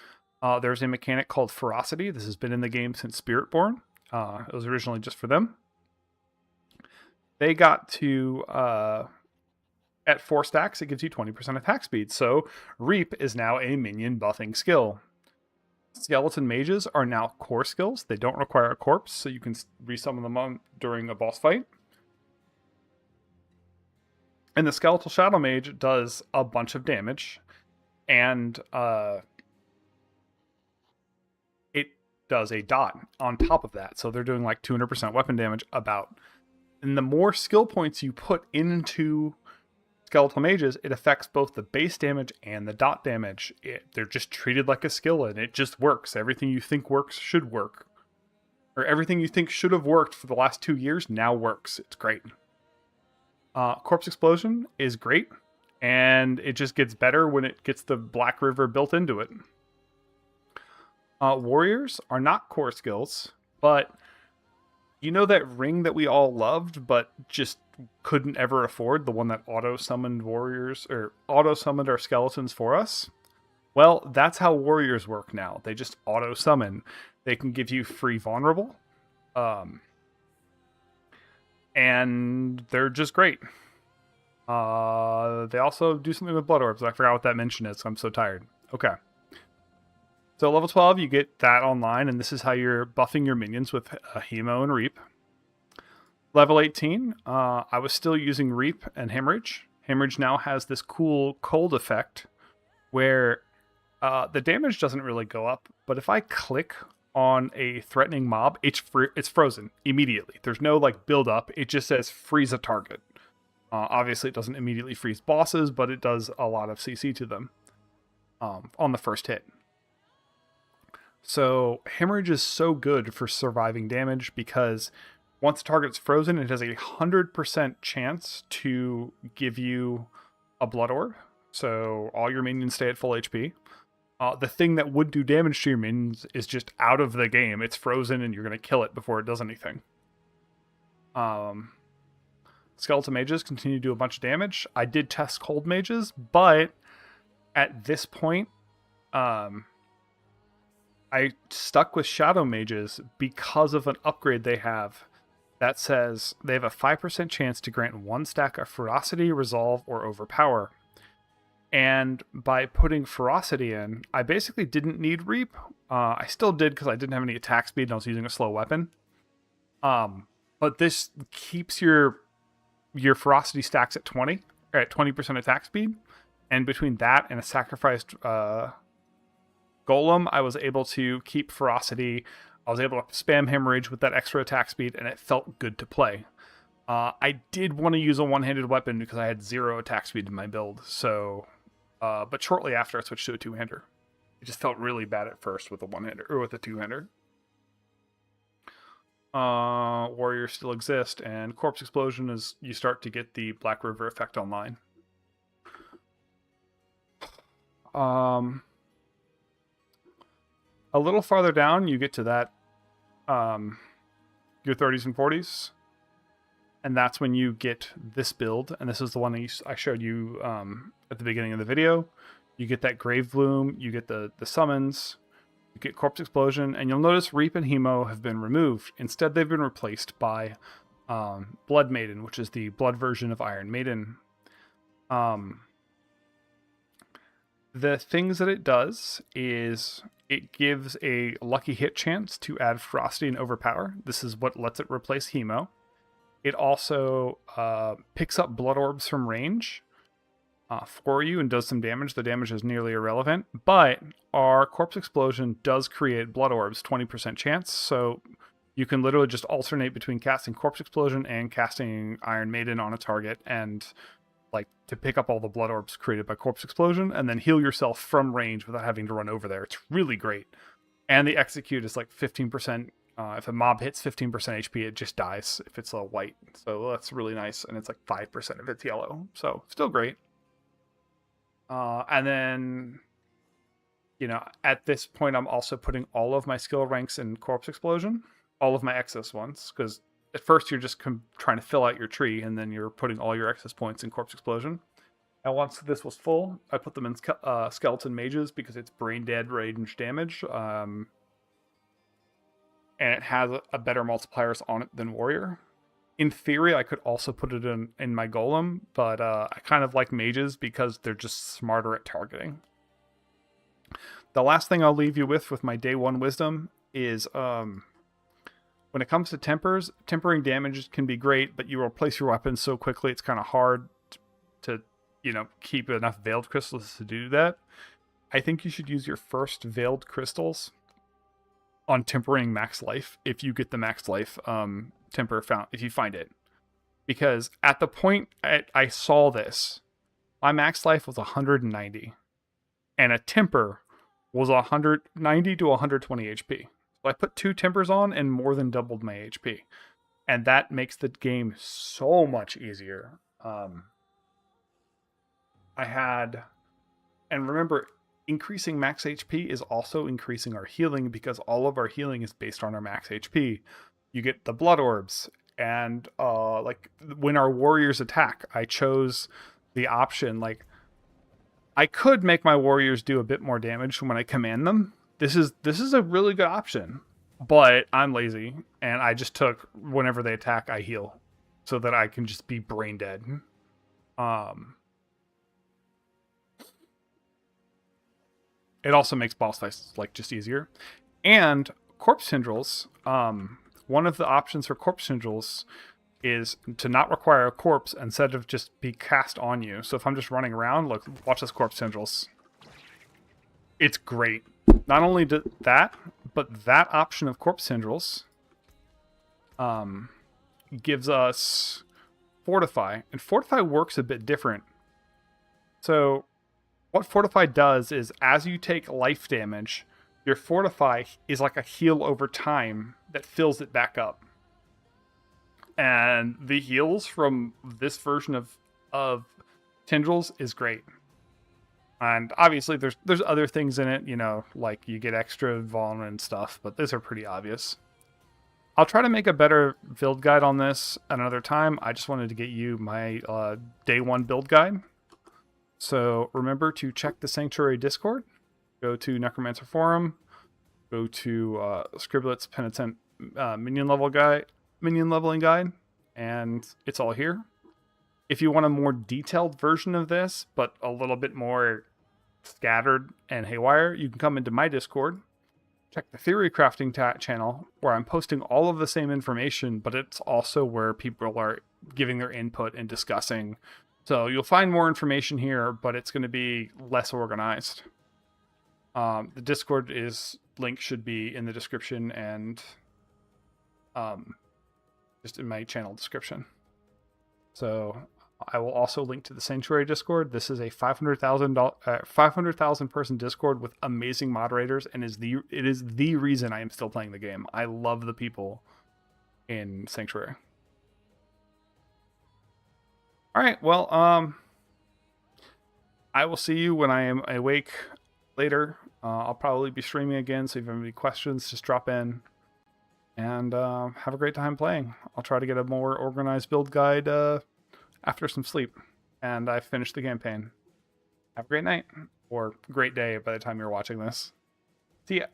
There's a mechanic called Ferocity. This has been in the game since Spiritborn. It was originally just for them. They got to, at 4 stacks, it gives you 20% attack speed. So Reap is now a minion buffing skill. Skeleton mages are now core skills. They don't require a corpse, so you can resummon them on during a boss fight. And the Skeletal Shadow Mage does a bunch of damage, and it does a dot on top of that. So they're doing like 200% weapon damage about. And the more skill points you put into Skeletal Mages, it affects both the base damage and the dot damage. They're just treated like a skill, and it just works. Everything you think works should work. Or everything you think should have worked for the last 2 years now works. It's great. Corpse Explosion is great, and it just gets better when it gets the Black River built into it. Warriors are not core skills, but you know that ring that we all loved, but just couldn't ever afford, the one that auto-summoned warriors, or auto-summoned our skeletons for us? Well, that's how warriors work now. They just auto-summon. They can give you free vulnerable, and they're just great. They also do something with blood orbs. I forgot what that mention is, so I'm so tired. Okay. So level 12, you get that online, and this is how you're buffing your minions with Hemo and Reap. Level 18, I was still using Reap and Hemorrhage. Hemorrhage now has this cool cold effect where the damage doesn't really go up, but if I click on a threatening mob, it's frozen immediately. There's no like build up. It just says freeze a target. Obviously, it doesn't immediately freeze bosses, but it does a lot of CC to them on the first hit. So Hemorrhage is so good for surviving damage because once the target's frozen, it has a 100% chance to give you a blood orb. So all your minions stay at full HP. The thing that would do damage to your minions is just out of the game. It's frozen and you're going to kill it before it does anything. Skeleton Mages continue to do a bunch of damage. I did test Cold Mages, but at this point, I stuck with Shadow Mages because of an upgrade they have that says they have a 5% chance to grant 1 stack of Ferocity, Resolve, or Overpower. And by putting Ferocity in, I basically didn't need Reap. I still did because I didn't have any attack speed and I was using a slow weapon. But this keeps your Ferocity stacks at 20, or at 20% attack speed. And between that and a sacrificed Golem, I was able to keep Ferocity. I was able to spam Hemorrhage with that extra attack speed, and it felt good to play. I did want to use a one-handed weapon because I had 0 attack speed in my build. So, but shortly after, I switched to a two-hander. It just felt really bad at first with a one-hander or with a two-hander. Warriors still exist, and Corpse Explosion is you start to get the Black River effect online. A little farther down, you get to that, your 30s and 40s. And that's when you get this build. And this is the one that I showed you at the beginning of the video. You get that Grave Bloom, you get the summons, you get Corpse Explosion, and you'll notice Reap and Hemo have been removed. Instead, they've been replaced by Blood Maiden, which is the blood version of Iron Maiden. The things that it does is it gives a lucky hit chance to add Ferocity and Overpower. This is what lets it replace Hemo. It also picks up blood orbs from range for you and does some damage. The damage is nearly irrelevant, but our Corpse Explosion does create blood orbs, 20% chance. So you can literally just alternate between casting Corpse Explosion and casting Iron Maiden on a target, and like to pick up all the blood orbs created by Corpse Explosion and then heal yourself from range without having to run over there. It's really great. And the execute is like 15%. If a mob hits 15% HP, it just dies if it's a white. So that's really nice. And it's like 5% if it's yellow. So still great. And then, at this point, I'm also putting all of my skill ranks in Corpse Explosion, all of my excess ones, because at first you're just trying to fill out your tree, and then you're putting all your excess points in Corpse Explosion. And once this was full, I put them in Skeleton Mages because it's brain dead range damage, and it has a better multipliers on it than Warrior. In theory, I could also put it in my Golem, but I kind of like Mages because they're just smarter at targeting. The last thing I'll leave you with my day 1 wisdom is when it comes to tempers, tempering damage can be great, but you replace your weapons so quickly it's kind of hard to keep enough veiled crystals to do that. I think you should use your first veiled crystals on tempering max life if you get the max life temper found, if you find it. Because at the point I saw this, my max life was 190, and a temper was 190 to 120 HP. So I put 2 tempers on and more than doubled my HP, and that makes the game so much easier. And remember, increasing max HP is also increasing our healing because all of our healing is based on our max HP. You get the blood orbs, and like when our warriors attack, I chose the option, like I could make my warriors do a bit more damage when I command them. This is a really good option, but I'm lazy and I just took whenever they attack, I heal so that I can just be brain dead. It also makes boss fights like just easier. And corpse tendrils, one of the options for corpse tendrils is to not require a corpse instead of just be cast on you. So if I'm just running around, look, watch this corpse tendrils. It's great. Not only that, but that option of corpse tendrils gives us fortify, and fortify works a bit different. So what fortify does is as you take life damage, your fortify is like a heal over time that fills it back up. And the heals from this version of tendrils is great. And obviously there's other things in it, like you get extra vuln and stuff, but these are pretty obvious. I'll try to make a better build guide on this another time. I just wanted to get you my day 1 build guide. So remember to check the Sanctuary Discord, go to Necromancer Forum, go to Scribblet's Penitent minion leveling guide, and it's all here. If you want a more detailed version of this, but a little bit more scattered and haywire, you can come into my Discord, check the Theory Crafting channel, where I'm posting all of the same information, but it's also where people are giving their input and discussing. So you'll find more information here, but it's going to be less organized. The Discord link should be in the description and just in my channel description. So I will also link to the Sanctuary Discord. This is a 500,000 person Discord with amazing moderators, and it is the reason I am still playing the game. I love the people in Sanctuary. All right, well, I will see you when I am awake later. I'll probably be streaming again, so if you have any questions, just drop in. And have a great time playing. I'll try to get a more organized build guide after some sleep. And I've finished the campaign. Have a great night. Or great day by the time you're watching this. See ya.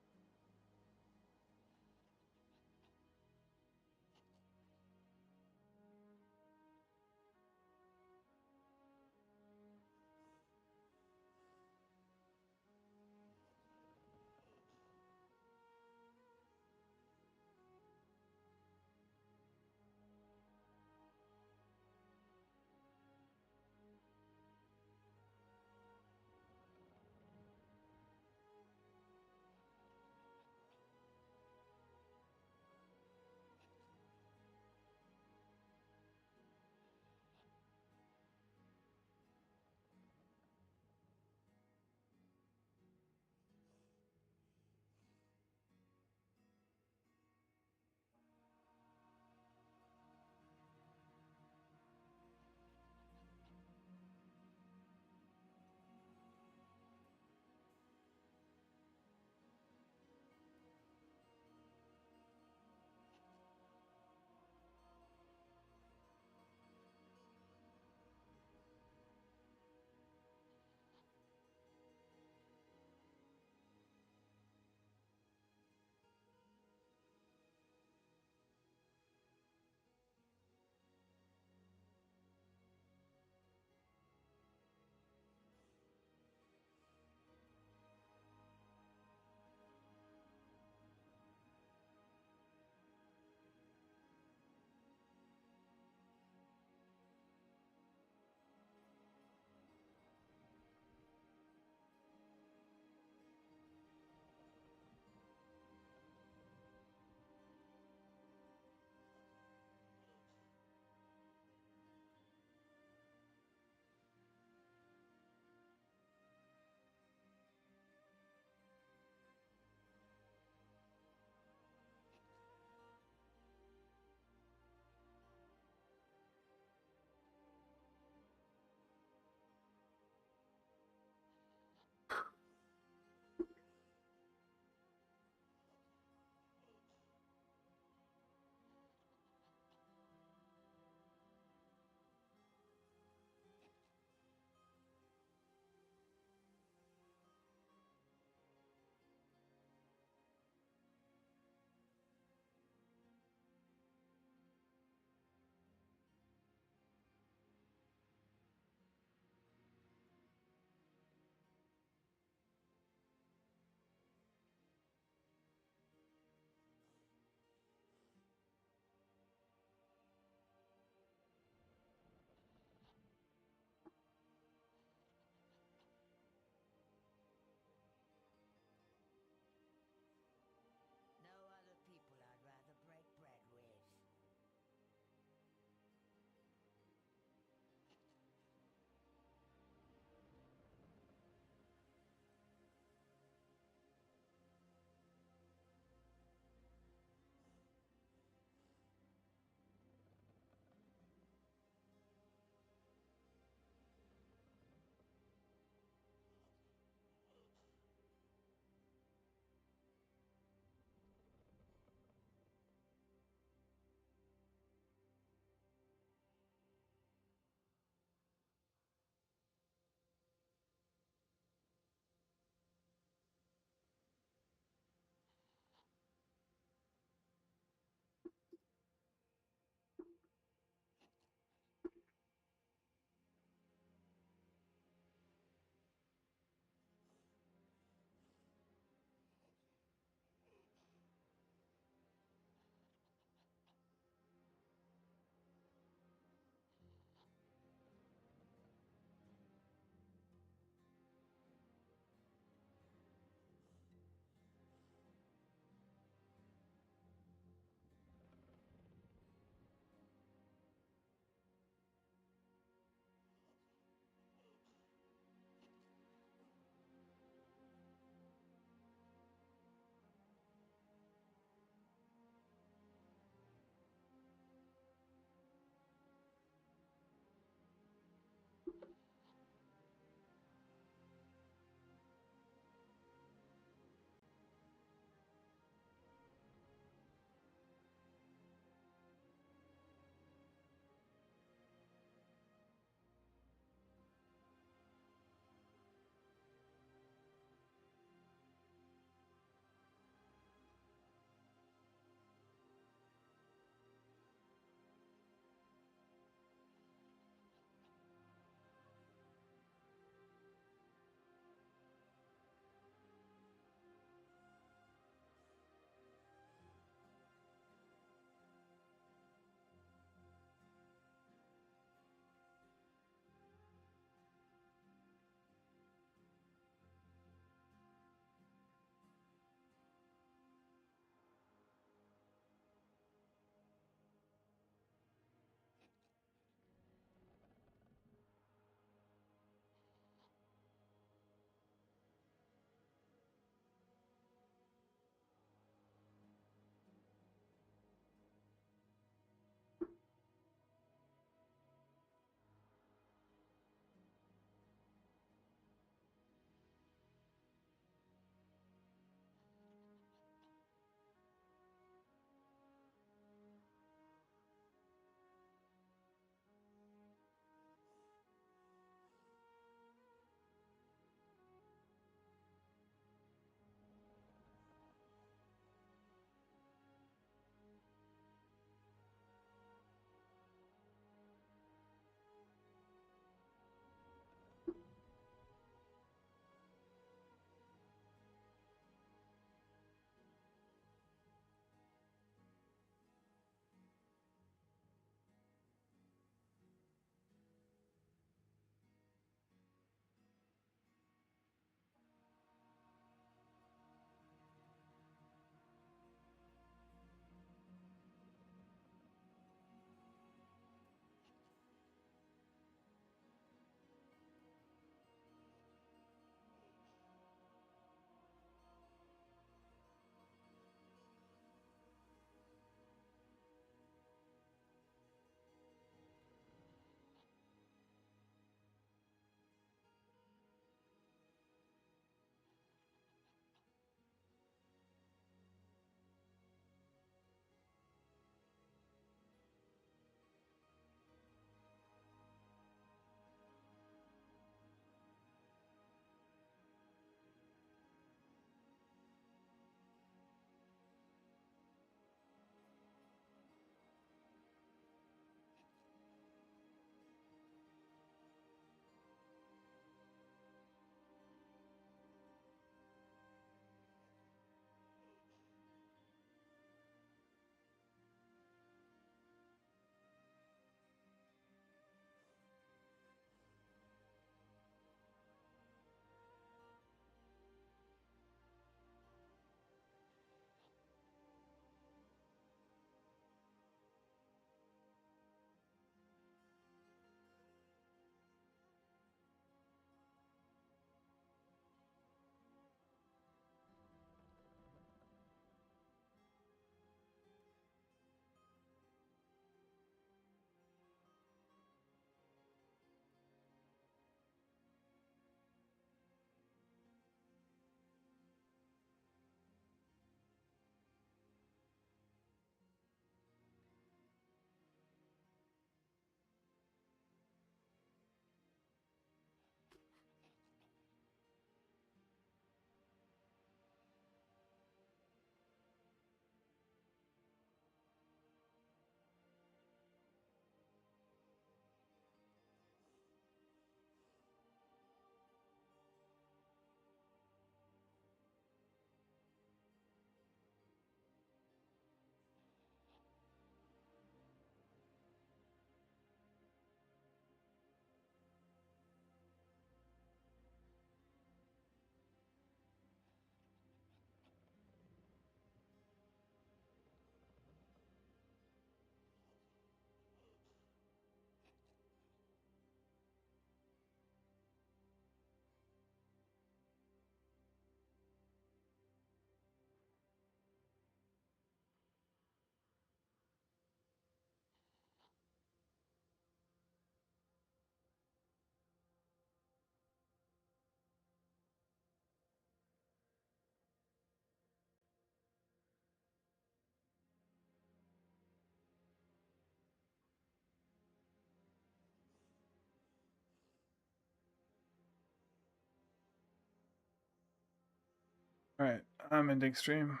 Alright, I'm ending stream.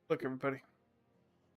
Look, everybody.